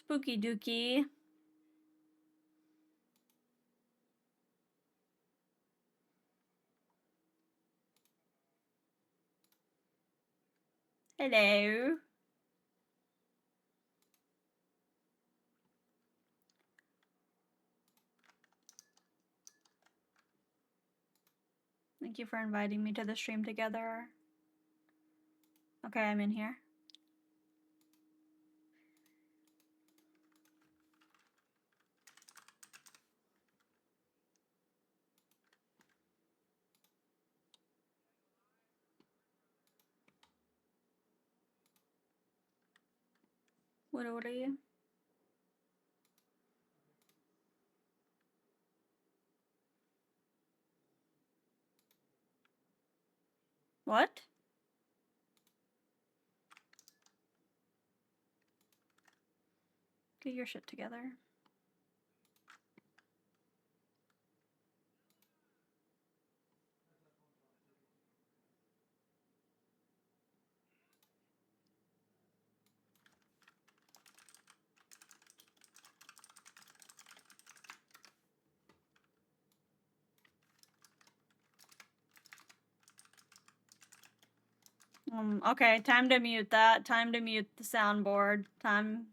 Spooky dookie. Hello. Thank you for inviting me to the stream together. Okay, I'm in here. What are you? What? Get your shit together. Okay, time to mute that. Time to mute the soundboard. Time.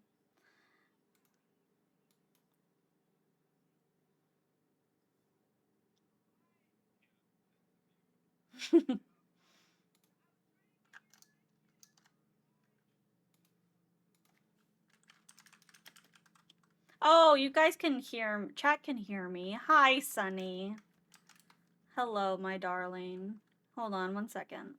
Oh, you guys can hear, chat can hear me. Hi, Sunny. Hello, my darling. Hold on 1 second.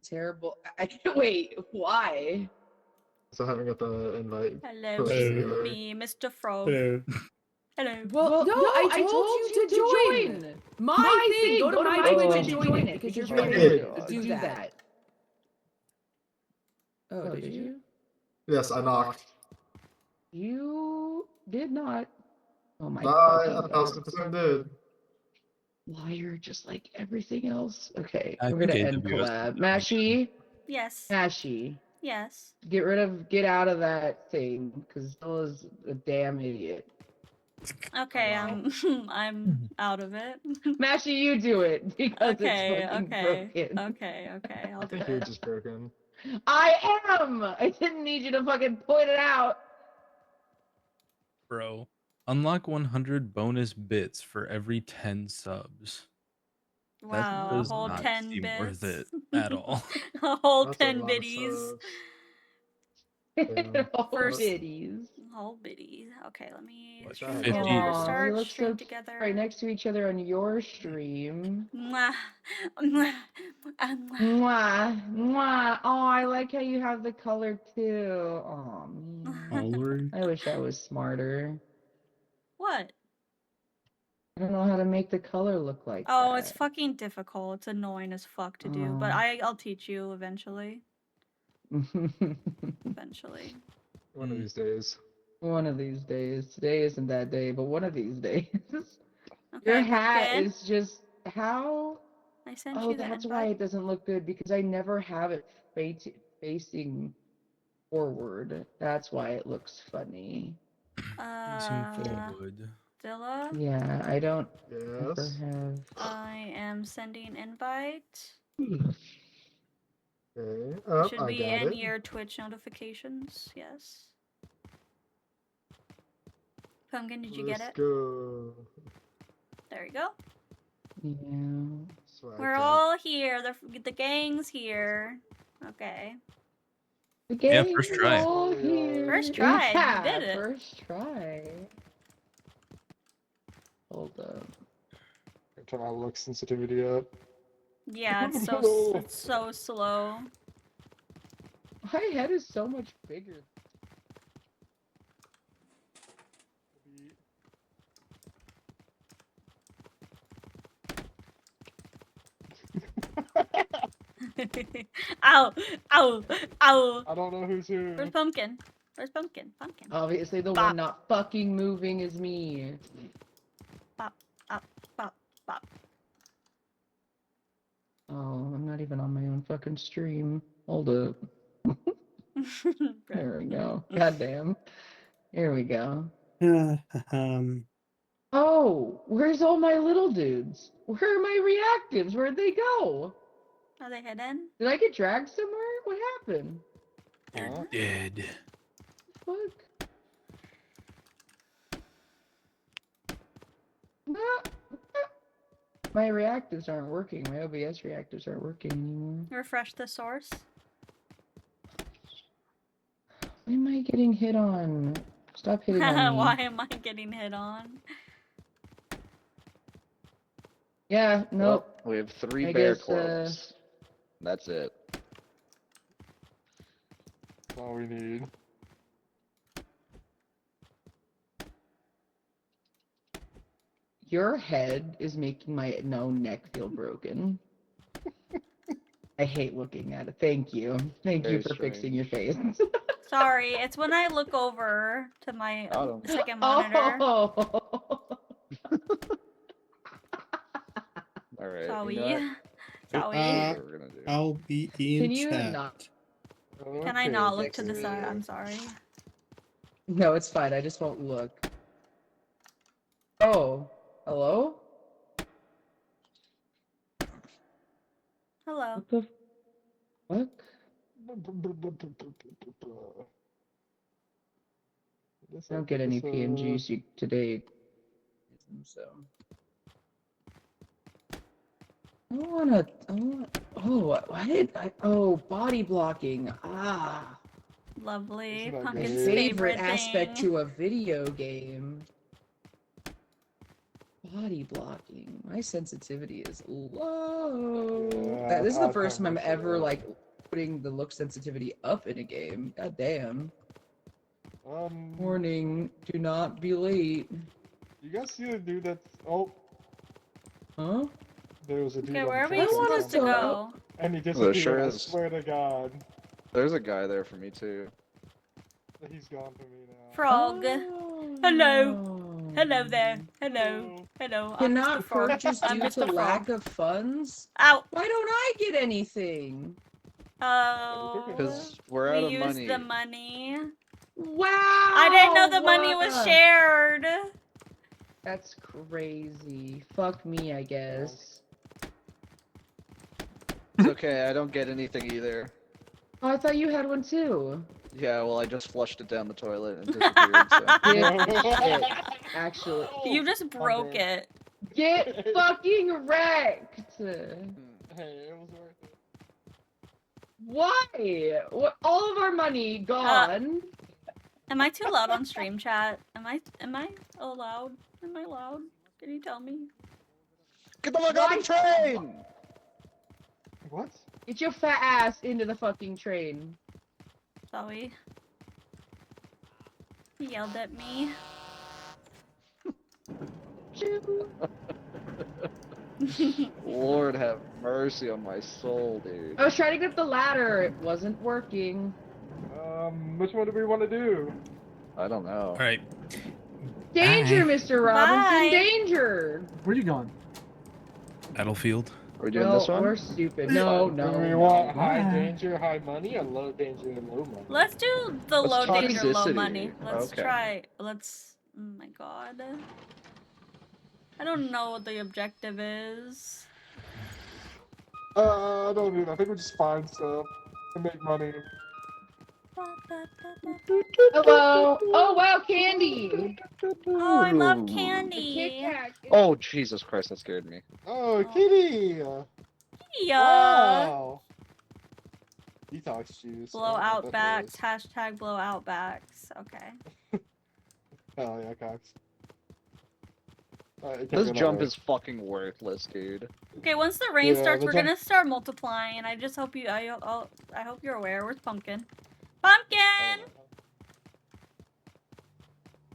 Terrible. I can't wait. Why? So I haven't got the invite. Hello, Hello. me, Mr. Frog. Hello. Hello. Well, no, I told you to join. My thing. Go to my Twitch and join it because you're supposed to do that. Oh, did you? Yes, I knocked. You did not. Oh my God. God. 1,000% did. Liar, just like everything else. Okay, I we're gonna think end AWS collab. Mashy, Yes. Mashy, Yes. get out of that thing because Stella's a damn idiot. Okay, I'm out of it. Mashy, you do it because Okay, it's fucking broken. okay, I'll I do think you're it. just broken. I am. I didn't need you to fucking point it out. Bro, unlock 100 bonus bits for every 10 subs. Wow, that a does whole not 10 seem bits. worth it at all. A whole That's 10 a lot of biddies. subs. Damn. All First- biddies. Whole biddies. Okay, let me What, stream 50? together, Aw, we start look stream so together. right next to each other on your stream. Mwah. Mwah. Mwah. Mwah, mwah. Oh, I like how you have the color too. Oh, man. I wish I was smarter. What? I don't know how to make the color look like Oh, that. it's fucking difficult. It's annoying as fuck to do, but I'll teach you eventually. Eventually. One of these days. One of these days. Today isn't that day, but one of these days. Okay, Your hat pumpkin. is just how. I sent Oh, you the that's invite. why it doesn't look good because I never have it facing forward. That's why it looks funny. Facing forward. Dilla. Yeah, I don't ever Yes. have. I am sending invite. Okay. It Oh, should I be got in it. your Twitch notifications. Yes. Pumpkin, did you get Let's it? go. There you go. Yeah. Swag We're tag. all here. The gang's here. Okay. The Yeah, game's first try. all Here we are. here. First try, you Yeah, did it. first try. Hold up. Turn my look sensitivity up. Yeah, it's so slow. My head is so much bigger. Ow! Ow! Ow! I don't know who's who. Where's Pumpkin? Where's Pumpkin? Pumpkin. Obviously, the Bop. one not fucking moving is me. Bop, bop, bop, bop. Oh, I'm not even on my own fucking stream. Hold up. There we go. Goddamn. Here we go. Oh, where's all my little dudes? Where are my reactives? Where'd they go? Are they hidden? Did I get dragged somewhere? What happened? They're Huh? dead. Fuck. No. My reactives aren't working. My OBS reactives aren't working anymore. Refresh the source. Why am I getting hit on? Stop hitting on me. Why am I getting hit on? Yeah, nope. Well, we have 3 I bear guess, clubs. That's it. That's all we need. Your head is making my neck feel broken. I hate looking at it. Thank you. Thank you Very for fixing strange. your face. Sorry, it's when I look over to my Got 'em. second monitor. Oh. Alright, Sorry. you know what? Sorry. Here's what we're gonna do. I'll be in Can you chat. not? Can I Okay, not look to the Dexter. side? I'm sorry. No, it's fine. I just won't look. Oh, hello? Hello. What the fuck? This I don't get any episode- PNGs today. So. I want. Oh, why did I? Oh, body blocking. Ah. Lovely. Isn't that My Pumpkin's great? favorite favorite aspect thing. to a video game. Body blocking. My sensitivity is low. Yeah, This is the I'd first time I'm probably ever say. like putting the look sensitivity up in a game. God damn. Warning, do not be late. You guys see the dude that's Huh? there was a dude Okay, on where are the we I train want supposed us to to- go? and he There disappeared. sure I is. swear to God, There's a guy there for me too. he's gone from me now. Frog. Oh. Hello there. Hello. Hello. I'm Cannot Mr. Frog. purchase I'm due Mr. to Frog. lack of funds? Ow. Why don't I get anything? Oh. Because we're We out of used money. the money. Wow! I didn't know the money was what? shared. That's crazy. Fuck me, I guess. It's okay, I don't get anything either. Oh, I thought you had one too. Yeah, well, I just flushed it down the toilet and it disappeared, so. Get shit. Actually, You just broke dead. it. get fucking wrecked. Hey, it was worth it. Why? What? All of our money gone. Am I too loud on stream chat? Am I loud? Am I loud? Can you tell me? Get the fuck on the train! What? Get your fat ass into the fucking train. Sorry. He yelled at me. Lord have mercy on my soul, dude. I was trying to get up the ladder. It wasn't working. Which one do we want to do? I don't know. All right. Danger, Bye. Mr. Robinson. Bye. Danger. Where you going? Battlefield. Are we doing Well, this one? we're stupid. No, no. Do we no. want high danger, high money, or low danger and low money? Let's do the Let's low talk danger, low toxicity. money. Let's Okay. try. Let's. Oh my god. I don't know what the objective is. I don't know. I think we just find stuff to make money. Hello. Oh wow, candy. Oh, I love A Kit candy. Kat. Oh, Jesus Christ, that scared me. Oh, kitty! Yeah. Wow! Detox juice. I Blow don't know out what that backs. is. Hashtag blow out backs. Okay. Hell yeah, Cox. It can't This go that jump way. is fucking worthless, dude. Okay, once the rain Yeah, starts, the we're jump- gonna start multiplying. I just hope you. I hope you're aware. Where's Pumpkin? Pumpkin.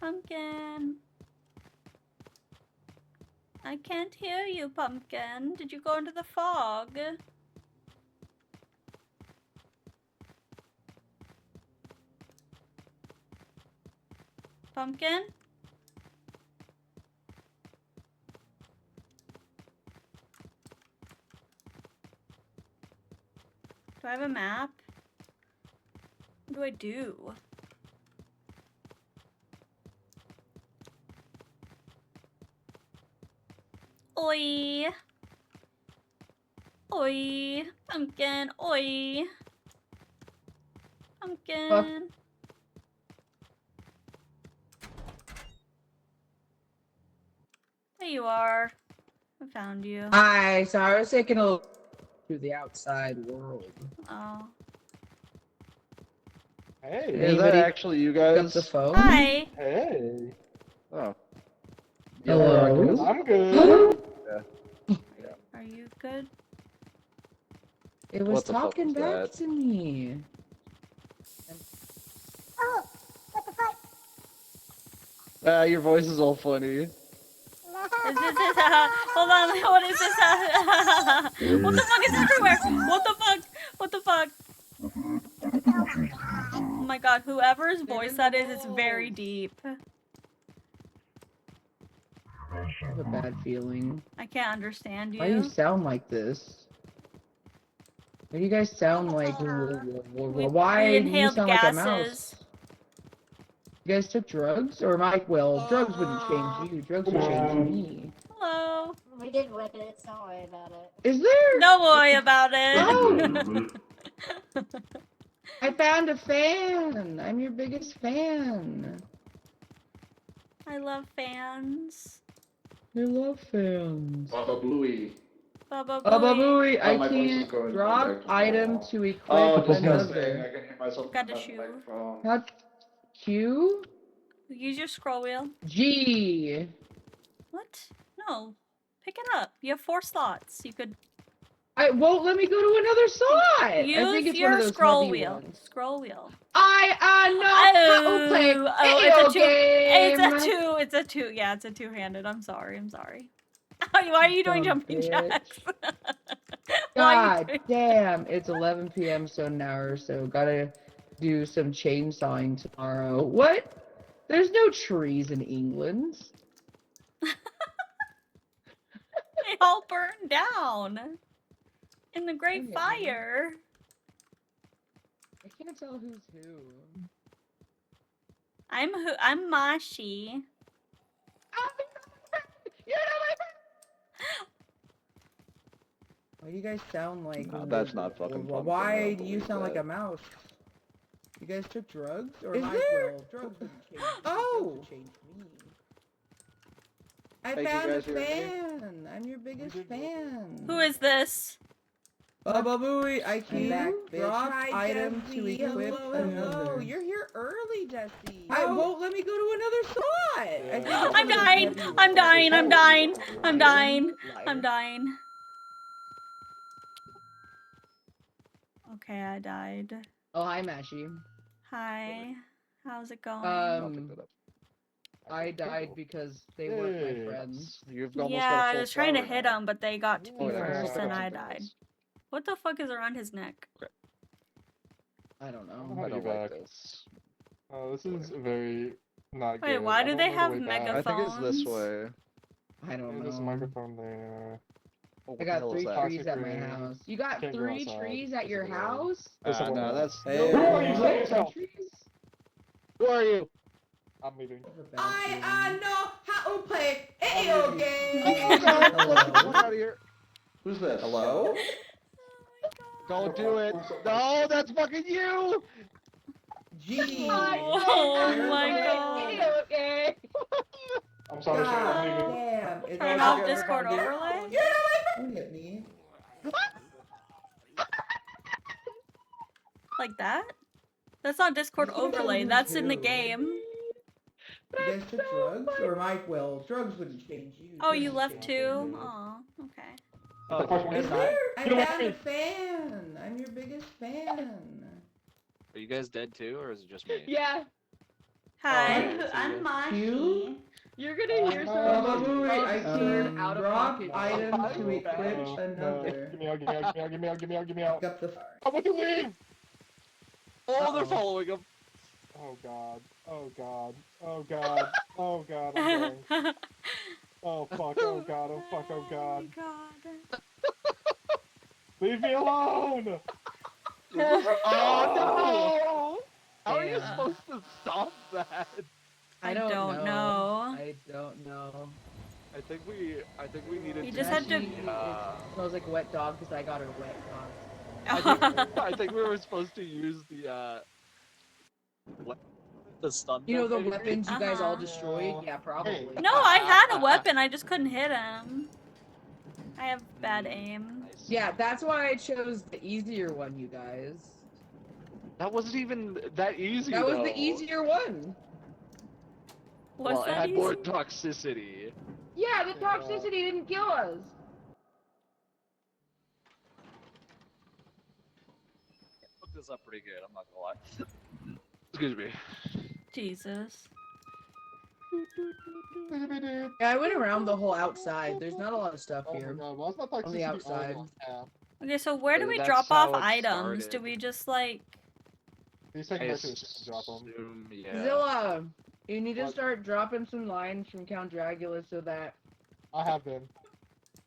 Pumpkin. I can't hear you, Pumpkin. Did you go into the fog? Pumpkin? Do I have a map? What do I do? Oi! Oi! Pumpkin! Oi! Pumpkin! There you are. I found you. Hi. So I was taking a look through the outside world. Oh. Hey! Is that actually you Pick up guys? the phone. Hi! Hey! Oh. Hello? I'm good. Are you good? It was What the fuck talking was back that? to me. Oh, what the fuck? Ah, your voice is all funny. Is this hold on, what is this? What the fuck is everywhere? What the fuck? What the fuck? Oh my god, whoever's voice that is very deep. I have a bad feeling. I can't understand Why do you you. sound like this? Why do you guys sound like? Why we do you inhaled sound like a gases. mouse? You guys took drugs? Or am I? Well, drugs wouldn't change you. Drugs would change me. Hello. We did whippets, don't worry about it. Is there? Don't worry about it. Oh! I found a fan. I'm your biggest fan. I love fans. I love fans. Baba Bluey. Baba Baba Booey. Booey, I my voice is can't going drop back to item normal. to equip Oh, disgusting. another. I can hear myself Got on a the shoe. microphone. Not Q? Use your scroll wheel. G. What? No. Pick it up. You have 4 slots. You could I won't let me go to another slot. I think use it's one of your those scroll heavy wheel. ones. Scroll wheel. No. Okay. It's a 2. Game. It's a 2. It's a 2. Yeah, it's a 2-handed. I'm sorry. I'm sorry. Why are you doing Dumb jumping bitch. jacks? Why are you God doing... damn, it's 11 p.m. so an hour or so. Gotta do some chainsawing tomorrow. What? There's no trees in England. They all burned down in the Great Okay. Fire. I can't tell who's who. I'm Mashi. You know my Why do you guys sound like? No, that's not fucking fun. Why do you sound like a mouse? You guys took drugs, or Is am there? Well, drugs wouldn't change. Oh! Drugs would change me. I Thank you found a guys for your fan. I'm your biggest fan. Who is this? Baba Booey, I I'm back, can't bitch. drop Hi, item to Jesse. equip Hello, another. hello. You're here early, Jesse. Oh. I won't let me go to another slot. I think it's I'm one of those dying. heavy I'm ones. dying. I'm dying. I'm Liar. dying. I'm Liar. dying. Okay, I died. Oh, hi, Mashi. Hi. How's it going? I'll pick that up. I died because they weren't my Hey. friends. You've almost Yeah, got a I full was trying to flower hit now. him, but they got to Oh, me yeah, I'll first pick and up I something died. else. What the fuck is around his neck? I don't know. I'll I be don't like back. this. Oh, this is very not Wait, good. why I do don't they know the have way back. mega- I think it's this Phones? way. I don't Yeah, there's a know. microphone there. Oh, what I the hell got is 3 that? trees at my Toxic house. You got Can't go 3 outside. trees at your There's a wall. house? There's a No, wall. that's Hey. Who are you? Say Three yourself. trees? Who are you? I'm leaving. I know how to play video Oh, games. God, let's get the Hello. fuck out of here. Who's this? Hello. Don't do it. No, that's fucking you. Gee. Oh my god. Okay. I'm sorry, sir. I'm God leaving. damn. It's Turn all off Okay, Discord we're fine, dude. overlay? You're not my friend, me. Like that? That's not Discord overlay. That's in the game. You guys took drugs? Or Mike, well, drugs wouldn't change you. Oh, Drugs you would left change too? you. Aw, okay. Oh, Is there? I Get away found from a me. fan. I'm your biggest fan. Are you guys dead too, or is it just me? Yeah, Hi. Oh, I'm You? you're gonna hear Baba some Booey, I absurd can out of drop pocket. item Oh, to no, equip no. another. Give me out, give me out, give me out, give me out, give me out, give me Pick out. up the fire. I'm about to leave! Oh, they're following him. Oh god. Oh god. Oh god. Oh god, I'm going. Oh fuck, oh god, oh fuck, oh god. God. Leave me alone! Oh no! How are you Damn. supposed to stop that? I don't know. I don't know. I think we needed You to. just had to- It smells like a wet dog because I got her wet dog. I think we were supposed to use the what? The stun. You know the maybe? weapons you guys all Uh-huh. destroyed? Yeah, probably. No, I had a weapon. I just couldn't hit him. I have bad aim. Nice. Yeah, that's why I chose the easier one, you guys. That wasn't even that easy. That was though. the easier one. What's Well, it that had easy? more toxicity. Yeah, the toxicity didn't kill us. Hooked this up pretty good, I'm not gonna lie. Excuse me. Jesus. Yeah, I went around the whole outside. There's not a lot of stuff Oh my here. god, well, that's not On the toxicity outside. on tap. Okay, so where do we That's drop how off it items? started. Do we just like... He's taking I back to the ship and drop him. assume, yeah. Zilla, you need to What? start dropping some lines from Count Dracula so that... I have been.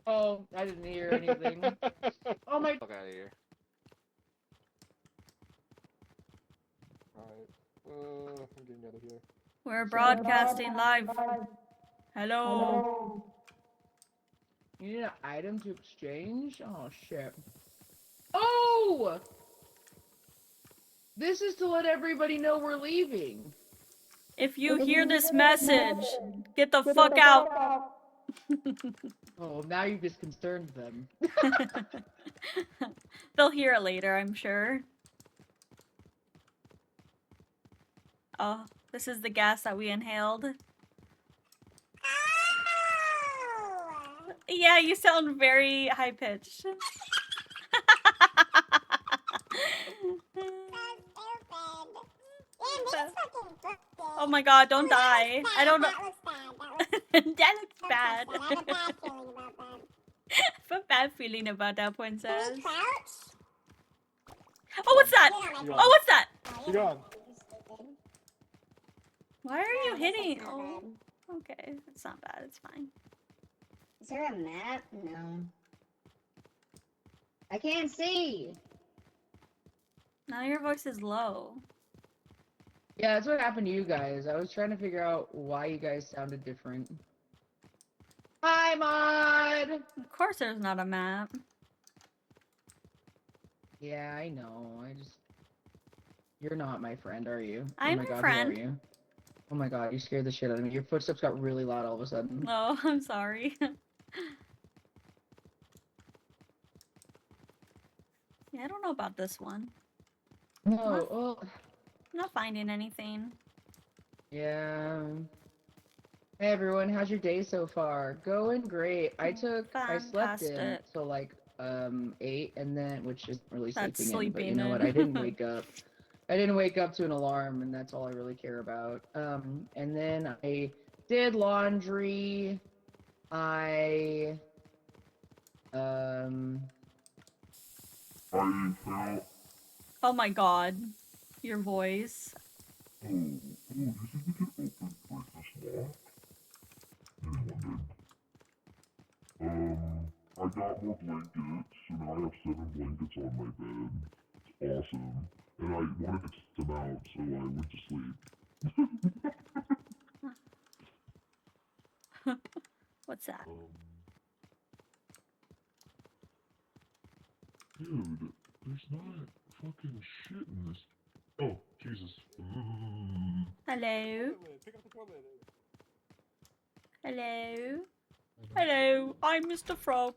Oh, I didn't hear anything. Oh my... Fuck out of here. Alright. I'm getting out of here. We're broadcasting live. Hello. You need an item to exchange? Oh, shit. Oh! This is to let everybody know we're leaving. If you hear this message, get the fuck out. Oh, now you just concerned them. They'll hear it later, I'm sure. Oh, this is the gas that we inhaled. Yeah, you sound very high pitched. Oh my god, don't die. I don't know. That looks bad. I have a bad feeling about that, princess. Oh, what's that? Oh, what's that? Be gone. Why are you hitting? Oh, okay. It's not bad. It's fine. Is there a map? No. I can't see. Now your voice is low. Yeah, that's what happened to you guys. I was trying to figure out why you guys sounded different. Hi, Mod! Of course there's not a map. Yeah, I know. You're not my friend, are you? I'm oh my your god, friend. Who are you? Oh my god, you scared the shit out of me. Your footsteps got really loud all of a sudden. Oh, I'm sorry. Yeah, I don't know about this one. No, well, I'm not finding anything. yeah. Hey everyone, how's your day so far? Going great. I slept Fantastic. in till like 8 and then which isn't really That's sleeping in, but you sleeping know what? in. I didn't wake up. I didn't wake up to an alarm and that's all I really care about. And then I did laundry. I Oh my god. Your voice. I got more blankets, so now I have 7 blankets on my bed. It's awesome. And I wanted to test them out, so I went to sleep. What's that? Dude, there's not fucking shit in this. Oh, Jesus. Hello? Toilet lid, pick up the toilet lid. Hello? Hello, I'm Mr. Frog.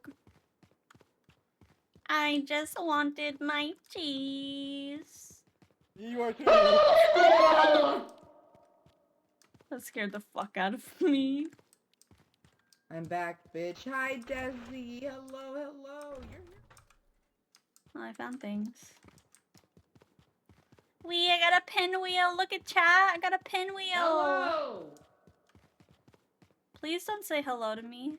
I just wanted my cheese. You are too. That scared the fuck out of me. I'm back, bitch. Hi, Desi. Hello, hello. You're here. Oh, I found things. I got a pinwheel. Look at chat. I got a pinwheel. Hello! Please don't say hello to me.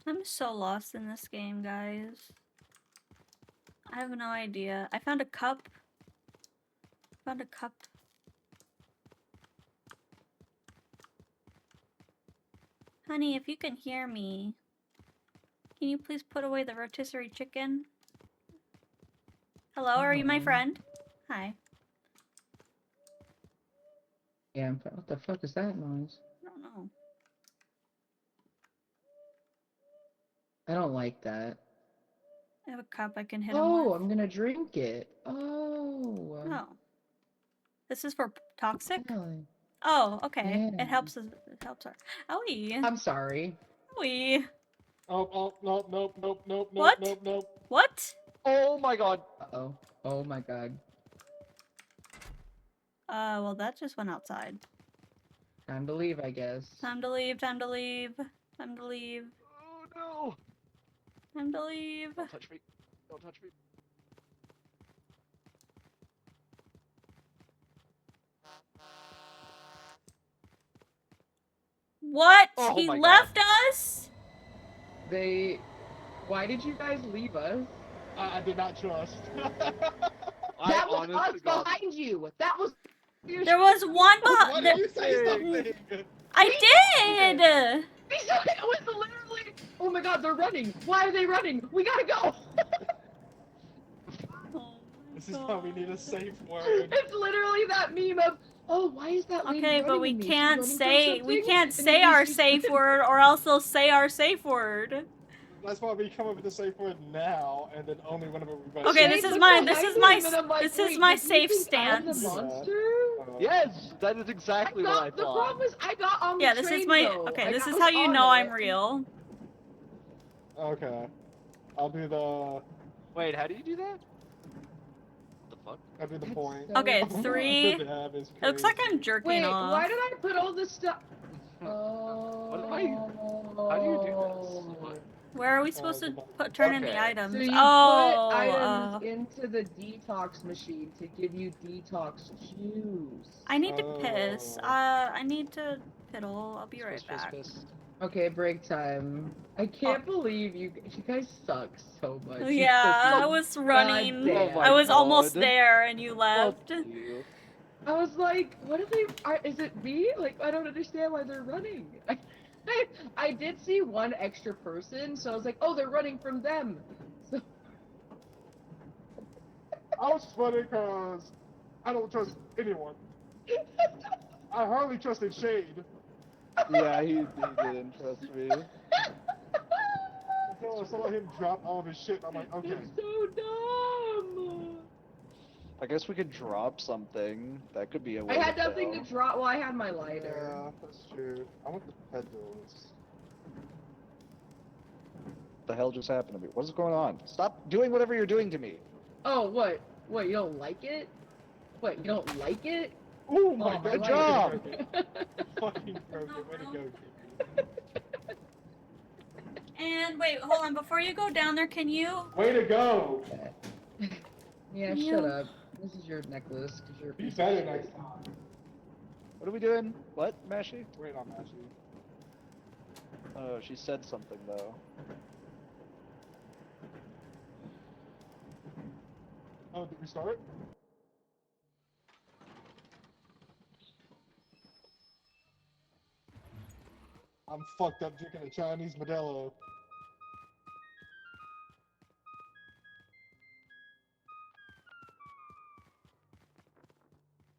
I'm so lost in this game, guys. I have no idea. I found a cup. Found a cup. Honey, if you can hear me, can you please put away the rotisserie chicken? Hello, are you my Oh. friend? Hi. Yeah, what the fuck is that noise? I don't know. I don't like that. I have a cup I can hit him Oh, with. I'm gonna drink it. Oh. Oh. This is for toxic? Really? Oh, okay. Yeah. It helps us. It helps her. Owie. I'm sorry. Owie. Oh, nope, nope, nope, nope, What? nope, nope. What? Oh my god. Uh-oh. Oh my god. Well, that just went outside. Time to leave, I guess. Time to leave, time to leave. Time to leave. Oh no. Time to leave. Don't touch me. Don't touch me. What? Oh He my left God. us? Why did you guys leave us? I did not trust. I That was honest us to God. behind you! That was... There was one Why behind. did you say something? I did! It was literally... Oh my god, they're running! Why are they running? We gotta go! Oh This is why we need a safe word. It's literally that meme of, oh, why is that lady Okay, but running we at me? She's can't running from say we something?" can't And say then you our see- safe word or else they'll say our safe word. That's why we come up with a safe word now, and then only whenever we vote. Okay, They this is look my behind him, and I'm like, this is "Wait, my did you safe think I'm the stance. monster? Yes, that is exactly what I The thought. problem is I got on Yeah, the this train, is my though. okay, Like, this I is was how you on know it. I'm real. Okay. I'll do the. Wait, how do you do that? What the fuck? I'll do the That's point. so Okay, dumb. 3. The dab is It looks like crazy. I'm jerking Wait, off. why did I put all this stuff? What am I- how do you do this? What? Where are we supposed to turn in the Okay. items? So you Oh, put items into the detox machine to give you detox juice. I need to piss. Oh. I need to piddle. I'll be right Piss, piss, back. piss. Okay, break time. I can't believe you guys suck so much. You Yeah, I fucking was running. goddamn. Oh I was almost God. there and you left. Fuck you. I was like, what are they? Is it me? Like, I don't understand why they're running. I did see one extra person, so I was like, oh, they're running from them. So I was funny because I don't trust anyone. I hardly trusted Shade. Yeah, he didn't trust me. Until I saw him drop all of his shit, I'm like, okay. it's so dumb. I guess we could drop something. That could be a way I had to nothing to tell. drop. Well, I had my lighter. Yeah, that's true. I want the pedals. What the hell just happened to me? What is going on? Stop doing whatever you're doing to me. Oh, what? What? You don't like it? What? You don't like it? Oh my Oh, god, good job. Fucking broken. Way to go, Kiki. And wait, hold on. Before you go down there, can you? Way to go! Yeah, You- shut up. This is your necklace, because you're a Be piece of better shit. next time. What are we doing? What, Mashy? Wait on Ashley. Oh, she said something though. Oh, did we start? I'm fucked up drinking a Chinese Modelo.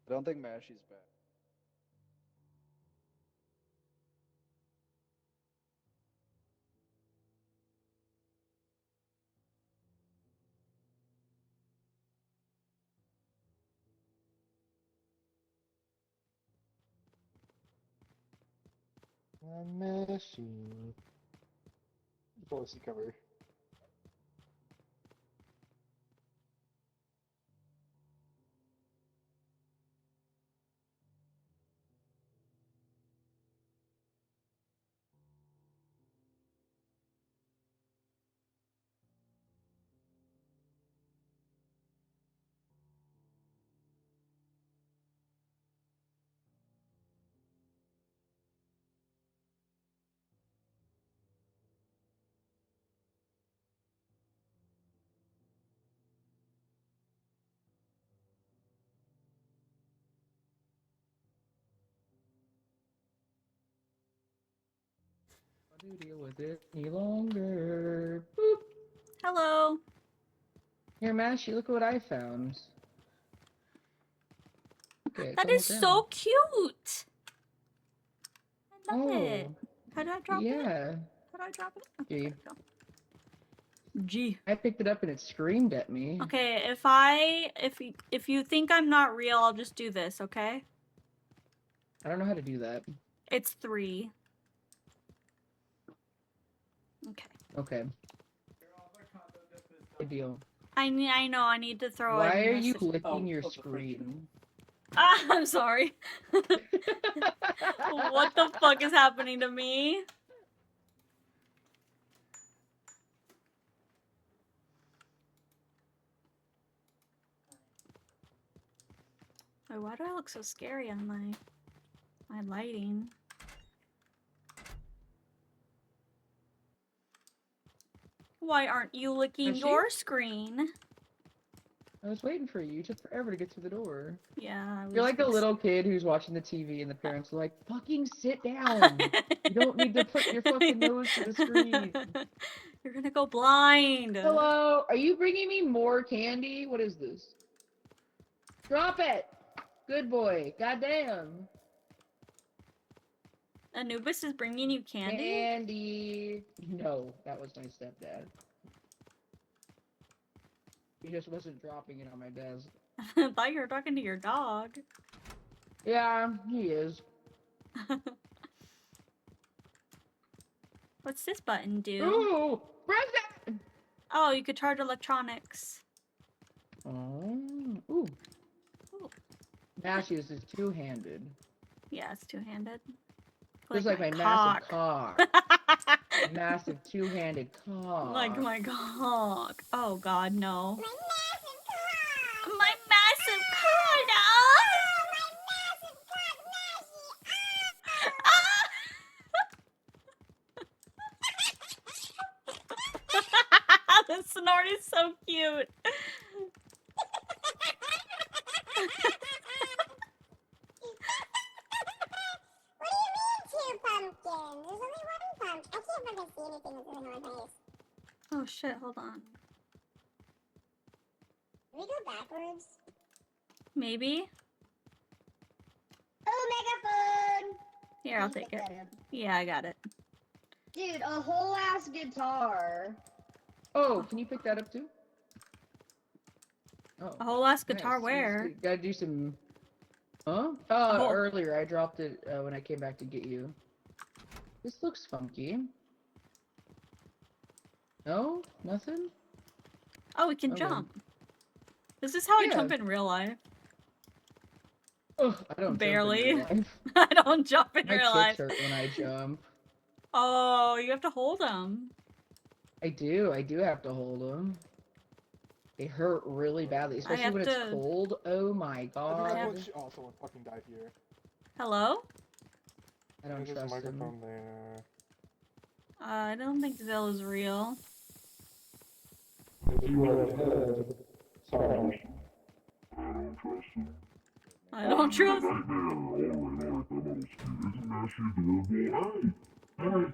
I don't think Mashy's back. I miss you. Policy cover. How to deal with it any longer? Boop. Hello. Here, Mashy, look what I found. Okay, it's That on is the ground. so cute. I love Oh, it. How do I drop it? yeah. How do I drop it? Okay, G. there we go. G. I picked it up and it screamed at me. Okay, if you think I'm not real, I'll just do this, okay? I don't know how to do that. It's 3. Okay. Okay. Good deal. I know, I need to throw Why a are you message. licking your screen? Ah, I'm sorry. What the fuck is happening to me? Wait, why do I look so scary on my lighting? Why aren't you licking Is she? your screen? I was waiting for you. You took forever to get through the door. Yeah, You're like a little kid who's watching the TV and the parents are like, fucking sit down. You don't need to put your fucking nose to the screen. You're gonna go blind. Hello? Are you bringing me more candy? What is this? Drop it! Good boy. Goddamn. Anubis is bringing you candy? Candy. No, that was my stepdad. He just wasn't dropping it on my desk. I thought you were talking to your dog. Yeah, he is. What's this button do? Ooh! Present! Oh, you could charge electronics. Oh, ooh. Ooh. Mashy's is two-handed. Yeah, it's two-handed. Just like my massive cock. Massive two-handed cock. Like my cock. Oh god, no. My massive cock! My massive cock! The snort is so cute. What do you mean two pumpkins? There's only one pumpkin. I can't fucking see anything that's in my face. Oh shit, hold on. Can we go backwards? Maybe? Oh, megaphone! Here, I'll Can you take pick it. that up? Yeah, I got it. Dude, a whole ass guitar. Oh, can you pick that up too? Oh. A whole ass guitar nice. where? You gotta do some... Huh? whole- Earlier I dropped it when I came back to get you. This looks funky. No? Nothing? Oh, we can Okay. jump. This is how I Yeah. jump in real life. Ugh, I don't Barely. jump in real life. I don't jump in My real tits life. hurt when I jump. Oh, you have to hold them. I do have to hold them. They hurt really badly, especially have when it's to- cold. Oh my I think god. that have- was someone fucking died here. Hello? I don't There's a trust him. microphone there. I don't think Zill is real. If you were ahead. Sorry. I don't trust. Nightmare. Alright, that model cute. Isn't Mashy adorable? Hey! Hey!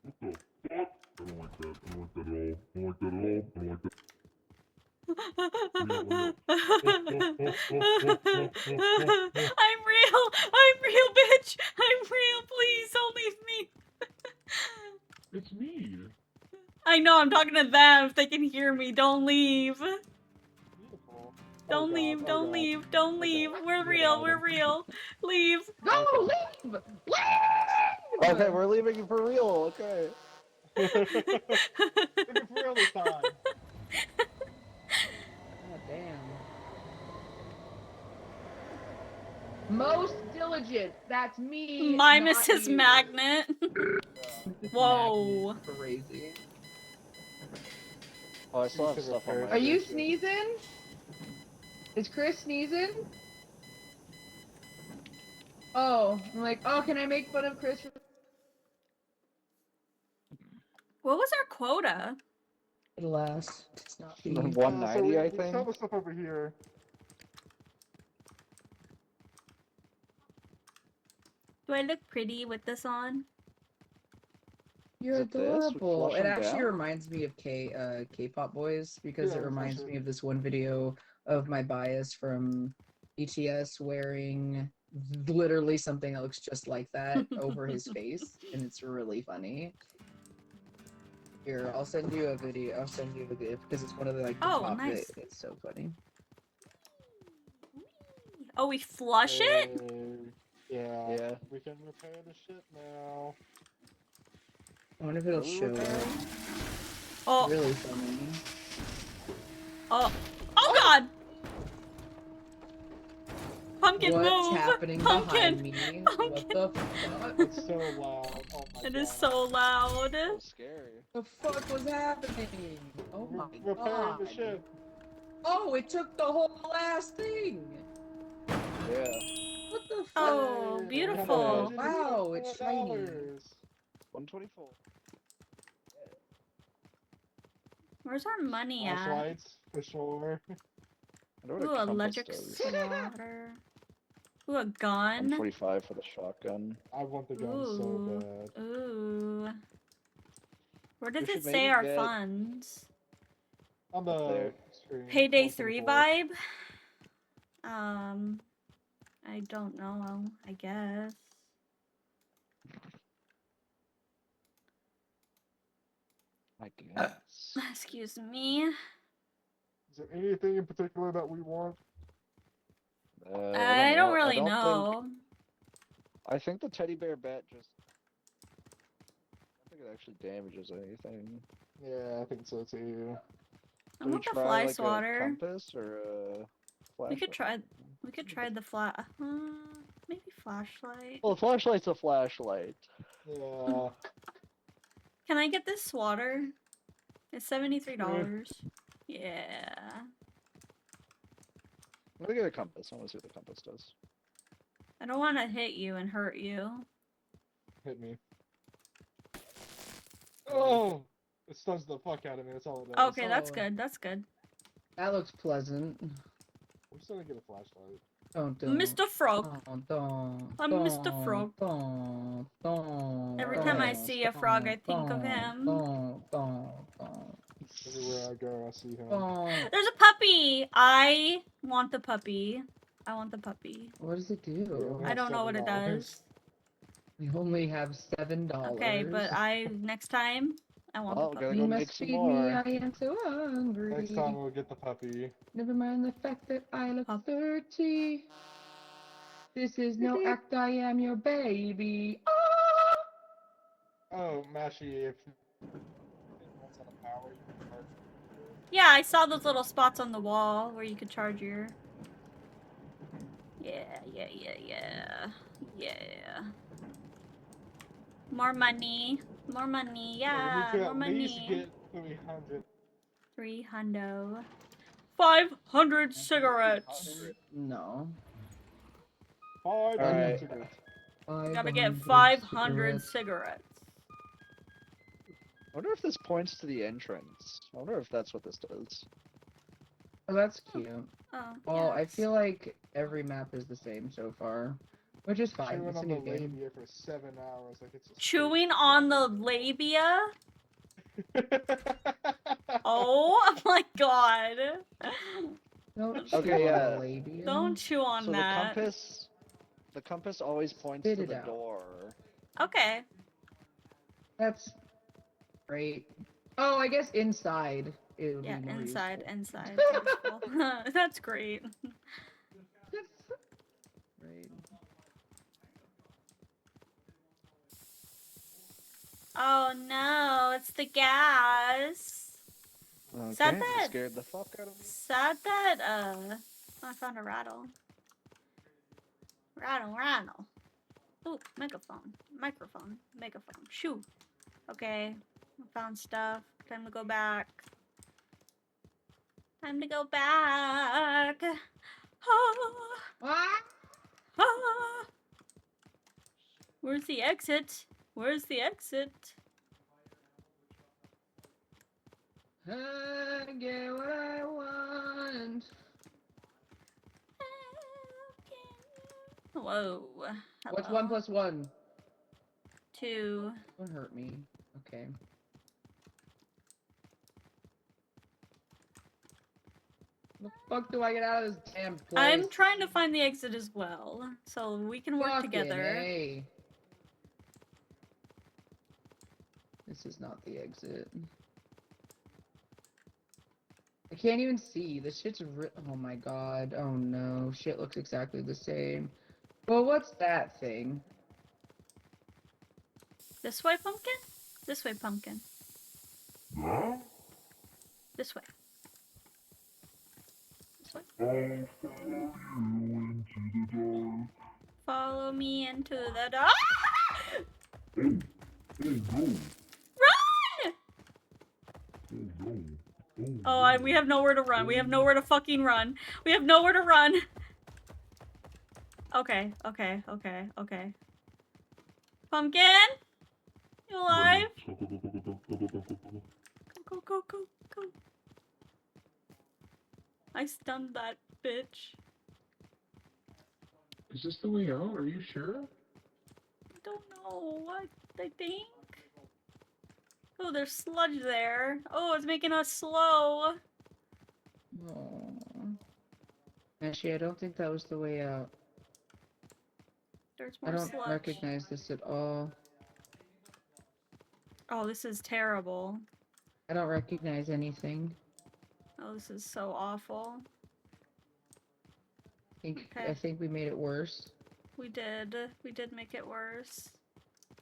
Let's kill, let's kill! What the fuck? I don't like that. I don't like that at all. I don't like that at all. I don't like that. I'm real! I'm real, bitch! I'm real! Please don't leave me! It's me. I know, I'm talking to them. If they can hear me, don't leave. Beautiful. Don't God, leave, oh don't God. leave, don't leave. We're real, we're real. Leave. Go, Okay. leave! Leave! Okay, we're leaving for real. Okay. Looking for real this time. God damn. Most diligent. That's me. Mimus not his you. magnet. Whoa. Magnet, crazy. Oh, I still have Use the stuff on my. repair Are you station. sneezing? Is Chris sneezing? Oh, I'm like, oh, can I make fun of Chris? What was our quota? Alas, it's not me. 190, I we think. sell the stuff over here. Do I look pretty with this on? You're Is it this? We adorable. flush It 'em actually down? reminds me of K-pop boys because Yeah, it reminds flush it. me of this one video of my bias from BTS wearing literally something that looks just like that over his face, and it's really funny. Here, I'll send you a video. I'll send you a GIF because it's one of the like the Oh, top. nice. It's so funny. Oh, we flush it? Yeah. Yeah. We can repair the shit now. I wonder if it'll Are we show. repairing? Oh, Really funny. oh, oh God! Pumpkin, What's move! happening Pumpkin! behind me? Pumpkin. What the fuck? It's so loud. Oh my It God. is so loud. That was scary. The fuck was happening? Oh my Repairing god. the ship. Oh, it took the whole last thing. Yeah. What the fuck? Oh, Yay, beautiful. $124. Wow, it's shiny. 124. Where's our money at? Flashlights, for sure. I wonder Ooh, what a compass electric does. slaughter. Ooh, a gun. 145 for the shotgun. I want the gun so Ooh. bad. Ooh. Where does We it should say maybe our get- funds? On Up the there. screen. Payday 3 124. vibe? I don't know, I guess. I guess. Excuse me. Is there anything in particular that we want? I don't really I don't know. I think the teddy bear bat just. I don't think it actually damages anything. Yeah, I think so too. I Should we want the try fly like a swatter. compass or a We flashlight? could try the maybe flashlight. Well, a flashlight's a flashlight. Yeah. Can I get this swatter? It's $73. Yeah. Let me get a compass. I want to see what the compass does. I don't want to hit you and hurt you. Hit me. Oh! It stuns the fuck out of me, that's all it does. Okay, that's Oh. good. That's good. That looks pleasant. I'm just gonna get a flashlight. Don't. Mr. Frog. Don't. I'm Mr. Frog. Don't. Every time I see a frog, I think of him. Don't. Everywhere I go, I see him. There's a puppy! I want the puppy. I want the puppy. What does it do? I don't know what it does. We only have $7. Okay, but next time, I want Oh, the we gotta puppy. go You make must some feed me, more. I am so hungry. Next time we'll get the puppy. Never mind the fact that I look Pup. 30. This is no act, I am your baby. Oh, Mashy, if it runs out of power, you can charge it. Yeah, I saw those little spots on the wall where you could charge your... Yeah. More money. More money. Yeah, we could more at least money. get 300. 300. 500 cigarettes. No. 500 Alright. cigarettes. Gotta get 500 cigarettes. I wonder if this points to the entrance. I wonder if that's what this does. Oh, that's cute. Oh, Well, yeah, I feel like every map is the same so far, which is fine. Chewing It's a on the new game. labia for 7 hours, like it's a chewing on the labia. Oh my god. Don't Don't- chew Okay, on yeah. the labia. Don't chew on So that. the compass always points Spit to it the out. door. Okay. That's great. Oh, I guess inside it would Yeah, be more inside, useful. inside. Useful. That's great. Right. Oh no, it's the gas. Okay, Sad that. scared the fuck out of me. Sad that. I found a rattle. Rattle. Ooh, microphone. Megaphone. Shoo. Okay, I found stuff. Time to go back. Time to go back. Ah, Ah! ah. Where's the exit? Where's the exit? I get what I want. Whoa. What's Hello. 1 plus 1? 2. Don't hurt me. Okay. The fuck do I get out of this damn place? I'm trying to find the exit as well, so we can work Fucking together. A. This is not the exit. I can't even see. This shit's oh my god. Oh no. Shit looks exactly the same. Well, what's that thing? This way, pumpkin? This way, pumpkin. Yeah? This way. This way. I'll follow you into the dark. Follow me into the dark. Oh, oh no. Run! Oh no. Oh, Oh, no. we have nowhere to run. We have nowhere to fucking run. We have nowhere to run. Okay. Pumpkin? You alive? Go. I stunned that bitch. Is this the way out? Are you sure? I don't know. What? I think? Oh, there's sludge there. Oh, it's making us slow. Oh. Actually, I don't think that was the way out. There's I more don't sludge. recognize this at all. Oh, this is terrible. I don't recognize anything. Oh, this is so awful. Okay. I think we made it worse. We did make it worse.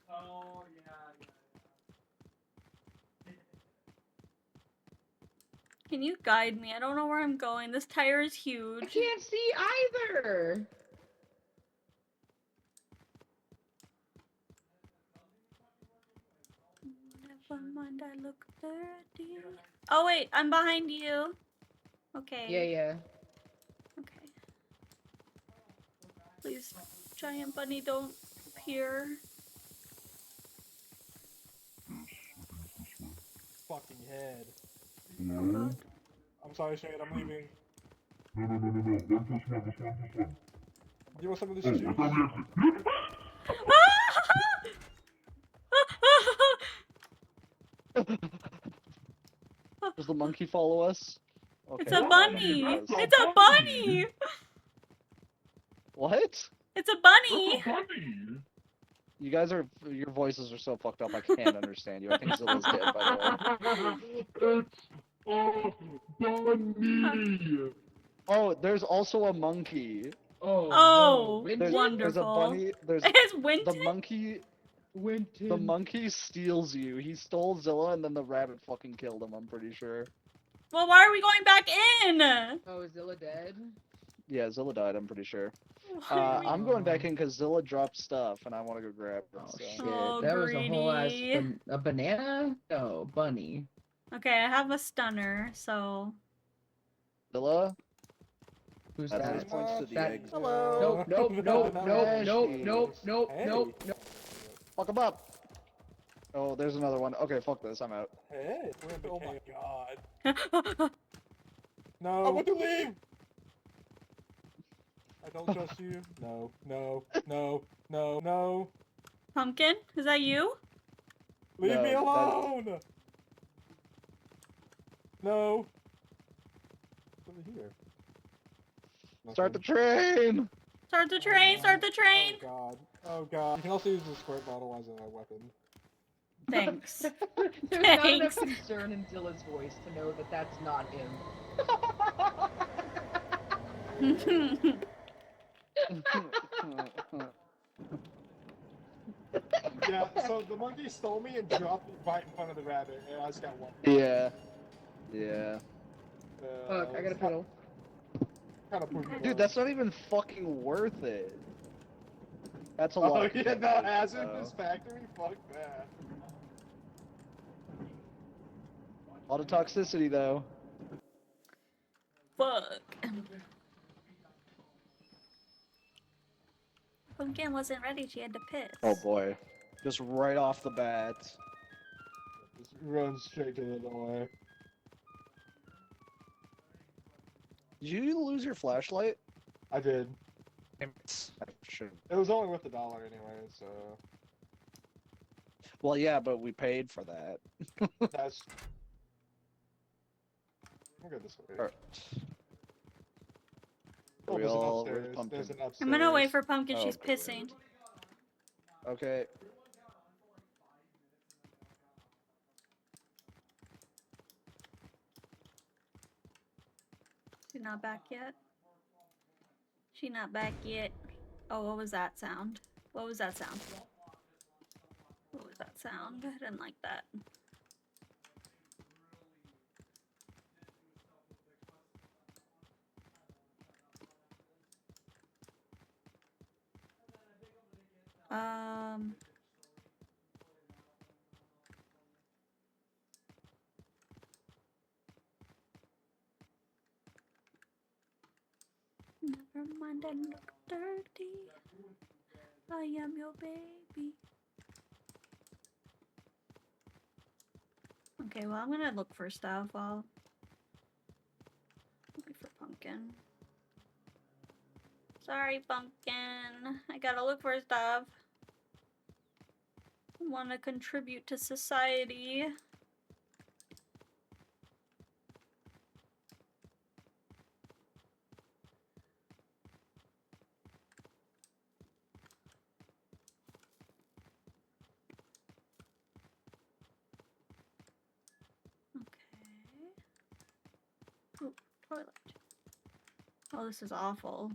Oh, yeah. Can you guide me? I don't know where I'm going. This tire is huge. I can't see either! Never mind, I look dirty. Oh wait, I'm behind you. Okay. Yeah. Okay. Please, giant bunny, don't appear. Fucking head. Oh god. I'm sorry, Shade, I'm leaving. No. 1 plus 1 plus 1 plus 1. You want some of this Oh, juice? I found the exit. Does the monkey follow us? Okay, It's a well, bunny! it does. It's a bunny! What? It's a bunny! Bunny! You guys are, your voices are so fucked up I can't understand you. I think Zilla's dead, by the way. It's a bunny! Oh, there's also a monkey. Oh, Oh, no. There's a wonderful. bunny, there's It's the Winton? monkey, Winton. the monkey steals you. He stole Zilla and then the rabbit fucking killed him, I'm pretty sure. Well, why are we going back in? Oh, is Zilla dead? Yeah, Zilla died, I'm pretty sure. Why are we- I'm going back in because Zilla dropped stuff and I want to go grab it. Oh, so. shit. Oh, That was a whole ass greedy. a banana? No, bunny. Okay, I have a stunner, so... Zilla? Who's That that? always points to the That- exit. Hello. Nope. Hey. Nope. Fuck him up. Oh, there's another one. Okay, fuck this. I'm out. Hey, we're in the Oh my cave. god. No. I'm going to leave! I don't trust you. No, no, no, no, no. Pumpkin, is that you? Leave No, me that is- alone! No. What's over here? Start the Nothing. train! Start the train, start the train! Oh god. Oh god. You can also use the squirt bottle as a weapon. Thanks. There's not enough Thanks. concern in Dilla's voice to know that that's not him. Yeah, so the monkey stole me and dropped it right in front of the rabbit, and I just got one. Yeah. Yeah. Fuck, I gotta pedal. Kind of poopy. Dude, that's not even fucking worth it. That's a Oh lot. yeah, of the contentment, hazardous though. factory? Fuck that. A lot of toxicity, though. Fuck. Pumpkin wasn't ready, she had to piss. Oh boy. Just right off the bat. Just run straight to the door. Did you lose your flashlight? I did. Sure. It was only worth $1 anyway, so Well, yeah, but we paid for that. that's. We'll go this way. Alright. Oh, We there's an all- where's upstairs. Pumpkin? There's an upstairs. I'm gonna wait for Pumpkin, Oh, she's okay. pissing. Okay. She's not back yet. She not back yet. Oh, what was that sound? What was that sound? What was that sound? I didn't like that. Um... Never mind, I look dirty. I am your baby. Okay, well, I'm gonna look for stuff while looking for Pumpkin. Sorry, Pumpkin. I gotta look for stuff. I wanna contribute to society. Okay. Ooh, toilet. Oh, this is awful.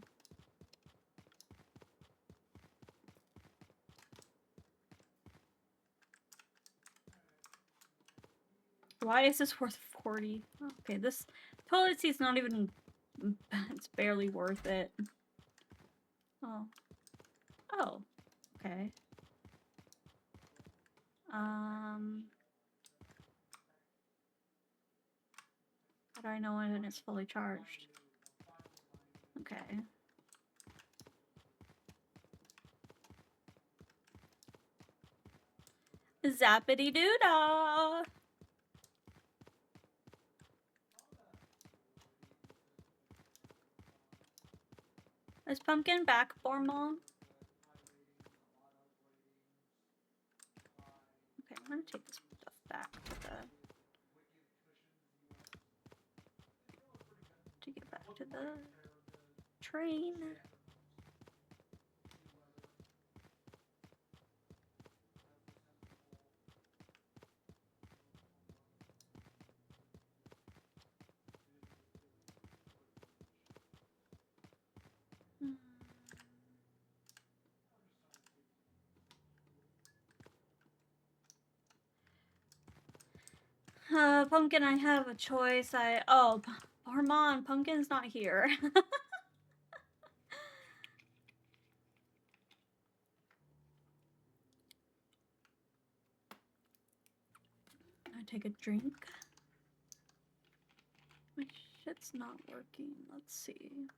Why is this worth 40? Okay, this toilet seat's not even... It's barely worth it. Oh. Oh. Okay. How do I know when it's fully charged? Okay. Zappity doo dah! Is Pumpkin back for Mom? Okay, I'm gonna take this stuff back to get back to the train. Pumpkin, I have a choice. Oh, Armand, Pumpkin's not here. I take a drink. My shit's not working. Let's see.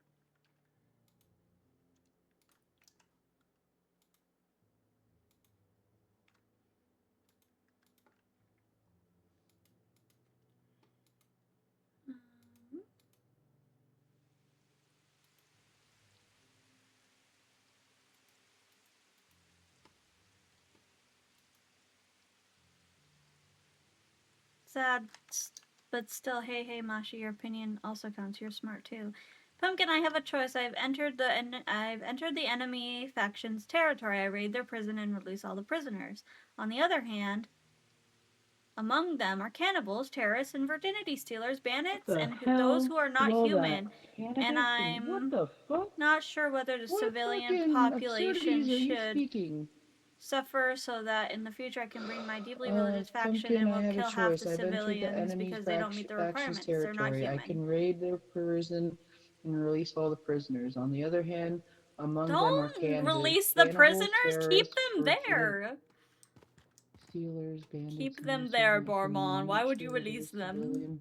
sad, but still, hey, Masha, your opinion also counts. You're smart too. Pumpkin, I have a choice. I've entered the enemy faction's territory. I raid their prison and release all the prisoners. On the other hand, among them are cannibals, terrorists, and virginity stealers, bandits, and those who are not human. And What I'm the fuck? not sure whether the What civilian fucking population absurdities are you should speaking? suffer so that in the future I can bring my deeply religious faction Pumpkin, and I will have a kill half choice. the I've entered the civilians enemy because they don't meet the faction's requirements. They're not territory. I human. can raid their prison and release all the prisoners. On the other hand, among them are Don't release the cannibals, prisoners. Keep terrorists, them virgin there. stealers, bandits, Keep and them those there, who are not Bormon. human. Why Not would you sure whether the release them? civilian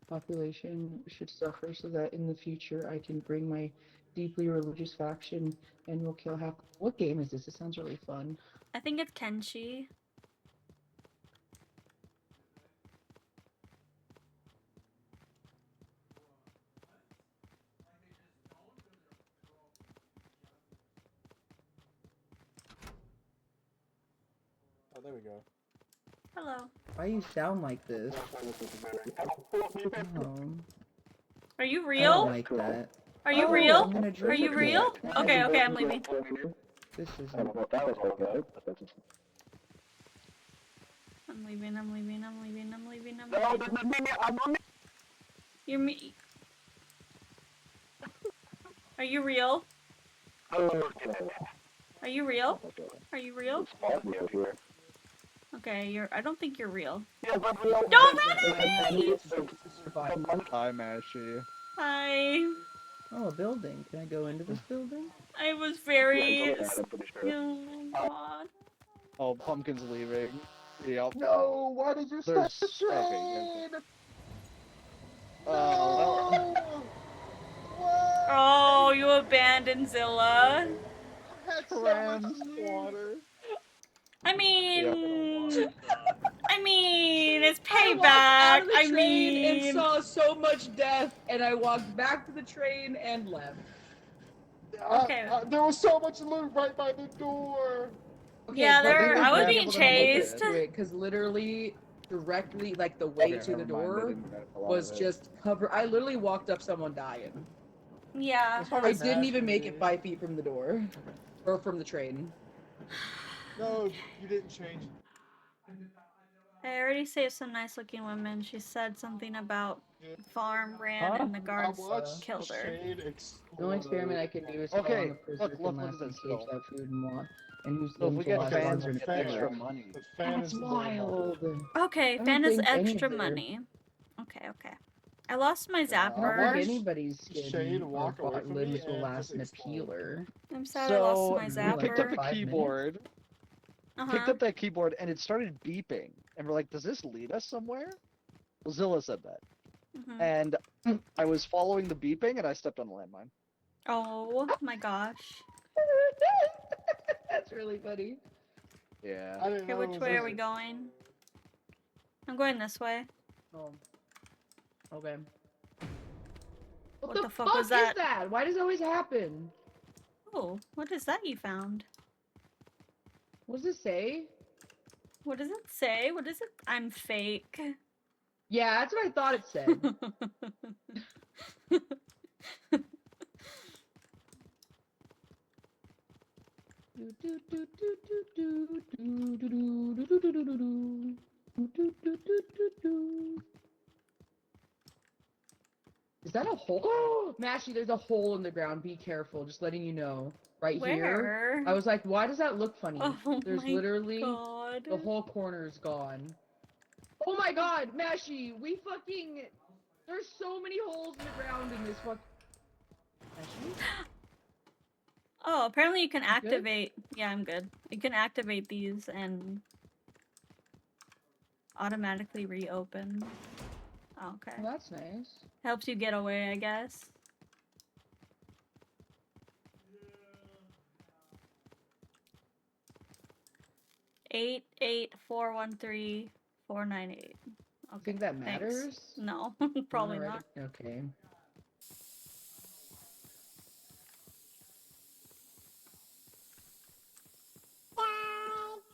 population should suffer so that in the future I can bring my deeply religious faction and will kill half. What game is this? It sounds really fun. I think it's Kenshi. Oh, there we go. Hello. Why you sound like this? Oh, Are you I don't real? like that. Are you Oh, real? I'm gonna Are drink you it. real? Okay, I'm leaving. This isn't. I'm leaving. You're me. Are you real? Are you real? Are you real? Okay, I don't think you're real. Don't run at me! Hi, Mashy. Hi. Oh, a building. Can I go into this building? I was very. Oh my god. Oh, Pumpkin's leaving. Yep. No! Why did you start the There's- okay, train? well, What? Oh, you abandoned Zilla. Had so much water. I mean, it's I walked out payback. of the train and mean, saw so much death, and I walked back to the train and left. Okay. There was so much loot right by the door. Okay, Yeah, but there. they I was weren't being able to make it chased. to it because literally, directly, like the way okay, to the never mind, I door didn't get a lot was of it. just covered. I literally walked up someone dying. Yeah. I didn't even make it 5 feet from the door, or from the train. No, you didn't change. I already saved some nice-looking women. She said something about farm ran and the I guards watched killed her. Shade The explode. only experiment I can do is call on Okay, the prisoner look who can at last this in caves though. without food and water, and whose So if we limbs get will last fans, longer we in get flavor. extra money. The fan That's is blowing up. wild. Okay, I don't fan is think any of extra their- money. Okay. I lost my I don't zapper. think anybody's Shade, skin or walk away from me limbs will and last just in a explode. peeler. I'm sad I lost So my we picked up zapper. the 5 minutes? keyboard. Picked Uh-huh. up that keyboard and it started beeping. And we're like, does this lead us somewhere? Well, Zilla said that. Mhm. And I was following the beeping and I stepped on a landmine. Oh my gosh. That's really funny. Yeah. I didn't Okay, know it which was way are this. we going? I'm going this way. Oh. Okay. What the the fuck fuck was is that? that? Why does it always happen? Oh, what is that you found? What does it say? What does it say? What is it? I'm fake. Yeah, that's what I thought it said. Is that a hole? Mashy, there's a hole in the ground. Be careful. Just letting you know. Right here. Where? I was like, why does that look funny? Oh There's my literally god. the whole corner is gone. Oh my god, Mashy, we fucking. There's so many holes in the ground in this fuck. Mashy? Oh, apparently you can You good? activate. Yeah, I'm good. You can activate these and automatically reopen. Oh, okay. Well, that's nice. Helps you get away, I guess. Eight 413 I think that matters. No, probably not. Okay. God,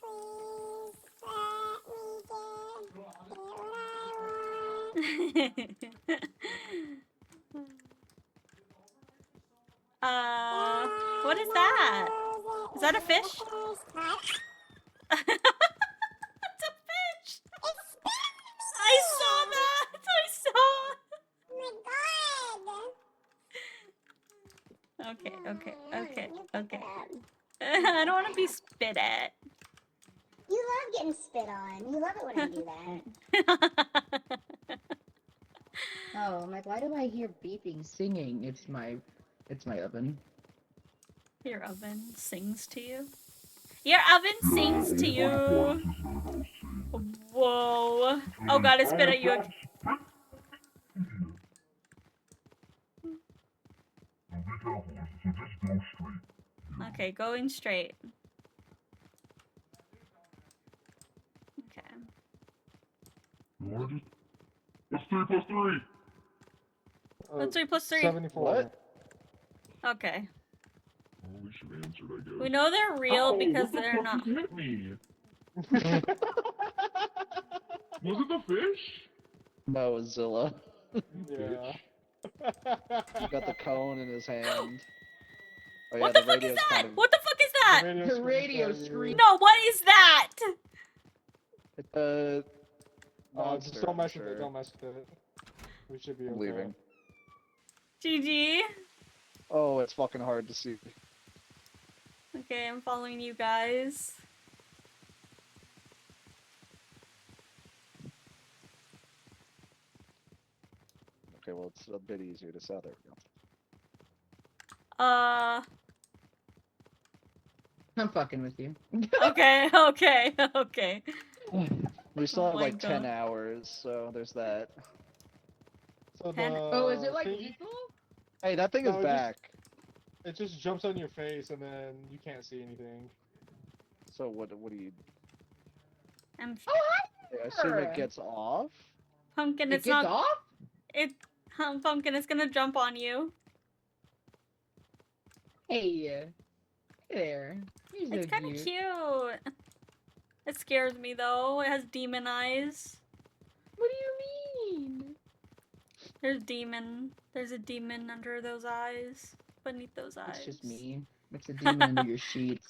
please let me get What is that? Is that a fish? It's a fish! I saw that! I saw! Oh my god! Okay. You pick it up. I don't want to be spit at. You love getting spit on. You love it when I do that. Oh, I'm like, why do I hear beeping singing? It's my oven. Your oven sings to you? Your oven sings to you! Whoa. Oh god, I spit at you again. So be careful. So just go straight. Okay, going straight. Okay. You wanna just... What's 3 plus 3? What's 3 plus 3? 74. What? Okay. Oh, we should have answered, I guess. We know they're real Ow, because what the they're fuck not. just hit me? Was it the fish? No, Zilla. Yeah. He's got the cone in his hand. Oh, yeah, What the the fuck is radio's that? kind of... What the fuck is that? The radio screams at scream. you. No, what is that? It's a Just monster, don't I'm mess with it. sure. Don't mess with it. We should be I'm okay. leaving. GG. Oh, it's fucking hard to see. Okay, I'm following you guys. Okay, well, it's a bit easier to sell. There we go. I'm fucking with you. Okay. We still Oh have my like 10 God. hours, so there's that. So Ten- Oh, is it like thing- lethal? Hey, that thing No, is it just- back. It just jumps on your face and then you can't see anything. So what do you... I'm Oh, I assume it Sure. gets off? Pumpkin. it It's gets not. off? Pumpkin. It's gonna jump on you. Hey there. You're so It's kind of cute. cute. It scares me though. It has demon eyes. What do you mean? There's a demon under those eyes. Beneath those eyes. It's just me. It's a demon under your sheets.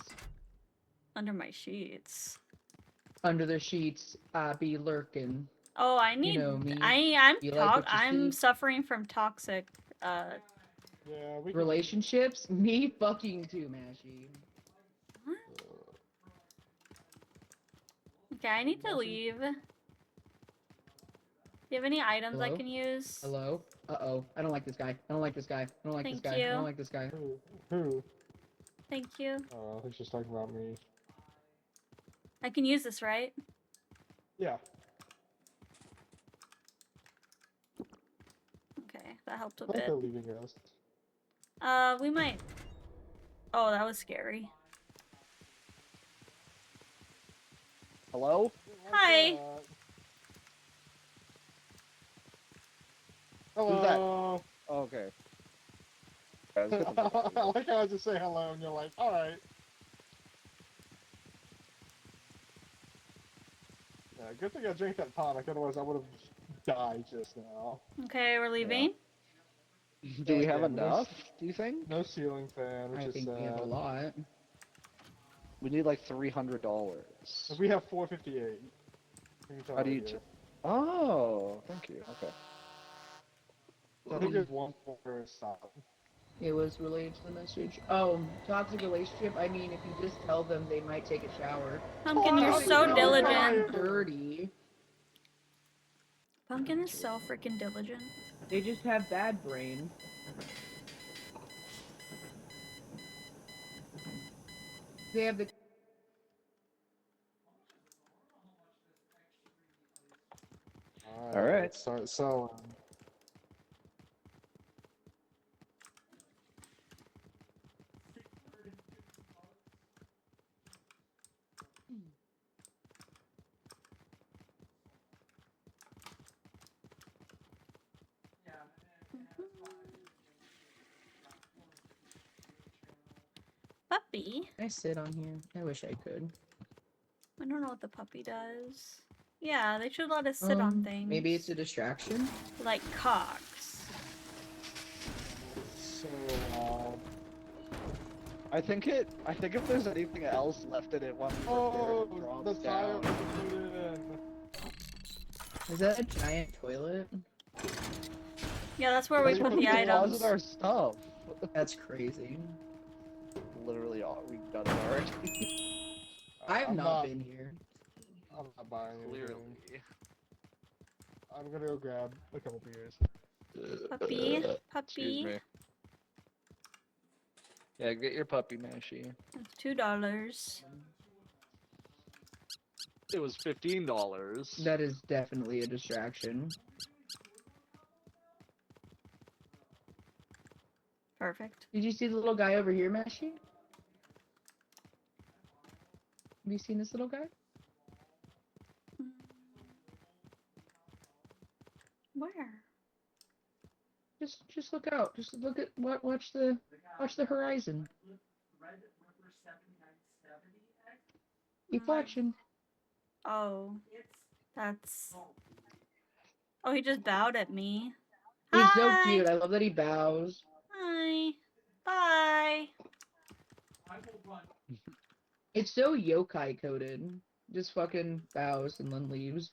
Under my sheets. Under the sheets, I be lurking. Oh, I need. know me. I'm You like what you I'm see? suffering from toxic. Yeah, we can... Relationships? Me fucking too, Mashy. Okay, I need to leave. Do you have any items I Hello? can use? Hello? Uh-oh. I don't like this guy. I don't like this guy. I don't like this Thank guy. I you. don't like this guy. Who? Thank you. Oh, I think she's talking about me. I can use this, right? Yeah. Okay, that helped a I think bit. they're leaving us. We might. Oh, that was scary. Hello? Hi. Hello. Okay. Yeah, let's get the fuck I out of like how I just say hello and you're like, alright. Yeah, good thing I drank that tonic, otherwise I would have died just now. Okay, we're leaving. here. Do we have Yeah, but there's- enough, do you think? No ceiling fan, which I is think we have a sad. lot. We need like $300. If we have 458. We can tell How do right you... here. Oh, thank you. Okay. I think there's one for stop. It was related to the message. Oh, toxic relationship. I mean, if you just tell them, they might take a shower. Pumpkin, you're Oh, so no. diligent. Dirty. Pumpkin is so freaking diligent. They just have bad brain. They have the Alright. Let's start selling. Puppy? Can I sit on here? I wish I could. I don't know what the puppy does. Yeah, they should let us sit on things. Maybe it's a distraction. like cocks. So, I think if there's anything else left in it once oh, it drops the tire down. was put in. Is that a giant toilet? Yeah, that's where we That's put where the we items. Deposit our stuff. That's crazy. Literally, all we've done it already. I've I'm not been here. I'm not buying Clearly. anything. I'm gonna go grab a couple beers. Puppy, Excuse puppy. me. Yeah, get your puppy, Mashy. That's $2. It was $15. That is definitely a distraction. Perfect. Did you see the little guy over here, Mashi? Have you seen this little guy? Where? Just look out. Just look at watch the horizon. Keep watching. Oh, that's. Oh, he just bowed at me. He's so Hi. cute. I love that he bows. Hi. Bye. It's so yokai coded. Just fucking bows and then leaves.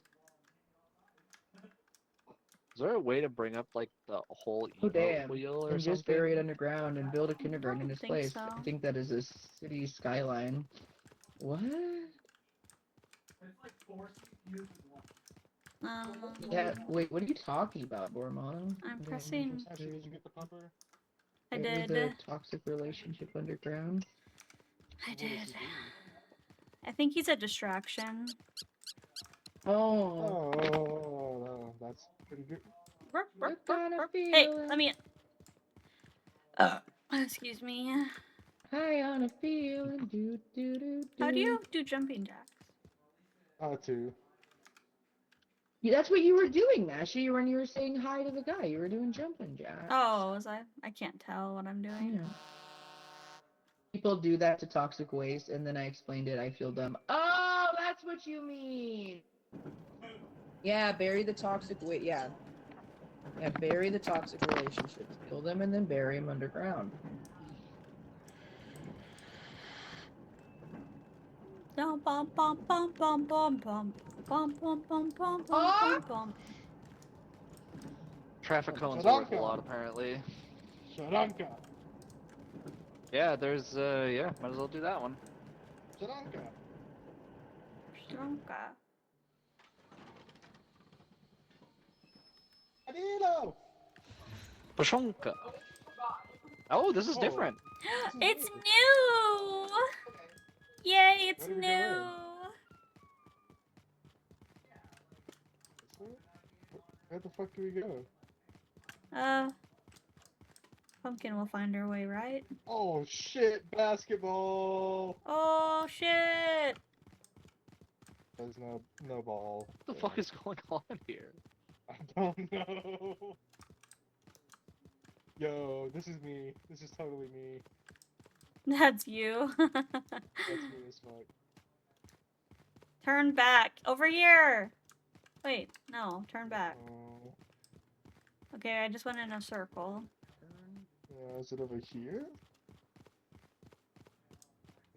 Is there a way to bring up like the whole Oh emote damn. wheel or And just something? bury it underground and build a kindergarten in don't its think place. so. I think that is a city skyline. What? Yeah, wait, what are you talking about, Bormon? I'm pressing. Actually, did you get the pumper? I With did. a toxic relationship underground. I did. I think he's a distraction. Oh. Oh, no, that's pretty good. What kind of Hey, feeling? let me. Excuse me. High on a feeling. Do, do, do, do. How do you do jumping jacks? Two. Yeah, that's what you were doing, Mashy, when you were saying hi to the guy. You were doing jumping jacks. Oh, was I? I can't tell what I'm doing. Yeah. People do that to toxic waste, and then I explained it. I feel dumb. Oh, that's what you mean. Yeah, bury the toxic waste. Yeah. Yeah, bury the toxic relationships. Kill them and then bury them underground. Bum bum bum bum bum bum bum bum bum bum bum bum bum. Traffic cones Shut are worth a up, lot, God. apparently. Sharanka. Yeah, there's yeah, might as well do that one. Sharanka. Stronka. Adilo. Pashonka. Oh, this is Oh. different. It's new! Yay, it's Where do we go in? new! Where the fuck do we go? Pumpkin will find her way, right? Oh shit, basketball. Oh shit! There's no ball. What the fuck is going on here? I don't know. Yo, this is me. This is totally me. That's you. That's me as fuck. Turn back. Over here! Wait, no, turn back. Oh, Okay, I just went in a circle. yeah, is it over here?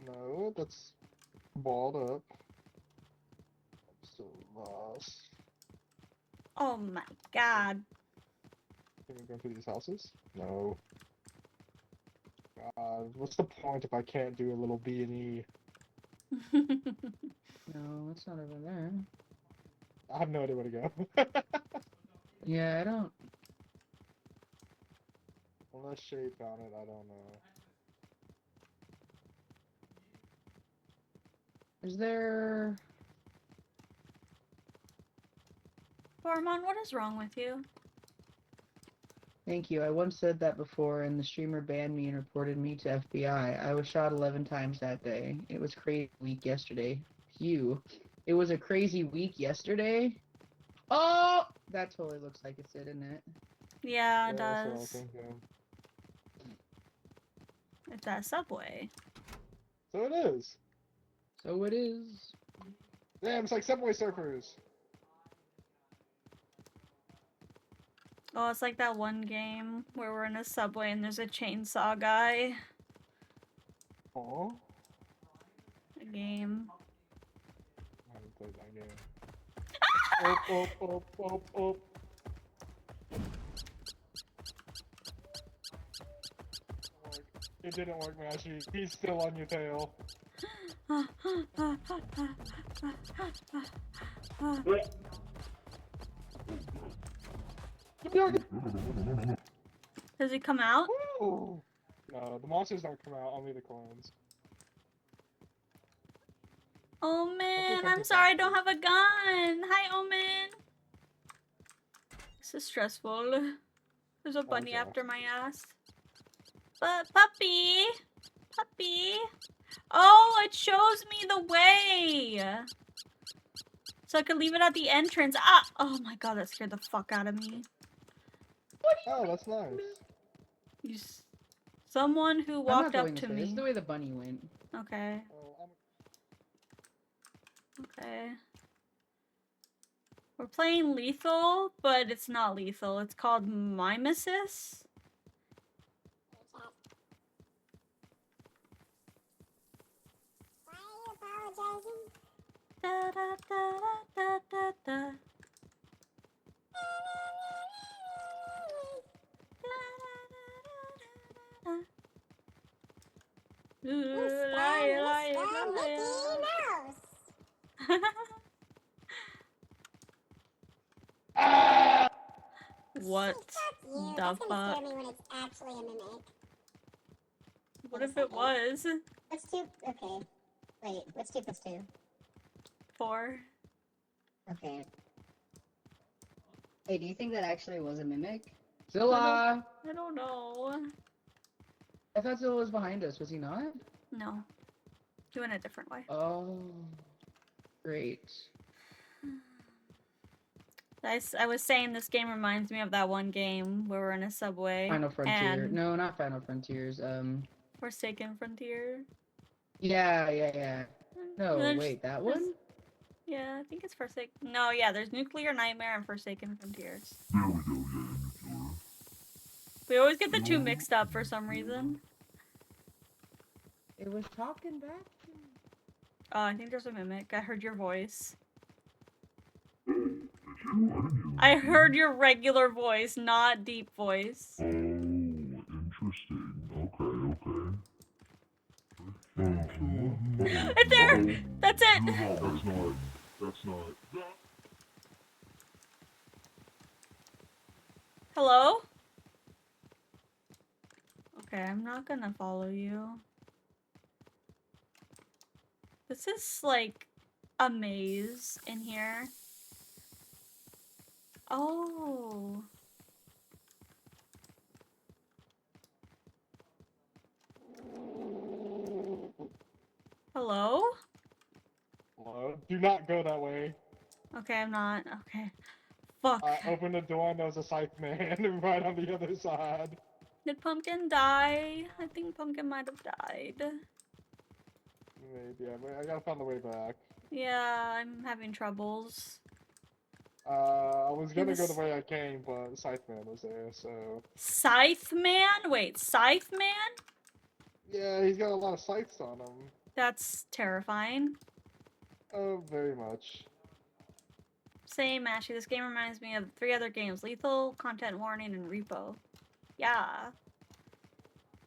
No, that's balled up. I'm still lost. Oh my god. Can we go through these houses? No. God, what's the point if I can't do a little B&E? No, it's not over there. I have no idea where to go. Yeah, I don't. Unless Shay found it, I don't know. Is there. Gormon, what is wrong with you? Thank you. I once said that before, and the streamer banned me and reported me to FBI. I was shot 11 times that day. It was crazy week yesterday. Phew. It was a crazy week yesterday? Oh! That totally looks like it's it, isn't it? Yeah, it That's what I was does. thinking. It's that subway. So it is. So it is. Damn, it's like Subway Surfers. Oh, it's like that one game where we're in a subway and there's a chainsaw guy. Oh, A game. I haven't played that game. Oh. It didn't work, Mashy. He's still on your tail. Does he come out? Woo! No, the monsters don't come out, only the clones. Omen, I'm sorry I don't have a gun. Hi, Omen. This is stressful. There's a bunny Okay. after my ass. But puppy! Puppy! Oh, it shows me the way! So I can leave it at the entrance. Ah! Oh my god, that scared the fuck out of me. Oh, that's nice. You someone who I'm walked not up going to this way. me. This is the way the bunny went. Okay. Oh, Okay. We're playing lethal, but it's not lethal. It's called MIMESIS. Why are you apologizing? Da da da da da da. You spell Mickey Mouse. What Fuck you. the That's gonna fuck? scare me when it's actually a mimic. What if it was? What's 2? Okay. Wait, what's 2 plus 2? 4. Okay. Hey, do you think that actually was a mimic? Zilla! I don't know. I thought Zilla was behind us. Was he not? No. Doing it a different way. Oh. Great. I was saying this game reminds me of that one game where we're in a subway. Final Frontier. And No, not Final Frontiers. Forsaken Frontier. Yeah. No, There's- wait, that there's- one? Yeah, I think it's Forsaken. No, yeah, there's Nuclear Nightmare and Forsaken Frontiers. There we go, yeah, nuclear. We always get the two mixed up for some reason. It was talking back to me. Oh, I think there's a mimic. I heard your voice. Did you? I didn't hear I anything. heard your regular voice, not deep voice. Oh, interesting. Okay. It's there! That's it! That's not. Hello? Okay, I'm not gonna follow you. This is like a maze in here. Oh. Hello? Hello? Do not go that way. Okay, I'm not. Okay. Fuck. I opened the door and there was a scythe man right on the other side. Did Pumpkin die? I think Pumpkin might have died. Maybe, I gotta find the way back. Yeah, I'm having troubles. I was gonna go was- the way I came, but Scythe Man was there, so... Scythe Man? Wait, Scythe Man? Yeah, he's got a lot of scythes on him. That's terrifying. Oh, very much. Same, Ashy. This game reminds me of 3 other games. Lethal, Content Warning, and Repo. Yeah.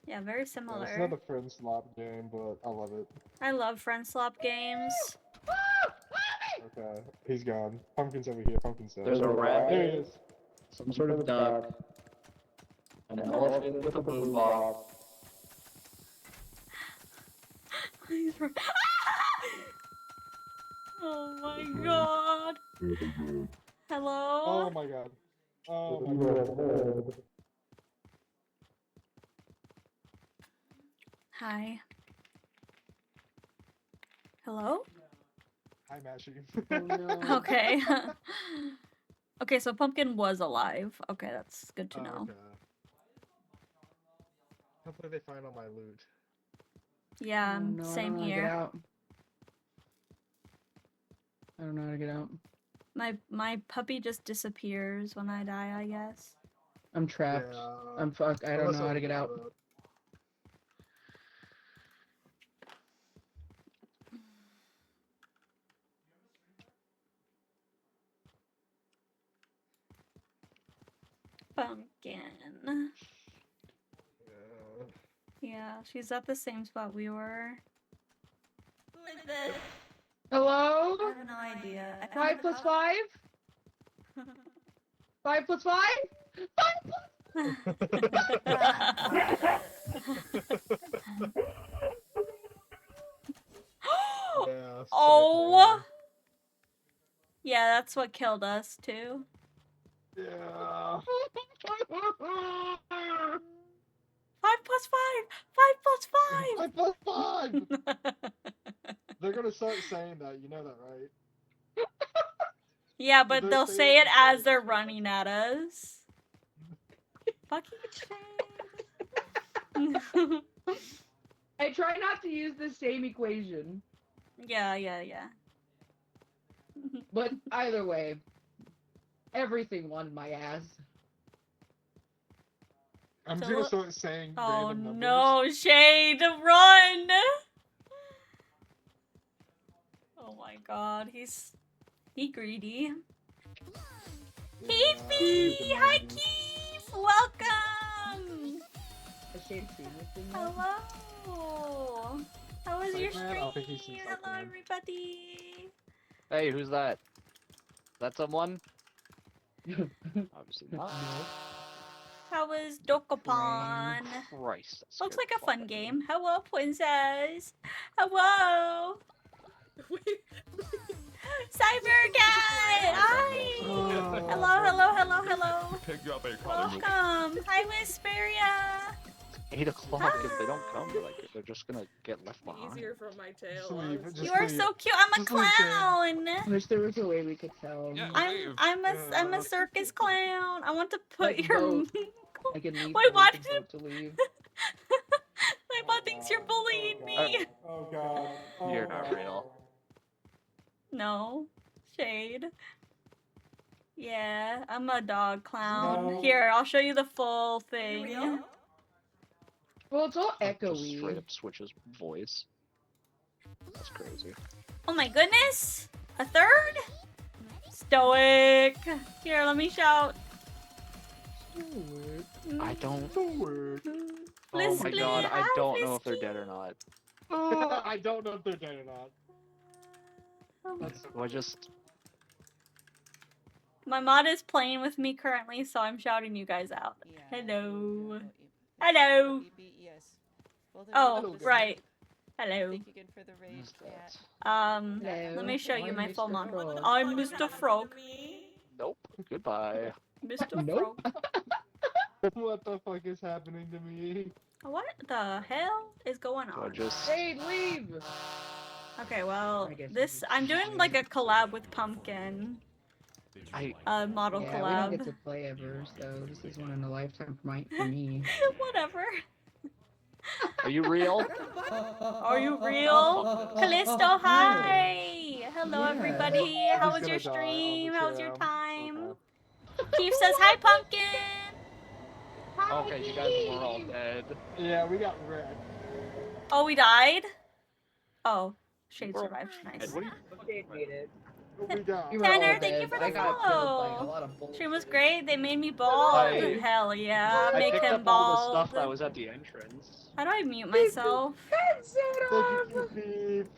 Yeah, very Yeah, similar. it's another friend slap game, but I love it. I love friend swap games. Okay, he's gone. Pumpkin's over here, Pumpkin's there. There's a There he rabbit, is. some sort of duck, an elephant with a boom box. He's from- Oh my god. Hello? Oh my god. Oh my god. Hi. Hello? Hi, Mashy. Oh no. Okay. Okay, so Pumpkin was alive. Okay, that's good to know. Okay. Hopefully they find all my loot. Yeah, Oh, no, I same don't know how to get here. out. I don't know how to get out. My puppy just disappears when I die, I guess. I'm trapped. Yeah. I'm fucked. I don't Unless know how to we get out. Pumpkin. Yeah, she's at the same spot we were. Hello? I have no idea. 5 plus 5? 5 plus 5? 5 Yeah, Oh! Yeah, that's what killed us too. Yeah. 5 plus 5! 5 plus 5! 5 plus 5! They're gonna start saying that, you know that, right? Yeah, but They're they'll saying say it it as because they're it's running at us. Fucking shame. I try not to use the same equation, Yeah. but either way, everything won my ass. I'm So just gonna look- start saying Oh random numbers. no, Shade, run! Oh my god, he greedy. Yeah, Keefy! he's Hi, demanding. Keef! Welcome! Has Shade seen this thing yet? Hello! How was your Psych Man? I don't think he's seen stream? Psych Hello, Man. everybody! Hey, who's that? Is that someone? Obviously not. How was Dokapon? Christ. that Looks scared like the a fuck fun out of me. game. Hello, princess. Hello. Cyber guy. Hi. Oh. Hello. Pick you up a calling. Welcome. Hi, Whisperia. 8 o'clock. If they don't come, they're just gonna get left behind. Easier from my tail. Just leave, honestly. just You are leave. so cute. I'm a Just leave, Shane. clown. Wish there was a way we could tell. Yeah, I'm a circus clown. I want to put Let's your. vote. I can leave. Wait, so we why can did you- vote to leave. My mom thinks you're bullying me. Oh god. Oh, You're not god. real. No. Shade. Yeah, I'm a dog clown. No. Here, I'll show you the full thing. Well, it's all Like, just echoey. straight up switches voice. That's crazy. Oh my goodness! A third? Stoic! Here, let me shout. I don't. Forward. Oh Split, my split, god, I hi, don't know if they're Frisky. dead or not. I don't know if they're dead or not. I just. My mod is playing with me currently, so I'm shouting you guys out. Hello. Hello. Yes. Oh, right. Hello. Thank you again for the raid Who's chat. that? Let me show you I'm my full Mr. mod. Frog. I'm Mr. Frog. Nope. Goodbye. Mr. Nope. Frog. What the fuck is happening to me? What the hell is going Do I on? just. Shade, leave! Okay, well, I guess this I'm doing like a collab with Pumpkin. Model Yeah, we don't collab. get to play ever, so this is one in a lifetime for me. Whatever. Are you real? Are you real? Callisto, hi! Hello, Yeah. everybody. How was He's your gonna die on stream? the How was your cam. time? Okay. Keith says hi, Pumpkin! Okay, you guys were all dead. Yeah, we got wrecked. Oh, we died? Oh, Shade We're all survived. dead. Nice. What are you? Shade made it. We got. We were Tanner, all thank you dead. for the I got killed by a follow. lot of bullshit. Stream was great. They made me bald. Hi. Hell yeah, I make picked him up all the bald. stuff that was at the entrance. How do I mute myself? Thank you, Keith.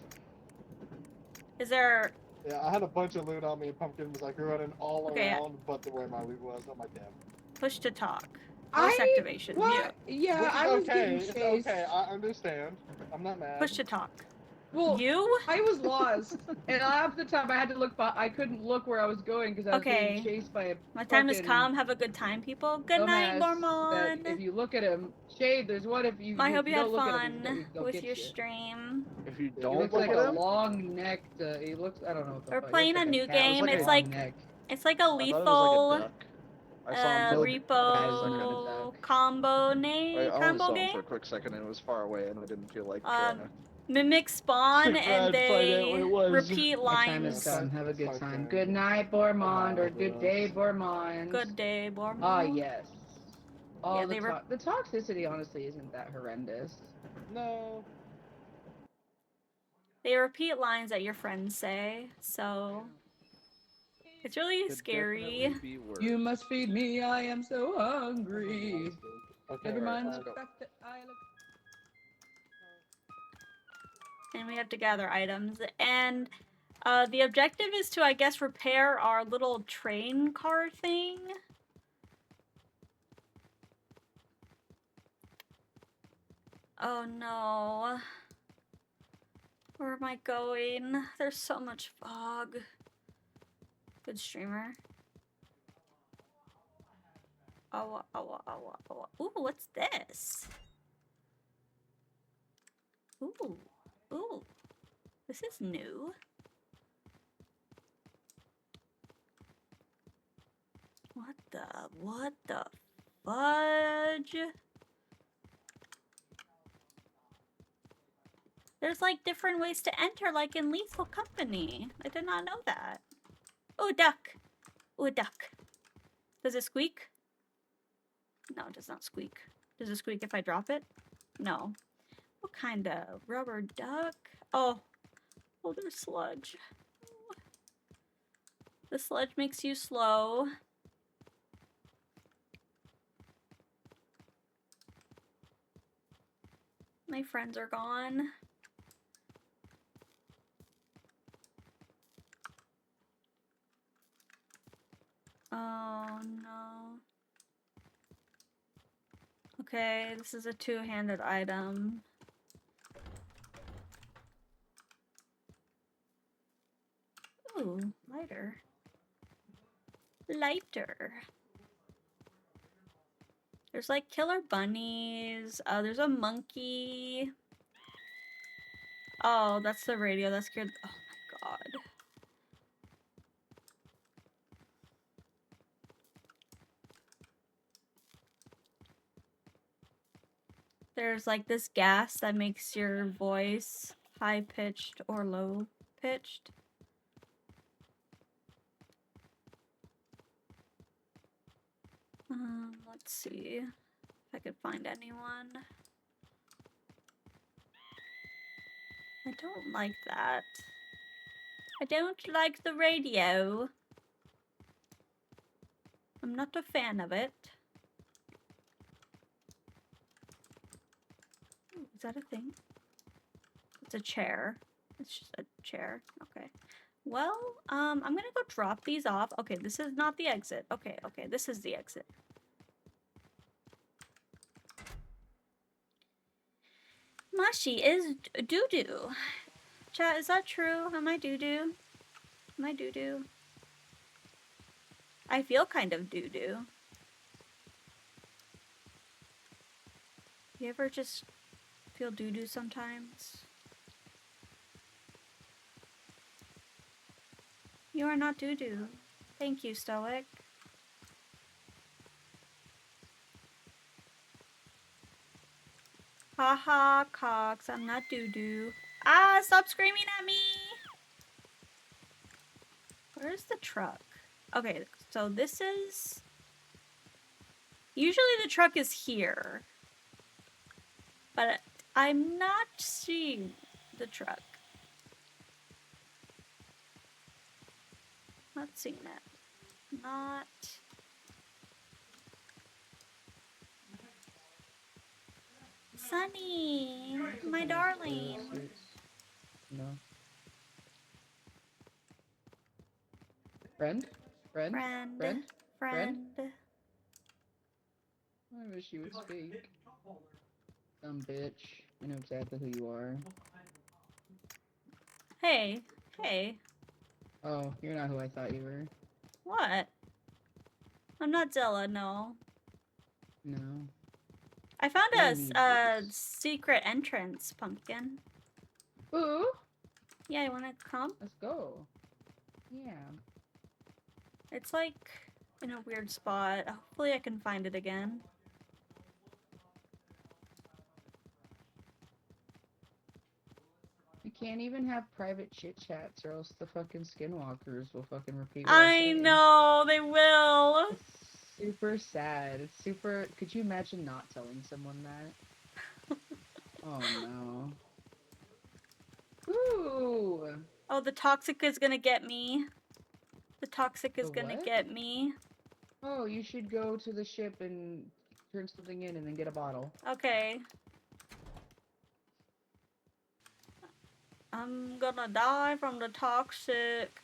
Is there... Yeah, I had a bunch of loot on me, and Pumpkin was like running all Okay. around, but the way my loot was, I'm like, damn. Push to talk. Voice activation. What? Yeah, Which is I was okay, getting it's chased. okay, I understand. I'm not mad. Mute. Push to talk. Well, You? I was lost, and half the time I had to look, I couldn't look where I was going because I was Okay. being chased by a My time has fucking come. Have a good time, people. Good night, dumbass that Mormon. if you look at him, Shade, there's one if you, I you hope you don't had look at him, fun he'll with get your you. stream. If you He don't He looks look like at a him, long necked. He looks. I don't know what the We're fuck. playing he a looks new like cat. game. Looks It's a like- long neck. It's like a I thought it was lethal like a duck. I saw him build. repo combo I only combo saw him game. for a quick second and it was far away and I didn't feel like. Mimic spawn Sick and bad, find out what they it was. repeat My time is lines. done. Have a good Fuck time. that. Good night, Bormond, or good day, Bormond. Good day, Bormon. Ah, yes. Oh, Yeah, they were. the toxicity honestly isn't that horrendous. No. They repeat lines that your friends say, so it's really Could scary. definitely be worse. You must feed me, I am so hungry. Okay, Never mind let's the go. fact that I look. And we have to gather items. And the objective is to, I guess, repair our little train car thing. Oh no. Where am I going? There's so much fog. Good streamer. Oh, oh, oh, oh. Ooh, what's this? Ooh, ooh. This is new. What the fudge? There's like different ways to enter, like in Lethal Company. I did not know that. Ooh, duck. Ooh, a duck. Does it squeak? No, it does not squeak. Does it squeak if I drop it? No. What kind of rubber duck? Oh. Oh, there's sludge. The sludge makes you slow. My friends are gone. Oh no. Okay, this is a two-handed item. Ooh, lighter. Lighter. There's like killer bunnies. There's a monkey. Oh, that's the radio. That scared. Oh my god. There's like this gas that makes your voice high pitched or low pitched. Let's see if I could find anyone. I don't like that. I don't like the radio. I'm not a fan of it. Ooh, is that a thing? It's a chair. It's just a chair. Okay. Well, I'm gonna go drop these off. Okay, this is not the exit. Okay, okay, this is the exit. Mashi is doo-doo. Chat, is that true? Am I doo-doo? Am I doo-doo? I feel kind of doo-doo. You ever just feel doo-doo sometimes? You are not doo-doo. Thank you, Stoic. Haha, Cox, I'm not doo-doo. Ah, stop screaming at me! Where's the truck? Okay, so this is... Usually the truck is here. But I'm not seeing the truck. Not seeing it. Not... Sunny, my darling. No. Friend? Friend? Friend. Friend? Friend. I wish you would speak. Dumb bitch. I know exactly who you are. Hey. Hey. Oh, you're not who I thought you were. What? I'm not Zilla, no. No. I found What a secret entrance, Pumpkin. Ooh, Yeah, you wanna come? Let's go. Yeah. It's like in a weird spot. Hopefully I can find it again. You can't even have private chit chats or else the fucking skinwalkers will fucking repeat what I say. know, they will. super sad. It's super. Could you imagine not telling someone that? Oh no. Ooh. Oh, the toxic is gonna get me. The toxic is The gonna what? get me. Oh, you should go to the ship and turn something in and then get a bottle. Okay. I'm gonna die from the toxic.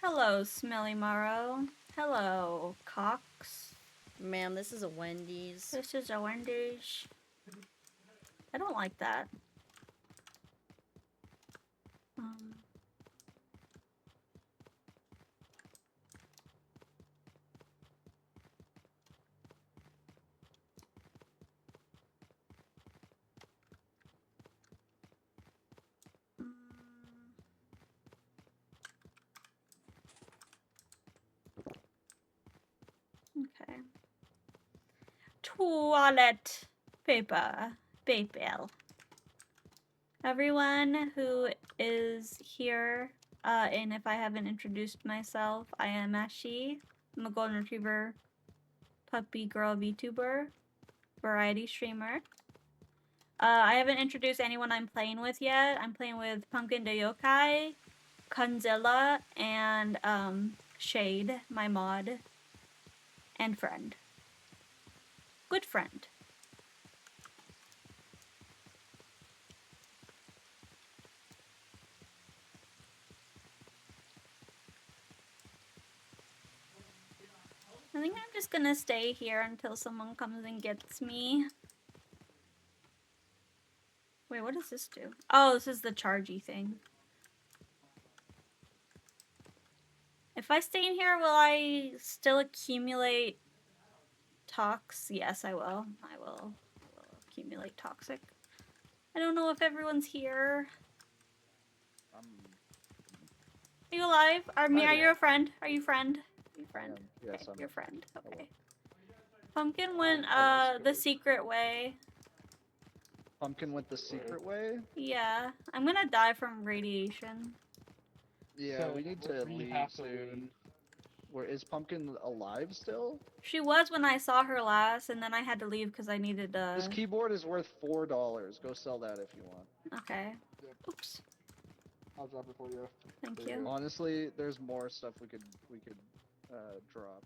Hello, Smelly Morrow. Hello, Cox. Ma'am, this is a Wendy's. This is a Wendy's. I don't like that. Okay. Toilet paper. Paper. Everyone who is here, and if I haven't introduced myself, I am Ashi. I'm a golden retriever, puppy girl VTuber, variety streamer. I haven't introduced anyone I'm playing with yet. I'm playing with Pumpkin the Yokai, Kunzilla, and Shade, my mod, and friend. Good friend. I think I'm just gonna stay here until someone comes and gets me. Wait, what does this do? Oh, this is the chargy thing. If I stay in here, will I still accumulate tox? Yes, I will. I will accumulate toxic. I don't know if everyone's here. Are you alive? Are you a friend? Are you friend? Are you friend? Yes, Okay, I'm your friend. Hello. Okay. Pumpkin went the secret way. Pumpkin went the secret way? Yeah, I'm gonna die from radiation. Yeah, So, we need to we leave have to soon. leave. Where is Pumpkin alive still? She was when I saw her last, and then I had to leave because I needed This keyboard is worth $4. Go sell that if you want. Okay. Yep. Oops. I'll drop it for you. Thank you. Honestly, there's more stuff we could drop.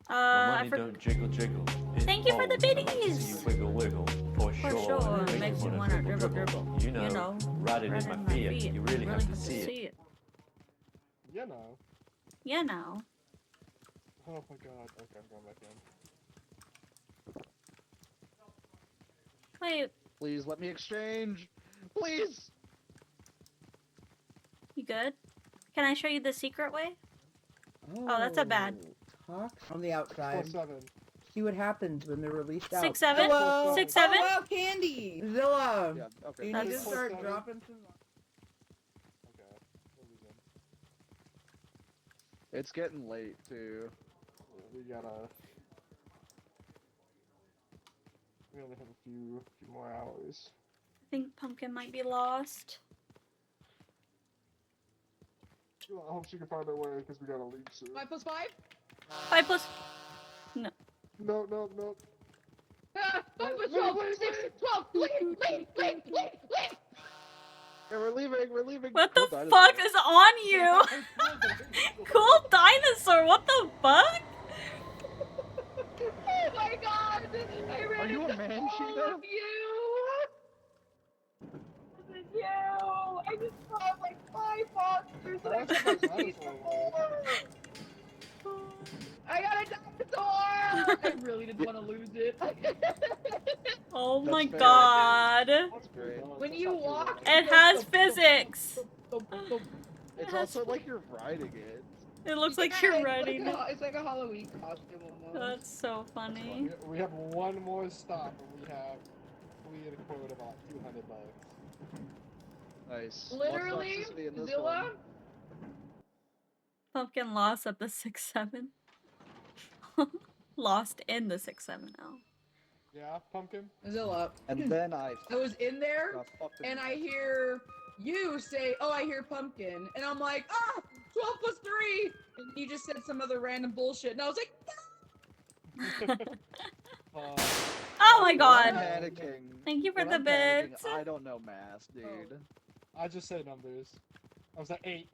I don't jiggle jiggle. Thank you for the biddies! See you wiggle wiggle, for For sure. sure, it makes you wanna dribble dribble. You know, riding in my feet, you really have to see it. You know. You know. Oh my god. Okay, I'm going back in. Wait, Please let me exchange. Please. you good? Can I show you the secret way? Oh, that's a bad. Talk from the outside. 4-7. See what happens when they're released out. 6-7? Hello? 6-7? Oh, wow, Candy! Zilla! Yeah, okay. You need to That's- start 4-7. dropping some... Okay. What we good? It's getting late too. We gotta. We only have a few more hours. I think Pumpkin might be lost. Well, I hope she can find her way because we gotta leave soon. 5 + 5? 5 plus. No. No, no, no. 5 + 12. 6, 12. Leave. Yeah, we're leaving. What Cool the dinosaur. fuck is on you? Cool dinosaur, what the fuck? Oh my god! I ran Are you a into man, all Sheeta? of you! This is you! I just saw like 5 monsters and I That's couldn't see dinosaur more! I got a dinosaur! I really didn't want to lose it. Oh That's my fair. god. That's great. When you walk, It has physics. It's also like you're riding it. It looks like Yeah, you're it's riding like it. it's like a Halloween costume almost. That's so funny. We have one more stop and we had a quote of about $200. Nice. Literally, Lots of toxicity in this Zilla, one. Pumpkin lost at the 6-7. Lost in the 670. Yeah, pumpkin. Zilla. And then I I was in there, got fucked in and the I head. hear you say, "Oh, I hear pumpkin," and I'm like, "Ah, 12 plus 3," and you just said some other random bullshit, and I was like, Oh my When I'm god. panicking. Thank you for when the I'm panicking, bits. I don't know math, dude. I just say numbers. I was like 8.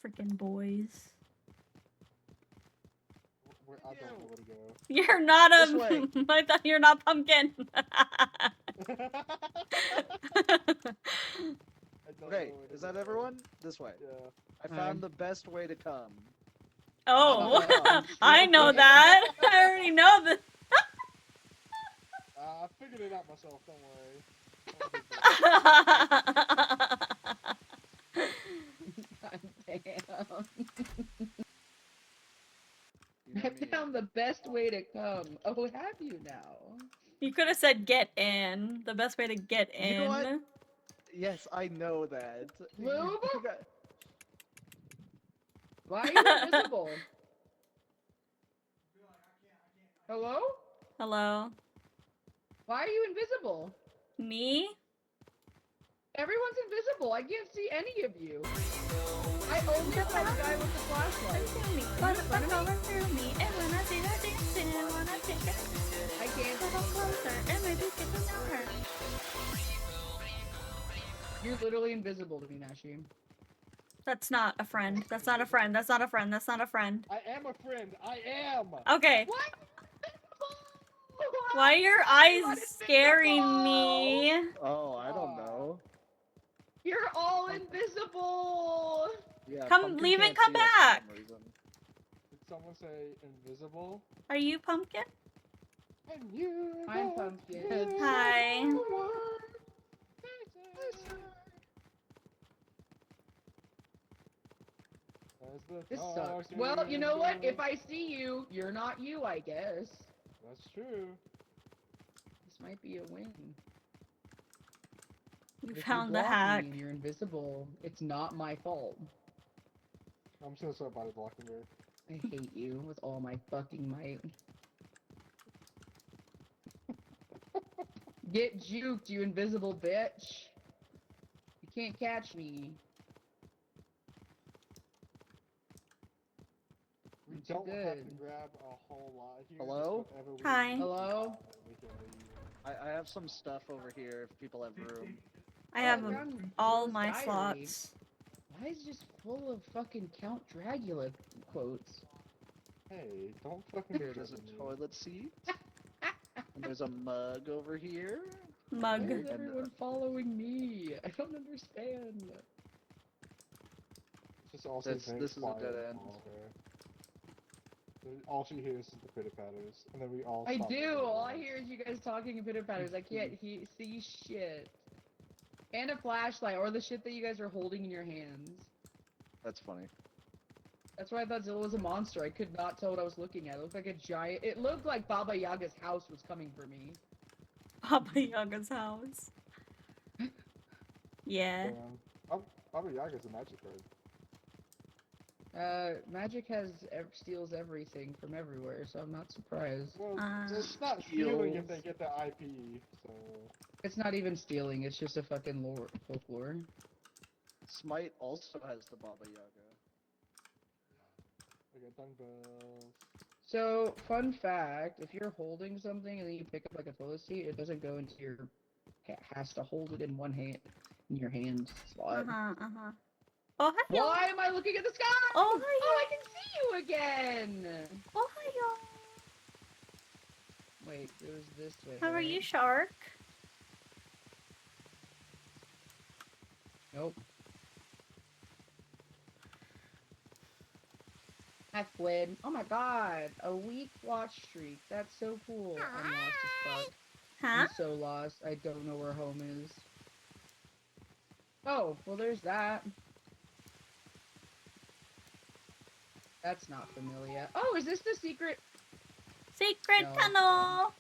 Freaking boys. I don't know where to go. You're not This a. way. I thought you're not pumpkin. Okay, is that everyone? This way. Yeah. I found the best way to come. Oh, Oh, I know that. I already know this. I figured it out myself. Don't worry. God damn. You know I me. found the best way to come. Oh, have you now? You could have said get in. The best way to get in. You know what? Yes, I know that. Lube? You got- Why are you invisible? Hello? Hello? Why are you invisible? Me? Everyone's invisible. I can't see any of you. I only saw the guy with the flashlight. But if I'm over through me, and when I see her dancing, I wanna take her I can't. a little closer, and maybe get to know her. You're literally invisible to me, Nashi. That's not a friend. That's not a friend. That's not a friend. That's not a friend. I am a friend. I am. Okay. What? Why are your eyes scaring me? Oh, I don't know. You're all invisible. Yeah, Come, Pumpkin leave and can't come see us for back. some reason. Did someone say invisible? Are you pumpkin? And you I'm don't Pumpkin. know Hi. what as the This dark sucks. Well, you know what? goes. If I see you, you're not you, I guess. That's true. This might be a win. You If found you the block hack. me and you're invisible, it's not my fault. I'm just gonna start body blocking her. I hate you with all my fucking might. Get juked, you invisible bitch. You can't catch me. We I'm too don't have to good. grab a whole lot here. Hello? Just whatever we Hi. need, Hello? we can leave. I have some stuff over here if people have room. I have found all Rose my Diary. slots. Why is it just full of fucking Count Dracula quotes? Hey, don't fucking Here, there's a threaten me. toilet seat. And there's a mug over here. Mug. Why is everyone following me? I don't understand. Just also This very is a quiet dead and end. follow her. So all she hears is the pitter patters, and then we all. I stop do. moving All I around. hear is you guys talking in pitter patters. I can't see shit. And a flashlight, or the shit that you guys are holding in your hands. That's funny. That's why I thought Zilla was a monster. I could not tell what I was looking at. It looked like a giant. It looked like Baba Yaga's house was coming for me. Papa Yaga's house. Yeah. Damn. Baba Yaga's a magic card. Magic steals everything from everywhere, so I'm not surprised. Well, it's not stealing if they get the IP, so. It's not even stealing. It's just a fucking folklore. Smite also has the Baba Yaga. I got dung bells. So, fun fact, if you're holding something and then you pick up like a toilet seat, it doesn't go into your... It has to hold it in one hand, in your hand slot. Oh, hi, y'all. Why am I looking at the sky? Oh, hi, Oh, I can see you again! Oh, hi, y'all. Wait, it was this way. How are right? you, Shark? Nope. Hi, Flynn. Oh my god, a week watch streak. That's so cool. I'm lost as fuck. Huh? I'm so lost. I don't know where home is. Oh, well there's that. That's not familiar. Oh, is this the secret? Secret No. tunnel.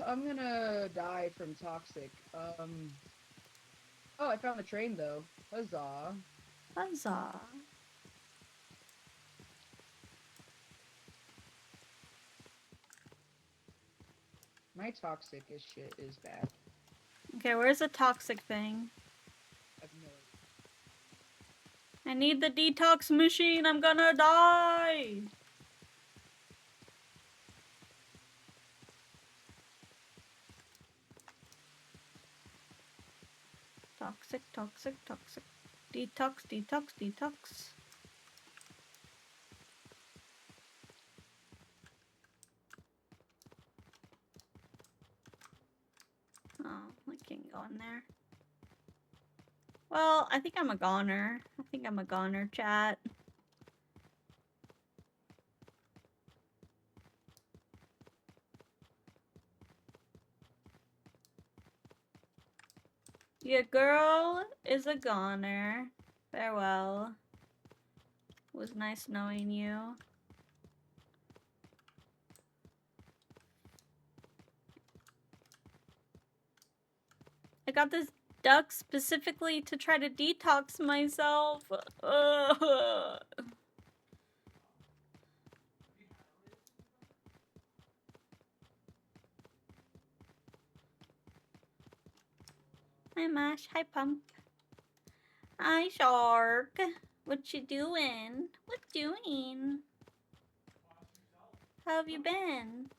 I'm gonna die from toxic. Oh, I found the train though. Huzzah. Huzzah. My toxic as shit is bad. Okay, where's the toxic thing? I've no I need the detox machine. I'm gonna die. Toxic, toxic, toxic. Detox, detox, detox. Oh, I can't go in there. Well, I think I'm a goner. I think I'm a goner, chat. Your girl is a goner. Farewell. It was nice knowing you. I got this duck specifically to try to detox myself. Ugh. Hi Mash, hi Pump. Hi Shark. What you doing? What doing? How have you been?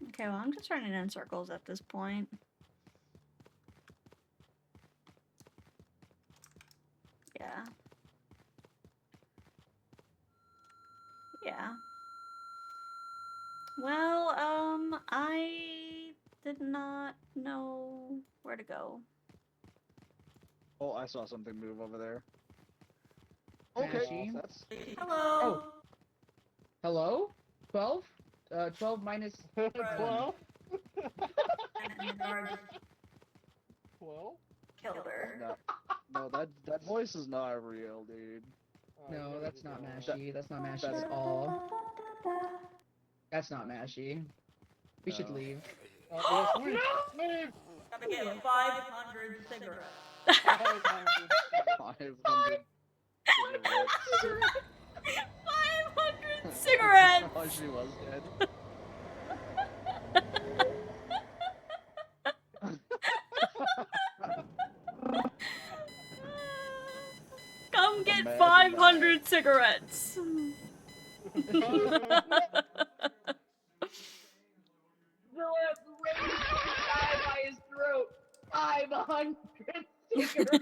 Okay, well I'm just running in circles at this point. Yeah. Yeah. Well, I did not know where to go. Oh, I saw something move over there. Okay, Mashy. that's Hello. Oh. Hello? 12? 12 minus 12? 12? Killer. no, that voice is not real, dude. No, that's not Mashy. That's not Mashy at all. That's not Mashy. We should No. leave. Yes, leave! Leave! Gotta get 500 cigarettes. 500 500 cigarettes! Oh, she was dead. Come get Imagine 500 cigarettes! By his throat. 500 cigarettes.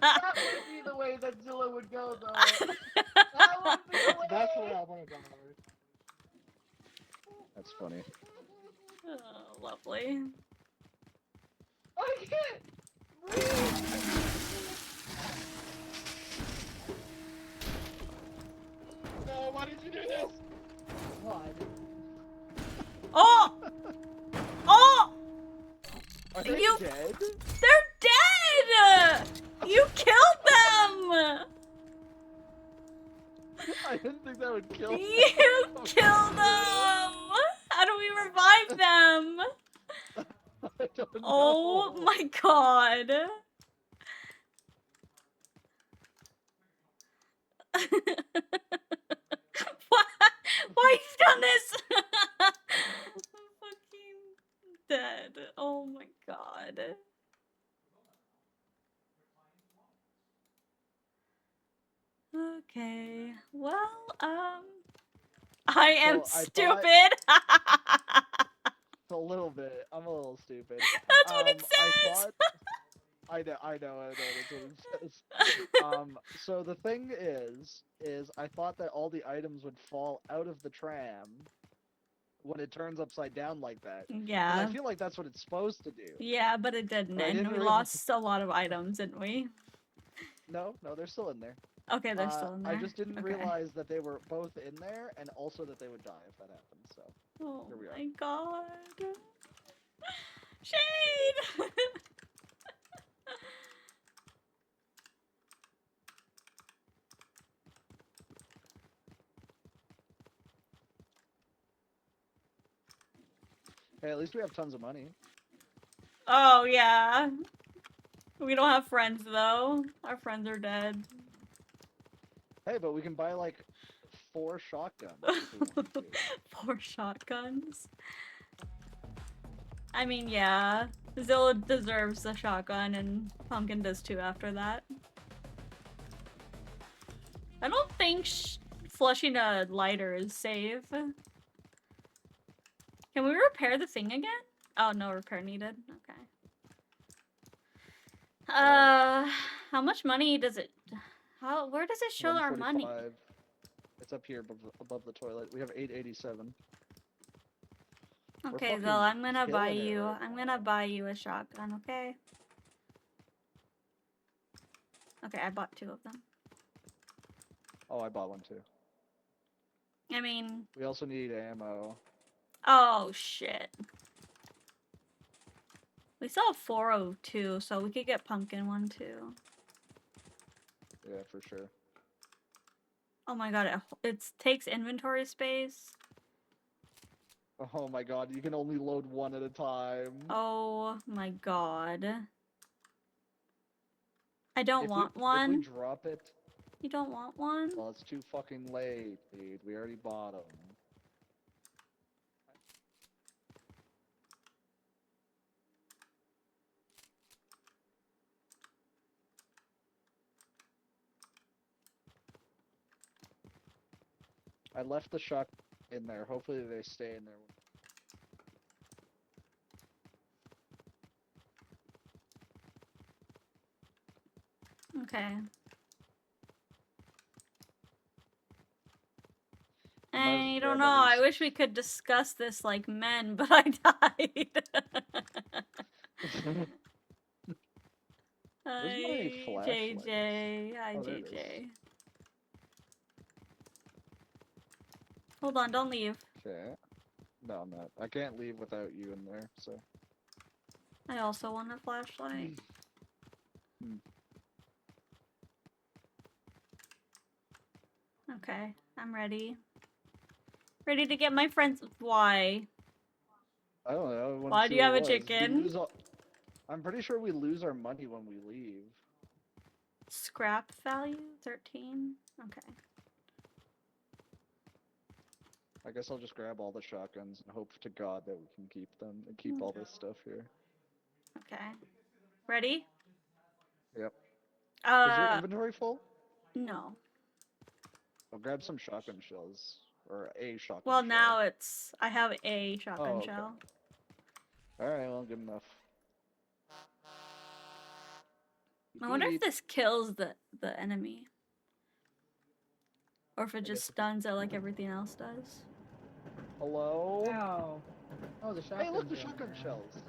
That would be the way that Zilla would go, though. That would be the way. That's where I want to go. That's funny. Oh, lovely. I can't breathe. No, why did you do this? God. Oh! Oh! Are they You- dead? They're dead! You killed them! I didn't think that would kill them. You killed them! How do we revive them? I don't know. Oh my god. Why you done this? I'm fucking dead. Oh my god. Okay. Well, I am So I stupid. A little bit. I'm a little stupid. That's what it says. I know, that's what it says. So the thing is I thought that all the items would fall out of the tram when it turns upside down like that. And I Yeah. feel like that's what it's supposed to do. Yeah, but it didn't, But I and didn't we realize- lost a lot of items, didn't we? No, they're still in there. Okay, they're still in there. I just didn't Okay. realize that they were both in there, and also that they would die if that happened. So Oh here we are. my god. Shade! Hey, at least we have tons of money. Oh, yeah. We don't have friends, though. Our friends are dead. Hey, but we can buy like 4 shotguns if we want to. 4 shotguns. I mean, yeah. Zilla deserves a shotgun, and Pumpkin does too after that. I don't think flushing a lighter is safe. Can we repair the thing again? Oh, no repair needed. Okay. How much money does it... Where does it show our money? 145. It's up here above the toilet. We have 887. Okay, fucking Zilla, I'm gonna buy killing it you. right I'm gonna buy you a shotgun, okay? Okay, I bought 2 of them. Oh, I bought one too. I mean... We also need ammo. Oh, shit. We still have 402, so we could get Pumpkin one too. Yeah, for sure. Oh my god, it takes inventory space. Oh my god, you can only load 1 at a time. Oh my god. I don't want one. If we drop it... You don't want one? Well, it's too fucking late, dude. We already bought them. I left the shot in there. Hopefully they stay in there. Okay. I don't know. I wish we could discuss this like men, but I died. Where's my Hi, flashlight? JJ. Hi, Oh, there it is. JJ. Hold on, don't leave. Okay. No, I'm not. I can't leave without you in there, so. I also want a flashlight. Okay, I'm ready. Ready to get my friends. Why? I don't know. I wanted Why to do see you have what a it was. chicken? I'm pretty sure we lose our money when we leave. Scrap value 13. Okay. I guess I'll just grab all the shotguns and hope to God that we can keep them and keep all this stuff here. Okay. Ready? Yep. Is your inventory full? No. I'll grab some shotgun shells. Or a shotgun Well, shell. now it's... I have a shotgun shell. Alright, well, good enough. I wonder if this kills the enemy. Or if it just stuns it like everything else does. Hello? Ow. Oh, the shotgun. Hey, look, the shotgun shells.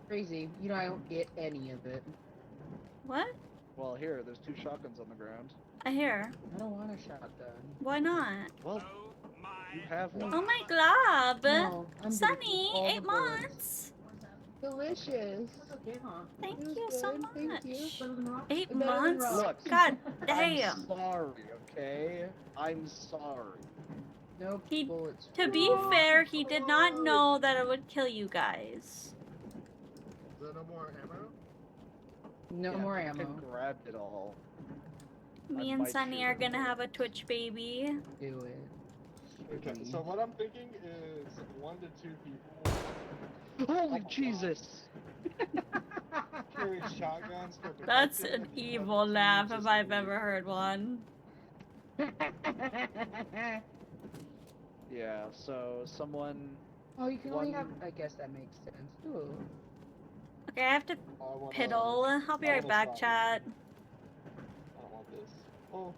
Crazy. You know, I don't get any of it. What? Well, here, there's 2 shotguns on the ground. I hear. I don't want a shotgun. Why not? Well, you have one. Oh my glob! No, I'm Sunny, all 8 the bullets. months! Delicious. Thank It was you so good, much. thank you. 8 Better than months? rocks. God I'm damn! sorry, okay? I'm sorry. Nope, He, bullets. to be fair, he did not know that it would kill you guys. Is there no more ammo? No more I ammo. grabbed it all. Me I and might Sunny shoot are him. gonna have a Twitch baby. Do it. Okay, so what I'm thinking is 1 to 2 people Holy Jesus! carry shotguns for protection. That's an and the evil other 2 laugh just if I've leave. ever heard one. Yeah, so someone... Oh, you can only have. One- I guess that makes sense. Ooh. Okay, I have to I want piddle. I'll be I right want a back, shotgun. chat. I don't want this. Oh.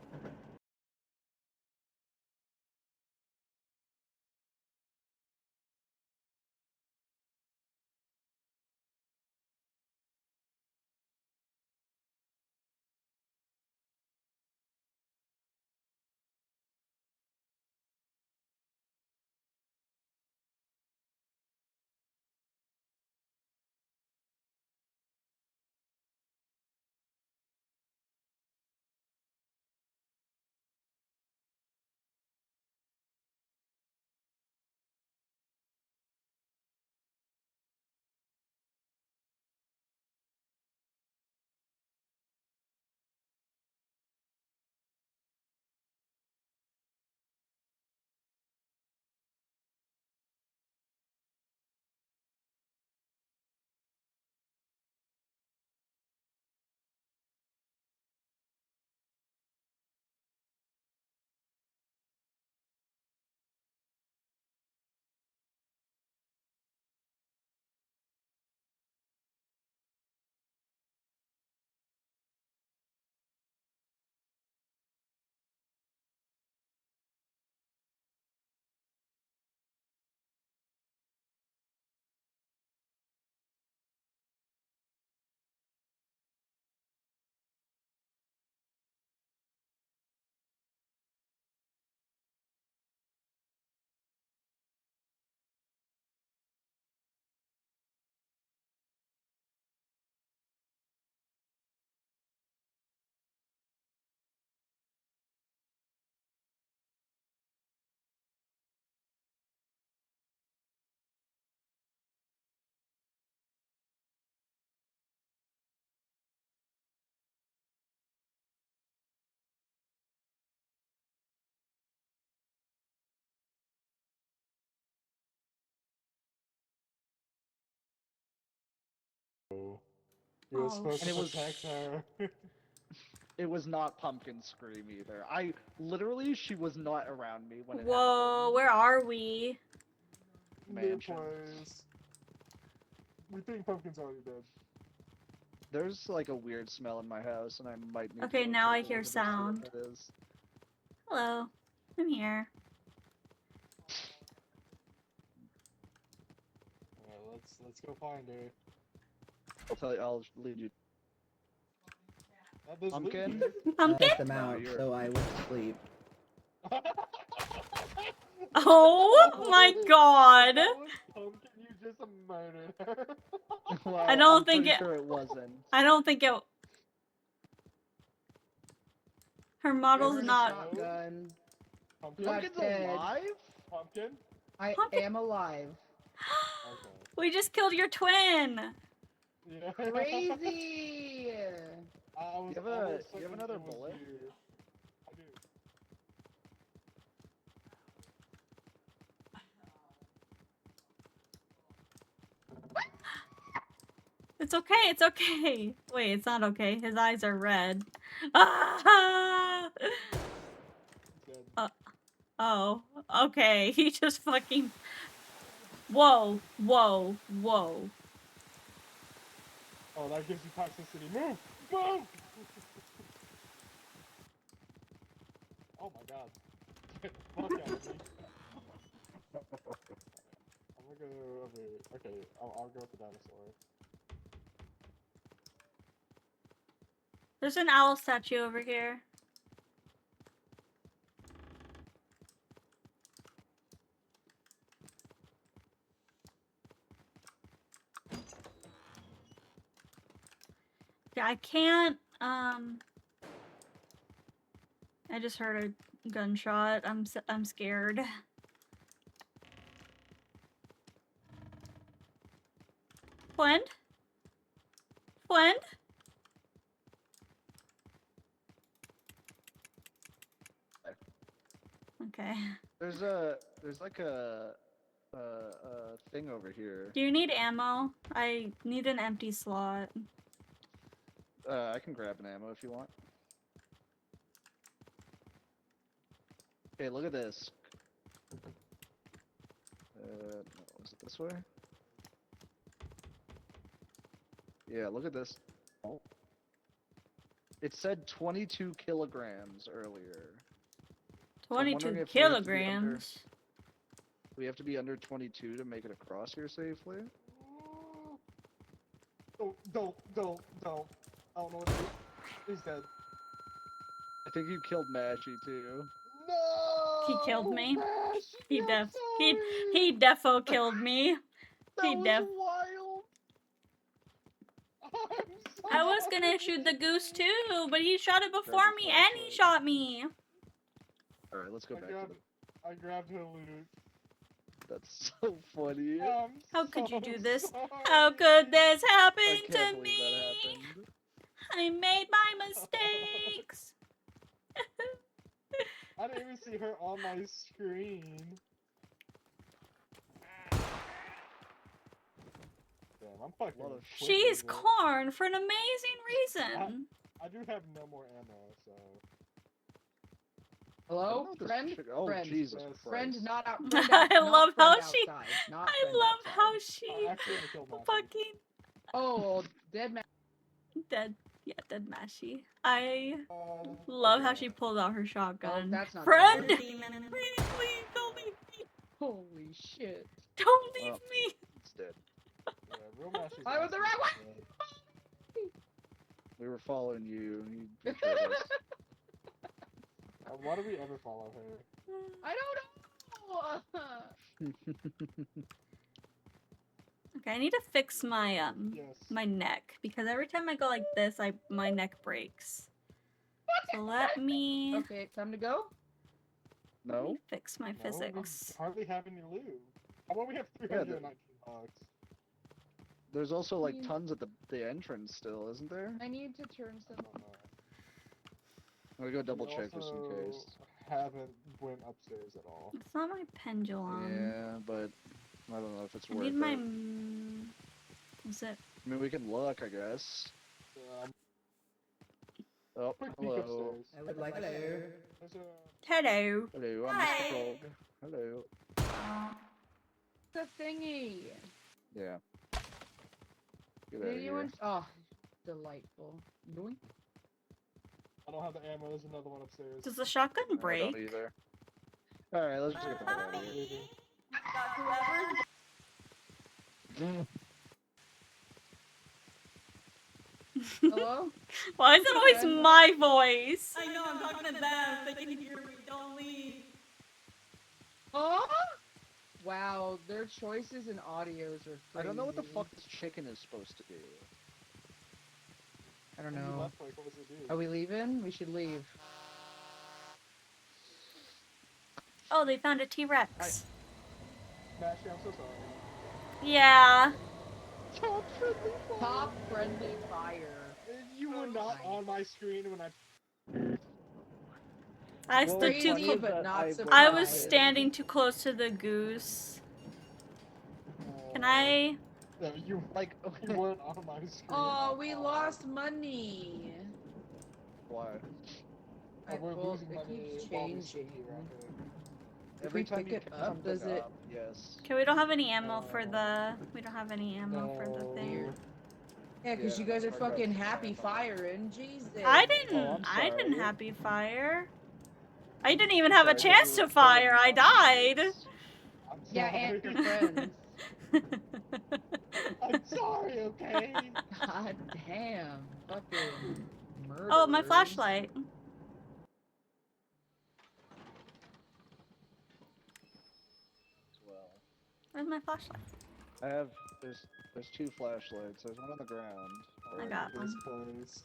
You were Oh, supposed And to it was- protect her. It was not Pumpkin Scream either. I literally, she was not around me when it Whoa, happened. where are we? New Mansions. place. We think Pumpkin's already dead. There's like a weird smell in my house, and I might need Okay, to go now I take a hear look at this, see what sound. that is. Hello, I'm here. Alright, let's go find her. I'll tell you. I'll lead you. That does lead Pumpkin. you. Pumpkin? Test them out, you're- so I went to sleep. Oh my god! That was Pumpkin, you just murdered her. Well, I don't I'm think pretty it- sure it wasn't. I don't think it. Her model's Give her the not. shotgun. Pumpkin? Not Pumpkin's dead. alive? Pumpkin? I Pumpkin- am alive. Okay. We just killed your twin! Yeah. Crazy! I was You have a- almost you have certain another it was bullet? you. I do. It's okay, it's okay. Wait, it's not okay. His eyes are red. Ah! Dead. Oh, okay. He just fucking. Whoa, whoa, whoa. Oh, that gives you toxicity. Move! Move! Oh my god. Get the fuck out of me. I'm gonna go over here. Okay, I'll go with the dinosaur. There's an owl statue over here. Yeah, I can't, I just heard a gunshot. I'm scared. Friend? Friend? Okay. There's like a thing over here. Do you need ammo? I need an empty slot. I can grab an ammo if you want. Okay, look at this. No, is it this way? Yeah, look at this. Oh. It said 22 kilograms earlier. So I'm wondering 22 if we have to be under- kilograms. We have to be under 22 to make it across here safely. Don't. I don't know what to do. He's dead. I think you killed Mashy too. No! He killed me. Mash, He I'm def sorry. he defo killed me. That he was def wild. I was gonna shoot the goose too, but he shot it before Grab me the and he flashlight. shot me. All right, let's go back to the. I grabbed her loot. That's so funny. How could you so do this? sorry. How could this happen I to can't believe me? that happened. I made my mistakes. I didn't even see her on my screen. Damn, I'm fucking. Lot of quick She's with it. corn for an amazing reason. I do have no more ammo, so. Hello, I know this friend. chick- Oh friend. Jesus Yes. Friend, Christ! not out. I Friend out, not love friend how she- outside, not I friend love outside. how I she accidentally killed Matthew. fucking Oh, dead man. dead. Yeah, dead Mashy. I Uh, love how okay. she pulled out her shotgun. Oh, that's not Friend, so please, good. please don't leave me. Holy shit. Don't leave Well. me. It's dead. Yeah, real Mashy's I was the right awesome, way. so- We were following you. And you betrayed us. Why do we ever follow her? I don't know. Okay, I need to fix my Yes. my neck because every time I go like this, my neck breaks. So let me Okay, time to go. No. fix my No, physics. we hardly have any loot. How about we have 319 bucks? There's also like Mm. tons at the entrance still, isn't there? I need to turn some. I don't know. I'm gonna go double We check just in also case. haven't went upstairs at all. It's not my pendulum. Yeah, but I don't know if it's I worth need it. my. Is it? I mean, we can look, I guess. Oh, Quick peek hello. upstairs. I would like hello. There's a... Hello. Hello, I'm Hi. Mr. Frog. Hello. The thingy. Yeah. Get Did out of here. anyone? Oh, delightful. Yoink. I don't have the ammo. There's another one upstairs. Does the shotgun I break? don't either. Alright, let's just get the fuck out of here. Leaving. Hello? Why is it always Okay. my voice? I know, I'm talking to them. They can hear me. Don't leave. Oh! Wow, their choices in audios are crazy. I don't know what the fuck this chicken is supposed to do. I don't When you know. left, like, what does it do? Are we leaving? We should leave. Oh, they found a T-Rex. Mashy, I'm so sorry. Yeah. Top friendly fire! Top friendly fire. You were not on my screen when I... I Well, stood too funny close. but that not I surprised. I was standing too close to the goose. Can I? No, you Like, you weren't on my screen. Oh, we lost money. why? We're well, losing it money keeps while we sit changing. here, okay? If Every we time pick you it pick up, something does it? up, yes. Okay, we don't have any ammo for the. We don't have any ammo for the No. thing. Yeah, because Yeah, you guys are that's why I fucking grabbed happy some ammo. firing. Jesus. I Oh, didn't. I'm I didn't sorry. happy fire. I didn't even have a Sorry, 'cause chance we were to fire. I killing died. monsters. I'm Yeah, sorry. and be friends. I'm sorry, okay? God damn. Fucking murder. Oh, my flashlight. Well, Where's my flashlight? I have there's two flashlights. There's one on the ground. I got This place.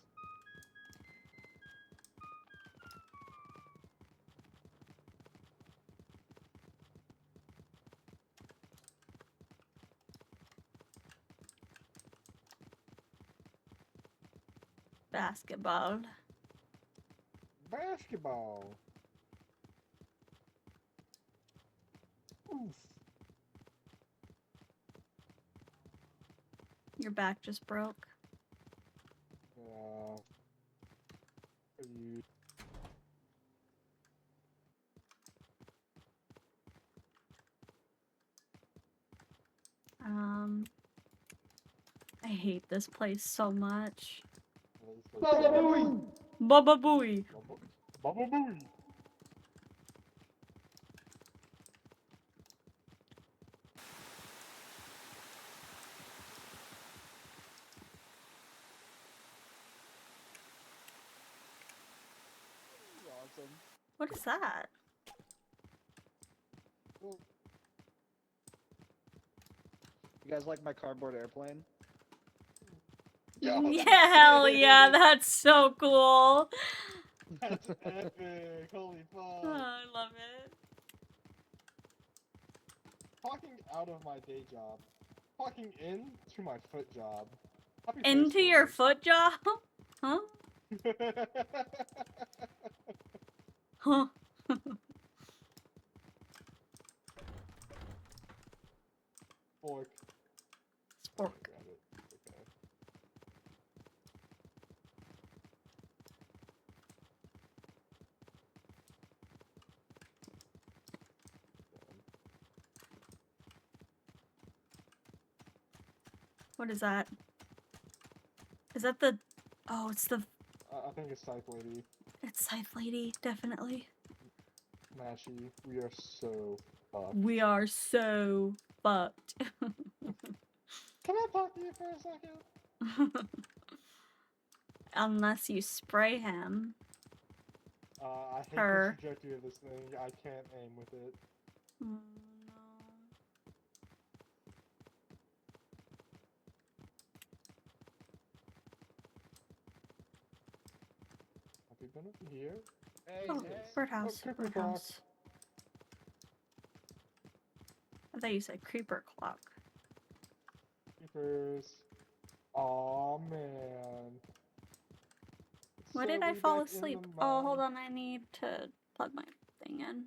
Basketball. Basketball. Oof. Your back just broke. Yeah. You... I hate this place so much. Baba Booey! Baba Booey. Baba Booey! Awesome. What is that? You guys like my cardboard airplane? Yo, Yeah, that's hell sick. yeah, that's so cool. That's epic. Holy fuck. Oh, I love it. Talking out of my day job. Talking in to my foot job. Happy Into your Thanksgiving. foot job? Huh? Huh? Fork. Spork. Grab it. Okay. What is that? Is that the... Oh, it's the... I think it's Scythe Lady. It's Scythe Lady, definitely. Mashy, we are so fucked. We are so fucked. Can I talk to you for a second? Unless you spray him. I hate Her. the trajectory of this thing. I can't aim with it. Oh, no. Have we been over here? Hey, Oh, hey. birdhouse. Oh, creeper Birdhouse. I thought you said creeper clock. Creepers. Aw, man. Why So did I we fall back in asleep? the Oh, hold mound. on. I need to plug my thing in.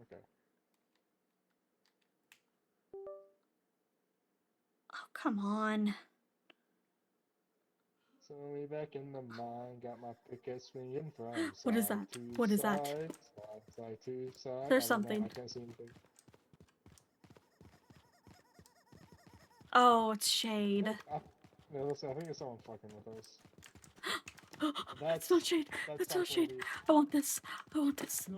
Okay. Oh, come on. So we back in the mine, got my pickaxe swinging from What is side that? to What is that? side, side to side. There's I don't know, something. I can't see anything. Oh, it's shade. No, listen, I think it's someone fucking with us. That's not shade. That's not shade. I want this. I want this.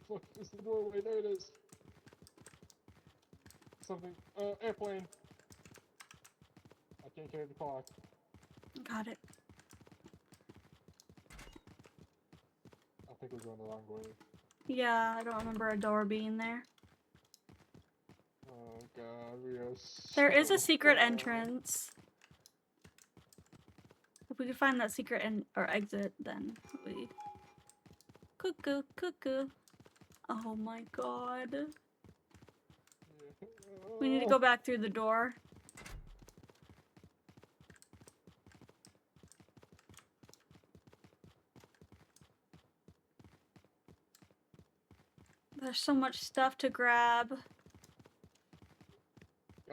Fuck, it's the doorway, there it is. Something, airplane. I can't carry the clock. Got it. I think we're going the wrong way. Yeah, I don't remember a door being there. Oh god, we are There is a so secret far. entrance. If we could find that secret or exit, then we... Cuckoo, cuckoo. Oh my god. We need to go back through the door. There's so much stuff to grab.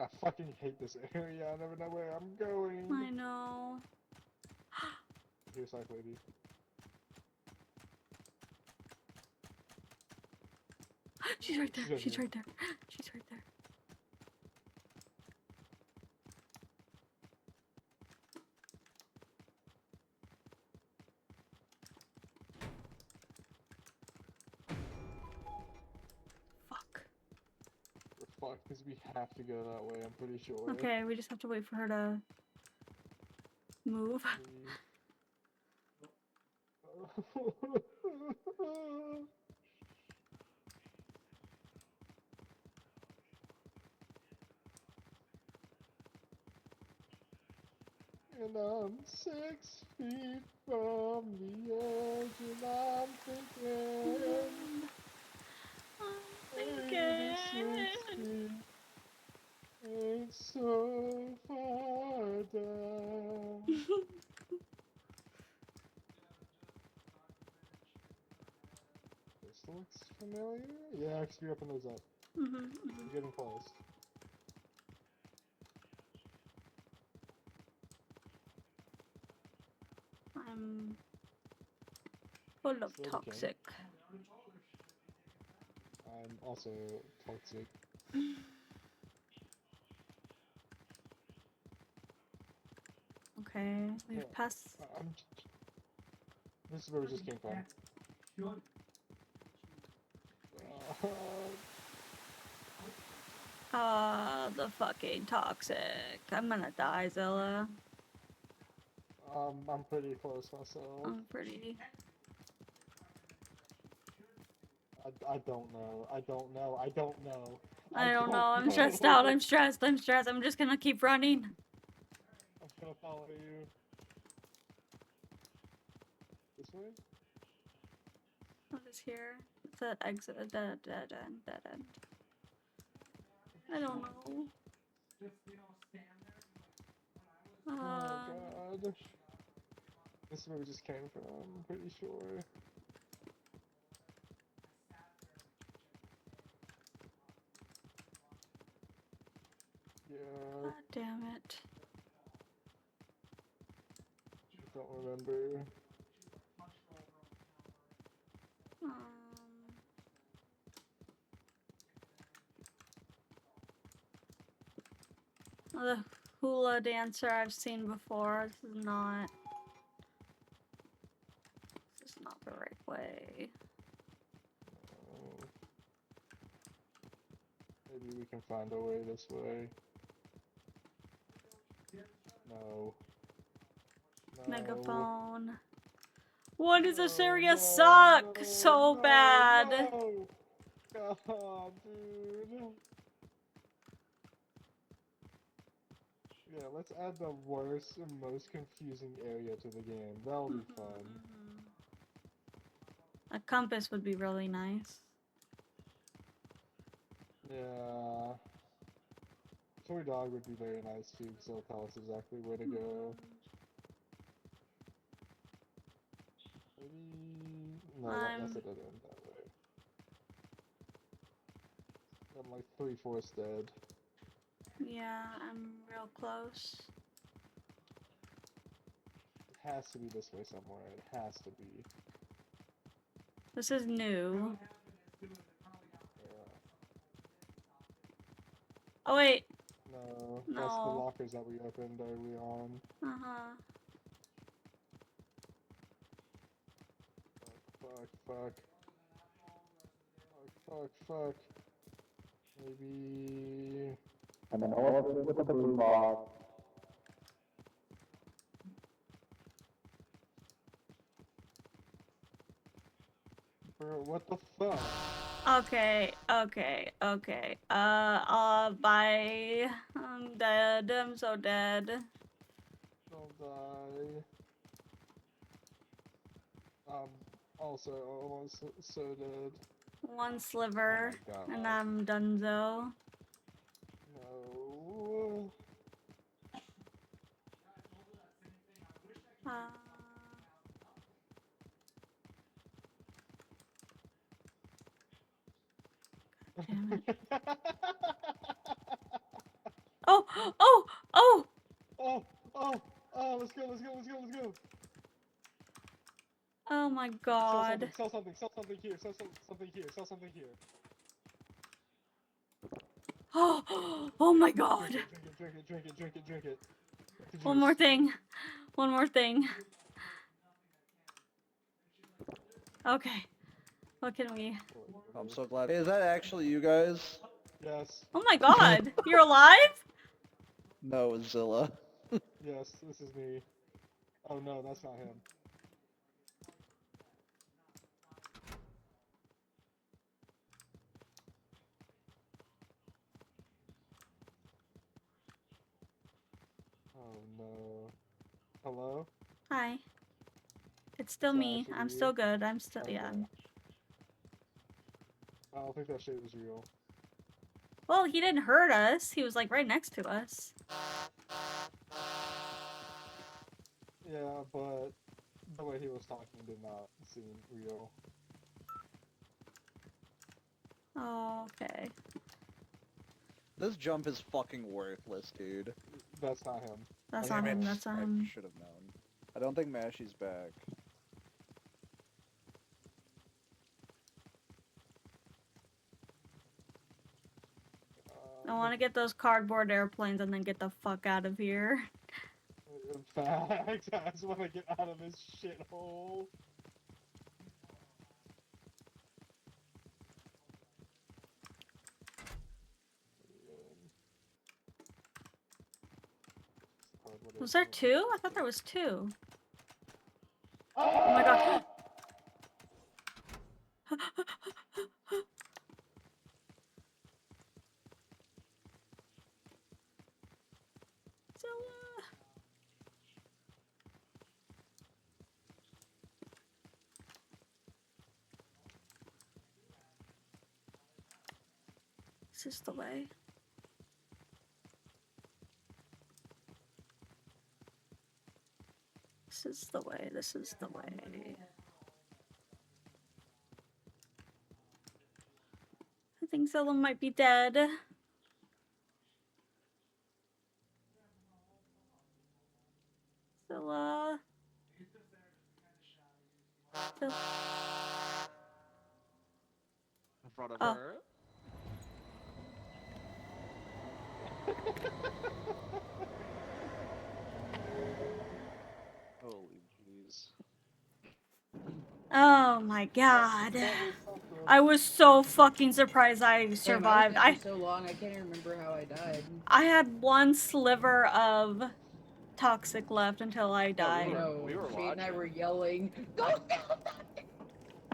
I fucking hate this area, I never know where I'm going. I know. Here's Psych Lady. She's right there. She's right there. She's right there. Fuck. We're fucked because we have to go that way, I'm pretty sure. Okay, we just have to wait for her to move. And I'm 6 feet from the edge, and I'm thinking, I'm 86 thinking. feet ain't so far down. This looks familiar? Yeah, because we opened those up. We're getting close. I'm full of Slowly toxic. I'm also toxic. Okay, we've passed. This is where we just came from. The fucking toxic. I'm gonna die, Zilla. I'm pretty close myself. I'm pretty. I don't know. I don't know. I don't know. I don't know. I'm stressed out. I'm stressed. I'm stressed. I'm just gonna keep running. I'm gonna follow you. This way? What is here? It's an exit. A dead end. Dead end. I don't know. Oh god. This is where we just came from, I'm pretty sure. Yeah. God damn it. I don't remember. The hula dancer I've seen before. This is not the right way. Maybe we can find a way this way. No. Megaphone. Why does this area suck so bad? No. God, dude. Yeah, let's add the worst and most confusing area to the game. That'll be fun. A compass would be really nice. Yeah. Toy dog would be very nice too, because it'll tell us exactly where to go. Maybe... No, that's a dead end that way. I'm like 3/4 dead. Yeah, I'm real close. has to be this way somewhere. It has to be. This is new. Yeah. Oh wait. No, No. that's the lockers that we opened early on. Uh-huh. Fuck. Fuck. Maybe... And then all with the blue box. Bro, what the fuck? Okay. Bye. I'm dead. I'm so dead. Don't die. I'm also almost so dead. One sliver, Oh my and God. I'm donezo. No. Damn it. Oh! Oh, let's go. Oh my god. Sell something here. Sell something here. Oh my god. Drink it. One more thing. Okay. What can we... I'm so glad. Hey, is that actually you guys? Yes. Oh my god. You're alive? No, it's Zilla. Yes, this is me. Oh no, that's not him. Oh no. Hello? Hi. It's still Is that me. actually I'm you? still good. I'm still... Okay. Yeah. I don't think that shit was real. Well, he didn't hurt us. He was like right next to us. Yeah, but the way he was talking did not seem real. Oh, okay. This jump is fucking worthless, dude. That's not him. That's Damn not him. it. That's not I him. should have known. I don't think Mashy's back. I want to get those cardboard airplanes and then get the fuck out of here. In fact, I just want to get out of this shithole. Was there two? I thought there was two. Oh my god. This is the way. This is the way. This is the way. I think Zilla might be dead. Zilla. In front of Oh. her. Holy jeez. Oh my god. I was so fucking surprised I survived. I so long I can't even remember how I died. I had one sliver of toxic left until I died. We were Shade and I watching. were yelling, "Go sell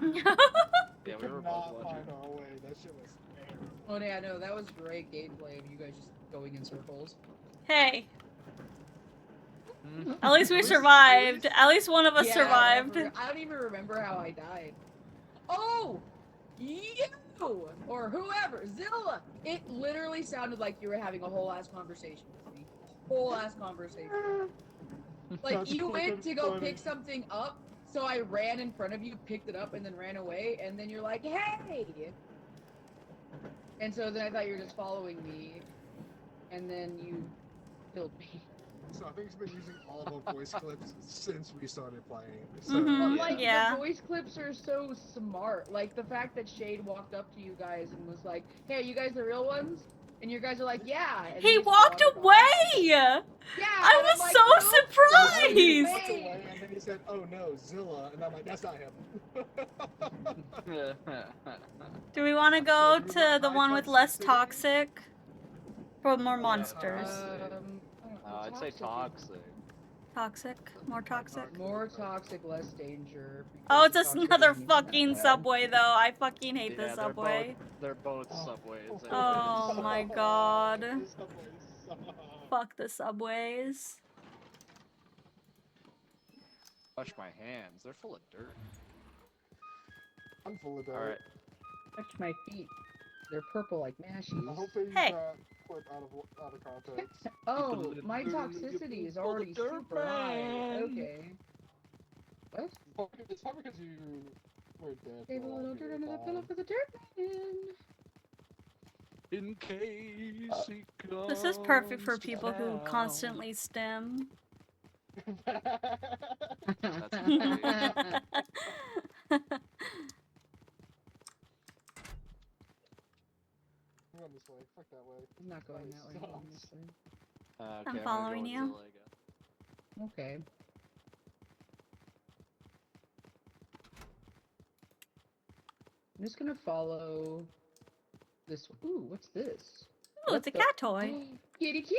Yeah, we were both watching. That shit was terrible. Oh yeah, no, that was great gameplay of you guys just going in circles. Hey. At least we survived. At least one of us survived. I don't even remember how I died. Oh! You! Or whoever, Zilla! It literally sounded like you were having a whole ass conversation with me. Whole ass conversation. Like, That's you went fucking to go funny. pick something up, so I ran in front of you, picked it up, and then ran away, and then you're like, hey! And so then I thought you were just following me, and then you killed me. So I think he's been using all of our voice clips since we started playing. So Mhm, But like yeah. the voice clips are so smart. Like the fact that Shade walked up to you guys and was like, "Hey, you guys the real ones?" And you guys are like, "Yeah." And He then just walked wandered off. away! Yeah, I and I'm was like, so no surprised! walked away, and then he said, "Oh no, Zilla," and I'm like, "That's not him." Do we want to go to the one with less toxic? For more Yeah, monsters. I'd say toxic. Toxic? More toxic? More toxic, less danger. Oh, it's because the toxic another isn't even that fucking bad. subway though. I fucking hate Yeah, the subway. they're both subways. Oh anyways. my god. Fuck the subways. Wash my hands. They're full of dirt. I'm full of dirt. All right. Touch my feet. They're purple like mashies. I hope they use Hey. that clip out of context. Oh, my toxicity is already super high. Okay. What? It's probably because you were dead. Save a little dirt under the pillow for the dirt man. In case he comes This is perfect for to people who town. constantly stim. That's great. I'm going this way. Fuck that way. I'm not going that way. I'm going this way. Okay, I'm gonna following go you. with Zilla again. Okay. I'm just gonna follow this. Ooh, what's this? Oh, it's a cat toy. Kitty kid.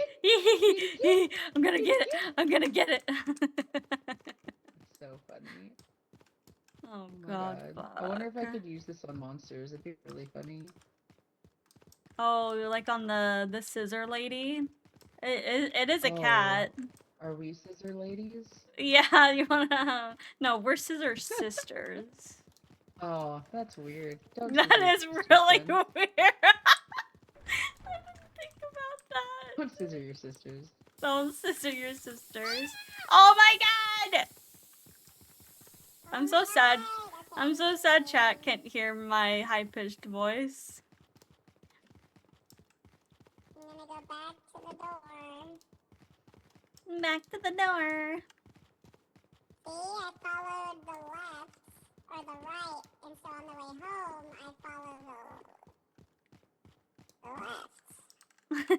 I'm gonna get it. I'm gonna get it. It's so funny. Oh Oh my god. I wonder if I fuck. could use this on monsters. It'd be really funny. Oh, you're like on the scissor lady? It is a Oh. cat. Are we scissor ladies? Yeah, you wanna... No, we're scissor sisters. Oh, that's weird. Don't That scissor is sisters really then. weird. I didn't think about that. Don't scissor your sisters. Don't scissor your sisters. Oh my god! I'm so sad. I'm so sad chat can't hear my high-pitched voice. I'm gonna go back to the door. Back to the door. See, I followed the left or the right, and so on the way home, I followed the left.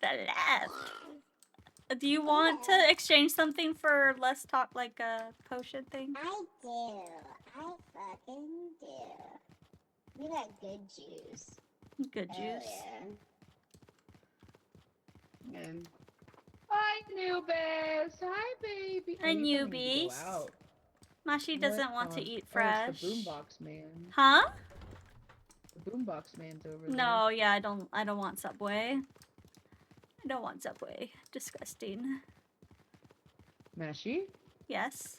The left. Yeah. Do you want to exchange something for less talk, like a potion thing? I do. I fucking do. We got good juice. Good juice. Yeah. Hi, Newbus. Hi, baby. Hi, Oh, you don't need to go newbies. out. Mashi doesn't want to on? eat Oh, fresh. it's the boombox man. Huh? The boombox man's over there. No, yeah, I don't want Subway. I don't want Subway. Disgusting. Mashi? Yes.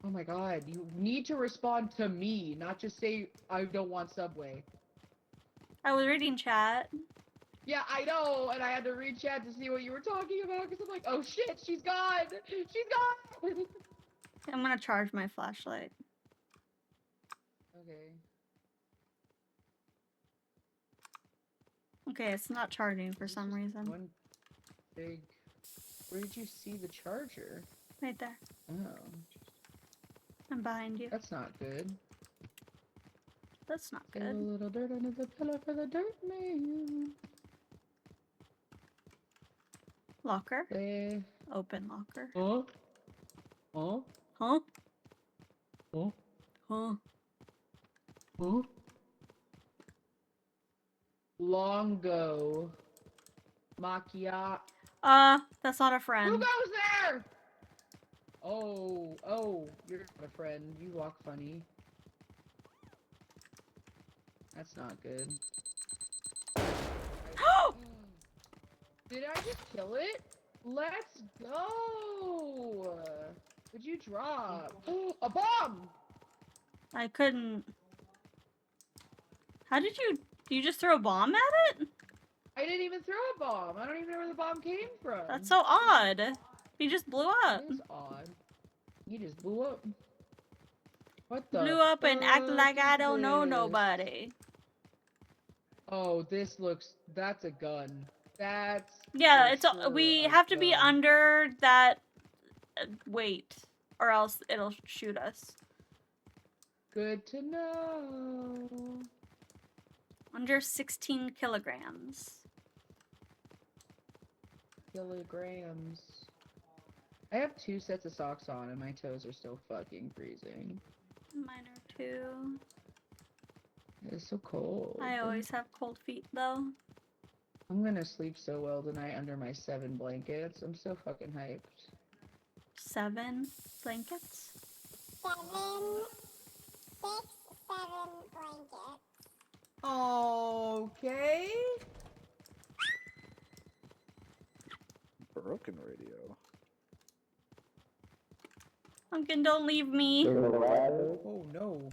Oh my god, you need to respond to me, not just say, I don't want Subway. I was reading chat. Yeah, I know, and I had to read chat to see what you were talking about, because I'm like, oh shit, she's gone! She's gone! I'm gonna charge my flashlight. Okay. Okay, it's not charging for some reason. One big... Where did you see the charger? Right there. Oh. I'm behind you. That's not good. That's not Save a good. little dirt under the pillow for the dirt man. Locker. Hey. Open locker. Huh? Huh? Huh? Huh? Huh? Huh? Longo. Macchiato. That's not a Who friend. goes there? Oh, you're not a friend. You walk funny. That's not good. Did I just kill it? Let's go! Would you drop? A bomb! I couldn't. How did you just throw a bomb at it? I didn't even throw a bomb. I don't even know where the bomb came from. That's so odd. He just blew up. That is odd. He just blew up. What the? Blew up and act fuck like I is don't know this? nobody. Oh, this looks. That's a gun. That's Yeah, for it's sure we a have to be gun. under that weight, or else it'll shoot us. Good to know. Under 16 kilograms. Kilograms. I have 2 sets of socks on and my toes are still fucking freezing. Mine are too. It's so cold. I always have cold feet though. I'm gonna sleep so well tonight under my 7 blankets. I'm so fucking hyped. 7 blankets? 7, 6, 7 blankets. Okay. Broken radio. Pumpkin, don't leave me. Oh no.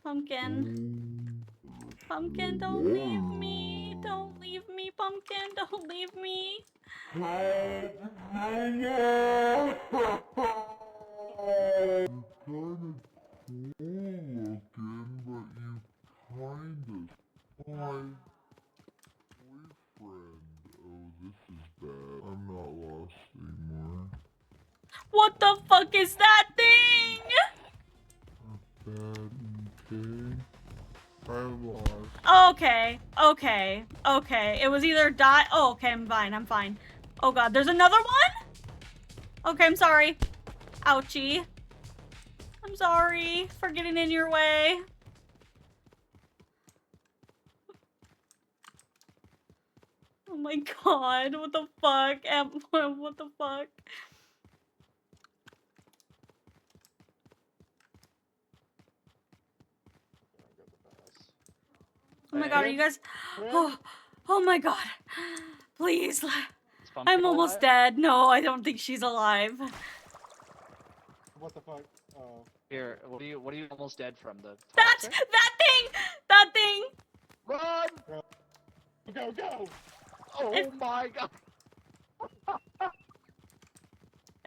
Pumpkin. Pumpkin, don't leave me. Don't leave me, Pumpkin. Don't leave me. What the fuck is that thing? Okay, okay, okay. It was either die. Oh, okay, I'm fine. I'm fine. Oh god, there's another one? Okay, I'm sorry. Ouchie. I'm sorry for getting in your way. Oh my god, what the fuck? What the fuck? Oh my god, are you guys... Oh my god. Please. I'm almost dead. No, I don't think she's alive. What the fuck? Oh. Here, what are you almost dead from? The That toxic? thing! That thing! Run! Go, go! Oh my god!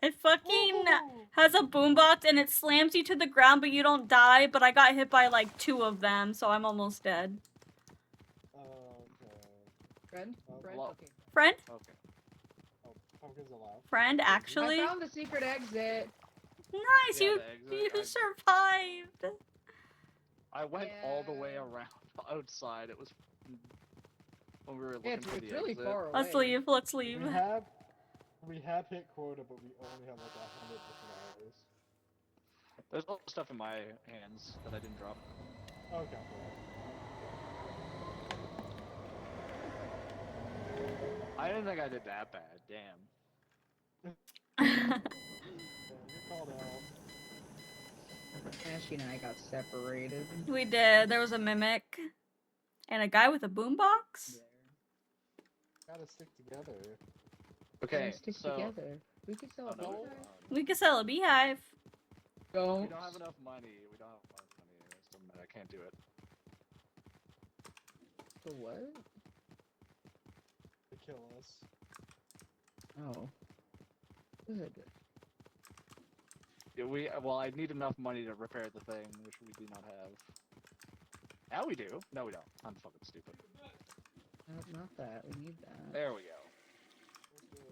It fucking has a boombox and it slams you to the ground, but you don't die. But I got hit by like 2 of them, so I'm almost dead. Friend? Friend? Hello? Okay. Friend? Okay. Oh, Pumpkin's alive. Friend, actually? I found the secret exit. Nice, Yeah, you the exit, survived. I went all the way around outside. It was when we were looking for the It's really exit. far away. Let's leave, let's leave. We have hit quota, but we only have like 100 different hours. There's all stuff in my hands that I didn't drop. Okay. I didn't think I did that bad. Damn. You're called out. Ashley and I got separated. We did. There was a mimic. And a guy with a boombox? Gotta stick together. Okay, Let's stick so together. We could sell a beehive. We could sell a beehive. we don't have enough money. We don't have enough money. So I can't do it. For what? To kill us. Oh. Good. Yeah, well, I need enough money to repair the thing, which we do not have. Now we do. No, we don't. I'm fucking stupid. Nope, not that. We need that. There we go.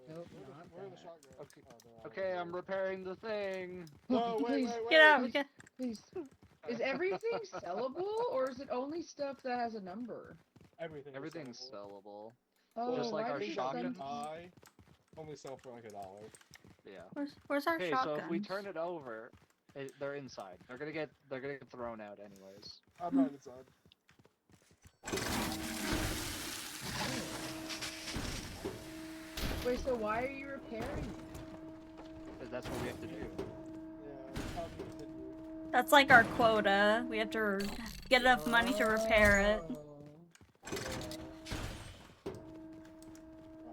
Nope, not Where are the that. shotguns? Okay. Oh, they're out Okay, there. I'm repairing the thing. No, wait, Please. wait, wait. Get out. Please. Is everything sellable, or is it only stuff that has a number? Everything. Everything's sellable. Oh, Just like why our does it shotgun. send- I only sell for like $1. Yeah. Where's our Okay, shotguns? so if we turn it over, they're inside. They're gonna get thrown out anyways. I'm right inside. Wait, so why are you repairing it? Because that's what we have to do. Yeah, how do you continue? That's like our quota. We have to get enough money to repair it.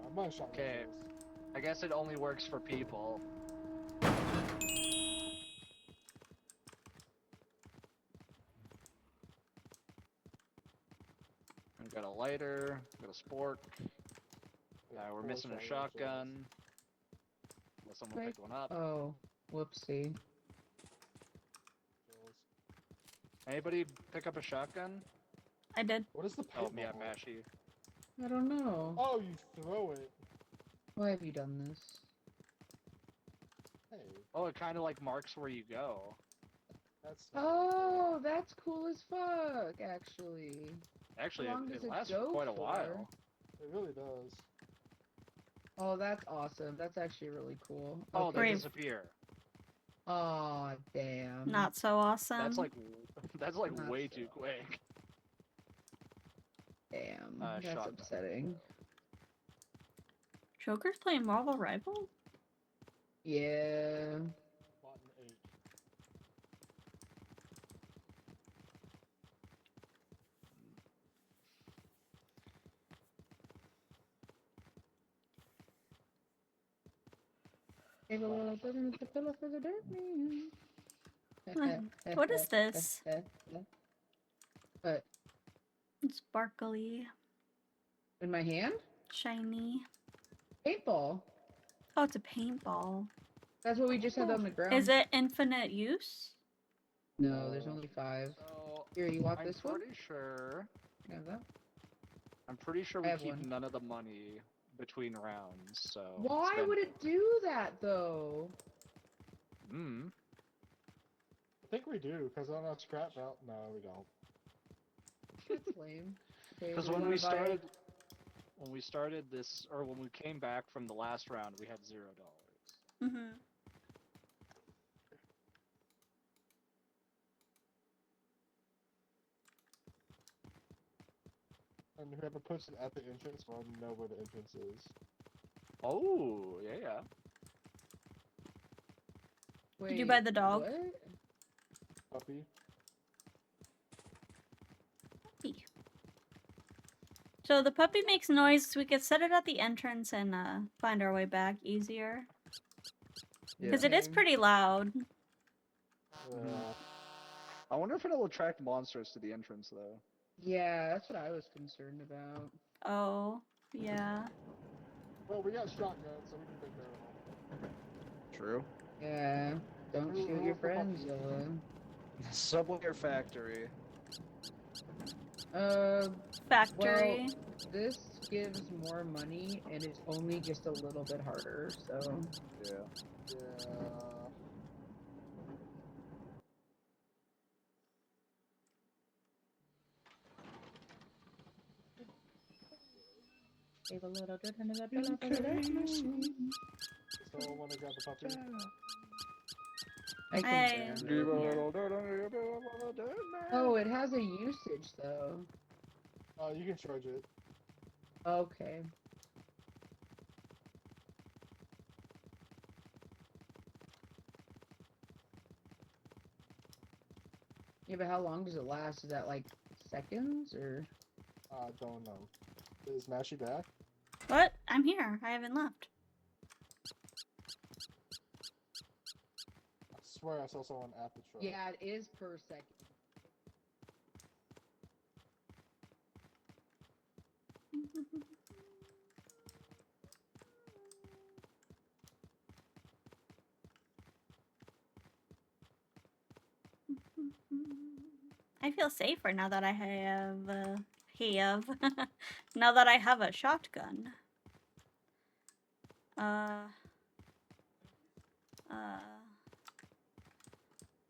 I'm gonna shotgun Okay. this. I guess it only works for people. I've got a lighter, got a spork. We're missing a shotgun. Let someone pick one up. Oh, whoopsie. Anybody pick up a shotgun? I did. What is the Help paintball? me out, Mashy. I don't know. Oh, you throw it. Why have you done this? Hey, Oh, it kind of like marks where you go. that's. Oh, that's cool as fuck, actually. Actually, How long does it it lasts go for quite a for? while. It really does. Oh, that's awesome. That's actually really cool. Oh, they Brave. disappear. Aw, damn. Not so awesome. That's like Not way so. too quick. Damn, that's Shotgun. upsetting. Joker's playing Marvel Rivals? Yeah. Button 8. Gave a little bit of the pillow for the dirt man. What is this? What? It's sparkly, In my hand? shiny. Paintball. Oh, it's a paintball. That's what we just had on the ground. Is it infinite use? No, there's only 5. So, Here, you want I'm this one? pretty sure. You have that? I'm pretty sure I we have keep one. none of the money between rounds. So. Why spend- would it do that, though? Hmm. I think we do, because on our scrap route, no, we don't. That's lame. Okay, Because we when wanna we buy- started this, or when we came back from the last round, we had $0. Mm-hmm. And whoever puts it at the entrance will know where the entrance is. Oh, yeah. Wait, Did you buy the dog? What? Puppy. Puppy. So the puppy makes noise, so we could set it at the entrance and find our way back easier. Because it is Okay. pretty loud. I wonder if it'll attract monsters to the entrance, though. Yeah, that's what I was concerned about. Oh, yeah. Well, we got shotguns, so we can take care of them. True. Yeah, don't Who- shoot who your was the puppy? friends, Zilla. Subway or factory? Factory. Well, this gives more money, and it's only just a little bit harder, so... Yeah. Yeah. Gave a little bit under the pillow for the dirt man. Someone want to grab the puppy? I Hey. can Leave a grab it. little dirt under your pillow for the dirt man. Oh, it has a usage, though. Oh, you can charge it. Okay. Yeah, but how long does it last? Is that like seconds or? I don't know. Is Mashy back? What? I'm here. I haven't left. I swear I saw someone at the truck. Yeah, it is per second. I feel safer now that I have now that I have a shotgun.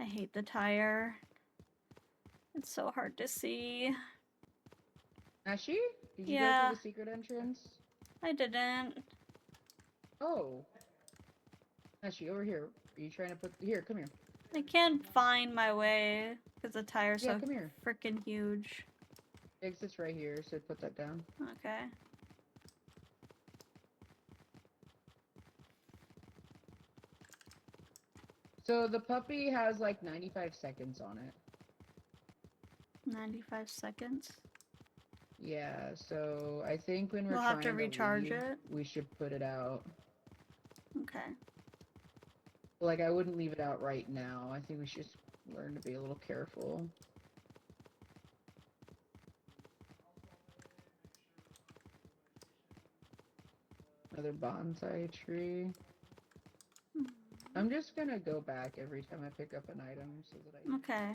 I hate the tire. It's so hard to see. Ashi, did you go Yeah. through the secret entrance? I didn't. Oh. Ashi, over here. Are you trying to put? Here, come here. I can't find my way because the tire's Yeah, so come here. freaking huge. Exit's right here, so put that down. Okay. So the puppy has like 95 seconds on it. 95 seconds. Yeah, so I think when we're We'll trying have to recharge leave, it. we should put it out. Okay. Like, I wouldn't leave it out right now. I think we should learn to be a little careful. Another bonsai tree. I'm just gonna go back every time I pick up an item so that I... Okay.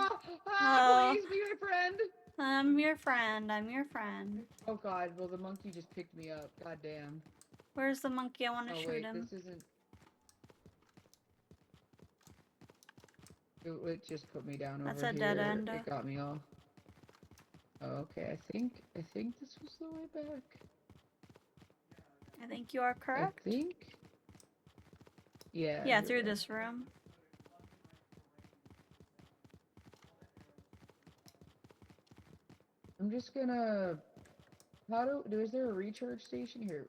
Please be my friend. I'm your friend. I'm your friend. Oh god, well the monkey just picked me up. God damn. Where's the monkey? I want to Oh shoot wait, him. this isn't. It just put me down That's over a here. dead end. It got me all. Okay, I think this was the way back. I think you are correct. I think. Yeah. Yeah, you're through right. this room. I'm just gonna. Is there a recharge station here?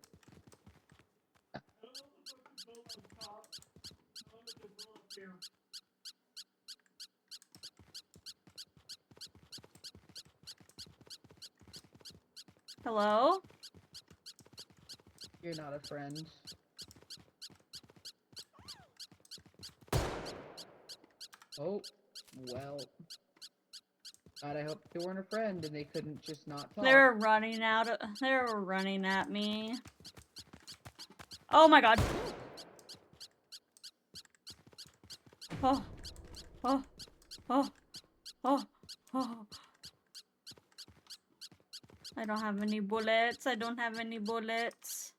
Hello? You're not a friend. Oh, well. God, I hope they weren't a friend and they couldn't just not talk. They were running out of. They were running at me. Oh my god. Oh. Oh. Oh. Oh. Oh. I don't have any bullets. I don't have any bullets.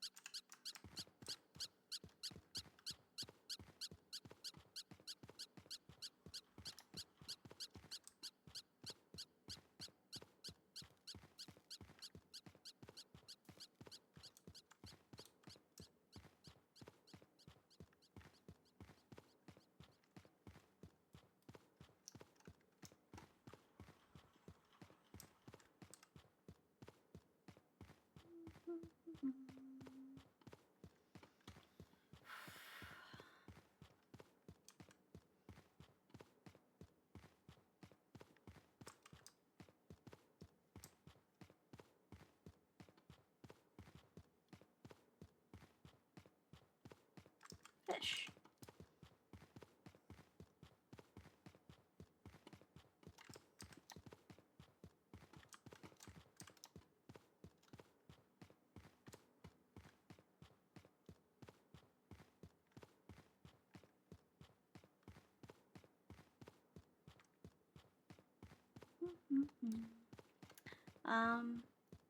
Fish.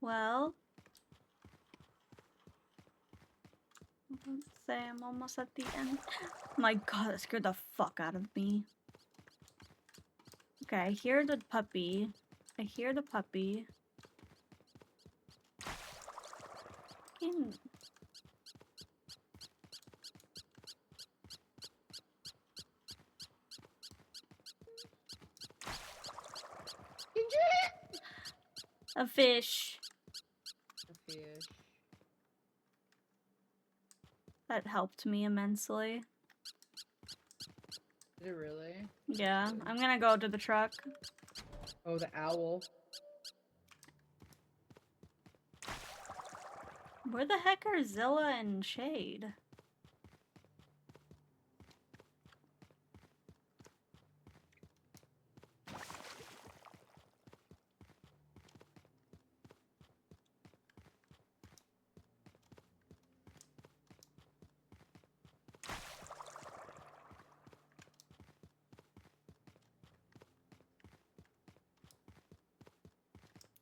Well, let's say I'm almost at the end. My god, that scared the fuck out of me. Okay, I hear the puppy. I hear the puppy. Fucking- A fish. A fish. That helped me immensely. Did it really? Yeah, I'm gonna go to the truck. Oh, the owl. Where the heck are Zilla and Shade?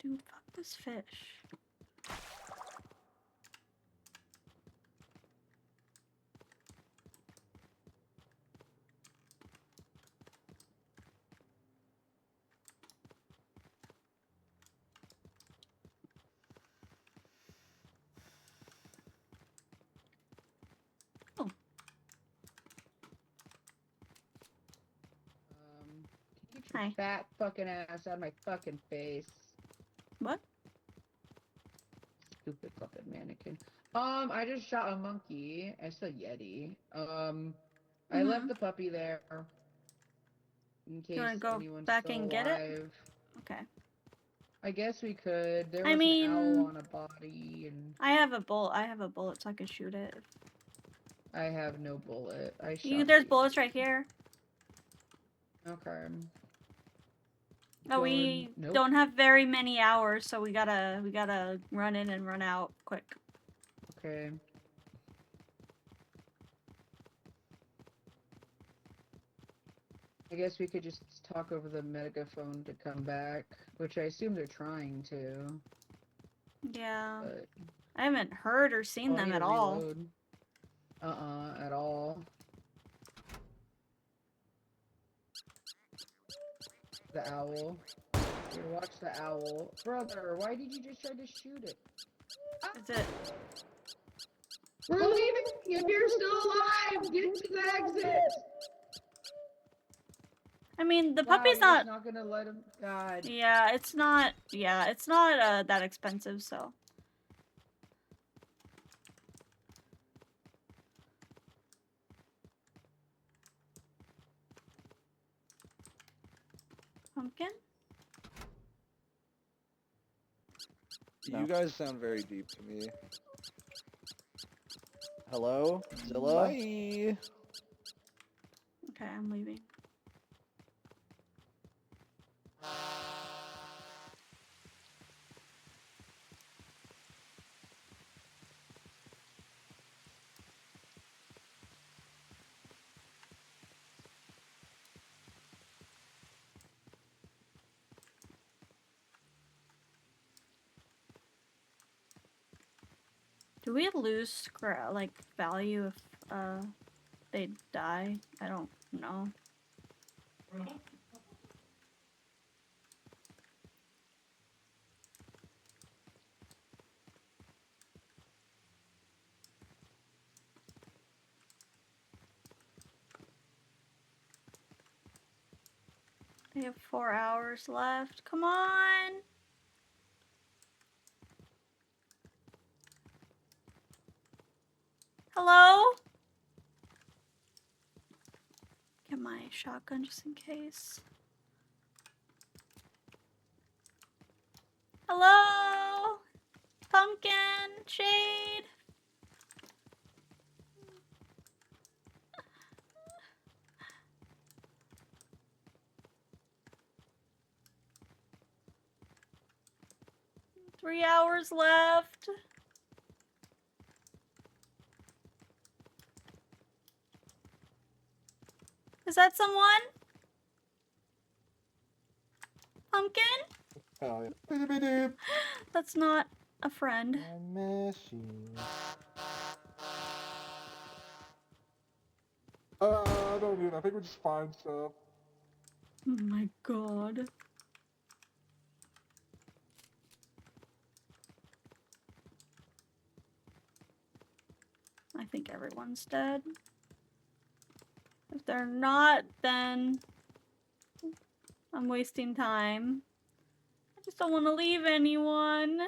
Dude, fuck this fish. Get your Hi. fat fucking ass out of my fucking face. What? Stupid fucking mannequin. I just shot a monkey. I saw Yeti. I left the puppy there. In Do you wanna case go anyone's back still and get it? alive. Okay. I guess we could. There I was mean, an owl on a body, and I have a bullet. I have a bullet so I can shoot it. I have no bullet. I shot There's the bullets right here. Okay. Oh, we Nope. don't have very many hours, so we gotta run in and run out quick. Okay. I guess we could just talk over the megaphone to come back, which I assume they're trying to. Yeah. But I haven't heard or seen I them need at to all. reload. At all. The owl. Here, watch the owl. Brother, why did you just try to shoot it? Is it? We're leaving! If you're still alive, get to the exit! I mean, the Wow, puppy's you're not. just not gonna let him. God. Yeah, it's not. Yeah, it's not that expensive, so. Pumpkin? You guys sound very deep to me. Hello? Zilla? Bye! Okay, I'm leaving. Do we lose like value if they die? I don't know. We have 4 hours left. Come on! Hello? Get my shotgun just in case. Hello? Pumpkin? Shade? Three hours left. Is that someone? Pumpkin? Hell yeah. That's not a friend. I miss you. Don't do that. I think we're just find stuff. Oh my god. I think everyone's dead. If they're not, then I'm wasting time. I just don't want to leave anyone.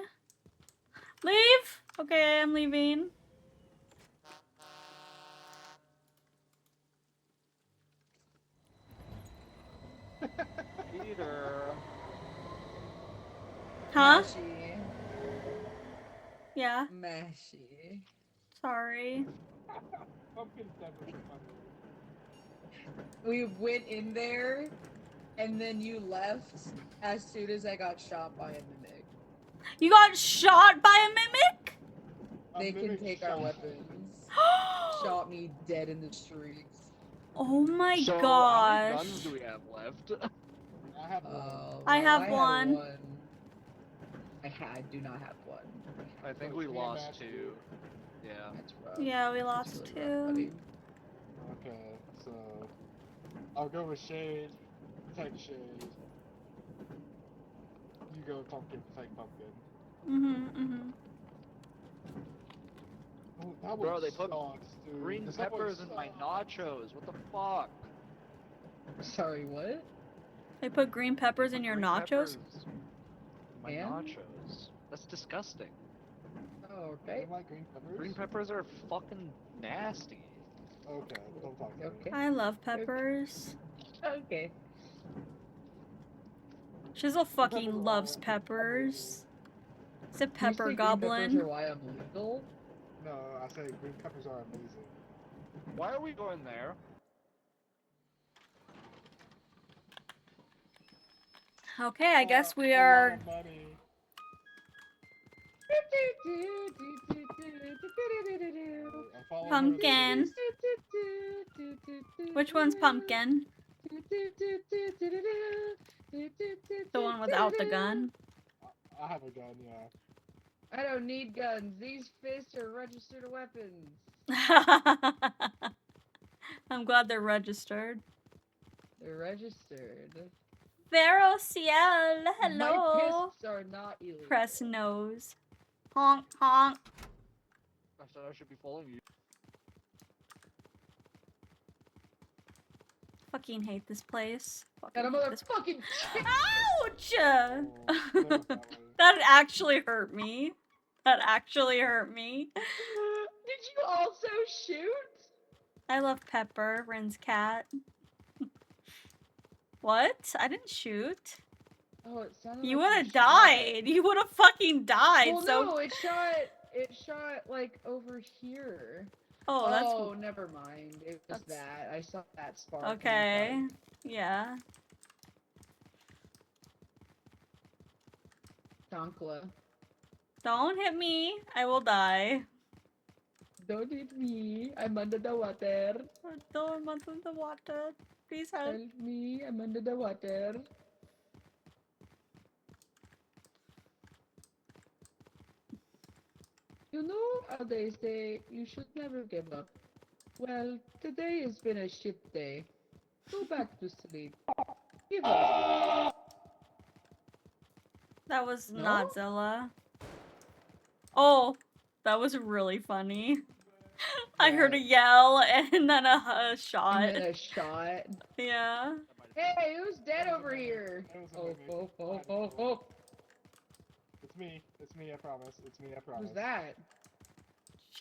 Leave? Okay, I'm leaving. Peter. Huh? Mashy. Yeah. Mashy. Sorry. Pumpkin's never funny. We went in there, and then you left as soon as I got shot by a mimic. You got shot by a mimic? They can mimic take shot our me. weapons. Shot me dead in the streets. Oh my So, gosh. how many guns do we have left? I have one. I have had one. I do not have one. I think So we three lost matches. 2. Yeah. That's rough. Yeah, we That's lost really two. rough, buddy. Okay, so I'll go with Shade, protect Shade. You go with Pumpkin, protect Pumpkin. Oh, that Bro, one they put sucks, dude. green This subway peppers in my sucks. nachos. What the fuck? Sorry, what? They put green peppers in your Green nachos? peppers in my And? nachos. That's disgusting. Oh, You okay. don't like green peppers? Green peppers are fucking nasty. Okay, don't talk to me. Okay. I love peppers. Okay. Shizzle fucking peppers loves are peppers. It's a You pepper say goblin. Green peppers are why I'm legal? No, I say green peppers are amazing. Why are we going there? Okay, I guess we A lot are. of money. I'm following her Pumpkin. space. Which one's pumpkin? The one without the gun. I have a gun, yeah. I don't need guns. These fists are registered weapons. I'm glad they're registered. They're registered. Vero Ciel, hello. My fists are not illegal. Press nose. Honk, honk. I said I should be following you. Fucking hate this place. And a Fucking hate this motherfucking chick. Ouch! Oh, there was that way. That actually hurt me. That actually hurt me. Did you also shoot? I love Pepper, Rin's cat. What? I didn't shoot. Oh, it sounded You like would have died. You would have fucking died. Well, so no, it shot like over here. Oh, that's Oh, never mind. It was that. I saw that spark. and I okay. thought, Yeah. Chancla. Don't hit me. I will die. Don't hit me. I'm under the water. Don't want in the water. Please help. Help me. I'm under the water. You know how they say you should never give up. Well, today has been a shit day. Go back to sleep. Give up. That was No? not Zilla. Oh, that was really funny. I heard a yell and then a shot. And then a shot. Yeah. Hey, who's dead over here? Oh. It's me. It's me, I promise. It's me, I promise. Who's that?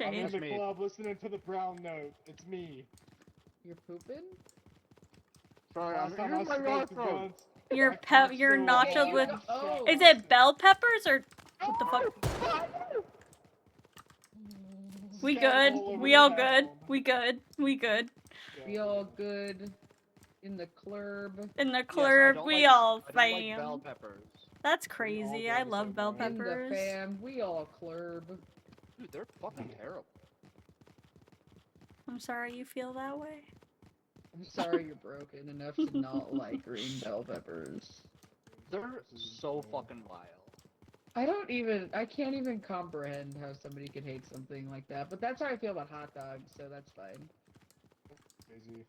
I'm in Shade. the club listening to the brown note. It's me. You're pooping? Sorry, Last time I using my smoked raw the throat. guns, You're I can't you're still nachoed walk with. and Oh. Is it bell peppers or what the fuck? We good? all over We the all town. good? We good? We good? We all good in the club. In the Yes, I club, don't we like- all I don't fam. like bell peppers. That's all crazy. go I the love same bell way. In the peppers. fam, we all club. Dude, they're fucking terrible. I'm sorry you feel that way. I'm sorry you're broken enough to not like green bell peppers. They're so fucking vile. I can't even comprehend how somebody could hate something like that, but that's how I feel about hot dogs, so that's fine. Crazy.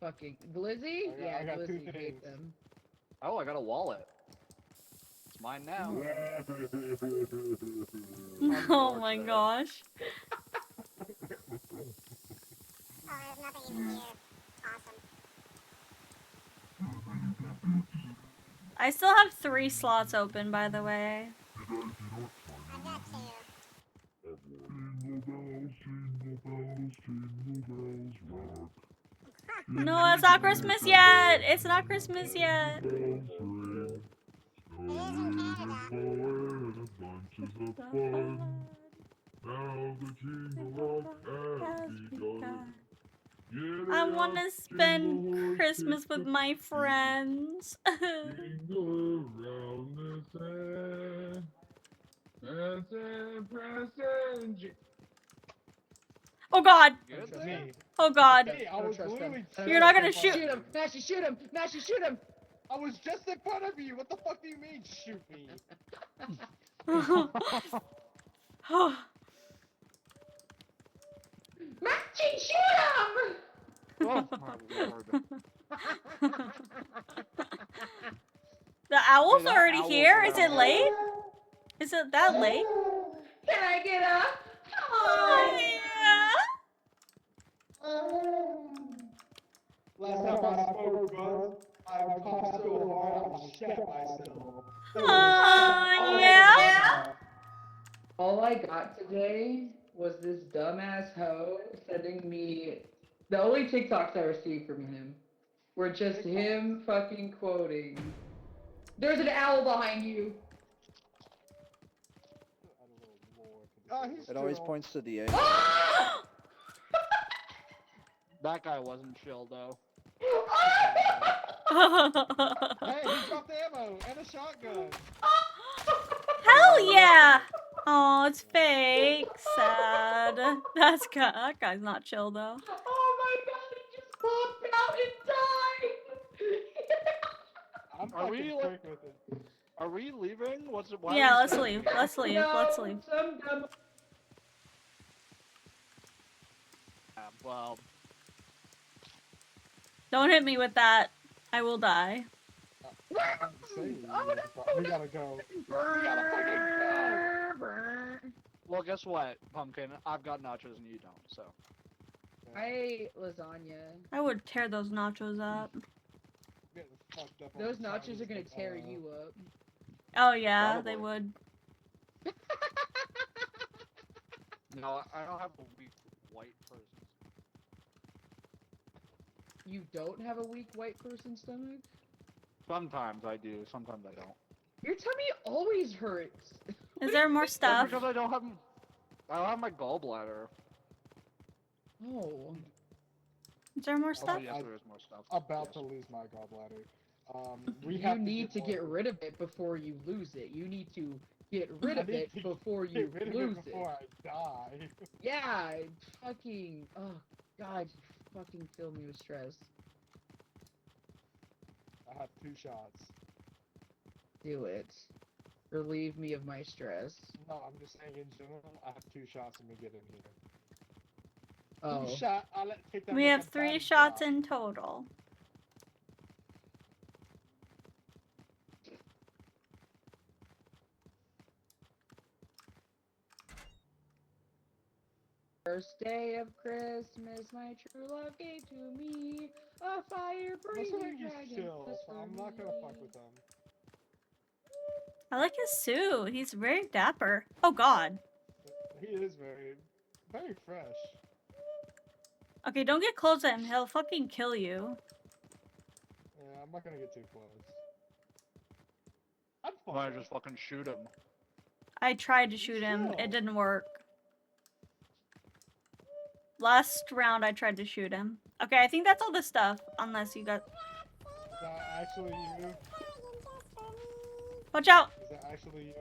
Fucking Glizzy? I Yeah, got two Glizzy hate things. them. Oh, I got a wallet. It's mine now. Oh my gosh. Oh, there's nothing even here. Awesome. I still have 3 slots open, by the way. I've got 2. No, it's not Christmas yet. It's not Christmas yet. It is in Canada. Now the jingle rock has begun. I want to spend Christmas with my friends. Jingle around the sand. Oh god. Good It's there? me. Oh god. Hey, I was literally. You're not gonna shoot. Shoot him! Mashy, shoot him! Mashy, shoot him! I was just in front of you. What the fuck do you mean, shoot me? Mashy, shoot him! Oh my lord. The owl's Hey, that already owl's here. Is it around. late? Is it that late? Can I get up? Oh, Last time I smoked guns, I coughed so hard I shat myself. yeah. Yeah. All I got today was this dumbass hoe sending me the only TikToks I received from him were just him fucking quoting. There's an owl behind you. It always points to the A. That guy wasn't chill though. Hey, he dropped ammo and a shotgun. Hell yeah! Oh, it's fake. Sad. That guy's not chill though. Oh my god, he just popped out and died! I'm Are we, fucking like- quick with it. Are we leaving? Why Yeah, are we let's staying leave. here? Let's leave. No, Let's leave. some dumb. Yeah, well, Don't hit me with that. I will die. I'm saying, Oh, no. we gotta go. well, guess what, Pumpkin? I've got nachos and you don't, so. I ate lasagna. I would tear those nachos up. Getting fucked up on Those the nachos Chinese are gonna tear vanilla. you up. Oh yeah, Probably. they would. No, I don't have a weak white person. You don't have a weak white person stomach? Sometimes I do, sometimes I don't. Your tummy always hurts. Is there more That's stuff? because I don't have my gallbladder. Oh. Is there more Also, stuff? yes, there is more stuff. About Yes. to lose my gallbladder. We You have need to more- get rid of it before you lose it. You need to get rid I of need it to before get you rid of lose it before I die. Yeah, fucking. Oh god, you fucking fill me with stress. I have 2 shots. Do it. Relieve me of my stress. No, I'm just saying in general, I have 2 shots when we get in here. Oh. 2 shot, take that We make have a 3 body shots drop. in total. First day of Christmas, my true love gave to me a fire Listen, breathing you dragon. chill, just so for I'm not gonna fuck me. with them. I like his suit. He's very dapper. Oh god. He is very, very fresh. Okay, don't get close to him. He'll fucking kill you. Yeah, I'm not gonna get too close. I'm Why fine. just fucking shoot him? I tried to shoot him. Chill. It didn't work. Last round I tried to shoot him. Okay, I think that's all the stuff. Unless you got... Is that actually you? Watch out! Is that actually you?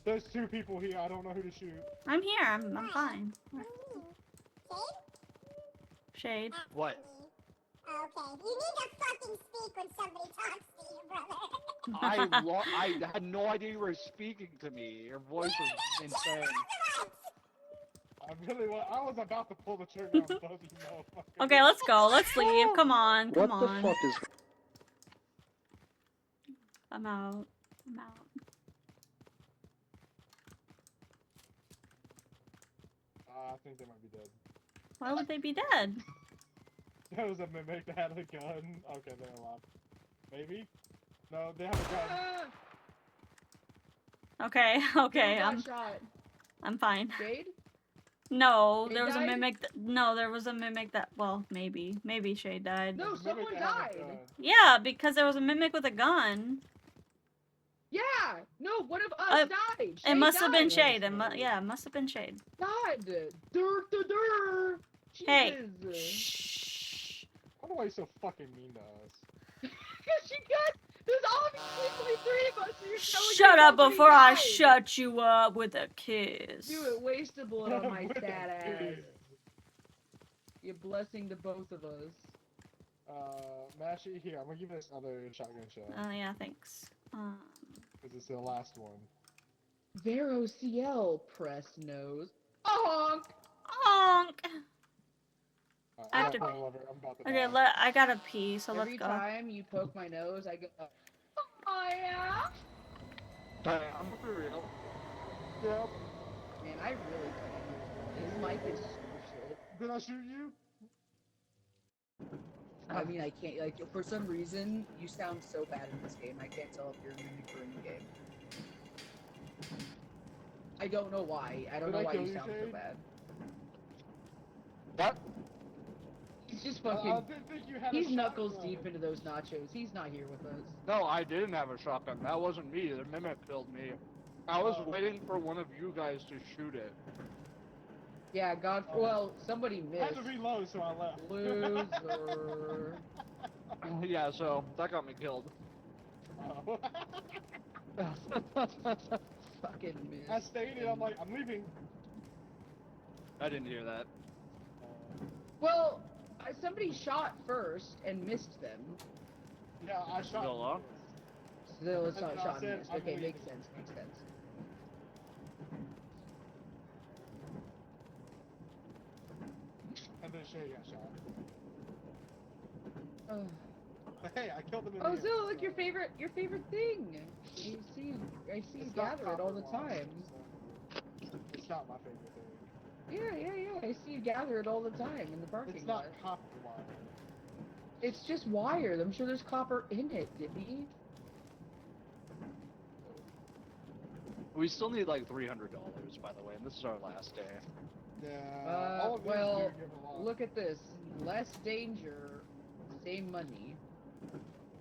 There's 2 people here, I don't know who to shoot. I'm here. I'm fine. Shade. What? Okay, you need to fucking speak when somebody talks to you, brother. I had no idea you were speaking to me. Your voice was insane. I was about to pull the trigger on both of you motherfuckers. Okay, let's go. Let's leave. Come on. Come What the on. fuck is... I'm out. I'm out. I think they might be dead. Why would they be dead? There was a mimic that had a gun. Okay, they're alive. Maybe? No, they have a gun. Okay, okay. Who got shot? I'm fine. Jade? No, Shade there was a died? mimic. No, there was a mimic that. Well, maybe Shade died. No, There's a mimic someone that had a died. gun. Yeah, because there was a mimic with a gun. Yeah! No, one of us died! It Shade must have been died. Shade. Yeah, it must have been Shade. God! Dur, dur, dur. Hey. Jesus. Shh. I don't know why you're so fucking mean to us. Because you got. There's obviously only 3 of us, so you're telling Shut me up nobody before I died. shut you up with a kiss. Do it, waste a bullet on my With a sad ass. kiss. You're blessing to both of us. Mashy, here, I'm gonna give you this other shotgun shell. Oh yeah, thanks. Because it's the last one. Vero CL press nose. Honk! Honk. I have to- I'm about to Okay, die. I gotta pee, so Every let's go. time you poke my nose, I go. Oh yeah. I'm for real. Yep. Man, I really couldn't. This mic is super shit. Did I shoot you? I mean, I can't, like, for some reason, you sound so bad in this game, I can't tell if you're a mimic or in the game. I don't know why. I don't Did know I why kill you you, sound so Shade? bad. What? He's just I fucking. didn't think you had a He's knuckles shotgun. deep into those nachos. He's not here with us. No, I didn't have a shotgun. That wasn't me. The mimic killed me. I was waiting for one of you guys to shoot it. Yeah, God. Well, somebody I had missed. to reload, so I left. Loser. Yeah, so that got me killed. Oh. Fucking miss. I stated, I'm like, I'm leaving. I didn't hear that. Well, somebody shot first and missed them. Yeah, I shot. Go along? Still, it's not And I shot and said, missed. I'm Okay, leaving. makes sense. Makes sense. And then Shay got shot. Oh, But hey, I killed him in oh the end. Zilla, look, so- your favorite thing. I see you It's not gather it all the copper time. wire, so it's not my favorite thing. Yeah. I see you gather it all the time in the parking It's lot. not copper wire. It's just wire. I'm sure there's copper in it, Dippy. We still need like $300, by the way, and this is our last day. Yeah. all of these Well, do give a lot. look at this. Less danger, same money.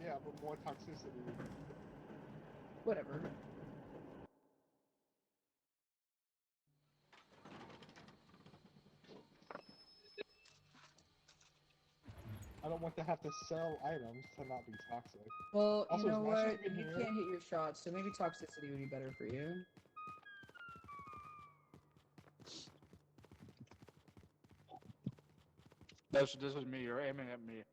Yeah, but more toxicity. Whatever. I don't want to have to sell items to not be toxic. Well, Also, you know is Masha what? even You here? can't hit your shots, so maybe toxicity would be better for you. This is me. You're aiming at me.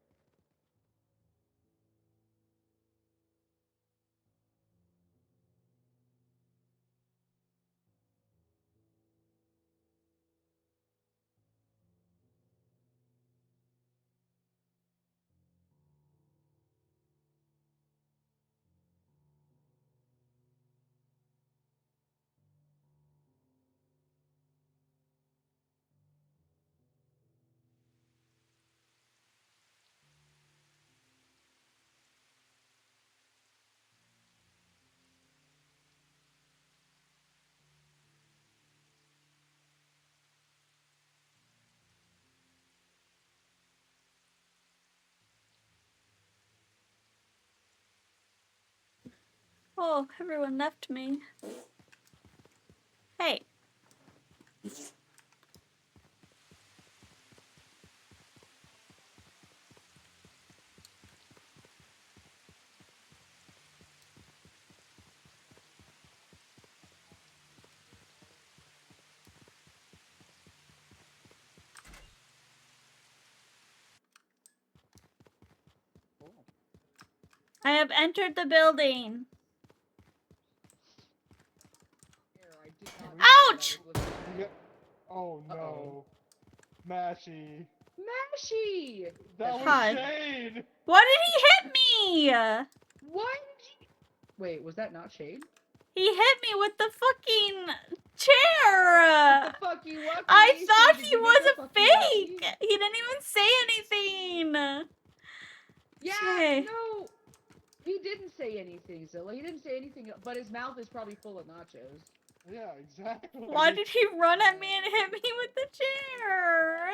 Oh, everyone left me. Hey. I have entered the building. Ouch! Oh no. Mashy. Mashy! That was Hi. Shade! Why did he hit me? What? Wait, was that not Shade? He hit me with the fucking chair. The fucky wucky. I thought Shade, did he you was make a fucky fake. wucky? He didn't even say anything. Yeah, Shay. no. He didn't say anything, Zilla. He didn't say anything, but his mouth is probably full of nachos. Yeah, exactly. Why did he run at me and hit me with the chair?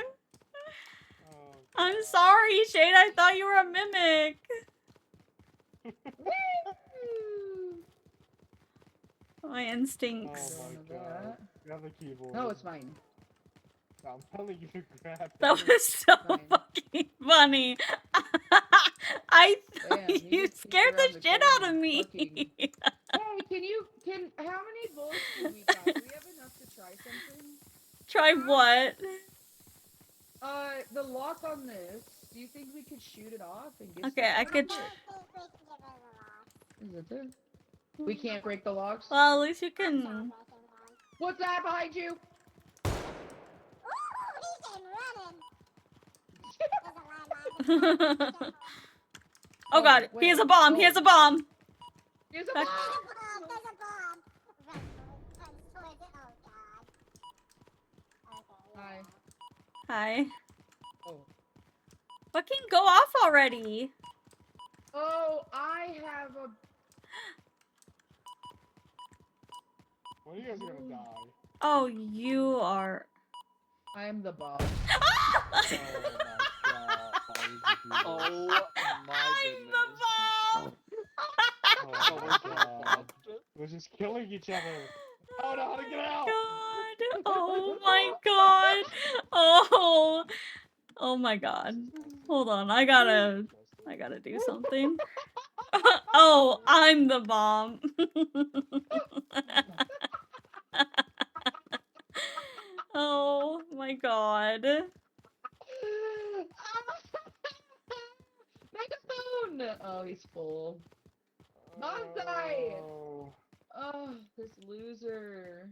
Oh, I'm sorry, Shade. I thought you were a mimic. My instincts. Oh my god. Grab the keyboard. No, it's mine. I'm telling you to grab it. That was so fucking funny. I thought Damn, you just peek scared around the the shit corner out of and me. fucking- Hey, how many bullets do we got? Do we have enough to try something? Try what? The lock on this. Do you think we could shoot it off and get Okay, I stuff could. out of it? Is it there? We can't break the locks? Well, at least you can. What's that behind you? Oh god, he has a bomb. He has a bomb. There's a Back- bomb! There's a bomb! Run towards it. Oh god. Okay. Hi. Hi. Oh. Fucking go off already. Oh, I have a... When are you guys gonna die? Oh, you are. I am the boss. Oh my god. Oh my I'm the bomb. Oh my god. We're just killing each other. I don't know how to get out! God. Oh my god. Oh. Oh my god. Hold on, I gotta. I gotta do something. Oh, I'm the bomb. Oh my god. Megaphone! Oh, he's full. Bonsai! Oh. Oh, this loser.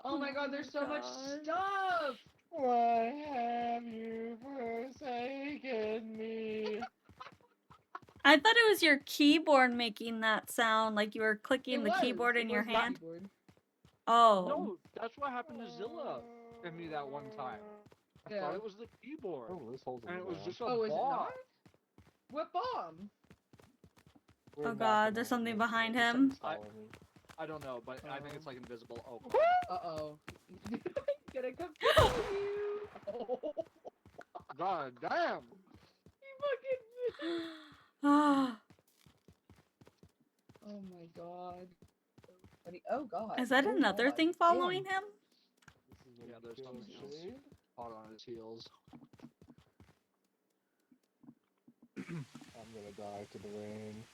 Oh my god, there's so much stuff! Why have you forsaken me? I thought it was your keyboard making that sound, like you were clicking the keyboard in your hand. Oh. No, that's what happened to Zilla and me that one time. I thought it was the keyboard. Oh, this hole's in And the it was ground. just a Oh, is it bomb. not? What bomb? We're Oh not god, gonna there's something miss behind it. him. Follow me. I don't know, but I think it's like invisible. Oh. Uh-oh. Gonna come kill you! Oh. God damn! You fucking... Ah. Oh my god. Oh god. Is that Oh another god. thing following him? This is Yeah, gonna there's kill something else. Shade. Hot on his heels. I'm gonna die to the rain.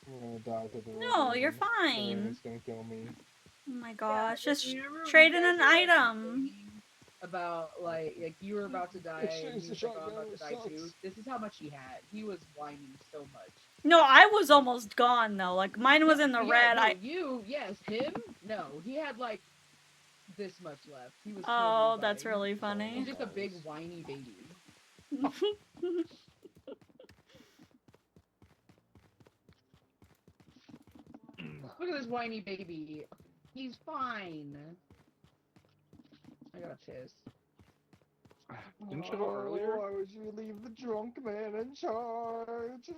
I'm gonna die to the rain. No, you're The rain fine. is gonna kill me. Oh my gosh, Yeah, just remember trade you in guys an were, like, item. complaining About like you were about to die and he was like, oh, I'm about to die too. Sucks. This is how much he had. He was whining so much. No, I was almost gone though. Like mine was in the Yeah, red. no, you, yes, him? No, he had like this much left. He was Oh, totally that's fine. really He's funny. just a big whiny baby. Look at this whiny baby. He's fine. I gotta piss. Didn't you go earlier? Why would you leave the drunk man in charge?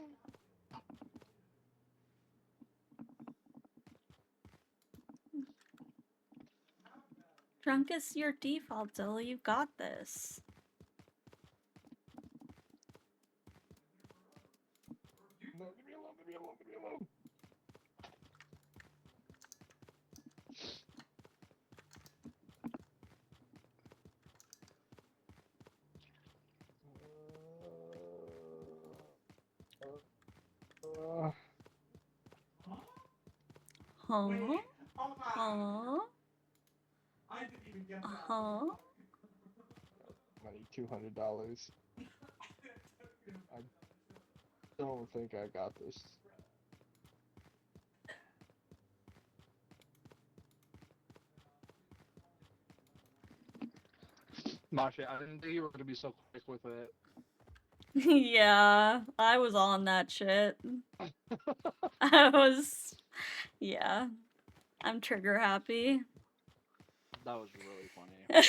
Drunk is your default, Zilla. You got this. No, leave me alone, leave me alone, leave me alone. Huh? Wait, hold on. Huh? I didn't even get that. Huh? I need $200. I don't think I got this. Masha, I didn't think you were gonna be so quick with it. Yeah, I was on that shit. I was, yeah. I'm trigger happy. That was really funny.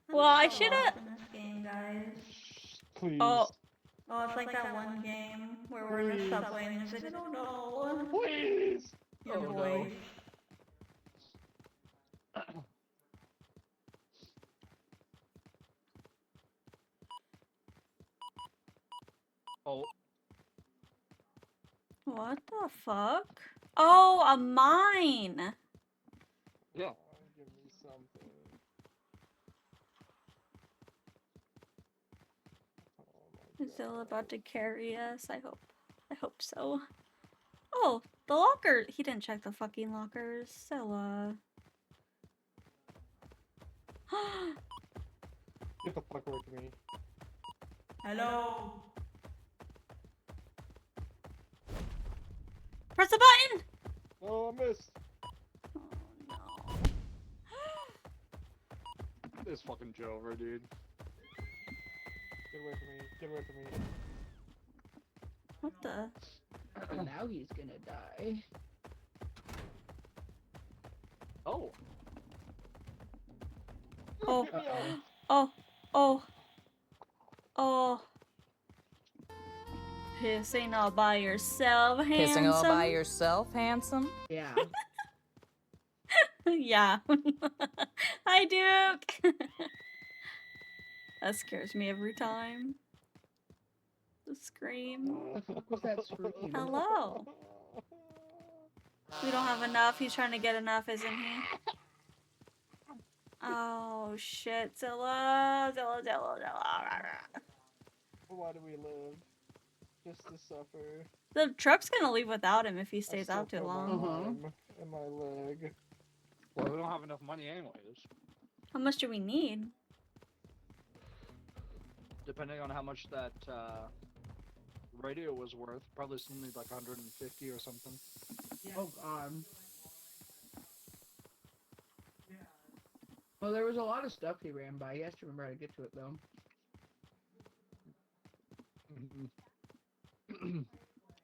Well, I should have. in this game, guys. Please. Oh, Oh, it's like that one game where we're in a subway and it's like, oh no. Please! Your Oh, no. voice. Oh, what the fuck? Oh, a mine. yeah. Give me something. Oh my Is Zilla God. about to carry us? I hope so. Oh, the locker. He didn't check the fucking lockers. Zilla. Get the fuck away from me. Hello. Press the button! Oh, I missed. Oh no. This fucking Jover, dude. Get away from me. Get away from me. What the? Now he's gonna die. Oh. Oh. Get me out. Oh. Oh. Oh. Pissing all by yourself, handsome. Pissing all by yourself, handsome? Yeah. Yeah. Hi, Duke. That scares me every time. The scream. What's that scream? Hello. We don't have enough. He's trying to get enough, isn't he? Oh shit, Zilla. Why do we live? Just to suffer. The truck's gonna leave without him if he I stays still out too feel my long. arm and my leg. Well, we don't have enough money anyways. How much do we need? Depending on how much that radio was worth, probably something like 150 or something. Oh god. Well, there was a lot of stuff he ran by. He has to remember how to get to it, though.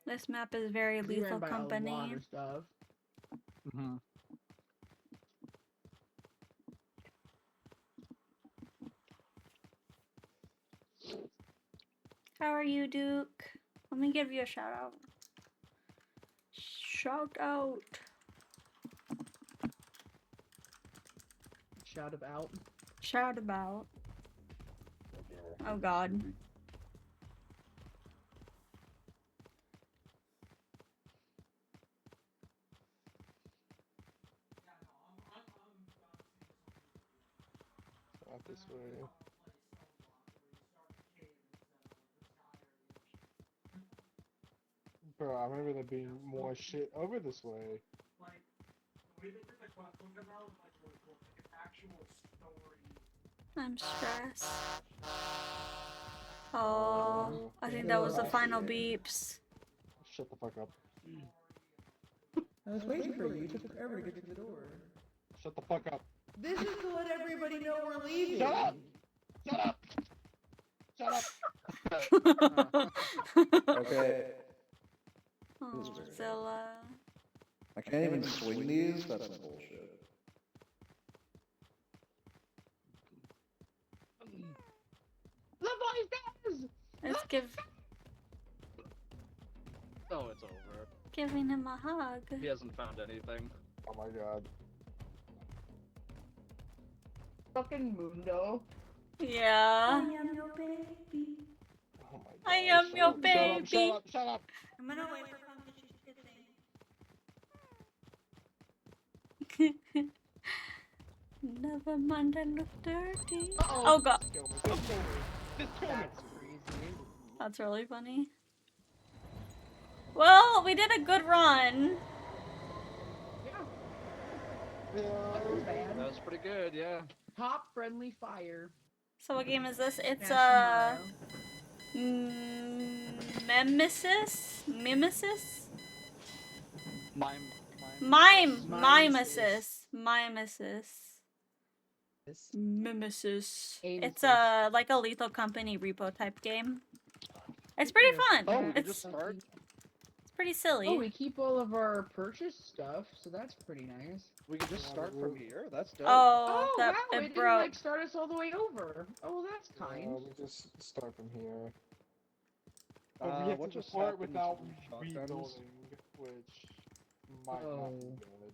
This map is very He ran lethal by a lot company. of stuff. How are you, Duke? Let me give you a shout out. Shout out. Shout about. Shout about. Oh god. Not this way. Bro, I remember there being more shit over this way. I'm stressed. Oh, I think that was the final beeps. Shut the fuck up. I was waiting for you. It took forever to get to the door. Shut the fuck up. This is to let everybody know we're leaving. Shut up! Shut up! Shut up! Okay. Oh, Zilla. I can't even swing these? That's some bullshit. The voices! Let's give Oh, it's over. giving him a hug. He hasn't found anything. Oh my god. Fucking Mundo. Yeah. I am your baby. Oh my god. I am your baby. Shut up, shut up! I'm gonna wait for Pumpkin to kissing. Never mind, I look dirty. Oh god. Just kill me. Just kill me. Just kill me. That's crazy. That's really funny. Well, we did a good run. That was bad. That was pretty good, yeah. Top friendly fire. So what game is this? It's National MIMESIS? MIMESIS? Mime. MIMESIS. MIMESIS. It's like a Lethal Company repo type game. It's pretty fun. Oh, we could It's just start? it's pretty silly. Oh, we keep all of our purchase stuff, so that's pretty nice. We could just start from here? That's dope. Oh, that wow, it it didn't broke. like start us all the way over. Oh, that's kind. We just start from here. But we get what to the just part happened without to these shotguns? rebuilding, which might not be good.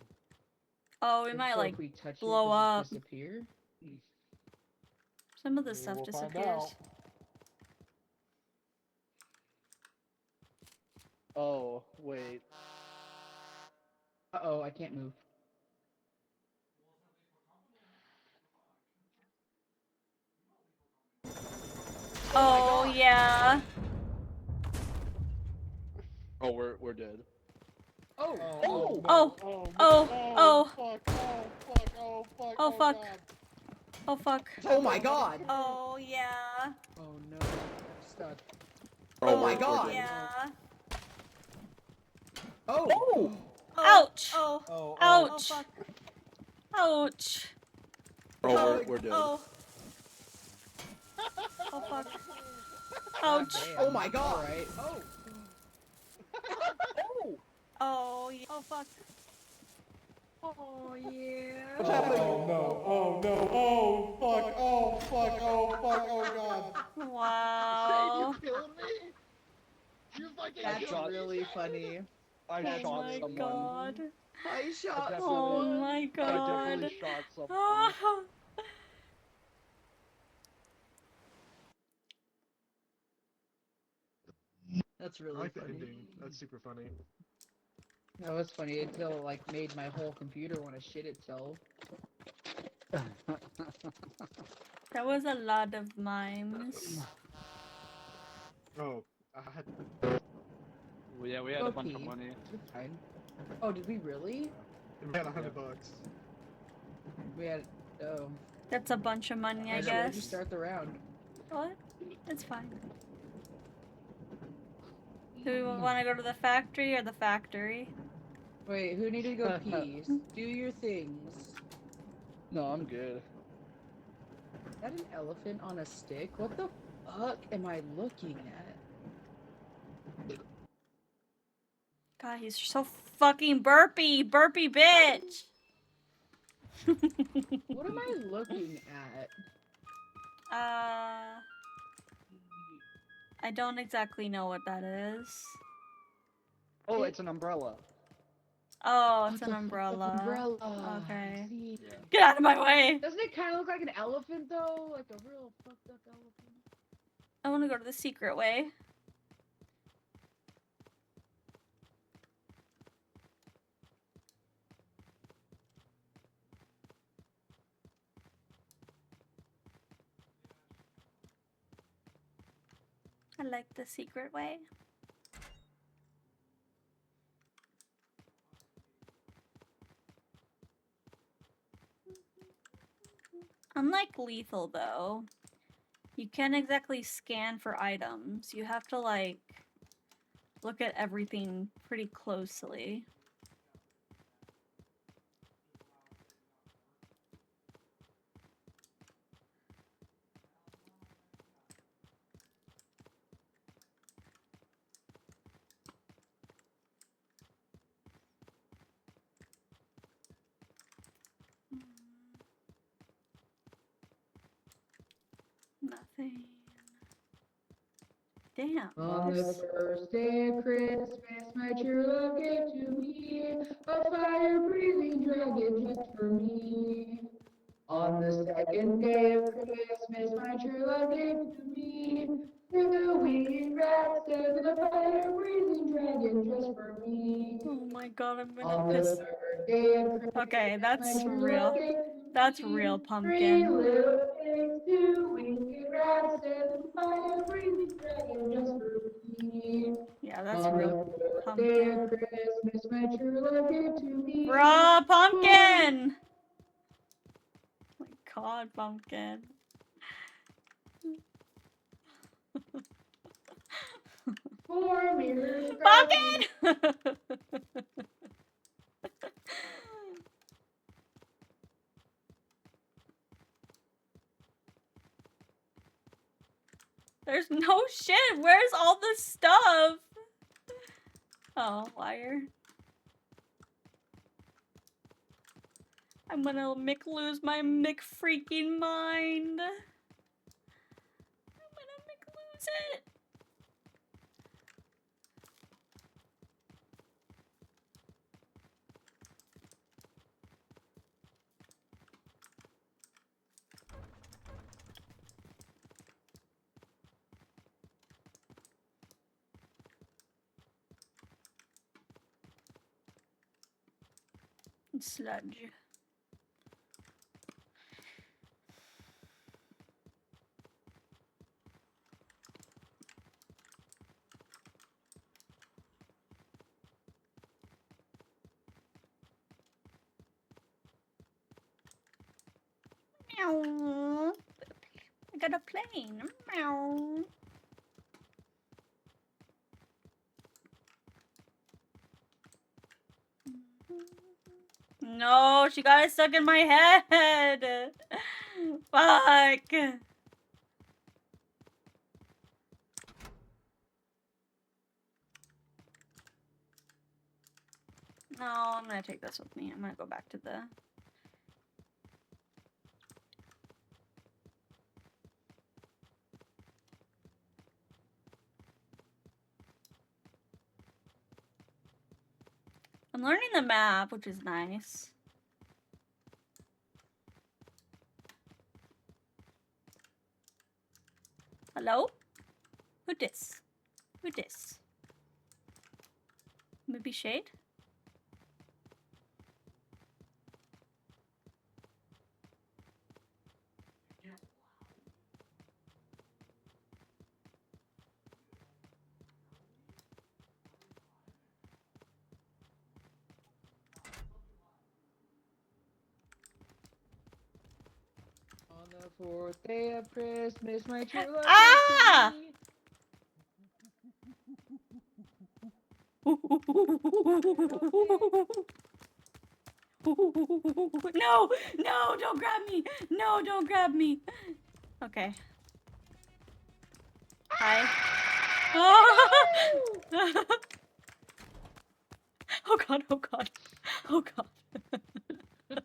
Oh, we If might so, like if we touch it, blow does it up. disappear? Some of this We stuff will find disappears. out. Oh, wait. Uh-oh, I can't move. Oh yeah. Oh, we're dead. Oh! Oh! Oh! Oh! Fuck! Oh! Fuck! Oh! Fuck! Oh fuck. God. Oh fuck. Oh my god! Oh yeah. Oh no. Stuck. Oh my god! Yeah. Oh! Ouch. Oh. Oh! Ouch. fuck. Ouch. Oh, we're dead. Oh. Oh fuck. Ouch. Oh my god! Alright. Oh! Oh. Yeah. Oh fuck. Oh yeah! Oh no! Oh no! Oh fuck! Oh fuck! Oh fuck! Oh god! Wow. You killed me? You fucking That's killed me. really funny. I Oh shot my someone. god. I shot Oh someone. my I god. definitely shot someone. Ah. That's I really like the funny. ending. That's super funny. That was funny until it like made my whole computer want to shit itself. That was a lot of mimes. Oh, I had. Well, yeah, we had Go a bunch of pee. money. You're fine. Oh, did we really? We had $100. We had. Oh. That's a bunch of money, I Ashley, why'd you guess. start the round? What? It's fine. Do we want to go to the factory or the factory? Wait, who needed to go pee? Do your things. No, I'm good. Is that an elephant on a stick? What the fuck am I looking at? God, he's so fucking burpy! Burpy bitch! What am I looking at? I don't exactly know what that is. Oh, it's an umbrella. Oh, What it's the an fuck, umbrella. umbrella. Okay. See? Yeah. Get out of my way! Doesn't it kind of look like an elephant though? Like a real fucked up elephant? I want to go to the secret way. I like the secret way. Unlike Lethal, though, you can't exactly scan for items. You have to, like, look at everything pretty closely. Nothing. Damn. On the first day of Christmas, my true love gave to me a fire-breathing dragon just for me. On the second day of Christmas, my true love gave to me 2 wee rats and a fire-breathing dragon just for me. Oh my god, I'm gonna On the piss. third day of Christmas, Okay, my that's true real. love gave to That's me real 3 pumpkin. little pigs, 2 wee rats and a fire-breathing dragon just for me. Yeah, that's On real the fourth day pumpkin. of Christmas, my true love gave to me Raw pumpkin! Oh my god, pumpkin. four mirrors. Pumpkin! There's no shit. Where's all the stuff? Oh, liar. I'm gonna lose my freaking mind. I'm gonna lose it. Sludge. Meow. I got a plane. Meow. No, she got it stuck in my head. Fuck. No, I'm gonna take this with me. I'm gonna go back to the... I'm learning the map, which is nice. Hello? Who dis? Who dis? Maybe Shade? the fourth day of Christmas, my true love Ah! came No, no, don't grab me. No, don't grab me. Okay. Hi. Oh, oh god, oh god. Oh god. to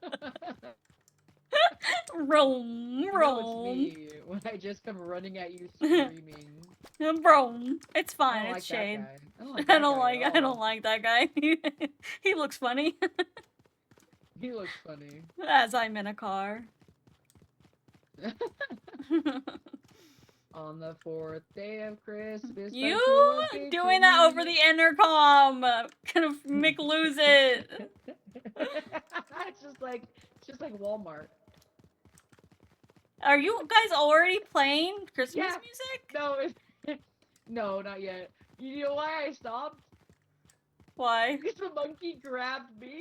me. Roam, You know it's roam. me when I just come running at you screaming. Roam. It's I fine, don't like it's that Shade. guy. I don't like that guy at I don't all. like that guy. He looks funny. He looks funny. As I'm in a car. On the fourth day of Christmas, my You true love gave to doing that over me. the intercom. Gonna make lose it. It's just like Walmart. Are you guys already playing Christmas Yeah. music? No, no, not yet. You know why I stopped? Why? Because the monkey grabbed me.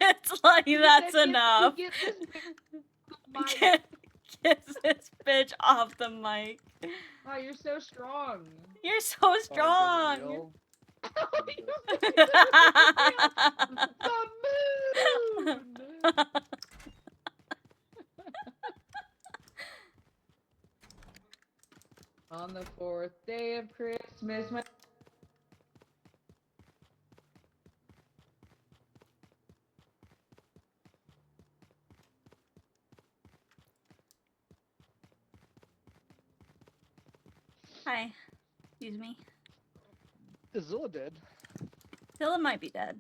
It's like, that's enough. Get this mic. Get this bitch off the mic. Oh, you're so strong. You're so Oh, is it strong. real? The moon. On the fourth day of Christmas, my Hi. Excuse me. Zilla did. Zilla might be dead.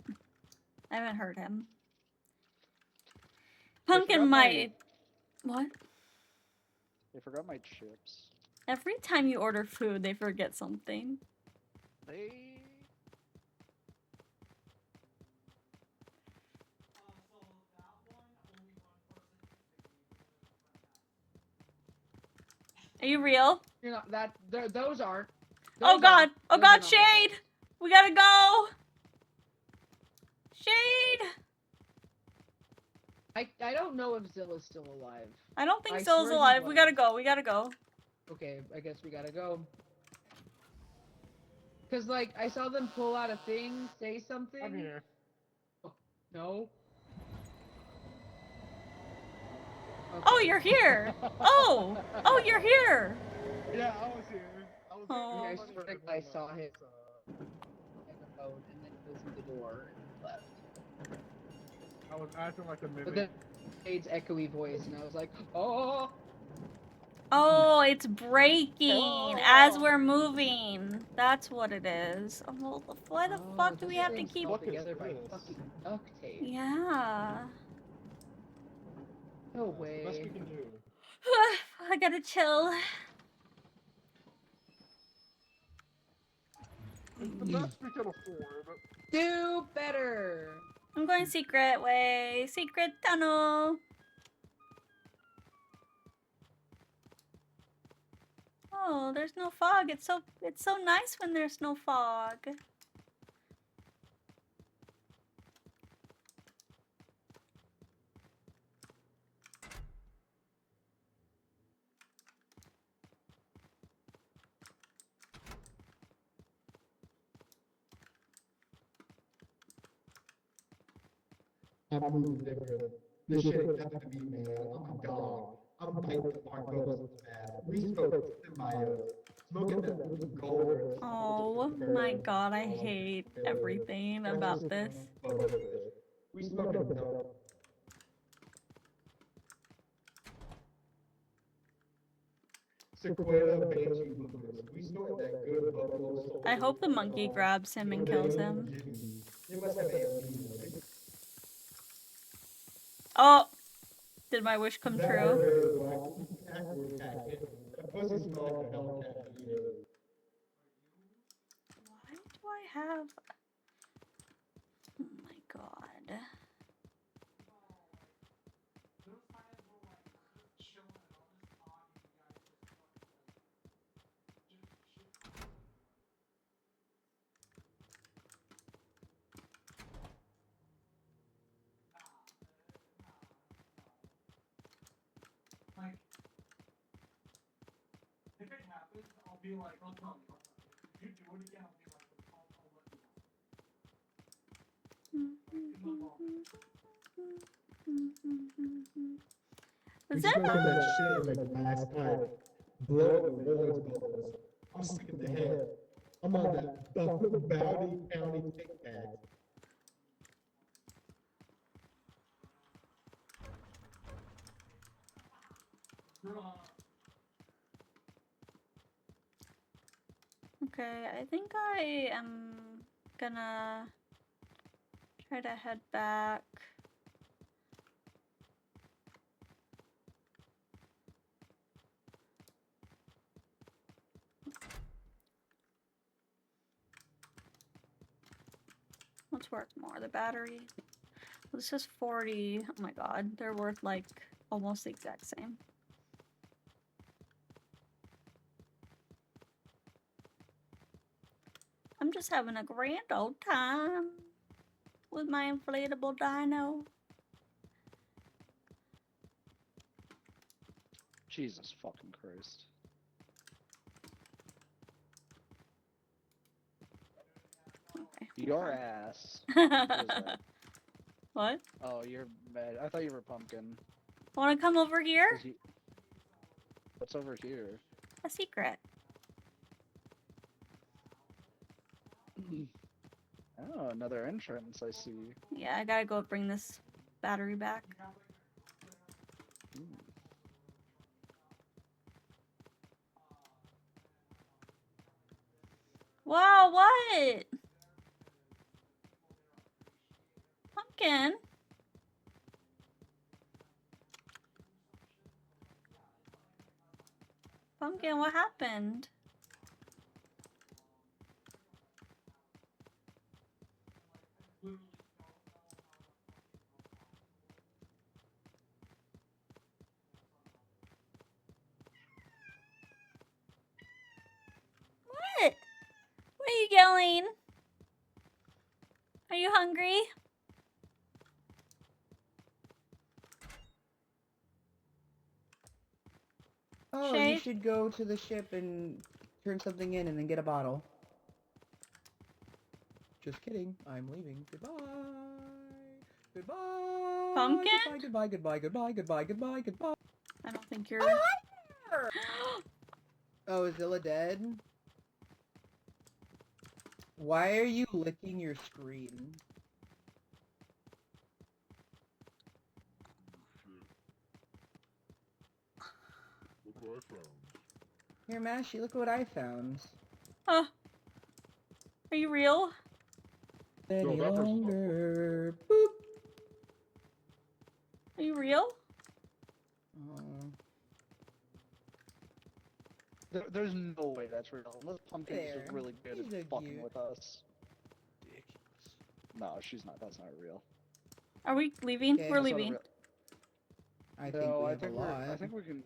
I haven't heard him. They Pumpkin forgot might. What? They forgot my chips. Every time you order food, they forget something. They. Are you real? you're not that. Those aren't. Oh Those god! aren't. Oh Those are god, not my Shade! We gotta go! Shade! I don't know if Zilla's still alive. I don't think I Zilla's swear he alive. We was. gotta go. We gotta go. Okay, I guess we gotta go. Cause like I saw them pull out a thing, say something. I'm here. Oh, no. Oh, you're here! Oh! Oh, you're here! Yeah, I was here. I was Oh. I here. swear I saw him. And the phone, and then closing the door and left. I was acting like a But mimic. then Shade's echoey voice, and I was like, oh. Oh, it's breaking Oh. as we're moving. That's what it is. Oh, well, why the Oh, fuck do this we have to thing's keep... held What is together by this? fucking duct tape? Yeah. No Best we way. can do. I gotta chill. It's the best we can afford. Do better. I'm going secret way. Secret tunnel. Oh, there's no fog. It's so nice when there's no fog. I'm moving different. This shit got to be, man. I'm gone. I'm biting the park goes mad. We smoked smoking that little gold. Oh my god, I hate everything about this. We smoking dope. Sequoia, Banshee, Lucas. We smoking that good buffalo soul. I hope the monkey grabs him and kills him. You must have AMD. Oh! Did my wish come true? Why do I have... Oh my god. We Was smoking that that shit in the glass pipe, blowing the Lord's bubbles. I'm skipping the hell. I'm on that Bounty County Tic Tac. Okay, I think I am gonna try to head back. What's worth more? The battery? This is 40. Oh my god, they're worth like almost the exact same. I'm just having a grand old time with my inflatable dino. Jesus fucking Christ. Okay. Your ass. What was that? What? Oh, you're mad. I thought you were Pumpkin. Wanna come over here? What's over here? A secret. Oh, another entrance, I see. Yeah, I gotta go bring this battery back. Wow, what? Pumpkin? Pumpkin, what happened? What? What are you yelling? Are you hungry? Oh, you Shade? should go to the ship and turn something in and then get a bottle. Just kidding. I'm leaving. Goodbye. Goodbye. Pumpkin? Goodbye, goodbye, goodbye, goodbye, goodbye, goodbye. I don't think you're... Oh, is Zilla dead? Why are you licking your screen? Look what I found. Here, Mashy, look what I found. Are you real? Any that person's not longer. Boop. Are you real? There's no way that's real. Unless Pumpkin is There. just really good He's so at fucking cute. with us. No, she's not. That's not real. Are we leaving? Okay. We're That's not a leaving. real- I think No, we I have think a we're. lot. I think we can.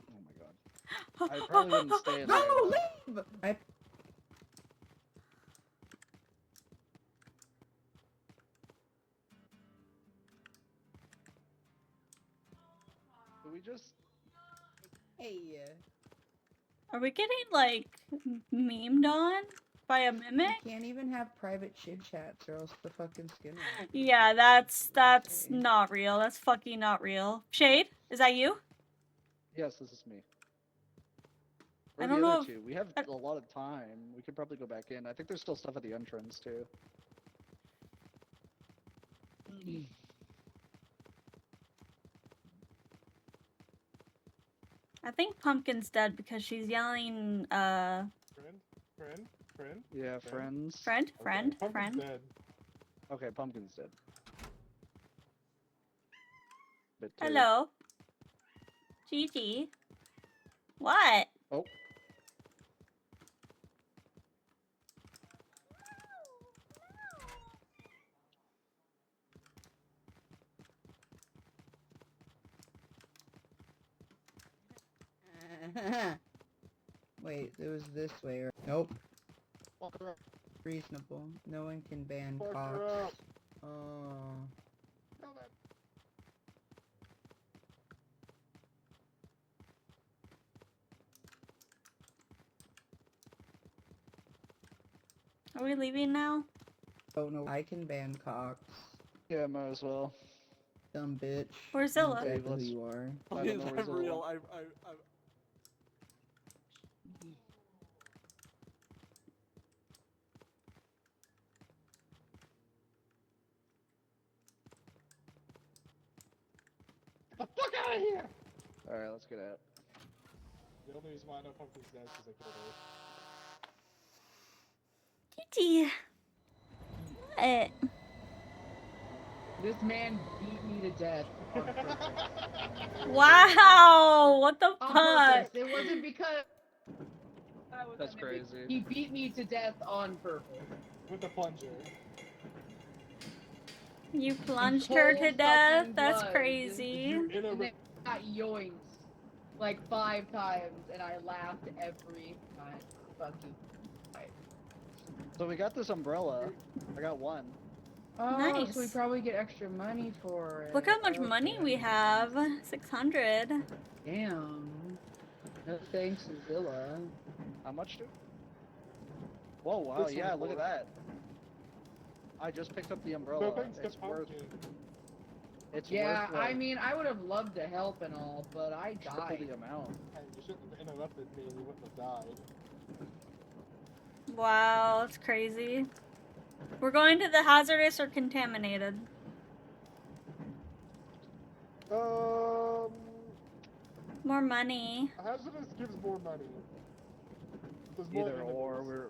Oh my god. I probably wouldn't stay in there. No, though. leave! I... But we just. Hey. Are we getting, like, memed on by a mimic? You can't even have private chit chats or else the fucking skin will- Yeah, that's not real. That's fucking not real. Shade, is that you? Yes, this is me. I Or don't the know other if- two. We have a lot of time. We could probably go back in. I think there's still stuff at the entrance too. I think Pumpkin's dead because she's yelling, Friend? Yeah, friends. friend, friend, Pumpkin's friend. dead. Okay, Pumpkin's dead. Bit two. Hello. Gigi. What? Oh. Wait, it was this way. Or... Nope. Fuck her up. Reasonable. No one can ban Fuck her cops. up. Oh. Kill that. we leaving now? Oh no, I can ban Cox. Yeah, might as well. Dumb bitch. Where's I know Zilla? exactly who you are. I don't know where I'm Zilla real. went. The fuck out of here! Alright, let's get out. The only reason why I know Pumpkin's dead is because I killed her. Kitty. What? This man beat me to death on purpose. Wow! What the On fuck? purpose. It wasn't because I was That's a mimic. crazy. He beat me to death on purpose. With the plunger. You plunged her to Cold death? fucking That's blood. crazy. And then got yoinked like 5 times, and I laughed every time. Fucking time. So we got this umbrella. I got one. Oh, Nice. so we probably get extra money for it. Look how much money we have. 600. Damn. No thanks, Zilla. How much, dude? Whoa, wow, yeah, look at that. I just picked up the umbrella. No thanks to It's worth. Pumpkin. It's Yeah, worth I mean, I would have loved to help and all, but I triple died. the amount. Hey, you shouldn't have interrupted me. You wouldn't have died. Wow, that's crazy. We're going to the hazardous or contaminated. More money. Hazardous gives more money. There's more Either or, enemies.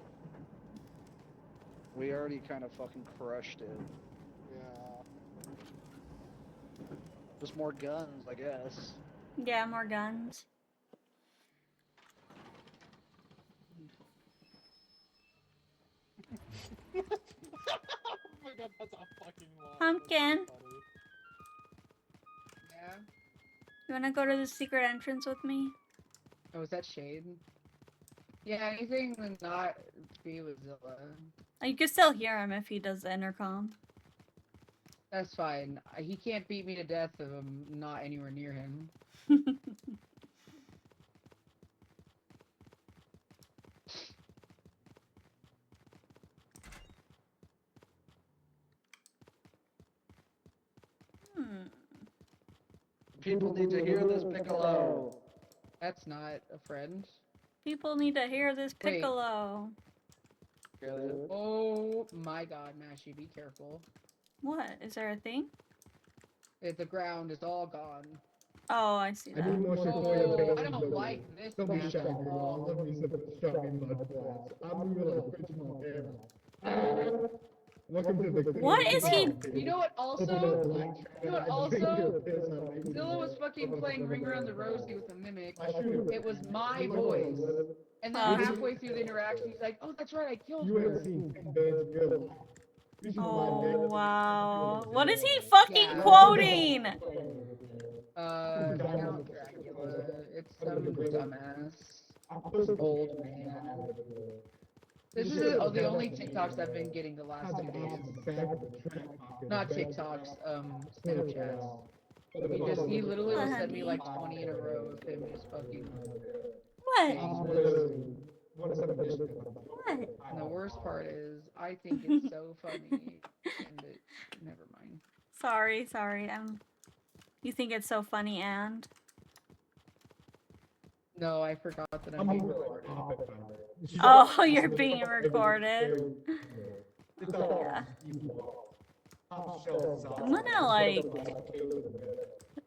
we already kind of fucking crushed it. Yeah. Just more guns, I guess. Yeah, more guns. Oh my god, that's a fucking lie. Pumpkin. That's so funny. Yeah? You wanna go to the secret entrance with me? Oh, is that Shade? Yeah, anything to not be with Zilla. You can still hear him if he does the intercom. That's fine. He can't beat me to death if I'm not anywhere near him. People need to hear this, Piccolo. That's not a friend. People need to hear this Wait. Piccolo. Oh my god, Mashy, be careful. What? Is there a thing? The ground is all gone. Oh, I see I need that. more Sequoia Oh, bands. I don't like this Don't be map shy, at girl. all. Let me shove me mud flats. I'm really original era. Welcome to the What is he- You know what also? You know what also? Zilla was fucking playing Ring Around the Rosie with a mimic. It was my voice. And then halfway through the interaction, he's like, oh, that's right, I killed You her. ain't seen bands real. Oh, wow. What is he fucking Yeah. quoting? Count Dracula. It's some dumbass. Old man. This is the only TikToks I've been getting the last 2 days. Not TikToks, Snapchats. He literally will send me like 20 in a row of him just fucking. What? What? And the worst part is, I think it's so funny, and it, never mind. Sorry. You think it's so funny and? No, I forgot that I'm being recorded. Oh, you're being recorded. Yeah. I'm gonna like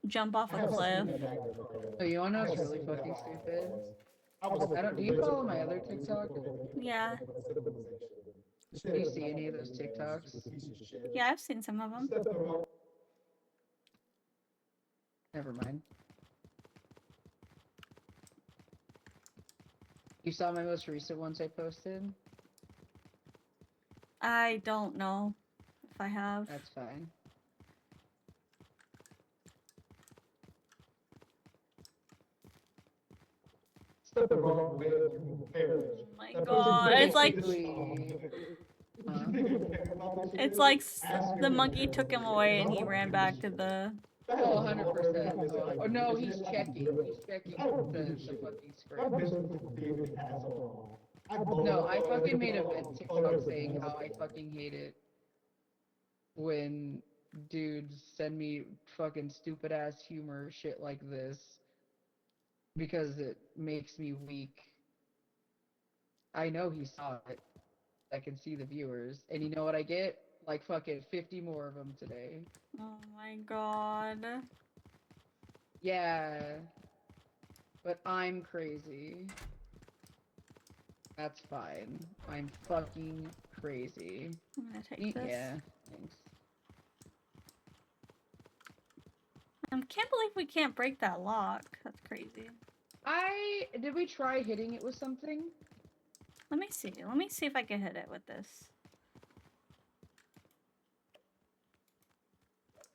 jump off a cliff. So you wanna know what's really fucking stupid? Do you follow my other TikTok? Yeah. Do you see any of those TikToks? Yeah, I've seen some of them. Never mind. You saw my most recent ones I posted? I don't know if I have. That's fine. Oh my god, it's like it's like the monkey took him away and he ran back to the. Oh, 100%. Oh no, he's checking. He's checking the fucking screen. No, I fucking made a TikTok saying how I fucking hate it when dudes send me fucking stupid ass humor shit like this because it makes me weak. I know he saw it. I can see the viewers. And you know what I get? Like fucking 50 more of them today. Oh my god. Yeah. But I'm crazy. That's fine. I'm fucking crazy. I'm gonna take this. Yeah, thanks. Can't believe we can't break that lock. That's crazy. Did we try hitting it with something? Let me see. Let me see if I can hit it with this.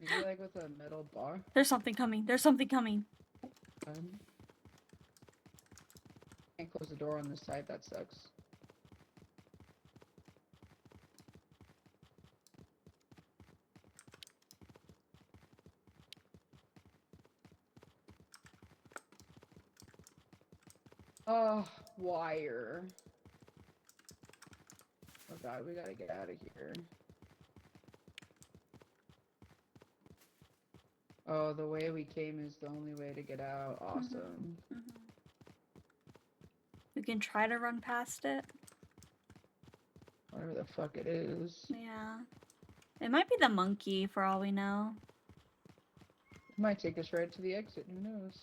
Maybe like with a metal bar? There's something coming. There's something coming. Can't close the door on this side, that sucks. Oh, wire. Oh god, we gotta get out of here. Oh, the way we came is the only way to get out. Awesome. We can try to run past it. Whatever the fuck it is. Yeah. It might be the monkey for all we know. It might take us right to the exit, who knows?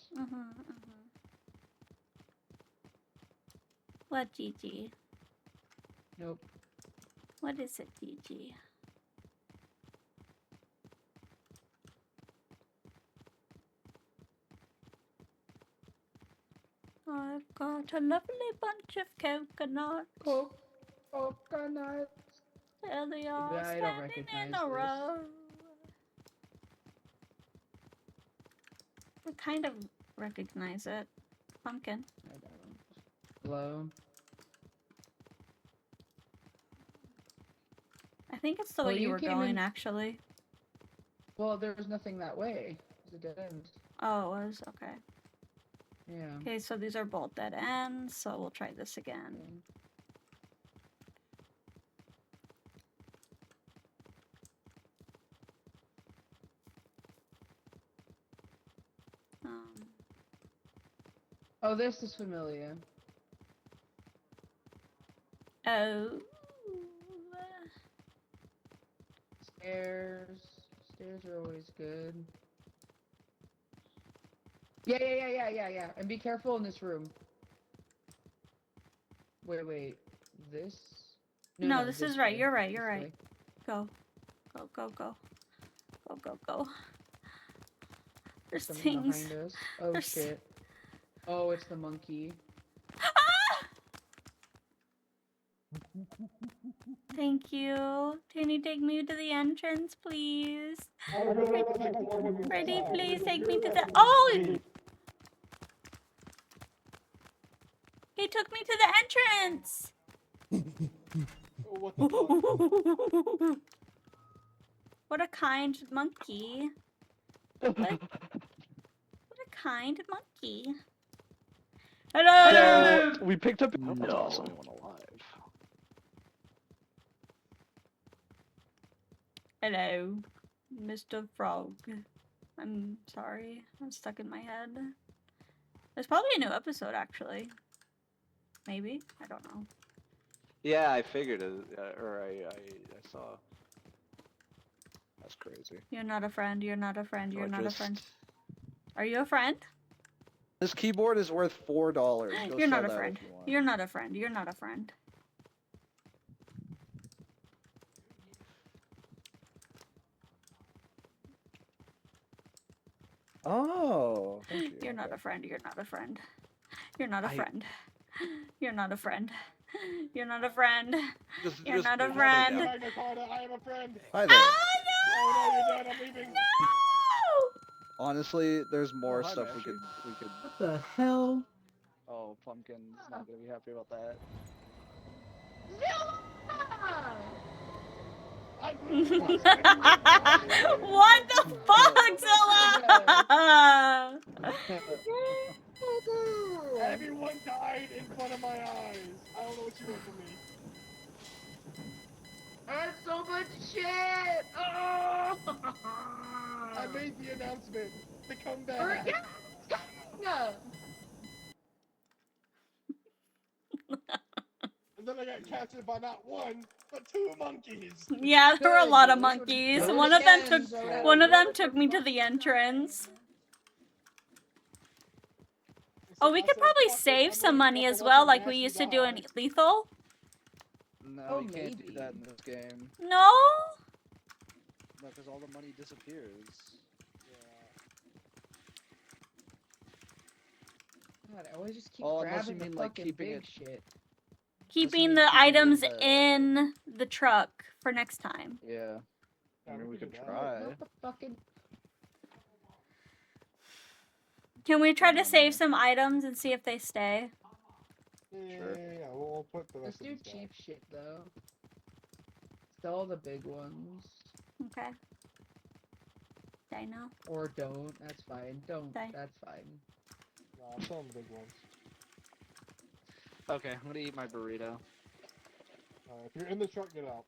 What, Gigi? Nope. What is it, Gigi? I've got a lovely bunch of coconuts. Coconuts. There they are, I don't standing in recognize a this. row. I kind of recognize it. Pumpkin. I don't. Hello? I think it's the Well, way you you were came going, in- actually. Well, there was nothing that way. It was a dead end. Oh, it was? Okay. Yeah. Okay, so these are both dead ends, so we'll try this again. Oh, this is familiar. Oh. Stairs. Stairs are always good. Yeah. And be careful in this room. Wait. This? No, this is right. way. You're right. This You're right. way. Go. Go. There's Something things. behind us. Oh There's- shit. Oh, it's the monkey. Thank you. Can you take me to the entrance, please? Freddy, please take me to the... Oh! He took me to the entrance! What the fuck? What a kind monkey. What a kind monkey. Hello! We picked up. No. That's awesome. Anyone alive? Hello, Mr. Frog. I'm sorry. I'm stuck in my head. There's probably a new episode, actually. Maybe? I don't know. Yeah, I figured it, or I saw. That's crazy. You're not a friend. You're not a friend. You're Or not a just- friend. Are you a friend? This keyboard is worth $4. Go You're not sell a that friend. if you want. You're not a friend. You're not a friend. Oh, thank you. You're not a friend. You're not a friend. You're not a friend. You're not a friend. You're not a friend. You're not a friend. Magna Carta, I am a friend. Hi there. Oh Oh no, you're dead. I'm leaving. no! Honestly, there's more hi, stuff Mashy. we could. What the hell? Oh, Pumpkin's not gonna be happy about that. What the fuck, Zilla? Everyone Someone died in front of my eyes. I don't know what you want from me. That's so much shit! Oh! I made the announcement to come back. Hurry up! And then I got captured by not one, but 2 monkeys. Yeah, there were a lot of Good. monkeys. Do it One of them again, took Zoe. one of them Do it took for me to fun. the entrance. So Oh, we I could said, probably "Fuck it, save I'm some gonna money level as up well, and like we mash used you to do in die." Lethal. No, Oh, you can't do maybe. that in this game. No? No, because all the money disappears. God, I always just keep Oh, unless you grabbing the mean, like, fucking keeping big it- shit. Keeping mean the keeping it in items the- in the truck for next time. Yeah. I Yeah, mean, we could could do that. try. Not the fucking. Can we try to Fun. save some items and see if they stay? Yeah, we'll put the Let's rest of do these cheap back. shit though. Sell the big ones. Okay. Dino. Or don't. That's fine. Don't. Okay. That's fine. Nah, show them the big ones. Okay, I'm gonna eat my burrito. If you're in the truck, get out.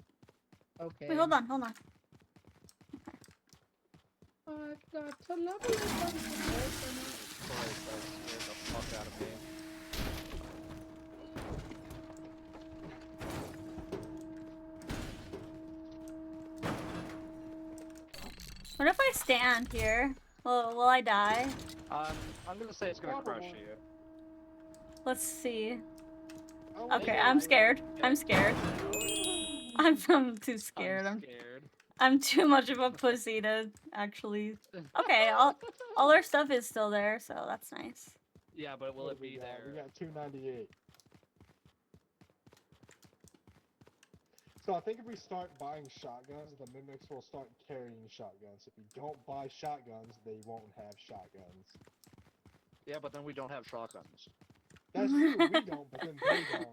Okay. Wait, hold on, hold on. I've got to level it up. Christ, that scared the fuck out of me. What if I stand here? Will I die? I'm gonna say it's gonna crush Probably. you. Let's see. Oh, Okay, yeah, I'm yeah. scared. I'm scared. I'm too scared. I'm too much of a pussy to actually. Okay, all our stuff is still there, so that's nice. Yeah, but will What it do we be got? there? We got 298. So I think if we start buying shotguns, the mimics will start carrying shotguns. If we don't buy shotguns, they won't have shotguns. Yeah, but then we don't have shotguns. That's true, we don't, but then they don't.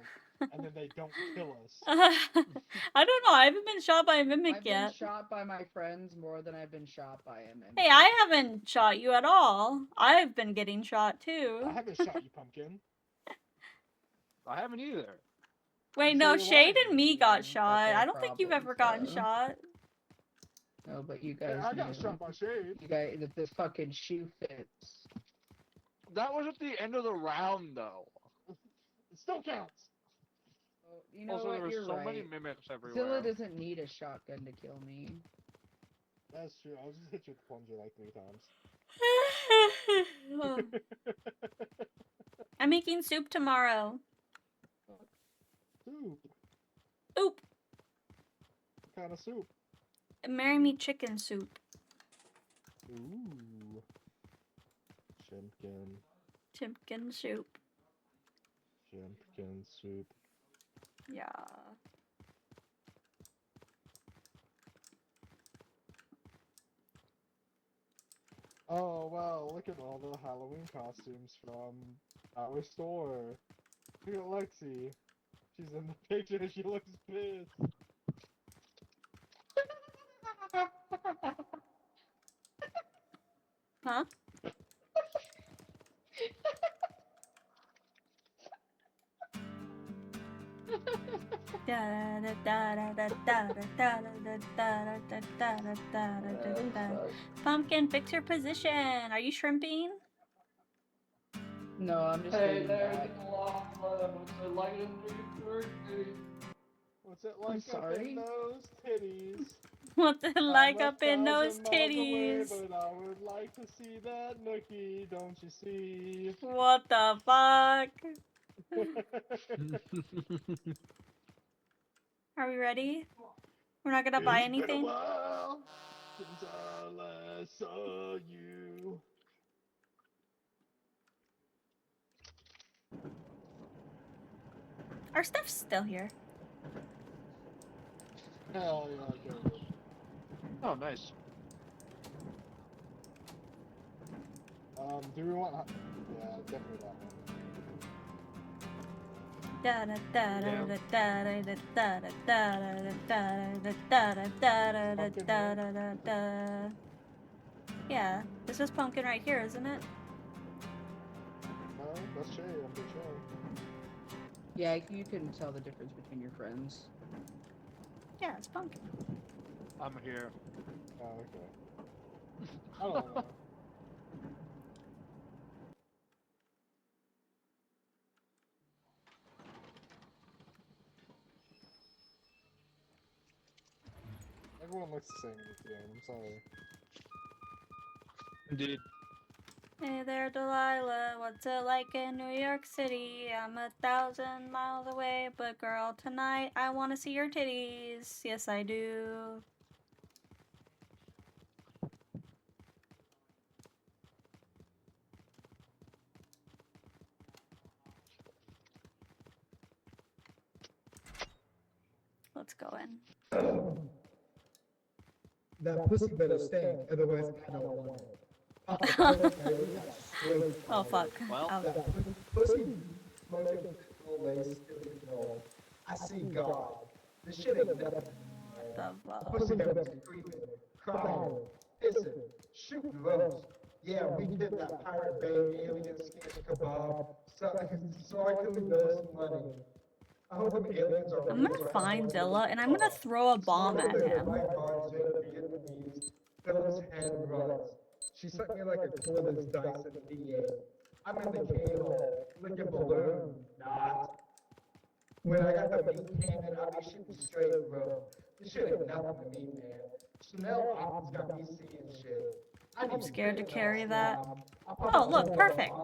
And then they don't kill us. I don't know. I haven't been shot by a mimic I've yet. been shot by my friends more than I've been shot by a mimic. Hey, I haven't shot you at all. I've been getting shot too. I haven't shot you, Pumpkin. I haven't either. Wait, You no, say you're Shade lying. and me got That's shot. their I don't think you've problem, ever gotten so. shot. No, but you Hey, guys. I got knew. shot by Shade. You guys, if the fucking shoe fits. That was at the end of the round, though. It still counts. Oh, you know Also, what? there were You're so right. many mimics everywhere. Zilla doesn't need a shotgun to kill me. That's true. I'll just hit you with the plunger like 3 times. I'm making soup tomorrow. Soup. Oop. What kind of soup? Marry me chicken soup. Ooh. Chimpkin. Chicken soup. Chimpkin soup. Yeah. Oh wow, look at all the Halloween costumes from our store. Look at Lexi. She's in the picture, she looks pissed. Huh? Pumpkin, fix your position. Are you shrimping? No, I'm just Hey, getting there's back. the long love. What's it like in New York City? What's it like up sorry? in those titties? What's it like I'm up in those 1,000 miles away, titties? but I would like to see that nookie, don't you see? What the fuck? Are we ready? We're not gonna buy It's been a anything? while since I last saw you. Our stuff's still here. Hell yeah, okay. Oh, nice. Do we want? Yeah, definitely that one. Da da da da da da da da da da da da da da da da da da. Yeah, this is pumpkin right here, isn't it? No? That's Shay, I'm the Shay. Yeah, you can tell the difference between your friends. Yeah, it's Pumpkin. I'm here. Oh, okay. I don't know. Everyone looks the same in this game, I'm sorry. Indeed. Hey there, Delilah. What's it like in New York City? I'm 1,000 miles away, but girl, tonight I want to see your titties. Yes, I do. Let's go in. That pussy better stink, otherwise I don't want it. Papa told me we got straight Oh fuck. Well, Oh. that pussy smoking pickle lace stupid girl. I see God. This shit ain't nothing. What the fuck? Pussy better be screaming, crying, pissing, shooting loads. Yeah, we did that Pirate Bay alien sketch kebab. So I could lose some money. I hope them aliens are I'm gonna find Zilla and I'm gonna throw a bomb at him. Phyllis hand runs. She sent me like a Columbus Dyson V8. I'm in the cable, licking balloon, not. When I got the meat cannon, I'll be shooting straight, bro. This shit ain't nothing to me, man. Chanel Opti's got me seeing shit. I'm scared to carry that. Oh, look, perfect.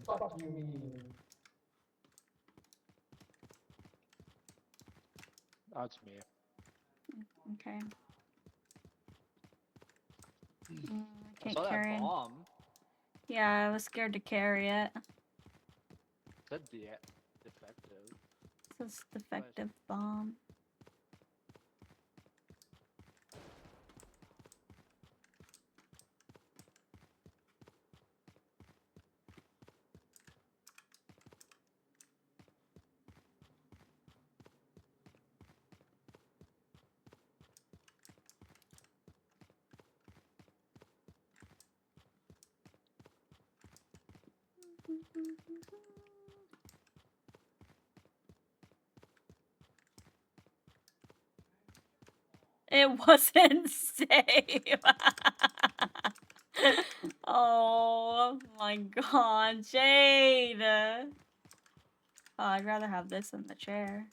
Fuck you, mean. that's me. Okay. I Can't saw that carry. bomb. Yeah, I was scared to carry it. Said defective. This is defective bomb. It wasn't safe. Oh my god, Jade. Oh, I'd rather have this than the chair.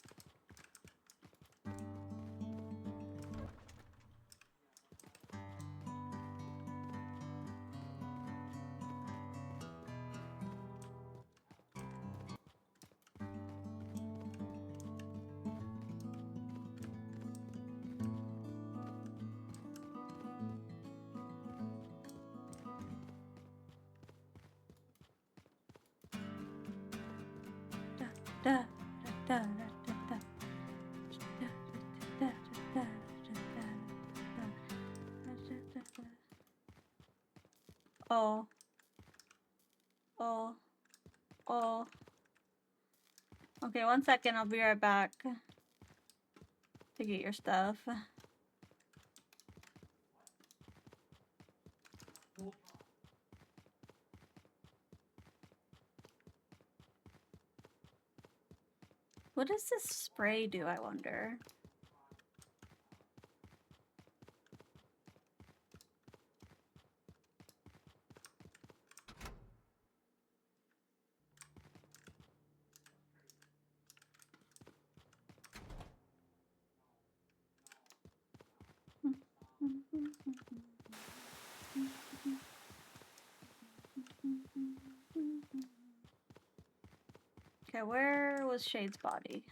Da, da, da, da, da. Da, da, da, da, da, da, da. Oh. Oh. Oh. Okay, 1 second, I'll be right back to get your stuff. What does this spray do, I wonder? Okay, where was Shade's body?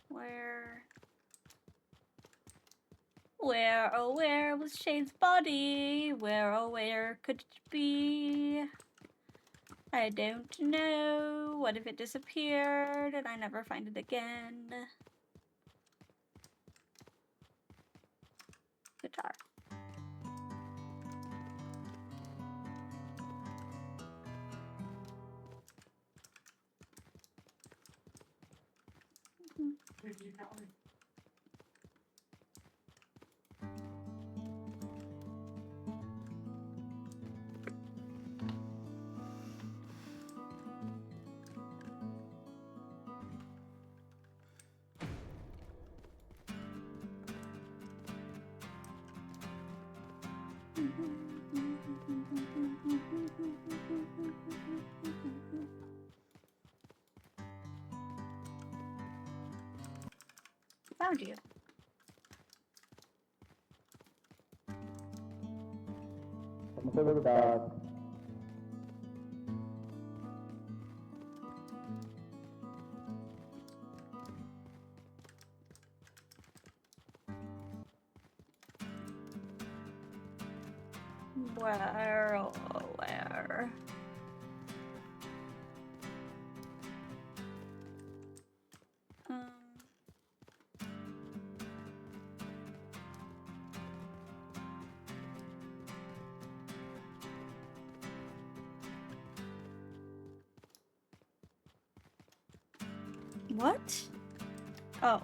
Where, oh, where was Shade's body? Where, oh, where could it be? I don't know. What if it disappeared and I never find it again? Guitar. Found you. I'm good with that. Where? Oh, where? What? Oh.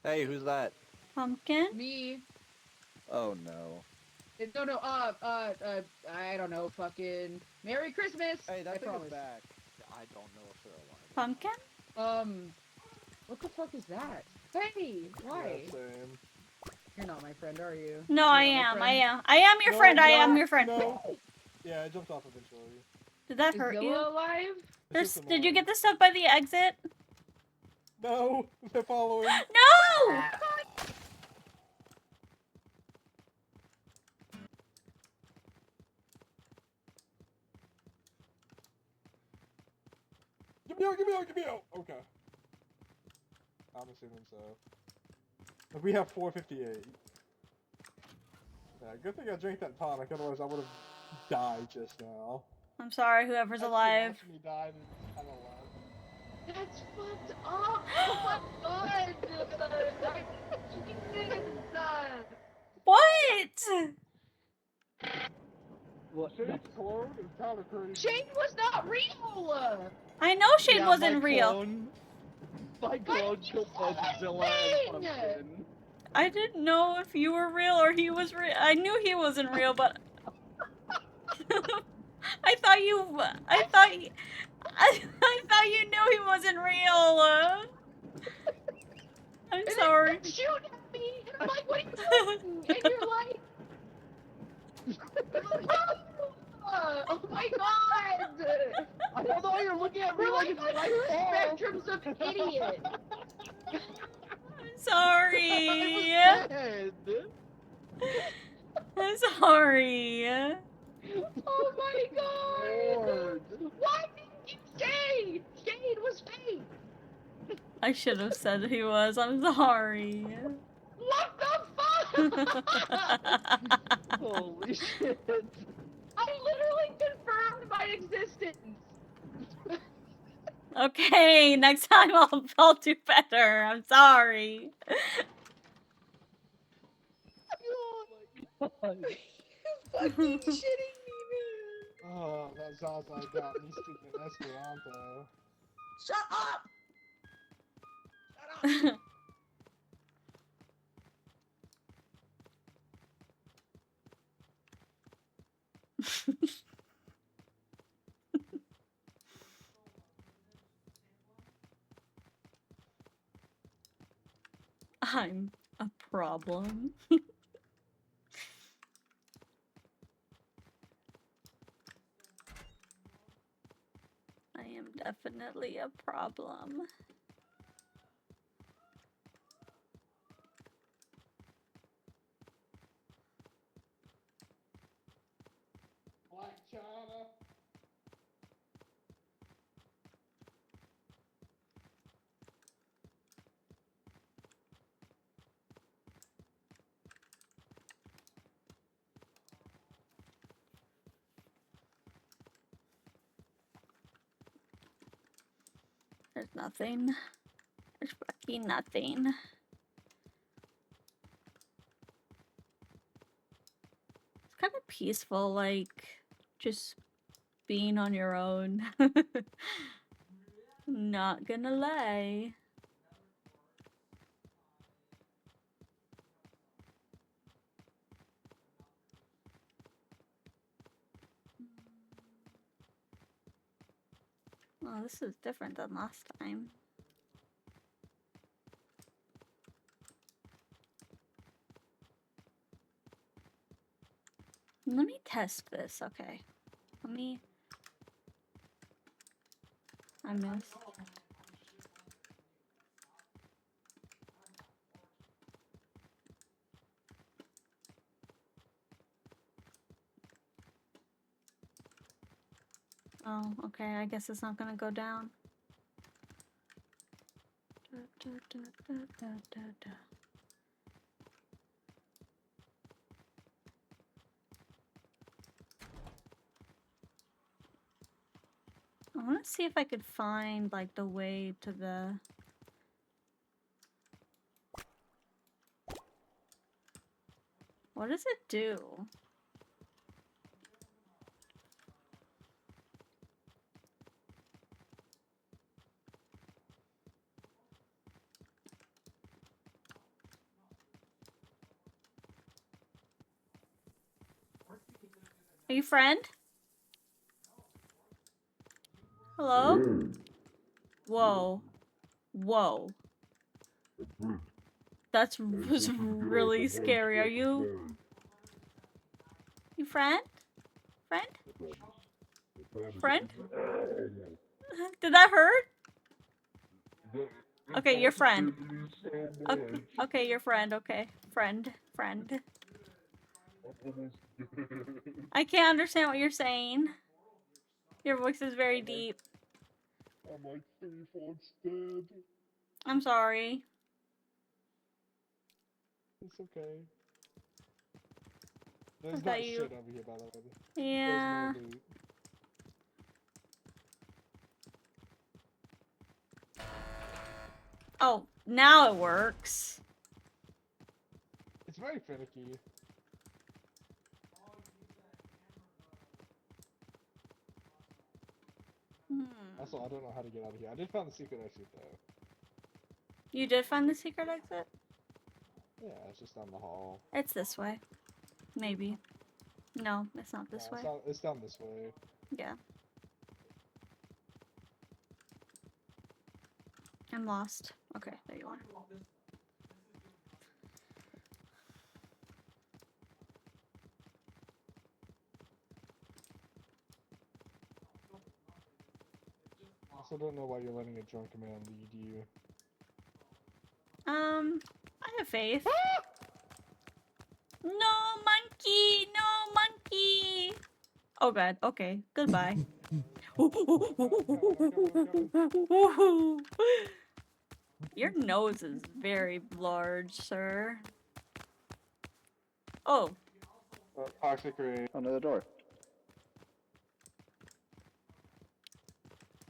Hey, who's that? Pumpkin? Me. Oh no. No, I don't know, fucking Merry Christmas! Hey, that I thing promise. is back. I don't know if they're alive. Pumpkin? What the fuck is that? Hey, why? Yeah, same. You're not my friend, are you? No, You're I not my am. I friend? am. I am your friend. I am your friend. No. Yeah, I jumped off eventually. Did that Is hurt you? Zilla alive? Did you get the stuff by the exit? No, they're following. No! Give me out. Okay. I'm assuming so. But we have 458. Yeah, good thing I drank that tonic, otherwise I would have died just now. I'm sorry, whoever's alive. Watch me die and kind of laugh. That's fucked up! Oh my god! What? Well, Shane's clone is kind of crazy. Shane was not real! I know Shane wasn't real. My clone killed both Zilla and Pumpkin. I didn't know if you were real or he was real. I knew he wasn't real, but I thought you knew he wasn't real. I'm sorry. Shoot at me! And I'm like, what are you doing? And you're like... Oh my god! I don't know, you're looking at me We're like like it's my on two fault! spectrums of idiot! I'm sorry. Dead. I'm sorry. Oh my god! Lord. Why didn't you say? Shane was fake! I should have said he was. I'm sorry. What the fuck? Holy shit. I literally confirmed my existence! Okay, next time I'll do better. I'm sorry. Oh my god. Fucking shitting me, man. Oh, that Zaza got me speaking Esperanto. Shut up! I'm a problem. I am definitely a problem. Black China. There's nothing. There's fucking nothing. It's kind of peaceful, like, just being on your own. Not gonna lie. Oh, this is different than last time. Let me test this. Okay. Let me. I missed. Oh, okay. I guess it's not gonna go down. Da, da, da, da, da, da, da. I want to see if I could find like the way to the. What does it do? Are you friend? Hello? Whoa. Whoa. That was really scary. Are you... You friend? Friend? Friend? Did that hurt? Okay, your friend. Okay, okay, your friend. Okay. Friend. Friend. I can't understand what you're saying. Your voice is very deep. I'm like 3 folks dead. I'm sorry. It's okay. There's thought not you- shit over here, by the way. Yeah. There's no loot. Oh, now it works. It's very finicky. Also, I don't know how to get out of here. I did find the secret exit, though. You did find the secret exit? Yeah, it's just down the hall. It's this way. Maybe. No, it's not this way. It's down this way. Yeah. I'm lost. Okay, there you are. I also don't know why you're letting a drunk man lead you. I have faith. No monkey! No monkey! Oh god, okay. Goodbye. Your nose is very large, sir. Oh. Toxic rain. Under the door.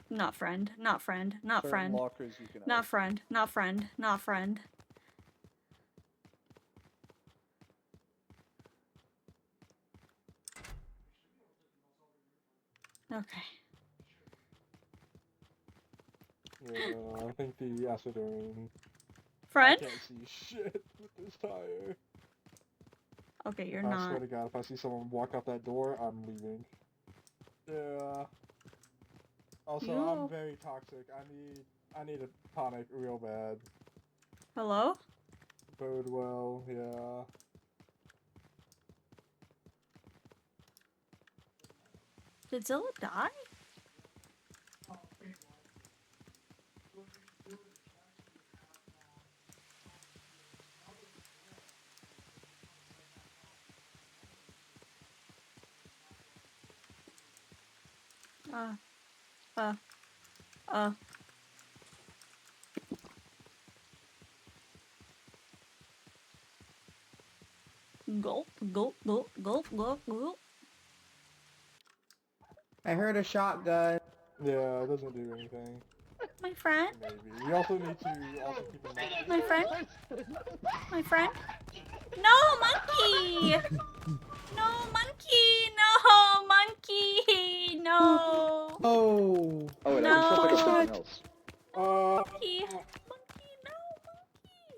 Not friend. Not friend. Not Certain friend. lockers you can Not open. friend. Not friend. Not friend. Okay. Yeah, I think the acid rain. Friend? I can't see shit with this tire. Okay, you're I not. swear to God, if I see someone walk out that door, I'm leaving. Yeah. Also, I'm very toxic. I need a tonic real bad. Hello? Bode well, yeah. Did Zilla die? Gulp, gulp, gulp, gulp, gulp, gulp. I heard a shotgun. Yeah, it doesn't do anything. My friend? Maybe. We also need to keep in mind. My friend? My friend? No, monkey! No, monkey! No, monkey! No! Oh! Oh, wait, No. I can still pick up something else. Monkey! Monkey, no, monkey!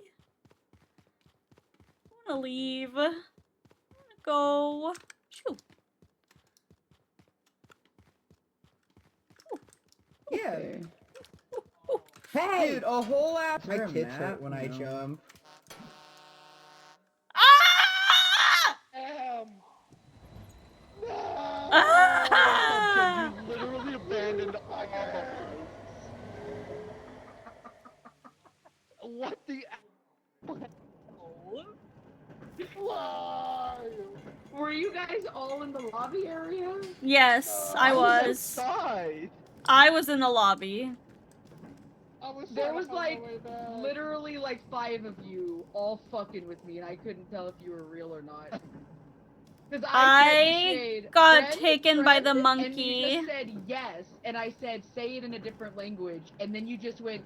I wanna leave. I wanna go. Shoo. Yeah, Hey! Dude, a whole app. My Is there a tits map? hurt when I No. jump. Ah! Ah! You literally abandoned all of us. What the? Why? Were you guys all in the lobby area? Yes, I was. outside. I was in the lobby. There was like literally like 5 of you all fucking with me, and I couldn't tell if you were real or not. Because I said to Shade, got friend, taken by the friend, monkey. and you just said yes, and I said say it in a different language, and then you just went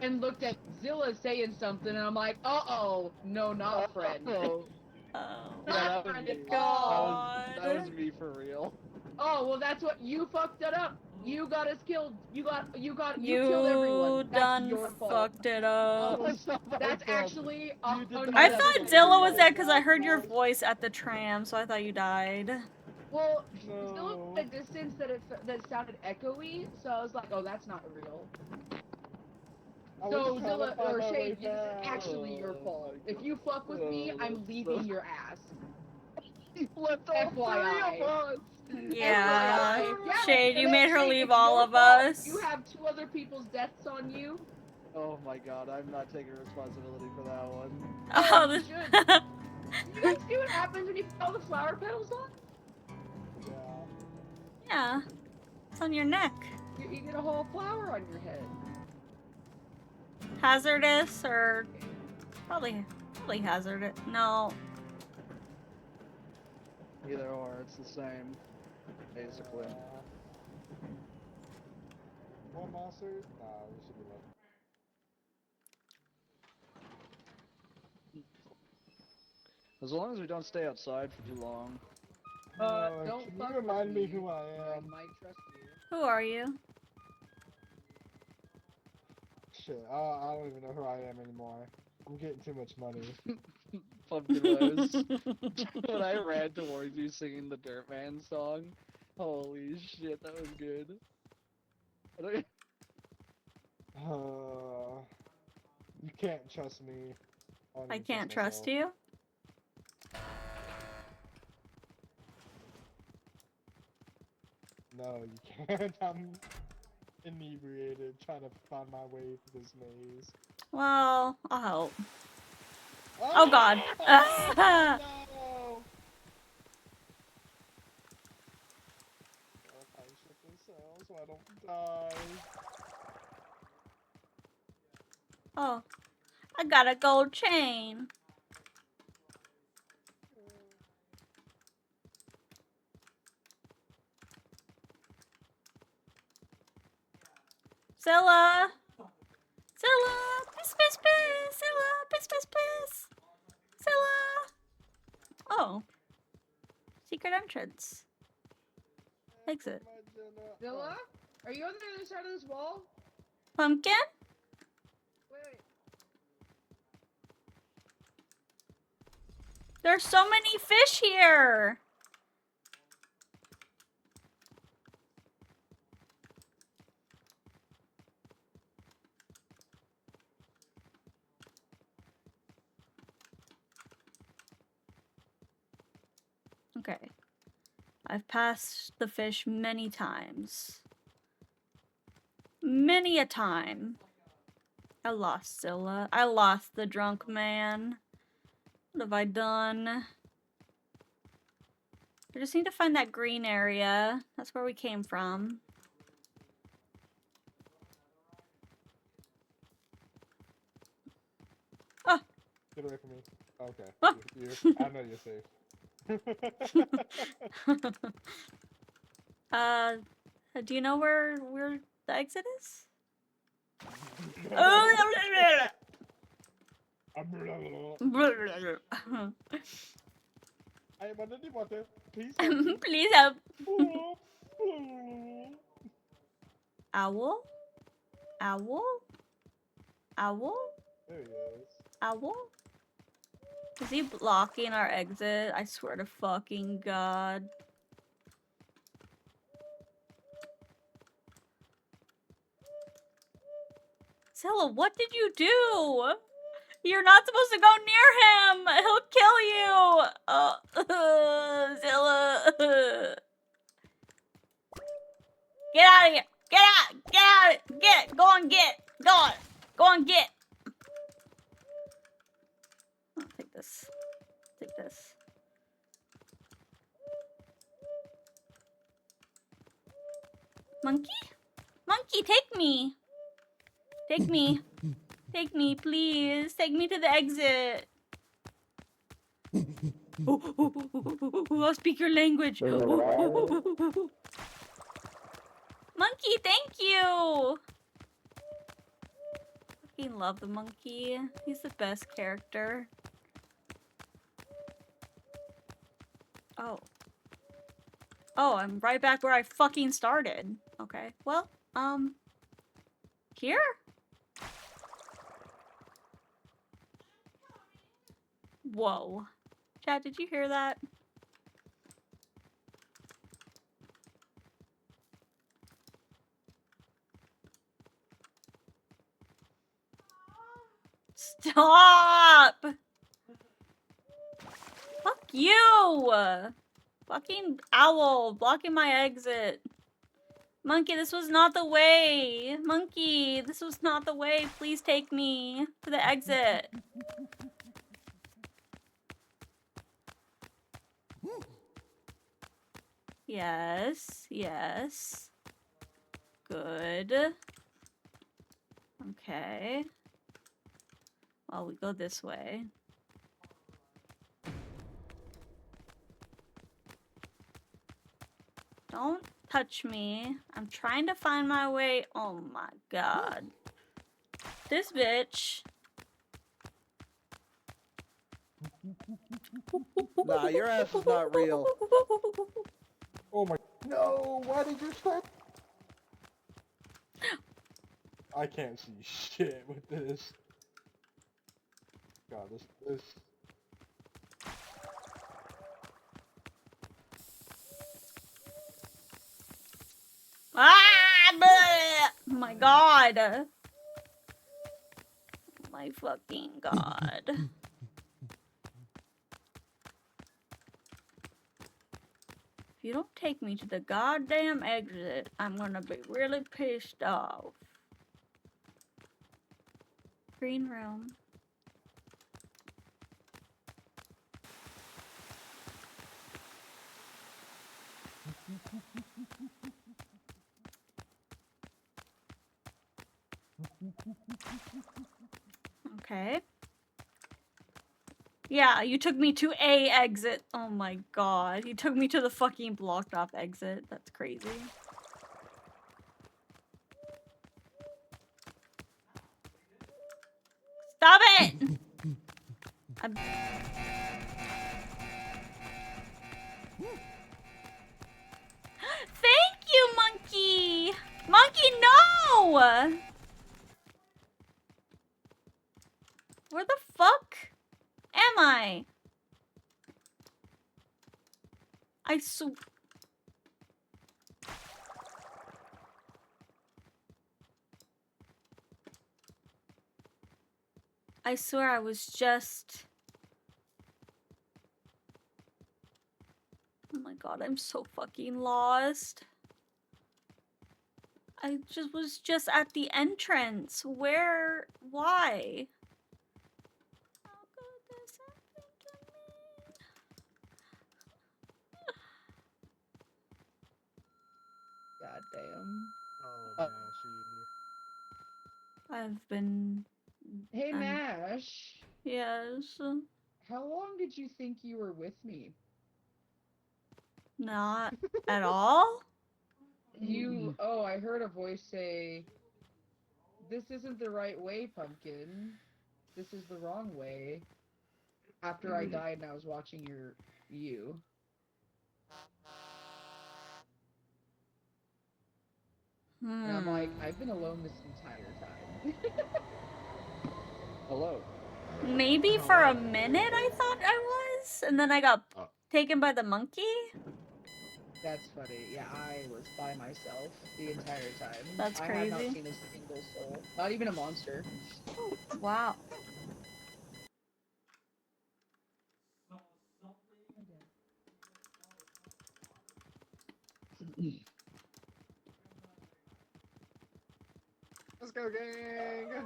and looked at Zilla saying something, and I'm like, uh-oh, no, not friend. Oh. Not Yeah, that was friend me. at all. That was me for real. Oh, well, that's what you fucked it up. You got us killed. You killed You everyone. That's done your fault. fucked it up. That's actually I thought Zilla was dead because I heard your voice at the tram, so I thought you died. Well, Zilla was at a distance that sounded echoey, so I was like, oh, that's not real. So Zilla or Shade, this is actually your fault. If you fuck with me, I'm leaving your ass. You left all FYI. 3 of us. Yeah. FYI. Yeah, Shade, you and made her Shade, leave it's all your of fault. us. You have 2 other people's deaths on you. Oh my god, I'm not taking responsibility for that one. Oh, You should. You guys see what happens when you put all the flower petals on? Yeah. It's on your neck. You get a whole flower on your head. Hazardous or probably hazardous. No. Either or, it's the same, basically. More monsters? Nah, we should be lucky. As long as we don't stay outside for too long. Don't Can fuck you remind with me who I I am? might trust you. Who are you? Shit, I don't even know who I am anymore. I'm getting too much money. Pumpkin Rose. When I ran towards you singing the Dirtman song, holy shit, that was good. You can't trust me. don't I even can't trust myself. you. No, you can't. I'm inebriated trying to find my way through this maze. Well, I'll help. Oh god. No! I shit this out so I don't die. Oh. I got a gold chain. Zilla! Zilla! Piss, piss, piss! Zilla! Piss, piss, piss! Zilla! Oh. Secret entrance. Exit. Zilla? Are you on the other side of this wall? Pumpkin? Wait. There's so many fish here! Okay. I've passed the fish many times. Many a time. I lost Zilla. I lost the drunk man. What have I done? I just need to find that green area. That's where we came from. Oh! Get away from me. Okay. Oh. I know you're safe. Do you know where the exit is? I am under the water. Please help me. Please help. Owl? Owl? Owl? There he is. Owl? Is he blocking our exit? I swear to fucking God. Zilla, what did you do? You're not supposed to go near him! He'll kill you! Zilla! Get out of here! Get out! Get out! Get! Go on, get! Go on! Go on, get! I'll take this. Take this. Monkey? Monkey, take me! Take me. Take me, please. Take me to the exit. I'll speak your language. Monkey, thank you! Fucking love the monkey. He's the best character. Oh. Oh, I'm right back where I fucking started. Okay, well, here? Whoa. Chad, did you hear that? Stop! Fuck you! Fucking owl, blocking my exit. Monkey, this was not the way. Monkey, this was not the way. Please take me to the exit. Yes, yes. Good. Okay. Well, we go this way. Don't touch me. I'm trying to find my way. Oh my god. This bitch. Nah, your ass is not real. Oh my. No, why did you start? I can't see shit with this. God, this. Ah! Bleh! Oh my god. Oh my fucking god. If you don't take me to the goddamn exit, I'm gonna be really pissed off. Green room. Okay. Yeah, you took me to a exit. Oh my god. You took me to the fucking blocked off exit. That's crazy. Stop it! Thank you, monkey! Monkey, no! Where the fuck am I? I swear I was just... Oh my god, I'm so fucking lost. I was just at the entrance. Where? Why? How could this happen to me? God damn. Oh, Mashy. I've been... Hey, Mash. Yes? How long did you think you were with me? Not at all? Oh, I heard a voice say, "This isn't the right way, Pumpkin. This is the wrong way." After I died and I was watching you. And I'm like, I've been alone this entire time. Hello. Maybe for a minute I thought I was, and then I got taken by the monkey? That's funny. Yeah, I was by myself the entire time. That's I have not crazy. seen a single soul. Not even a monster. Wow. Let's go, gang!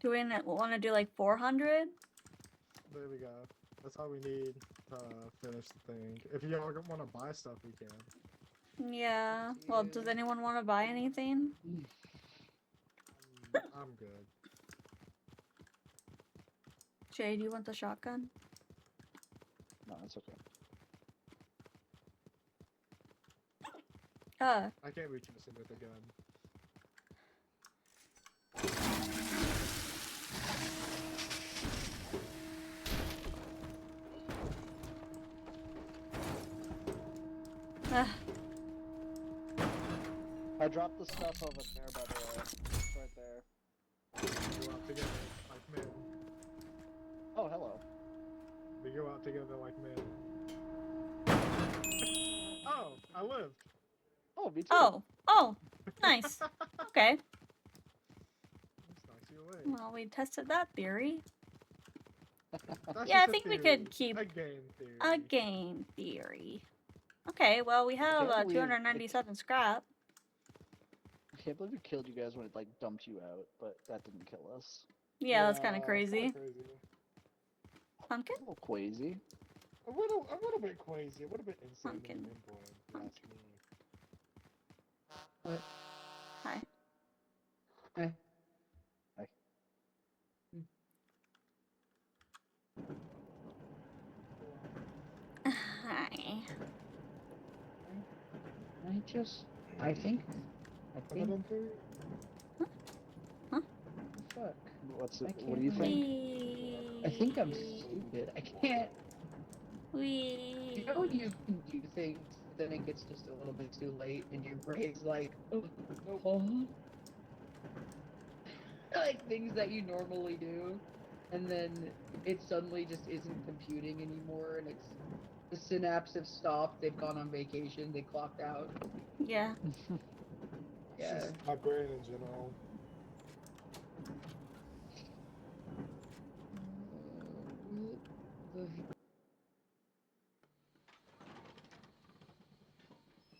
Do we want to do like 400? There we go. That's all we need to finish the thing. If y'all want to buy stuff, we can. Yeah. Well, does anyone want to buy anything? I'm good. Jay, do you want the shotgun? No, it's okay. I can't be trusted with a gun. I dropped the stuff over there, by the way. It's right there. We go out together like men. Oh, hello. We go out together like men. Oh, I lived. Oh, me too. Oh, nice. Okay. Let's knock you away. Well, we tested that theory. That's Yeah, I just a think we theory. could keep a game theory. a game theory. Okay, well, we have can't believe 297 scrap. I can't believe it killed you guys when it like dumped you out, but that didn't kill us. Yeah, that's kind of it's crazy. crazy. Pumpkin? A little crazy. A little bit crazy. A little bit insane. Pumpkin. And inborn, if you ask me. What? Hi. Hey. Hi. Hi. I think. Fuck. What's I it? can't What do you think? I think I'm stupid. I can't. You know when you can do things, then it gets just a little bit too late, and your brain's like, huh? Like things that you normally do, and then it suddenly just isn't computing anymore, and it's the synapses have stopped. They've gone on vacation. They clocked out. Yeah. It's just my brain in general.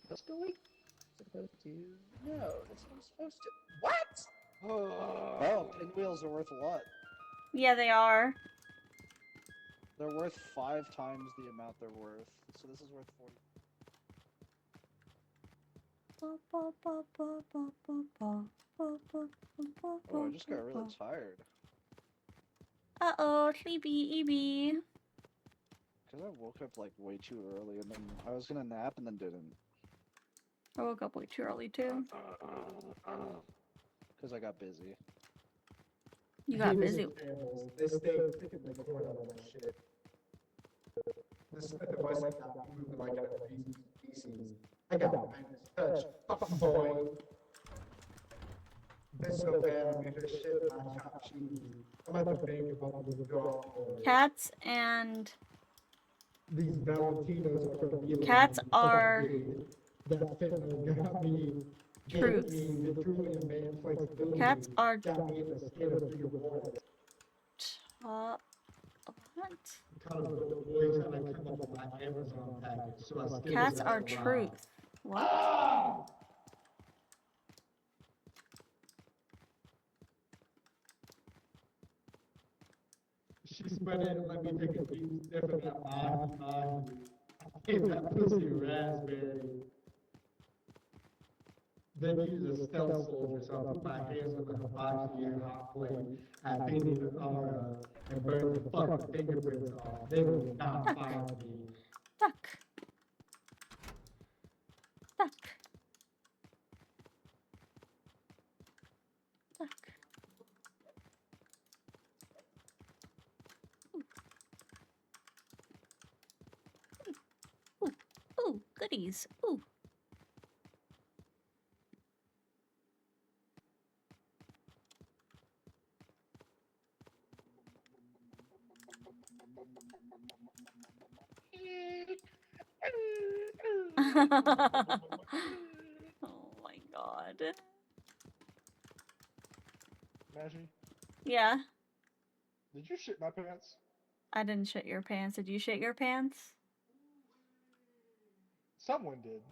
What's going? Supposed to? No, that's not supposed to. What? Oh, pinwheels are worth a lot. Yeah, they are. They're worth 5 times the amount they're worth. So this is worth 40. Oh, I just got really tired. Uh-oh, sleepy Eevee. Because I woke up like way too early and then I was gonna nap and then didn't. I woke up way too early, too. Because I got busy. You got Humans busy. and animals, they stay sticking the corn on that shit. This is the voice I got moving like a species. I got Midas touch. Fuck boy. Been so bad I made her shit my top cheese. I'm about to think about the withdrawal. Cats and... These Valentinos are from Italy. Cats are... That fentanyl got me. Truth. The true and man flexibility. Cats are... Got me in the skin of your water. What? Cats are truth. What? She spread it and let me take a deep sniff of that body. I gave that pussy raspberry. Then she's a stealth soldier, so I put my hands on the hibachi and hot flame. I painted an aura and burned the fucking fingerprints off. They will not find me. Duck. Duck. Duck. goodies. Ooh. Oh my god. Maggie, Yeah, did you shit my pants? I didn't shit your pants. Did you shit your pants? Someone did.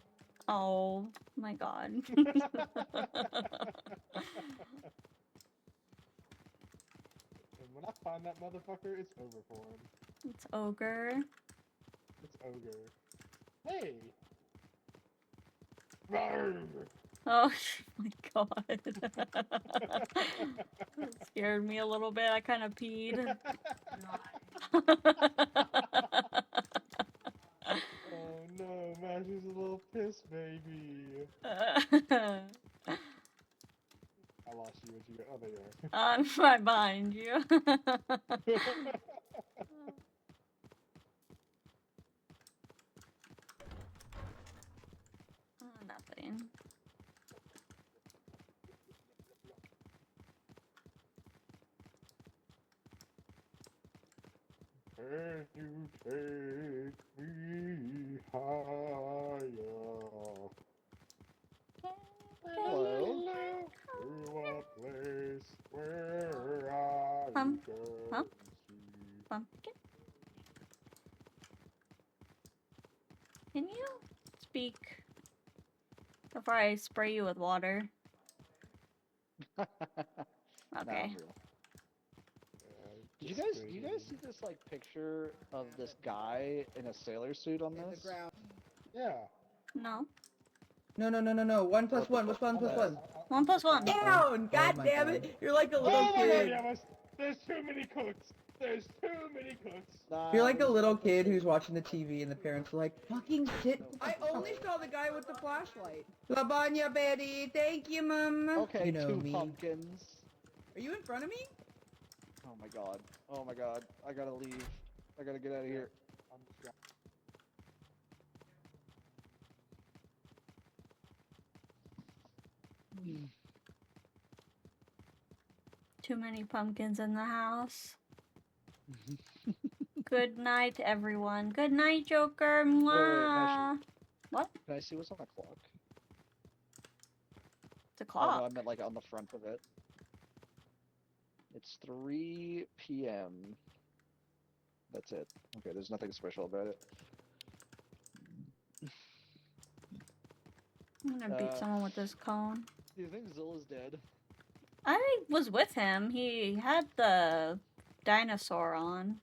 Oh my god. And when I find that motherfucker, it's over for him. It's ogre. It's ogre. Hey! Rawr! Oh my god. That scared me a little bit. I kind of peed. Oh no, Maggie's a little piss baby. I lost you. Where'd you go? Oh, there you are. I'm right behind you. Oh, nothing. Can you take me higher? Hello. To a place where I Pump. can Pump. see. Pumpkin. Can you speak before I spray you with water? Okay. Did you guys see this like picture of this guy in a sailor suit on this? Yeah. No. No. 1 plus 1. What's 1 plus 1? 1 plus 1. Down! God my damn God. it! You're like a little Oh my god, kid. Yamas! There's too many cooks! There's too many cooks! You're like a little kid who's watching the TV and the parents are like, fucking sit. I only saw the guy with the flashlight. Lavanya Betty, thank you, Mom. Okay, You know 2 me. pumpkins. Are you in front of me? Oh my god. Oh my god. I gotta leave. I gotta get out of here. Too many pumpkins in the house. Good night, everyone. Good night, Joker. Mwah. Meshi, What? can I see what's on the clock? It's a Oh no, I clock. meant like on the front of it. It's 3 p.m. That's it. Okay, there's nothing special about it. I'm gonna beat someone with this cone. Do you think Zilla's dead? I was with him. He had the dinosaur on.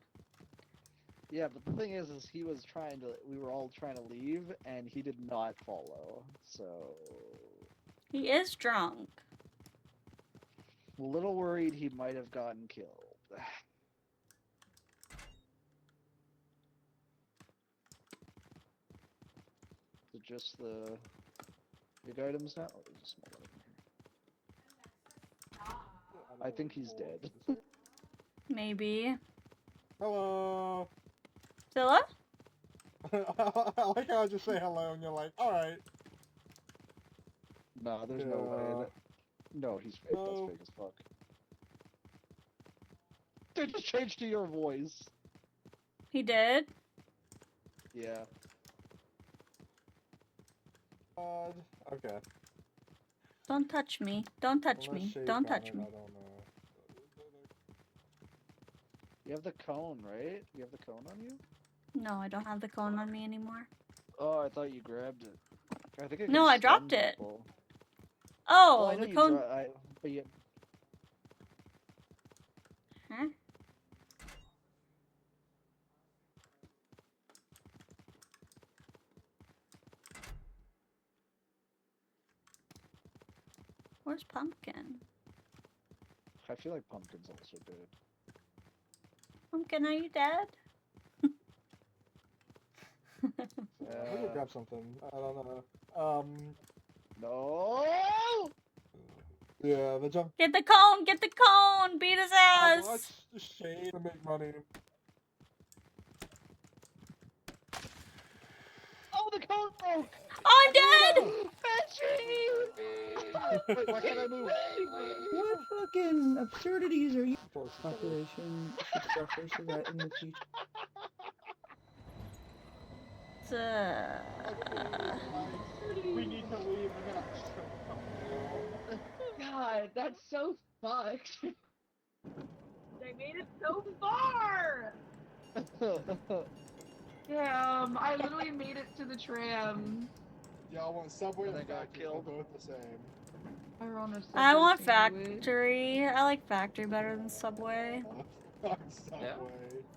Yeah, but the thing is he was trying to, we were all trying to leave, and he did not follow, so... He is drunk. A little worried he might have gotten killed. Is it just the big items now? Oh, there's a small item here. I think he's dead. Maybe. Hello! Zilla? I like how I just say hello and you're like, alright. No, there's no way that... No, he's fake. No. That's fake as fuck. They just changed to your voice. He did? Yeah. Okay. Don't touch me. Don't touch me. Don't touch me. I don't know. You have the cone, right? You have the cone on you? No, I don't have the cone on me anymore. Oh, I thought you grabbed it. I think it No, can I dropped stun it. people. Oh, Well, I know the you cone. but you... Huh? Where's Pumpkin? I feel like Pumpkin's also dead. Pumpkin, are you dead? I'm gonna grab something. I don't know. No! Yeah, the jump. Get the cone! Get the cone! Beat his I ass! watched the shade to make money. Oh, the cone Oh, I'm dead! Wait, why can't I move? What fucking absurdities are you? Population should suffer so that in the future. We need to leave. We're gonna choke up now. God, that's so fucked. They made it so far! Damn, I literally made it to the tram. Y'all want Subway And or then got Factory? They're killed. both the same. I were on a I Subway want sandwich. Factory. I like Factory better than Subway. Fuck Subway.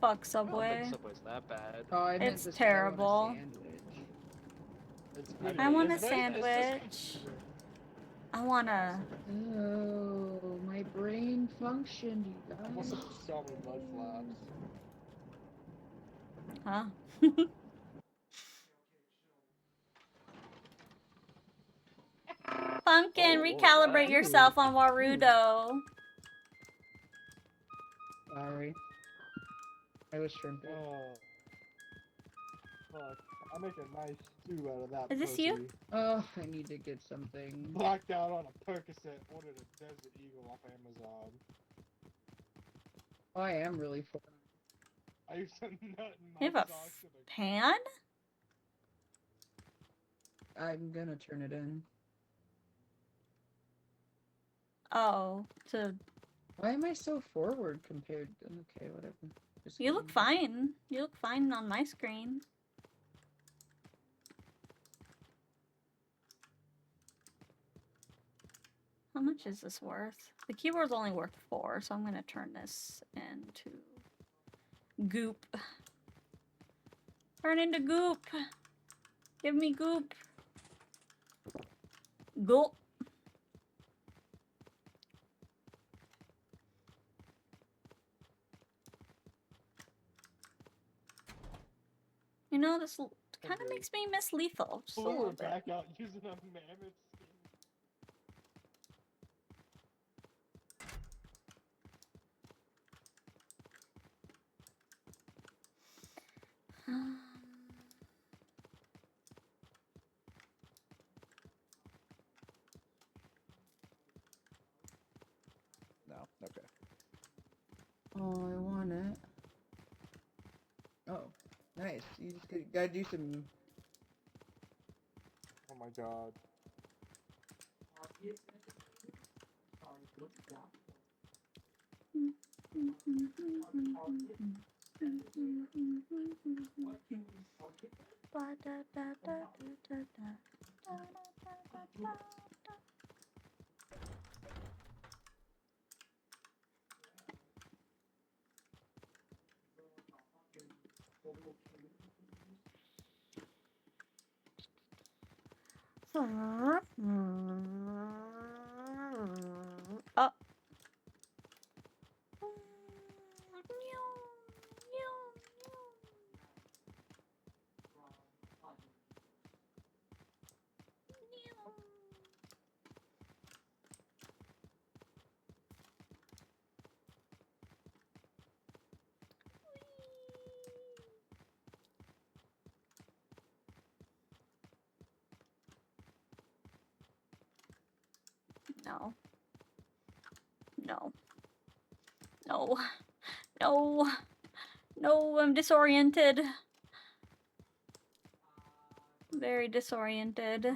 Fuck I don't Subway. think Subway's that bad. Oh, I meant It's to say I want a terrible. sandwich. It's I good. I want a It's very- it's just- sandwich. I want a... Oh, my brain functioned, you I want guys. some strawberry mud flaps. Huh? Pumpkin, recalibrate yourself on Warudo. Sorry. I was shrimping. Oh. Fuck. I'll make a nice stew out of that Is this pussy. you? Oh, I need to get something. Blacked out on a Percocet, ordered a Desert Eagle off Amazon. Oh, I am really full. I used to nut in You have my a socks to the pan? I'm gonna turn it in. Oh, so Why am I so forward compared? Okay, whatever. Just you look kidding. fine. You look fine on my screen. How much is this worth? The keyboard's only worth 4, so I'm gonna turn this into goop. Turn into goop. Give me goop. Gulp. You know, this kind of makes me miss Lethal. Just a Blew little her bit. back out using a mammoth skin. No, okay. Oh, I want it. Oh, nice. You just gotta do some. Oh my god. Oh. No. No. No. No. No, I'm disoriented. Very disoriented.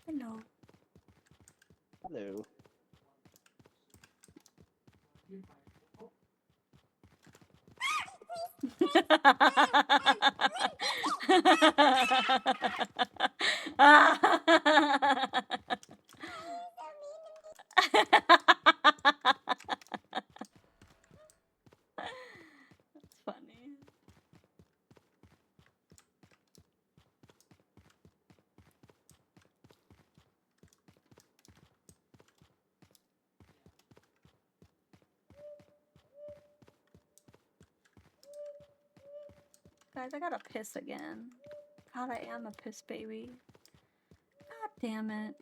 Hello. Hello. That's funny. Guys, I gotta piss again. God, I am a piss baby. God damn it.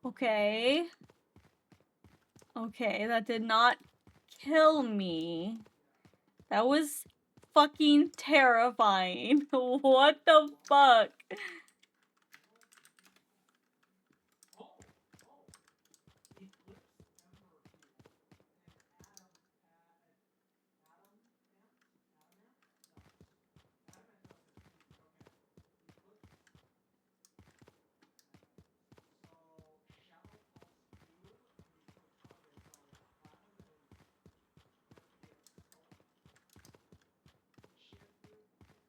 Okay. Okay, that did not kill me. That was fucking terrifying. What the fuck?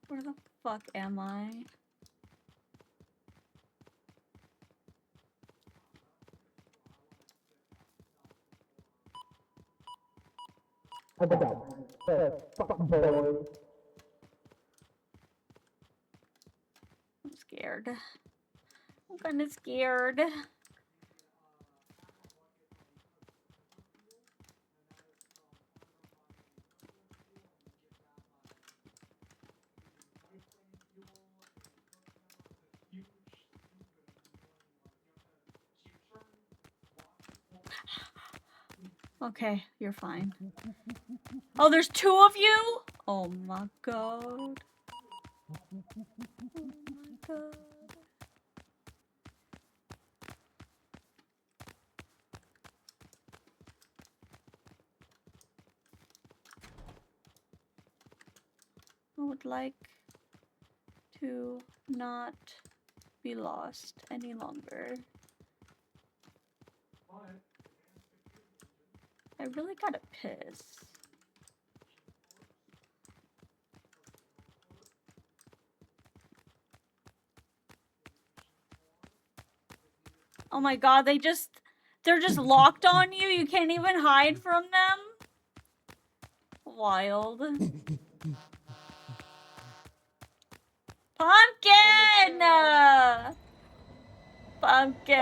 Where the fuck am I? I got that. Fucking boy. I'm scared. I'm kinda scared. Okay, you're fine. Oh, there's two of you? Oh my god. Oh my god. I would like to not be lost any longer. I really gotta piss. Oh my god, they're just locked on you? You can't even hide from them? Wild. Pumpkin! Pumpkin!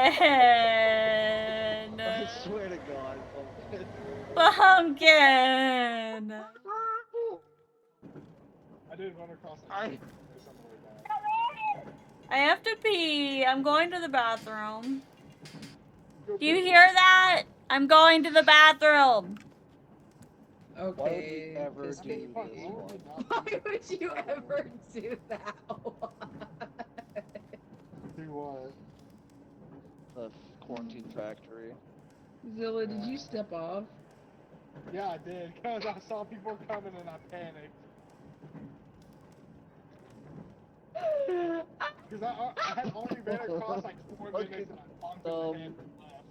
I swear to God, Pumpkin. Pumpkin! I did run across like I... on the way back. I have to pee. I'm going to the bathroom. Go Do you piss. hear that? I'm going to the bathroom. Okay. Why would we ever piss do baby. this one? Why would you ever do that? Do what? The quarantine factory. Zilla, did you step off? Yeah, I did, because I saw people coming and I panicked. Because I had already ran across like 4 minutes and I bonked in the head and left.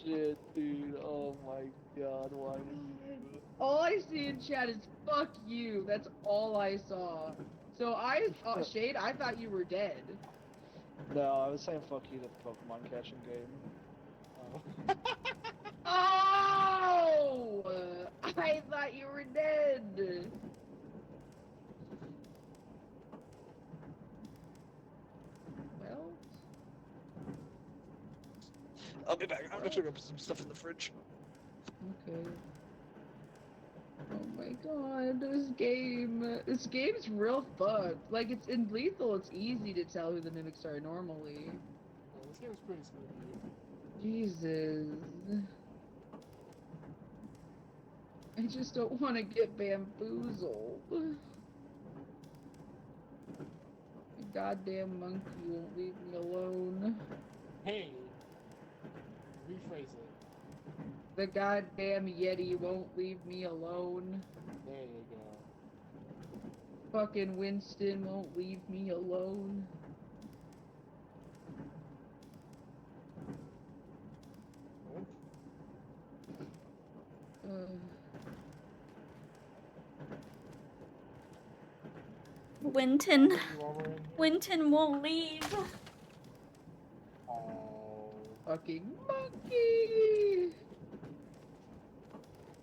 Shit, dude. Oh my god, why would you do it? All I see in chat is fuck you. That's all I saw. So Shade, I thought you were dead. No, I was saying fuck you to the Pokemon catching game. Oh! I thought you were dead. Well, I'll be back. I'm gonna pick up some stuff in the fridge. okay. Oh my god, this game's real fucked. Like, it's in Lethal, it's easy to tell who the mimics are normally. Yeah, this game's pretty smooth. Jesus. I just don't want to get bamboozled. The goddamn monkey won't leave me alone. Hey, rephrase it. The goddamn Yeti won't leave me alone. There you go. Fucking Winston won't leave me alone. What? Winton. You over in? Winton won't leave. Oh. Fucking monkey!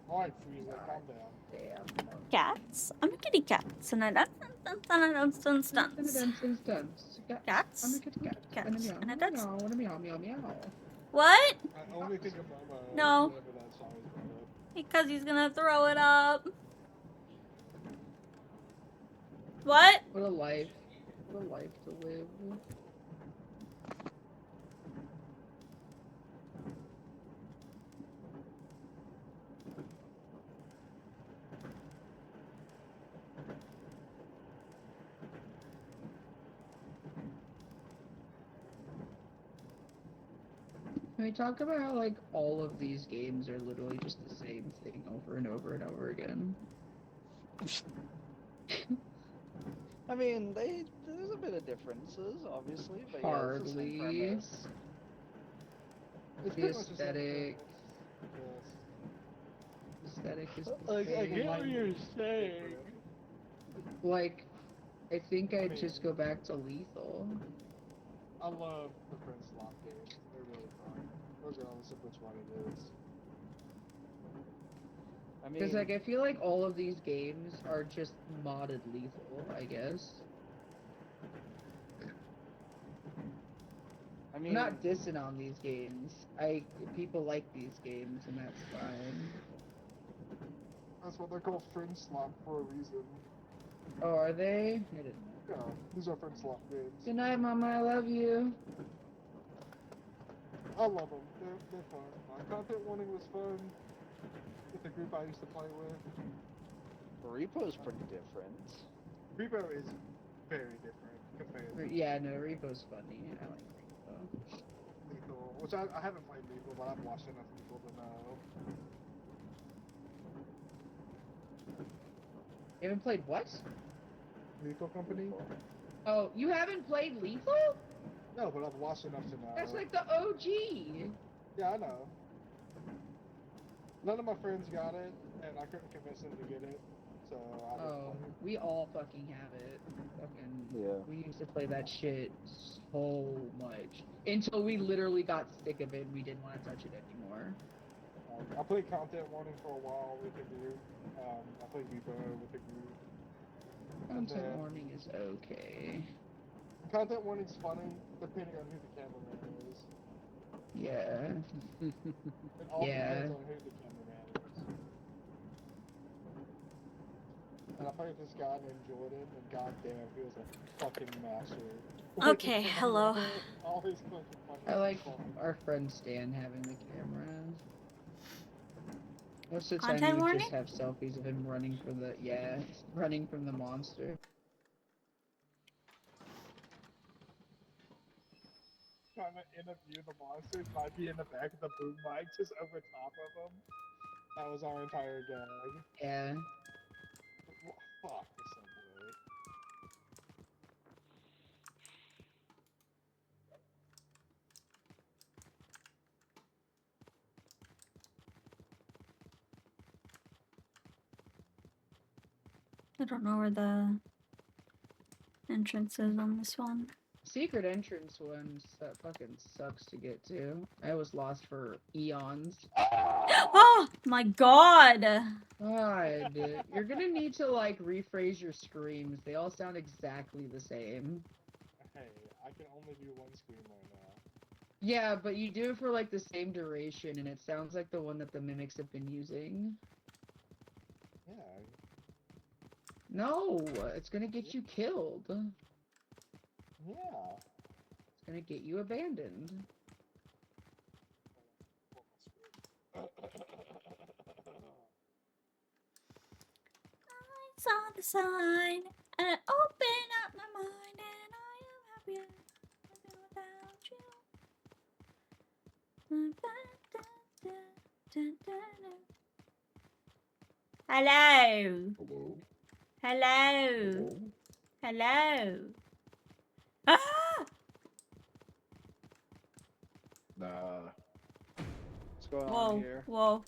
Alright, Frieza, calm down. Damn. Cats. I'm a kitty cat. And I dance and stunts. Cats. I'm a kitty cat. And a meow. And I And a dance. meow. And a meow, meow, meow. What? I only think of Momo No. whenever that song is brought up. Because he's gonna throw it up. What? What a life. What a life to live. Can we talk about how, like, all of these games are literally just the same thing over and over and over again? I mean, there's a bit of differences, obviously, but yeah, it's the same Hardly. premise. It's The pretty much the same aesthetic. premise, Aesthetic is the I same. get what you're saying. Like, I think I'd mean- just go back to Lethal. I love the Prince Lock games. They're really fun, regardless of which one it is. I mean, Because, like, I feel like all of these games are just modded Lethal, I guess. I mean, I'm not dissing on these games. People like these games, and that's fine. That's what they're called Prince Lock for a reason. Oh, are they? I didn't know. Yeah, these are Prince Lock games. Good night, Mama. I love you. I love them. They're fun. Content warning was fun. With the group I used to play with. Repo's pretty different. Repo is very different compared to Yeah, no, Repo's funny. I like Repo. Lethal, which I haven't played Lethal, but I've watched enough people to know. You haven't played what? Lethal Company? Oh, you haven't played Lethal? No, but I've watched enough to know. That's like the OG. Yeah, I know. None of my friends got it, and I couldn't convince them to get it, so I didn't Oh, play it. we all fucking have it. Fucking, Yeah. we used to play that shit so much until we literally got sick of it and we didn't want to touch it anymore. I played Content Warning for a while with the group. I played Repo with the group. Content then- warning is okay. Content Warning's funny, depending on who the cameraman is. Yeah. It all Yeah. depends on who the cameraman is. And I played this guy named Jordan, and goddamn, he was a fucking master. Okay, hello. Always fucking funny. I like our friend Stan having the camera. Most of the time Content he would warning? just have selfies of him running from the running from the monster. Trying to interview the monsters, might be in the back of the boom mic, just over top of them. That was our entire gag. Yeah. Fuck, it's so great. I don't know where the entrance is on this one. Secret entrance ones that fucking sucks to get to. I was lost for eons. Oh my god! God, you're gonna need to like rephrase your screams. They all sound exactly the same. Hey, I can only do one scream right now. Yeah, but you do it for like the same duration, and it sounds like the one that the mimics have been using. Yeah. No, it's gonna get you killed. Yeah. It's gonna get you abandoned. I saw the sign and it opened up my mind, and I am happier without you. Hello. Hello. Hello. Ah! Nah. What's going on Whoa. here? Whoa.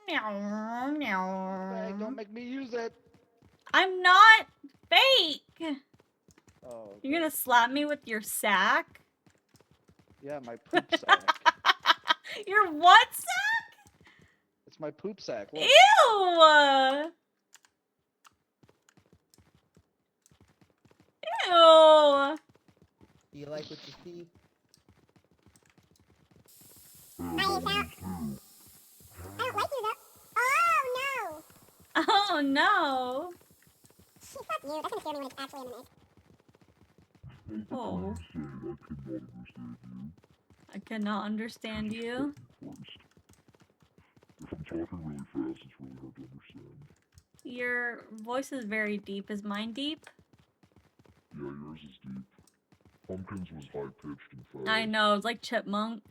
Meow, meow. Hey, don't make me use it. I'm not fake. Oh. Okay. You're gonna slap me with your sack? Yeah, my poop sack. Your what sack? It's my poop sack. Look. Ew! Ew! Do you like what you see? I don't like you though. Oh no! Oh no! Fuck you, that's gonna scare me when it's actually in the mix. Oh. I cannot understand you. If I'm talking really fast, it's really hard to understand. Your voice is very deep. Is mine deep? Yeah, yours is deep. Pumpkin's was high-pitched and fast. I know, it's like Chipmunk.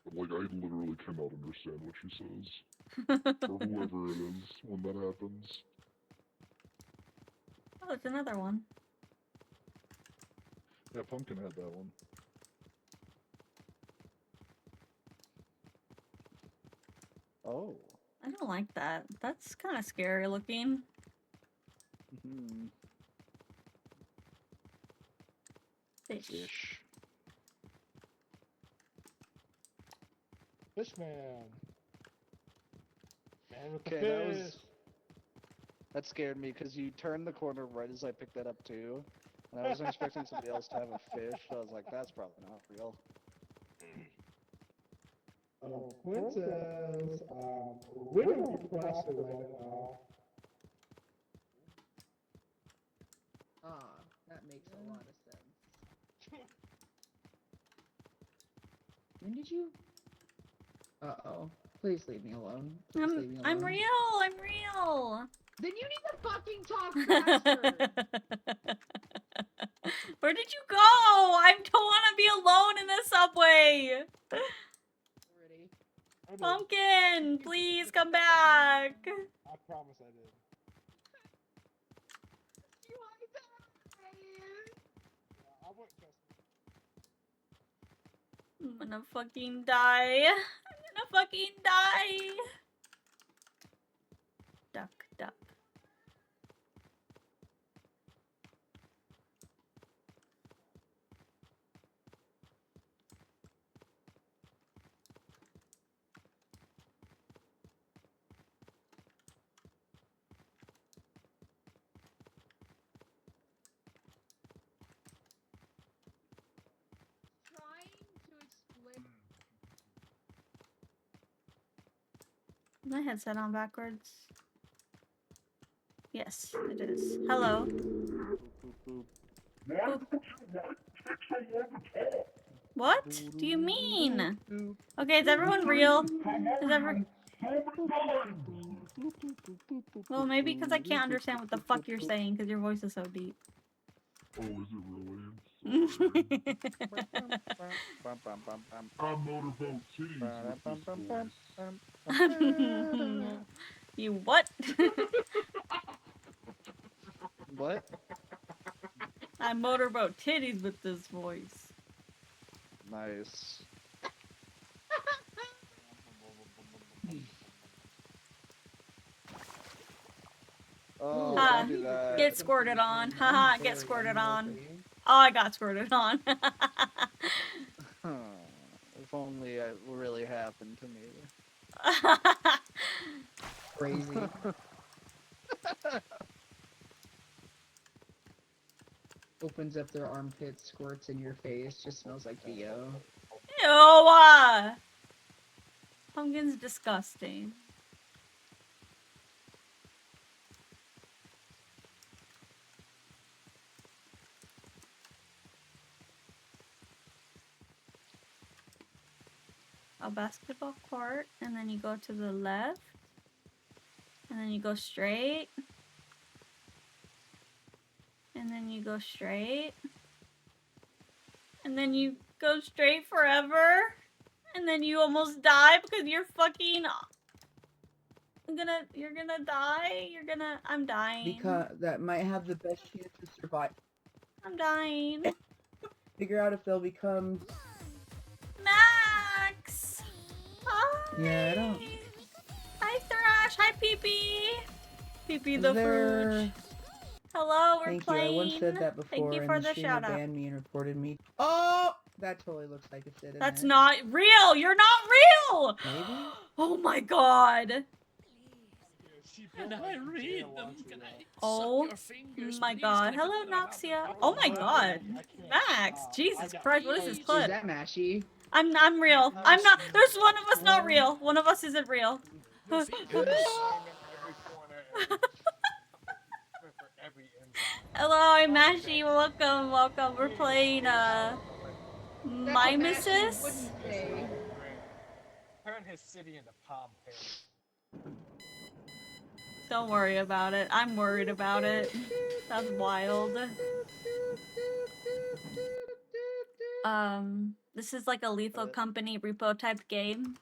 But, like, I literally cannot understand what she says. Or whoever it is when that happens. Oh, it's another one. Yeah, Pumpkin had that one. Oh. I don't like that. That's kind of scary looking. Mm-hmm. Fish. Fish. Fishman. Man with the Okay, fish. that scared me because you turned the corner right as I picked that up too, and I wasn't expecting somebody else to have a fish. So I was like, that's probably not real. Princess, we're gonna be faster right now. Ah, that makes a lot of sense. When did you? Uh-oh. Please leave me alone. Please leave me alone. I'm real! I'm real! Then you need to fucking talk faster! Where did you go? I don't want to be alone in the subway! Pumpkin! Please come back! I promise I did. I wouldn't trust me. I'm gonna fucking die. I'm gonna fucking die! Duck, duck. Is my headset on backwards? Yes, it is. Hello. What do you mean? Okay, is everyone real? Is everyone... Well, maybe because I can't understand what the fuck you're saying because your voice is so deep. Oh, is it really? Sorry. I'm motorboat titties with this voice. You what? What? I motorboat titties with this voice. Nice. Oh, don't do that. Get squirted on. Haha, get squirted on. Oh, I got squirted on. If only it really happened to me. Crazy. Opens up their armpit, squirts in your face, just smells like BO. Ew! Pumpkin's disgusting. A basketball court, and then you go to the left, and then you go straight, and then you go straight, and then you go straight forever, and then you almost die because you're fucking... You're gonna die? I'm dying. Because that might have the best chance to survive. I'm dying. Figure out if they'll become... Max! Hi! Yeah, I don't... Pee-Pee! Pee-Pee Is the there- Fooch. Hello, we're Thank playing. you. I once said that before, Thank you for and the the streamer shout out. banned me and reported me. Oh, that totally looks like it did. That's not real. You're not real. Maybe. Oh my god. Can I read them? Can I Oh suck your fingers, my please? god. Can I put Hello, them in my mouth? Noxia. Oh my god. Max. Jesus Christ. What is this Is clip? that Mashy? I'm real. I'm not. There's one of us not real. One of us isn't real. Your fingers. Hello, I'm Mashy. Welcome, welcome. We're playing MIMESIS. Turn his city into Pompeii. Don't worry about it. I'm worried about it. That's wild. This is like a Lethal Company repo type game.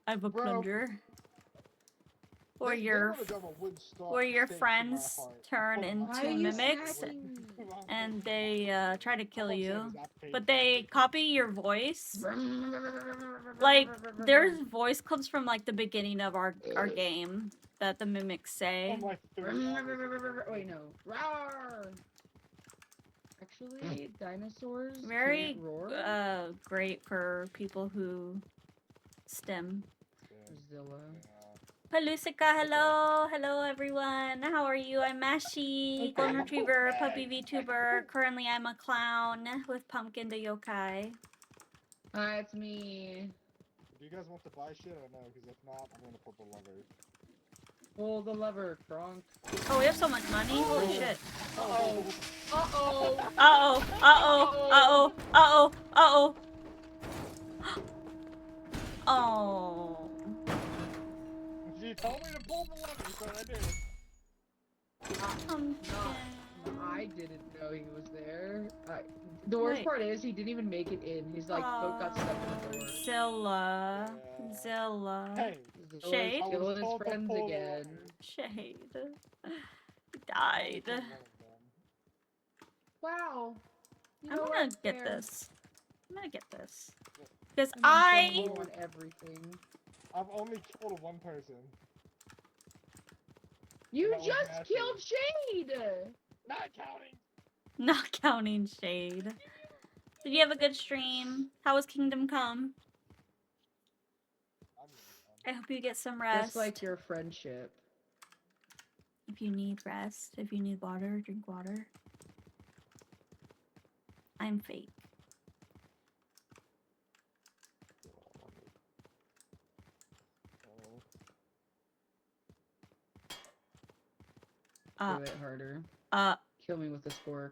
I have a plunger. Where your friends turn into mimics and they try to kill you. But they copy your voice. Like, their voice comes from like the beginning of our game that the mimics say. Wait, no. Roar! Actually, dinosaurs Very can't roar. great for people who stem. Zilla. Palusica, hello! Hello everyone! How are you? I'm Mashi, Golden Retriever, Puppy VTuber. Currently I'm a clown with Pumpkin the Yokai. Hi, it's me. Do you guys want to buy shit or no? Because if not, I'm gonna pull the lever. Pull the lever, Kronk. Oh, we have so much money? Holy shit. Uh-oh. Uh-oh. Uh-oh. Uh-oh. Uh-oh. Uh-oh. Uh-oh. Oh. She told me to pull the lever, so I did. I didn't know he was there. The worst part is he didn't even make it in. His foot got stuck in the door. Zilla. Zilla. Hey. Shade? Killing his friends again. Shade. He died. Wow. I'm gonna get this. I'm gonna get this. Because I want everything. I've only killed one person. You just killed Shade! Not counting! Not counting Shade. Did you have a good stream? How was Kingdom Come? I hope you get some rest. Just like your friendship. If you need rest, if you need water, drink water. I'm fake. Do it harder. Kill me with a spork.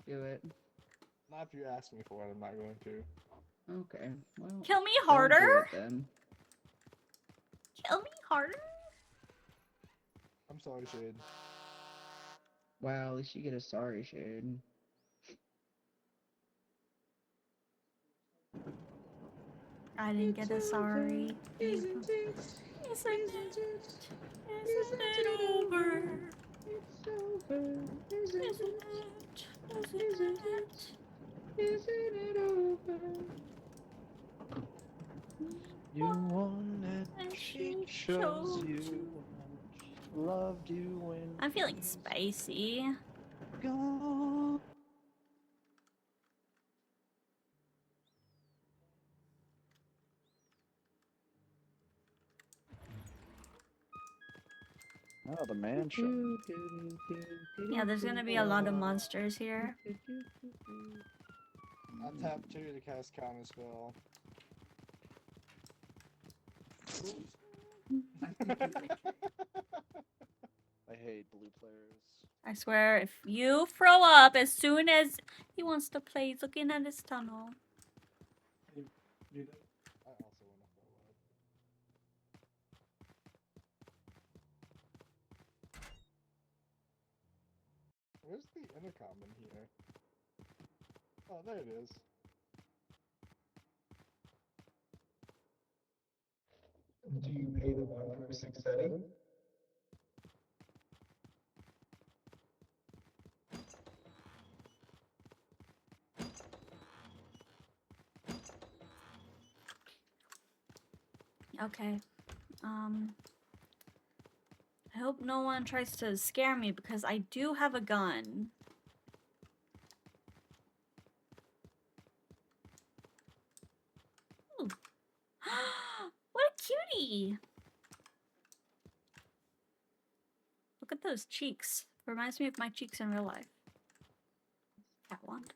Do it. Not if you ask me for it, I'm not going to. Okay. Well, kill me don't harder? do it, then. Kill me harder? I'm sorry, Shade. Wow, at least you get a sorry, Shade. I didn't get a sorry. Isn't it? Isn't it over? It's over. Isn't it? Isn't it over? You want it, she shows you. Loved you when I'm feeling spicy. gone. Oh, the mansion. Yeah, there's gonna be a lot of monsters here. I tapped 2 to cast counter spell. I hate blue players. I swear, if you throw up as soon as he wants to play, he's looking at his tunnel. I also want to throw up. Where's the intercom in here? Oh, there it is. Do you pay the 1 for 6 setting? Okay. I hope no one tries to scare me because I do have a gun. Ooh. What a cutie! Look at those cheeks. Reminds me of my cheeks in real life. Cat wand.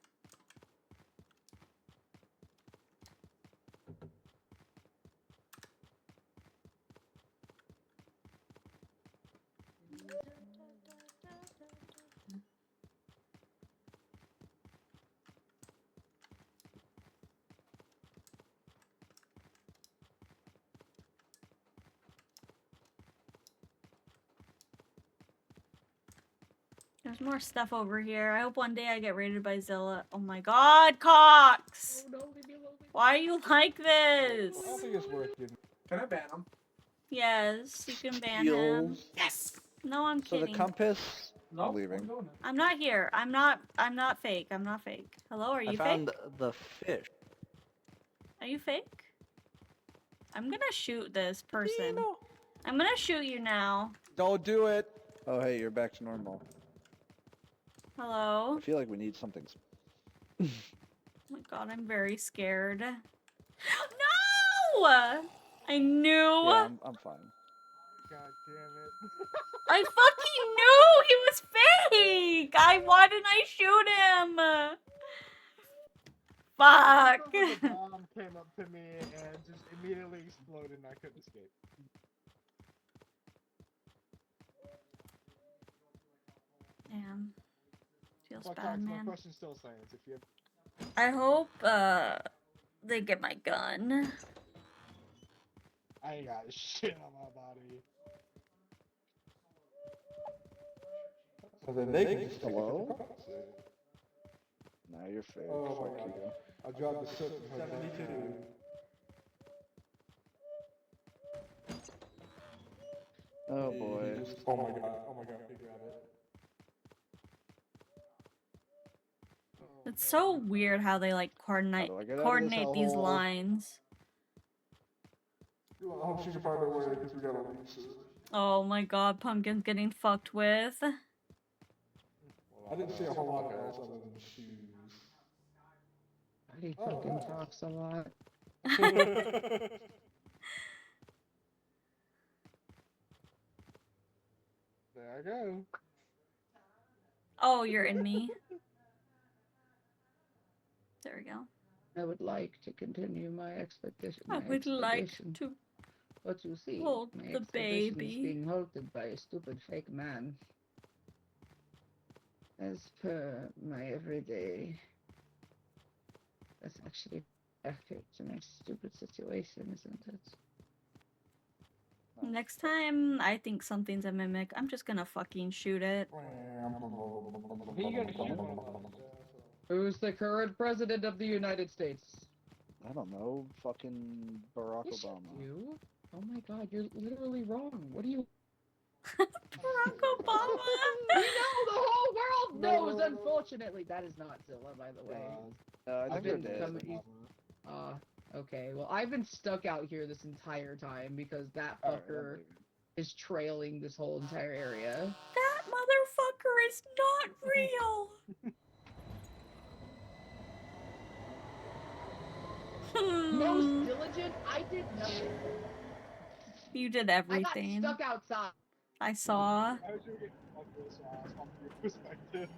There's more stuff over here. I hope one day I get raided by Zilla. Oh my god, Cox! Oh, no, leave me alone. Why are you like this? I don't think it's worth getting. Can I ban him? Yes, you can ban him. Heels. Yes! No, I'm So the kidding. compass. No, I'm leaving. doing it. I'm not here. I'm not fake. I'm not fake. Hello, are I you found fake? the fish. Are you fake? I'm gonna shoot this person. I'm gonna shoot you now. Don't do it. Oh, hey, you're back to normal. Hello? I feel like we need something. Oh my god, I'm very scared. No! I knew! Yeah, I'm fine. God damn it. I fucking knew he was fake! Why didn't I shoot him? Fuck! The bomb came up to me and just immediately exploded and I couldn't escape. Damn. Feels But bad, Cox, my man. question still stands. If you have... I hope, they get my gun. I ain't got shit on my body. So then they can just Hello? Now you're fake. Oh Fuck my god. you. I dropped the soap to 72. Oh boy. Oh my god. Oh my god. He grabbed it. It's so weird how they like coordinate How do I get out of this coordinate these hellhole? lines. I hope she can find a way because we got a lease. Oh my god, Pumpkin's getting fucked with. I didn't see a whole lot else other than shoes. He fucking talks a lot. There I go. Oh, you're in me. There we go. I would like to continue my expedition. I would like to But you see, hold my the expedition baby. is being halted by a stupid fake man. As per my everyday. That's actually accurate to my stupid situation, isn't it? Next time I think something's a mimic, I'm just gonna fucking shoot it. Who's the current president of the United States? I don't know. Fucking Barack Is it Obama. you? Oh my god, you're literally wrong. What do you... Barack Obama! We know! The whole world knows, unfortunately! That is not Zilla, by the way. I I've think been it is. okay. Well, I've been stuck out here this entire time because that fucker is trailing this whole entire area. That motherfucker is not real! Most diligent? I did nothing. You did I everything. got stuck outside. I saw. I was getting fucked with this ass from your perspective.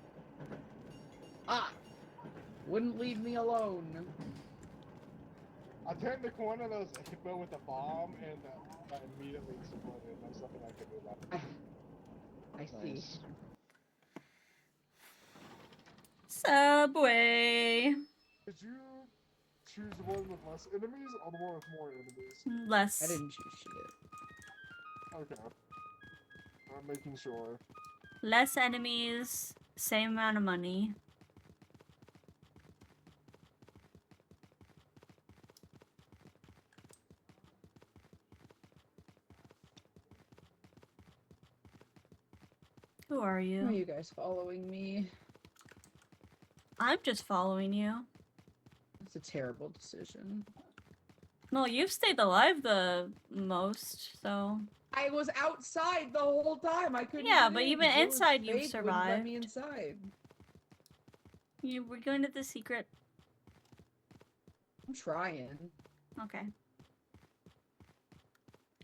Ah! Wouldn't leave me alone. I turned the corner, there was a hippo with a bomb, and that immediately exploded. There's nothing I could do about it. I see. Nice. Subway. Did you choose the one with less enemies or the one with more enemies? Less. I didn't choose shit. Okay. I'm making sure. Less enemies, same amount of money. Who are Why are you? you guys following me? I'm just following you. It's a terrible decision. No, you've stayed alive the most, so I was outside the whole time. I couldn't. Yeah, get but in. even Zillow's inside you fate wouldn't let me survived. inside. You were going to the secret. I'm trying. Okay.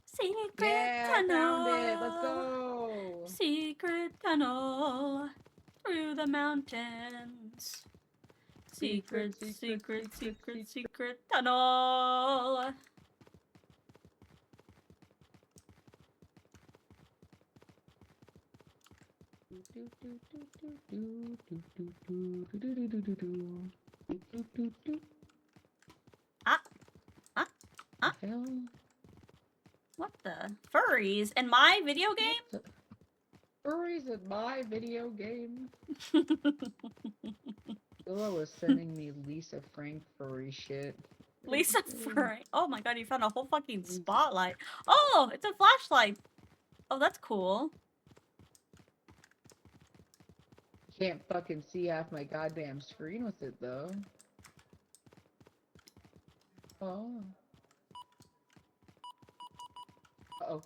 Secret Yeah, I tunnel. found it. Let's go. Secret tunnel through the mountains. Secret, secret tunnel. Hell? What the? Furries in my video game? Furries in my video game. Zilla was sending me Lisa Frank furry shit. Lisa Furry. Oh my god, you found a whole fucking spotlight. Oh, it's a flashlight. Oh, that's cool. Can't fucking see half my goddamn screen with it though. Oh. Uh-oh.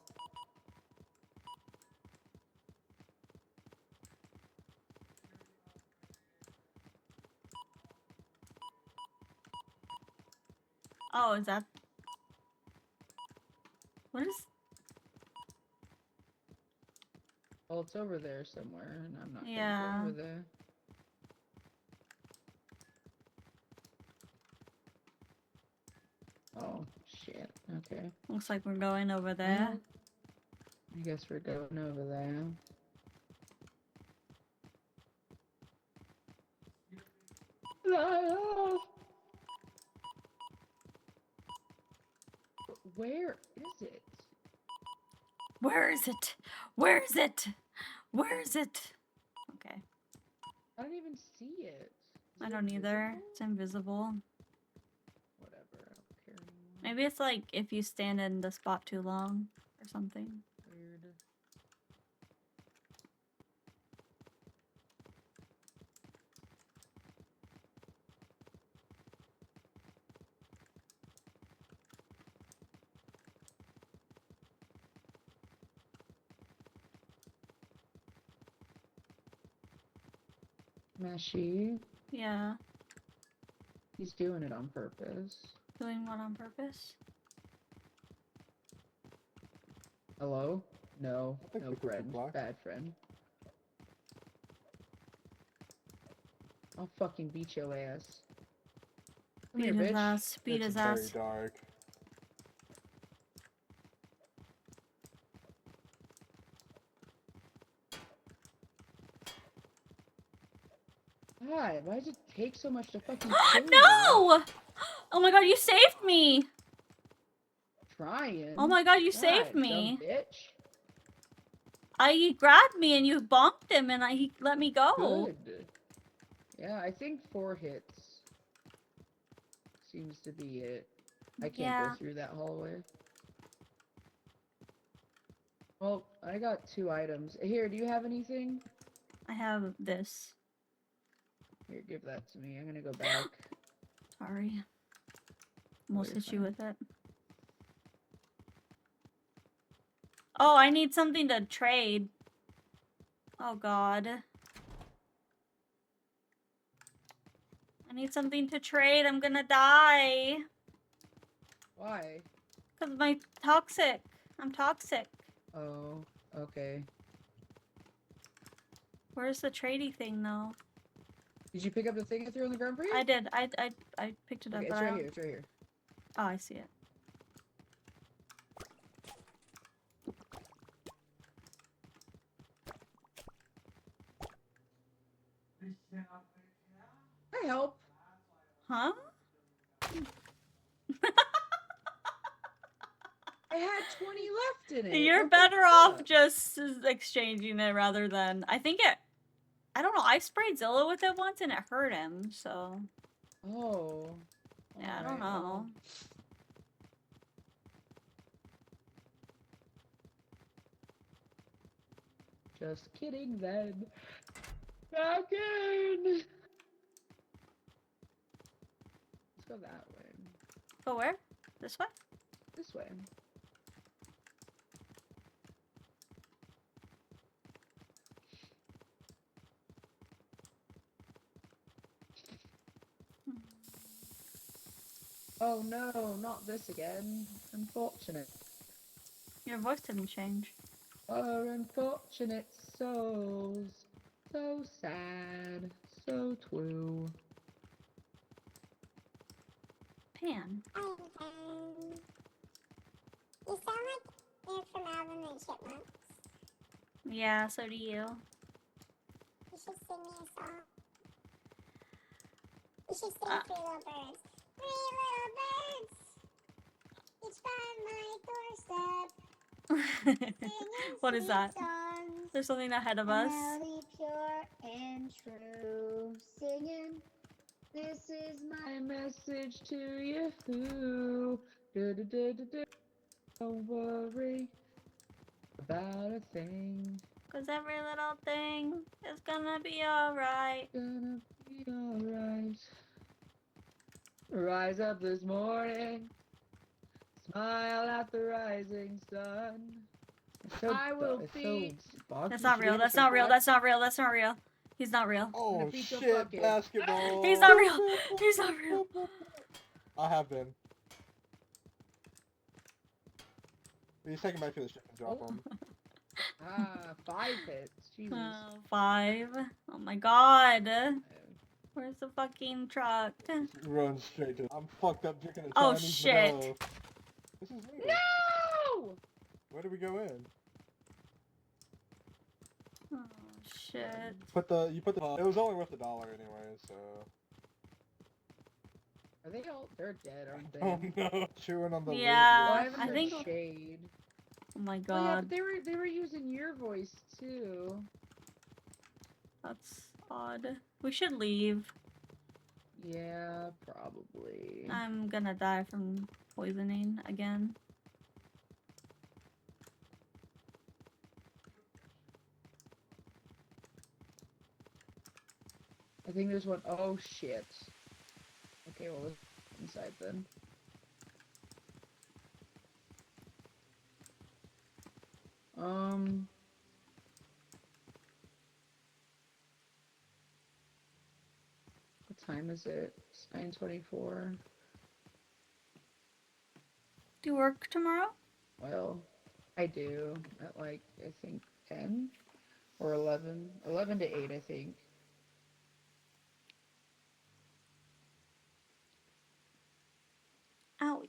Oh, is that... What is... Well, it's over there somewhere, and I'm not Yeah. gonna go over there. Oh, shit. Okay. Looks like we're going over there. Well, I guess we're going over there. Where is it? Where is it? Where is it? Where is it? Okay. I don't even see it. I don't either. It's invisible. Whatever. I don't care anymore. Maybe it's like if you stand in the spot too long or something. Weird. Meshi, Yeah. he's doing it on purpose. Doing what on purpose? Hello? No. I think No the kids are friend. black. Bad friend. I'll fucking beat your ass. Come Beat here, his bitch. ass. Beat It's his very ass. dark. God, why does it take so much to fucking kill you? No! Oh my god, you saved me! Trying. Oh my god, you God, saved me. dumb bitch. He grabbed me and you bonked him and he let me go. Good. Yeah, I think 4 hits seems to be it. I can't Yeah. go through that hallway. Well, I got 2 items. Here, do you have anything? I have this. Here, give that to me. I'm gonna go back. Sorry. Almost you're hit you fine. with it. Oh, I need something to trade. Oh god. I need something to trade. I'm gonna die. Why? Because my toxic. I'm toxic. Oh, okay. Where's the tradey thing though? Did you pick up the thing I threw on the ground for you? I did. I picked it up. Okay, but it's I right don't- here. It's right here. Oh, I see it. I help. Huh? I had 20 left in it. You're What the better off fuck? just exchanging it rather than... I think it... I don't know. I sprayed Zilla with it once and it hurt him, so... Oh. Yeah, I don't Alright, know. well. Just kidding then. Falcon! Let's go that way. Go where? This way? This way. Oh no, not this again. Unfortunate. Your voice didn't change. Our unfortunate souls. So sad. So true. Pan. You sound like you're from Alvin and Chipmunks. Yeah, so do you. You should sing me a song. You should sing Three Little Birds. Three little birds, each by my doorstep. What is that? There's something ahead of us. Melody pure and true, singing. This is my message to you. Do-do-do-do-do. Don't worry about a thing. 'Cause every little thing is gonna be alright. Gonna be alright. Rise up this morning. Smile at the rising sun. So I will feed. That's not real. That's not real. That's not real. That's not real. He's not real. Oh shit, basketball. He's not real. He's not real. I have been. He's taking back to the ship and drop him. 5 hits. Jesus. Oh, 5. Oh my god. Where's the fucking truck? Run straight to. I'm fucked up drinking a Oh, Chinese shit. Modelo. This is me. No! Where do we go in? Oh shit. You put the. It was only worth $1 anyway, so. Are they all? They're dead, aren't they? Oh no! Chewing on the Yeah, lid. I think. Shade. Oh my Oh, yeah, god. but they were using your voice too. That's odd. We should leave. Yeah, probably. I'm gonna die from poisoning again. I think there's one. Oh shit. Okay, well, let's inside then. What time is it? It's 9:24. Do you work tomorrow? Well, I do. At like, I think 10 or 11. 11 to 8, I think. Ow.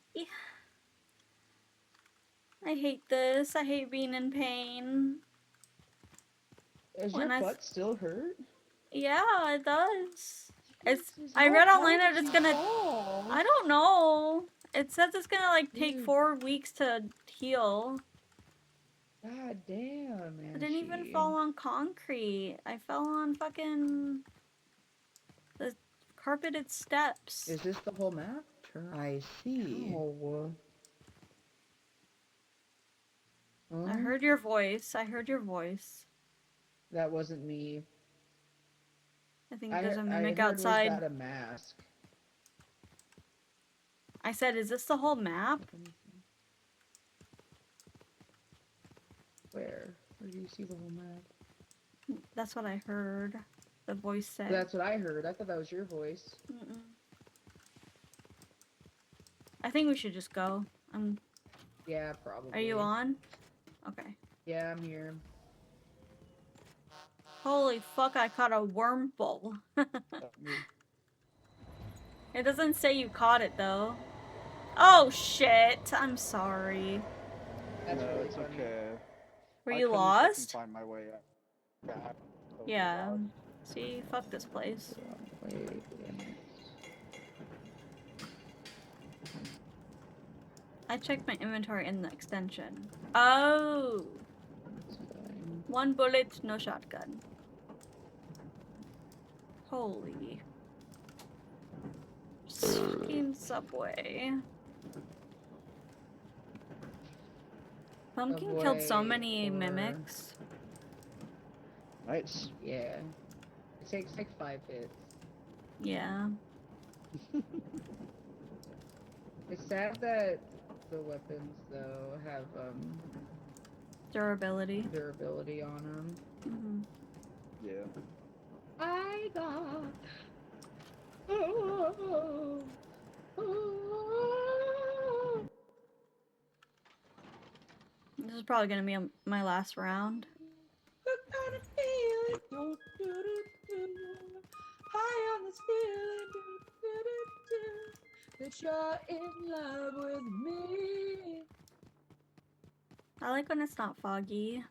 I hate this. I hate being in pain. Does your butt still hurt? Yeah, it does. I read online that it's gonna. I don't know. It says it's gonna like take 4 weeks to heal. God damn, man. I didn't even fall on concrete. I fell on fucking the carpeted steps. Is this the whole map? I see. Oh. I heard your voice. I heard your voice. That wasn't me. I think there's a mimic I heard, outside. Was that a mask? I said, is this the whole map? Where? Where do you see the whole map? That's what I heard. The voice said. That's what I heard. I thought that was your voice. I think we should just go. Yeah, probably. Are you on? Okay. Yeah, I'm here. Holy fuck, I caught a worm bowl. It doesn't say you caught it though. Oh shit, I'm sorry. No, it's okay. Were I you couldn't lost? fucking find my way back. Yeah. See, fuck this place. Wait. I checked my inventory in the extension. Oh! 1 bullet, no shotgun. Holy. Fucking Subway. Pumpkin killed so many mimics. Nice. Yeah. It takes like 5 hits. Yeah. It's sad that the weapons though have Durability. Durability on them. Yeah. I got. Oh. This is probably gonna be my last round. High on this feeling that you're in love with me. I like when it's not foggy.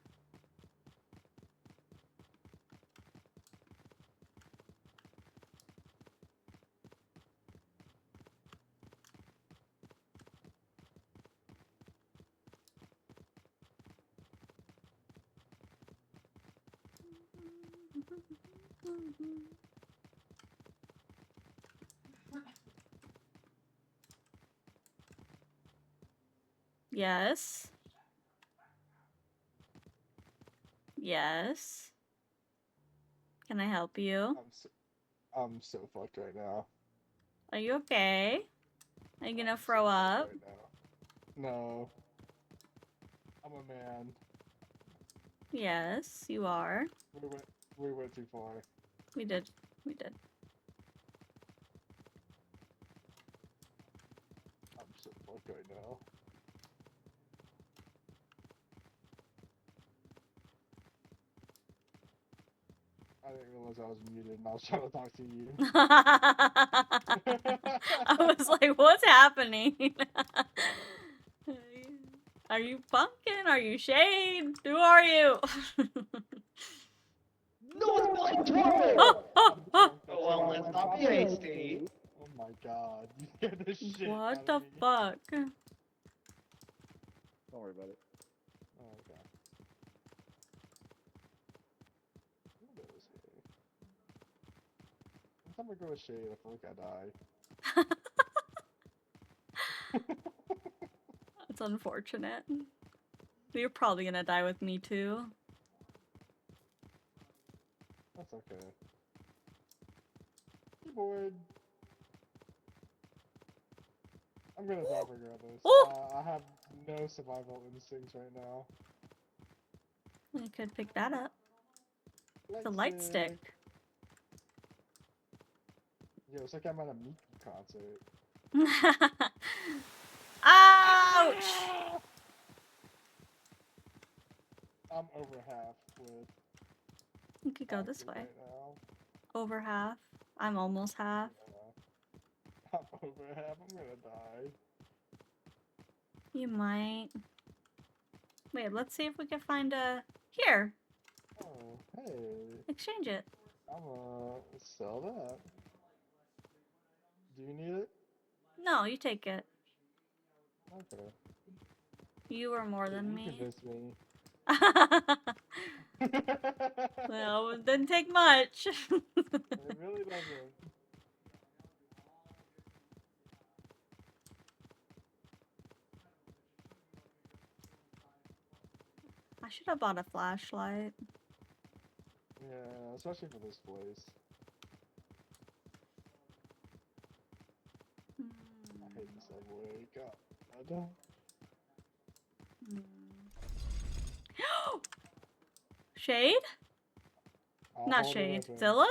Yes. Yes. Can I help you? I'm so fucked right now. Are you okay? Are you gonna I'm so throw fucked up? right now. No. I'm a man. Yes, you are. We went too far. We did. We did. I'm so fucked right now. I didn't realize I was muted and I was trying to talk to you. I was like, what's happening? Are you Pumpkin? Are you Shade? Who are you? No, it's not Torment! Oh, oh, oh. Oh, well, let's not be hasty. Oh my god, you scared the shit out What of the me. fuck? Don't worry about it. Oh, okay. What is here? Every time I go with Shade, I feel like I die. That's unfortunate. You're probably gonna die with me too. That's okay. Keyboard. I'm gonna die regardless. I have no survival instincts right now. I could pick that up. The light stick. Yo, it's like I'm at a Mickey concert. Ouch! I'm over half with. You could go this way. Right now. Over half. I'm almost half. I'm over half. I'm gonna die. You might. Wait, let's see if we can find a... Here! Oh, hey. Exchange it. I'm gonna sell that. Do you need it? No, you take it. Okay. You were more than You me. convinced me. Well, it didn't take much. It really doesn't. I should have bought a flashlight. Yeah, especially for this place. I hate the subway. God. Shade? Not hold it Shade. open. Zilla?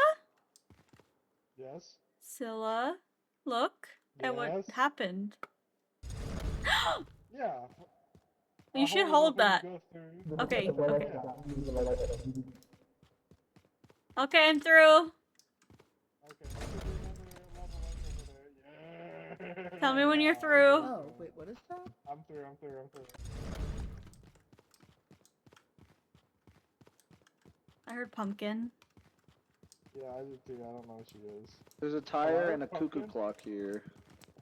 Yes? Scylla, look at what Yes? happened. Yeah. You should hold that. Okay. Okay. Okay, I'm through. Tell me when you're through. Oh, wait, what is that? I'm through. I heard pumpkin. Yeah, I did too. I don't know what she is. There's a tire Hello, and a cuckoo pumpkin? clock here.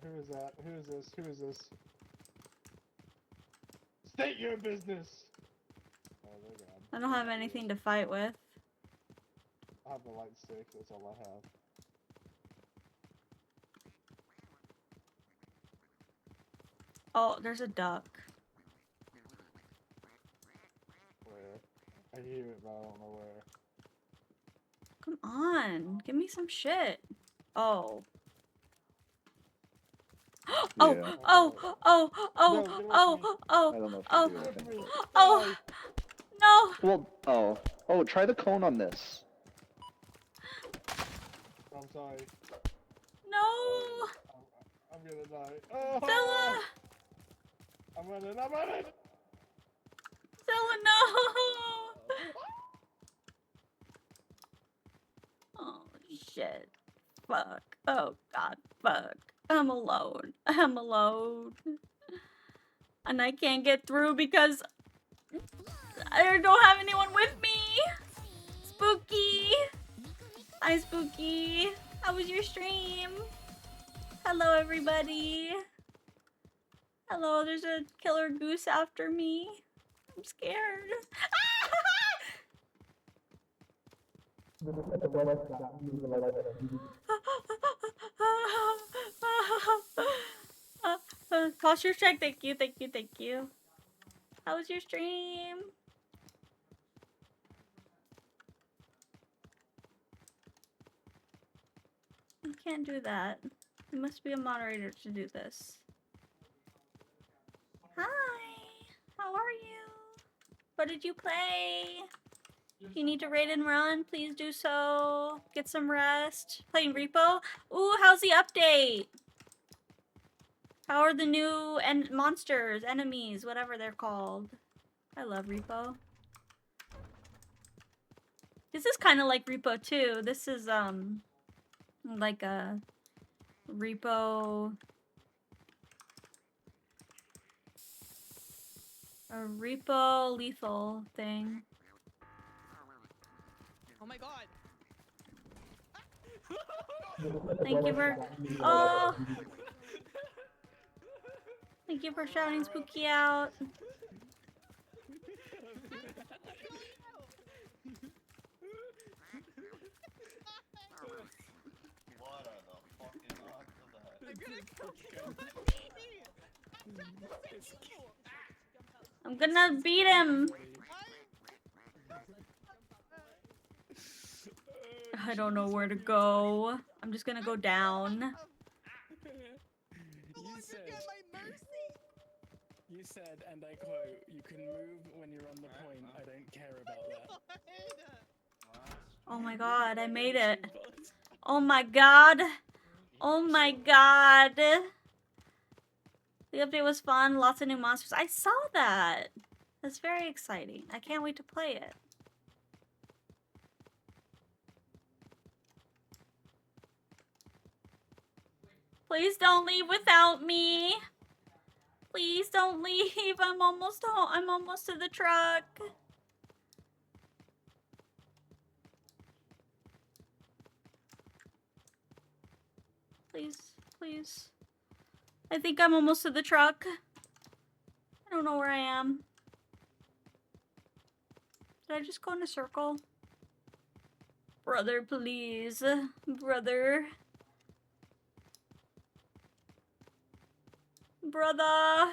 Who is that? Who is this? Who is this? State your business! Oh, they're gone. I don't have anything to fight with. I have the light stick. That's all I have. Oh, there's a duck. Where? I hear it, but I don't know where. Come on, give me some shit. Oh. Oh, Yeah. oh, oh, oh, No, oh, oh, I don't know if oh, you do anything. oh, no. Well, oh, try the cone on this. I'm sorry. No. I'm gonna die. Oh! Zilla! I'm running! Zilla, no! Oh, shit. Fuck. Oh, God. Fuck. I'm alone. I'm alone. And I can't get through because I don't have anyone with me. Spooky. Hi, Spooky. How was your stream? Hello, everybody. Hello, there's a killer goose after me. I'm scared. Posture check, thank you, thank you, thank you. How was your stream? You can't do that. You must be a moderator to do this. Hi! How are you? What did you play? If you need to raid and run, please do so. Get some rest. Playing Repo? Ooh, how's the update? How are the new monsters, enemies, whatever they're called? I love Repo. This is kind of like Repo too. This is like a Repo lethal thing. Oh my god. Thank you for thank you for shouting Spooky out. I'm gonna beat him. I don't know where to go. I'm just gonna go down. You said, and I quote, "You can move when you're on the point. I don't care about that." Oh my god, I made it. Oh my god. Oh my god. The update was fun. Lots of new monsters. I saw that. That's very exciting. I can't wait to play it. Please don't leave without me. Please don't leave. I'm almost home. I'm almost to the truck. Please, please. I think I'm almost to the truck. I don't know where I am. Did I just go in a circle? Brother, please. Brother. Brother.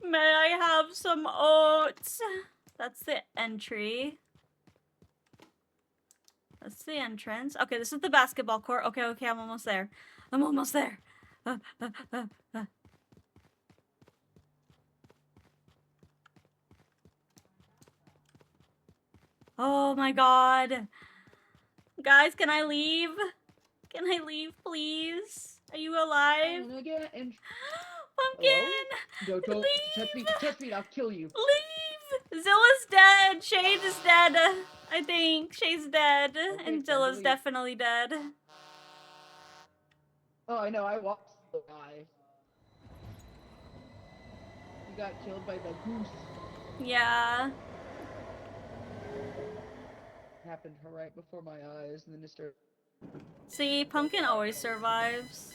May I have some oats? That's the entry. That's the entrance. Okay, this is the basketball court. Okay, okay, I'm almost there. I'm almost there. Oh my god. Guys, can I leave? Can I leave, please? Are you alive? Pumpkin! Don't Leave! touch me, I'll kill you. Leave! Zilla's dead! Shade is dead. I think Shade's dead. Okay, and Zilla's leave. definitely dead. Oh, I know, I watched the guy. He got killed by the goose. Yeah. Happened right before my eyes, and then it started. See, Pumpkin always survives.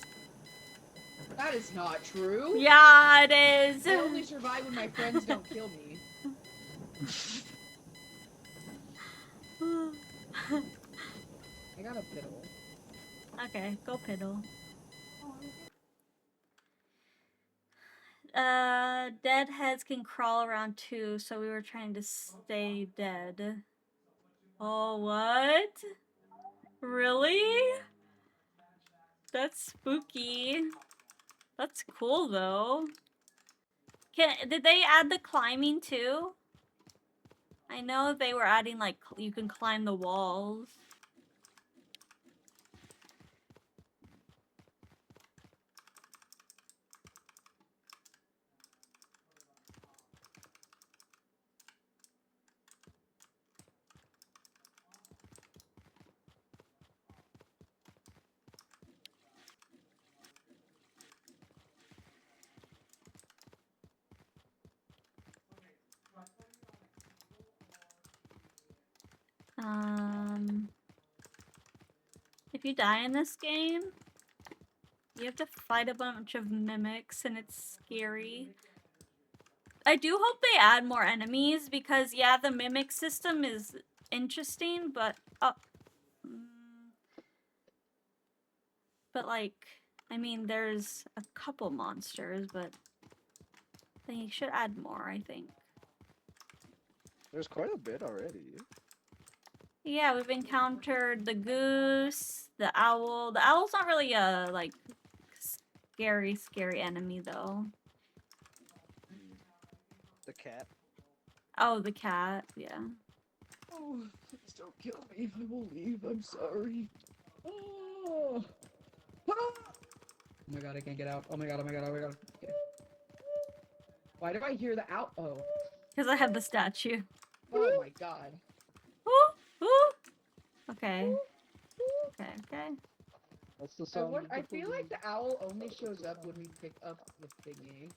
That is not true. Yeah, it is. I only survive when my friends don't kill me. I got a piddle. Okay, go piddle. Dead heads can crawl around too, so we were trying to stay dead. Oh, what? Really? That's spooky. That's cool though. Did they add the climbing too? I know they were adding like you can climb the walls. If you die in this game, you have to fight a bunch of mimics, and it's scary. I do hope they add more enemies, because, yeah, the mimic system is interesting, but... but, like, I mean, there's a couple monsters, but they should add more, I think. There's quite a bit already. Yeah, we've encountered the goose, the owl. The owl's not really a, like, scary enemy, though. The cat. Oh, the cat, yeah. Oh, please don't kill me. I will leave. I'm sorry. Oh. Ah! Oh my god, I can't get out. Oh my god, oh my god, oh my god. Okay. Why do I hear the owl? Oh. Because I have the statue. Oh my god. Ooh, ooh. Okay. Okay, okay. That's the sound. I feel like the owl only shows up when we pick up the thingy.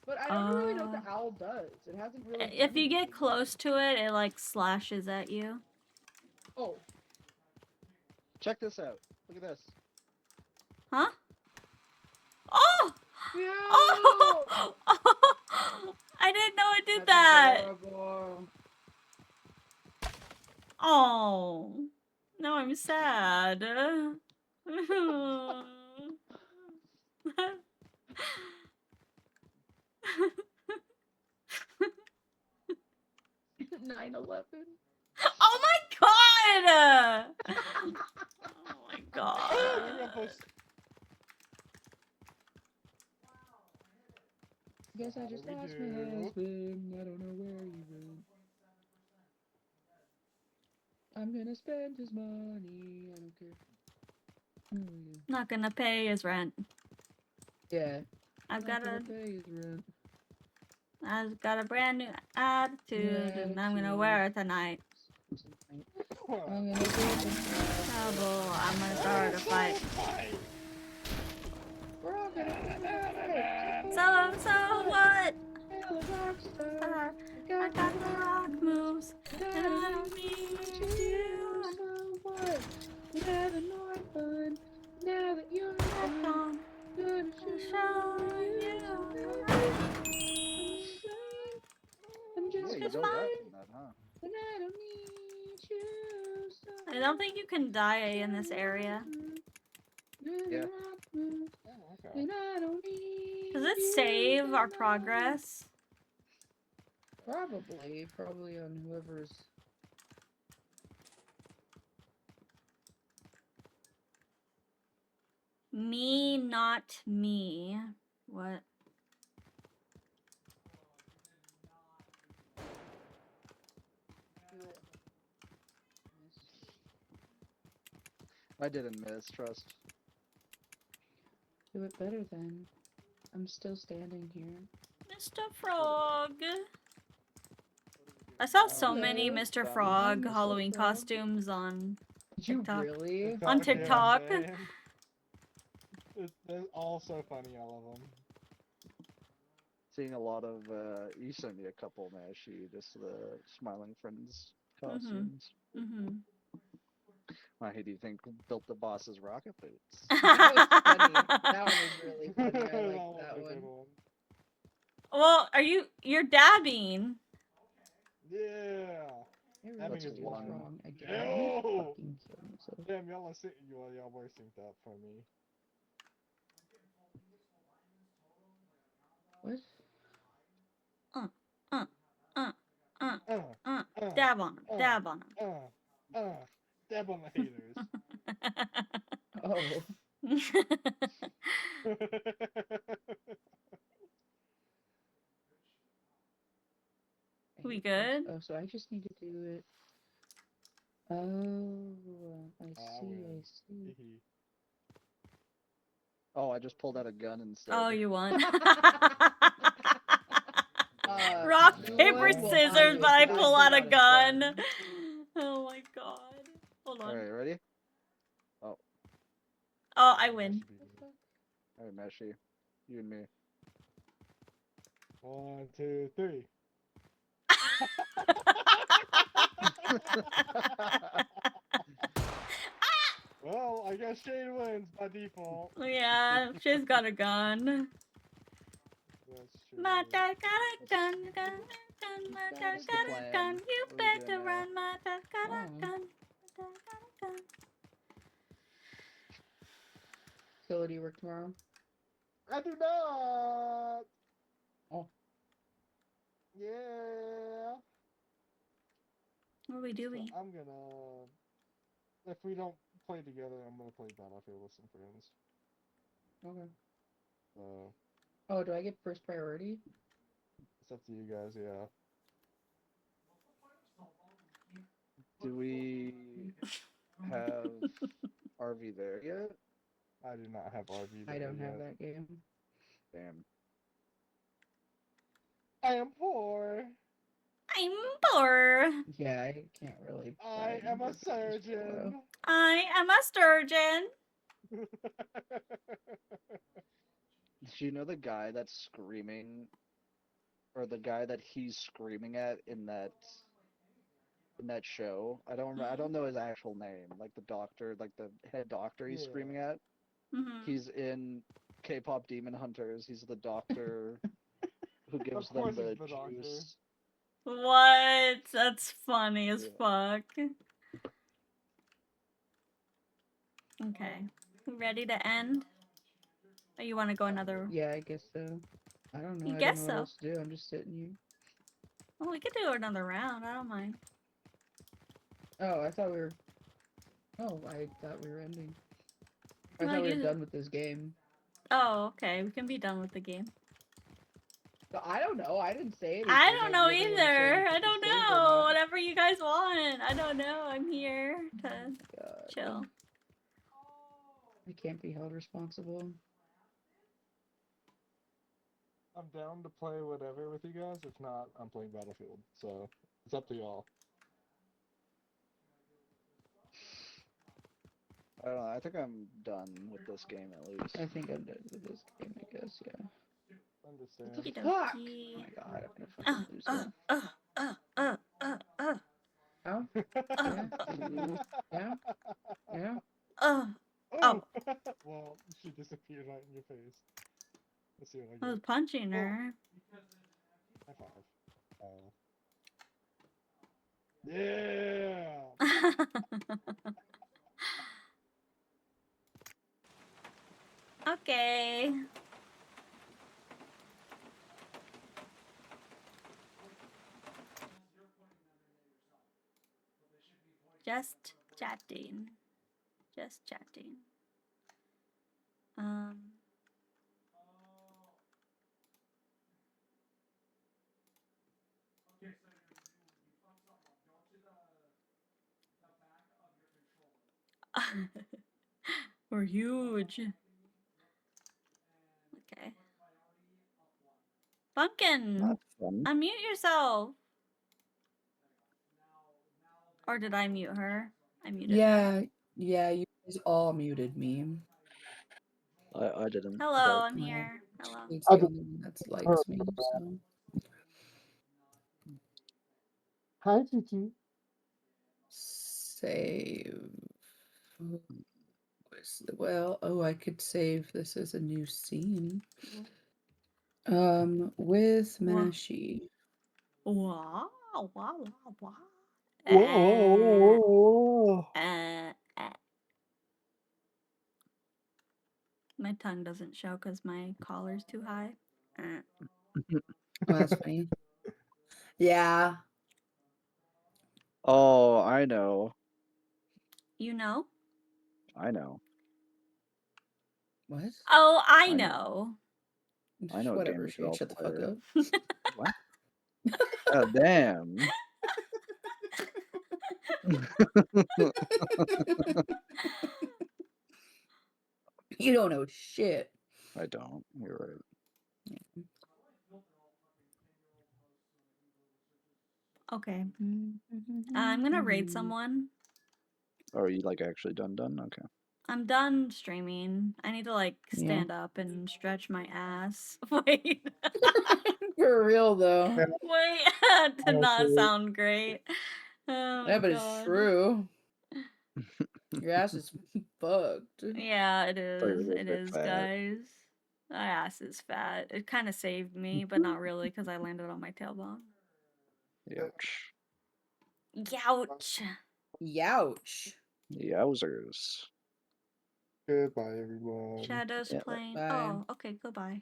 But I don't really know what the owl does. It hasn't really. If you get close to it, it like slashes at you. Oh. Check this out. Look at this. Huh? Oh! Yeah. Oh! I didn't know it did that. Adorable. Oh. Now I'm sad. 9/11. Oh my god! Oh my god. Guess I just lost my husband. I don't know where he went. I'm gonna spend his money. I don't care. Oh, yeah. Not gonna pay his rent. Yeah. I've got a pay his rent. I've got a brand new attitude, and I'm gonna wear it tonight. I'm gonna do Trouble. I'm gonna start a fight. We're all gonna So what? I got the rock moves, and I don't need you. So what? We had a North fun. Now that you're gone, gonna show you. I'm just Yeah, you don't die from that, huh? and I don't need you. So I don't think you can die in this area. Yeah. and I don't need Does it save our progress? Probably on whoever's. Me, not me. What? I didn't miss, trust. Do it better then. I'm still standing here. Mr. Frog. I saw so many Mr. Frog Halloween costumes on TikTok. Really? On TikTok. They're all so funny, I love them. Seeing a lot of, you sent me a couple, Mashy, just the Smiling Friends costumes. Mm-hmm. Why do you think built the boss's rocket boots? That was funny. That one was really funny. I like that one. Well, you're dabbing. Yeah. That That's is one. wrong again. Yo! Fucking kill myself. Damn, y'all were synced up for me. What? Dab on him. Dab on him. Dab on the haters. Oh. We good? Oh, so I just need to do it. Oh, I see. Oh, I just pulled out a gun instead. Oh, you won. Rock, Paper, scissors, but I pull out a gun. Oh my god. Hold on. Alright, ready? Oh. Oh, I win. Alright, Meshy. You and me. 1, 2, 3. Well, I guess Shane wins by default. Yeah, she's got a gun. That's true. My dad got a gun, gun, gun, my dad That's the got a plan. gun. You What are we doing better now? run, my dad got a Oh. gun. My dad got a gun. So, do you work tomorrow? I do not. Oh. Yeah. What are we doing? So I'm gonna. If we don't play together, I'm gonna play Battlefield with some friends. Okay. So Oh, do I get first priority? it's up to you guys. Yeah. Do we have RV there yet? I do not have RV there I don't have yet. that game. Damn. I am poor. I'm poor. Yeah, I can't really. I buy am a games for a while. surgeon. I am a sturgeon. Do you know the guy that's screaming, or the guy that he's screaming at in that show? I don't know his actual name. Like the doctor, like the head doctor he's Yeah. screaming at. Mhm. He's in K-pop Demon Hunters. He's the doctor who gives them course the he's the doctor. juice. What? That's funny as fuck. Okay. Ready to end? Or you want to go another? Yeah, I guess so. I don't know. You I guess don't know so. what else to do. I'm just sitting here. Well, we could do another round. I don't mind. Oh, I thought we were. Oh, I thought we were ending. I No, thought we were you- done with this game. Oh, okay. We can be done with the game. But I don't know. I didn't say anything. I don't know You're the one either. saying if I we don't saved or know. not. Whatever you guys want. I don't know. I'm here to God. chill. I can't be held responsible. I'm down to play whatever with you guys. If not, I'm playing Battlefield. So it's up to y'all. I don't know. I think I'm done with this game at least. I think I'm done with this game, I guess, yeah. Understand. Fuck! Oh my god, I'm gonna fucking lose that. Ow? Yeah? Yeah? Oh. Well, she disappeared right in your face. Let's see what I I get. was punching her. High five. Yeah! Okay. Just chatting. Just chatting. We're huge. Okay. Pumpkin, Not fun. unmute yourself. Or did I mute her? I muted her. Yeah, you guys all muted me. I didn't. Hello, but- I'm here. Hello. It's the only one that likes me, so. Hi, Kiki. Save. Well, oh, I could save this as a new scene. With Mashi. Wow, wow, wow, wow. Whoa. My tongue doesn't show because my collar's too high. Oh, that's funny. Yeah. Oh, I know. You know? I know. What? Oh, I I know. know. I know. Whatever, Gamers Shane, shut the fuck up. What? Oh, damn. You don't know shit. I don't. You're right. Okay. I'm gonna raid someone. Oh, are you like actually done? Okay. I'm done streaming. I need to like Yeah. stand up and stretch my ass. Wait. For real though. Wait. That did not sound great. Oh Yeah, my but it's God. true. Your ass is fucked. Yeah, it Thought you is. were It big is, fat. guys. My ass is fat. It kind of saved me, but not really, because I landed on my tailbone. Ouch. Youch. Youch. Yowzers. Goodbye, everyone. Shadows Yeah. playing. Bye. Oh, okay. Goodbye.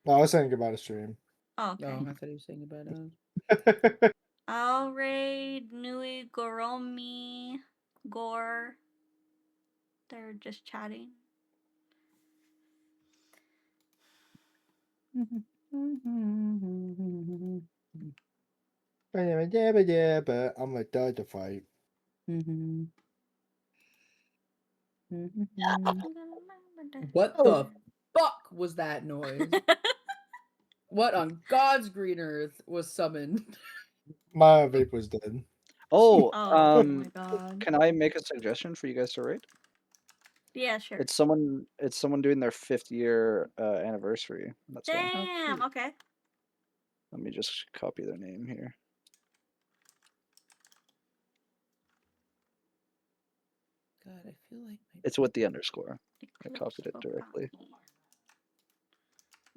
No, I was saying goodbye to stream. Oh, okay. Oh, I thought he was saying about us. I'll raid Nui Goromi Gore. They're just chatting. But I'm gonna die to fight. What the fuck was that noise? What on God's green earth was summoned? My vape was dead. Oh, Oh my God. can I make a suggestion for you guys to rate? Yeah, sure. It's someone doing their 5th year anniversary. That's why. Damn. Okay. Let me just copy their name here. God, I feel like It's with the underscore. I Eclipse copied it directly.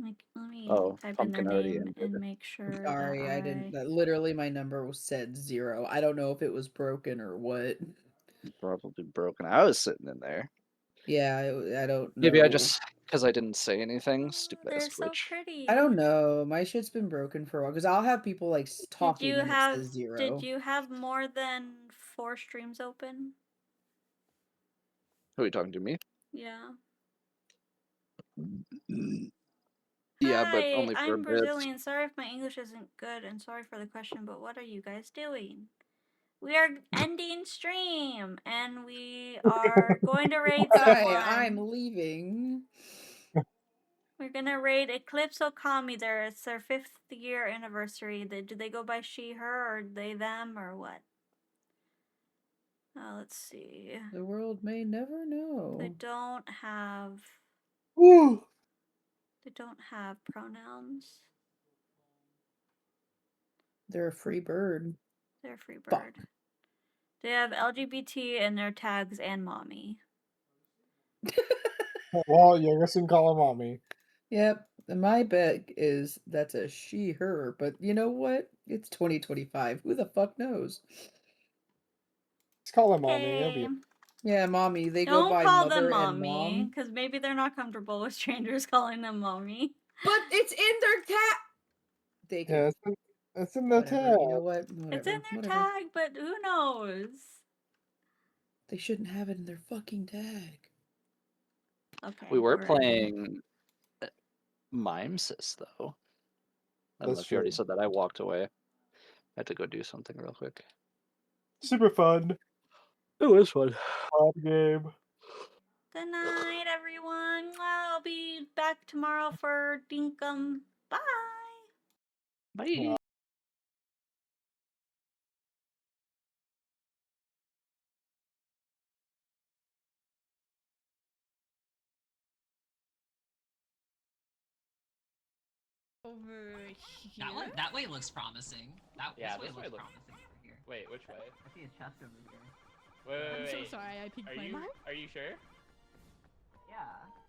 Let me Oh, type in their Pumpkin already name ended. and make sure Sorry, that I didn't. That literally, my number was said 0. I don't know if it was broken or what. Probably broken. I was sitting in there. Yeah, I don't know. Maybe I just because I didn't say anything. Stupid They're ass so Twitch. pretty. I don't know. My shit's been broken for a while because I'll have people like talking Did you and have it says 0. Did you have more than 4 streams open? Who are you talking to, me? Yeah. Yeah, but Hi, only for a I'm bit. Brazilian. Sorry if my English isn't good, and sorry for the question, but what are you guys doing? We are ending stream, and we are going to raid Hi, someone. I'm leaving. We're gonna raid Eclipse Okami. It's their 5th year anniversary. Do they go by she, her, or they, them, or what? Let's see. The world may never know. They don't have. Woo! They don't have pronouns. They're a free bird. They're a free bird. They have LGBT in their tags and mommy. Well, you guess you can call her mommy. Yep. And my bet is that's a she, her. But you know what? It's 2025. Who the fuck knows? Just call her mommy. It'll be. Yeah, mommy. They Don't go by call mother them and mommy, mom. because maybe they're not comfortable with strangers calling them mommy. But it's in their tag. They can. Yeah, it's in the Whatever. tag. You know what? Whatever. It's in their Whatever. tag, but who knows? They shouldn't have it in their fucking tag. Okay. We were we're playing MIMESIS though. I don't know That's if you already true. said that. I walked away. I had to go do something real quick. Super fun. It was fun. Fun game. Good night, everyone. I'll be back tomorrow for Dinkum. Bye. Bye. Over here. That way looks promising. Yeah, this this way way looks looks- promising over here. Wait, which way? I see a chest over here. Wait, I'm so wait. sorry, I peeked Are my you mouth. are you sure? Yeah.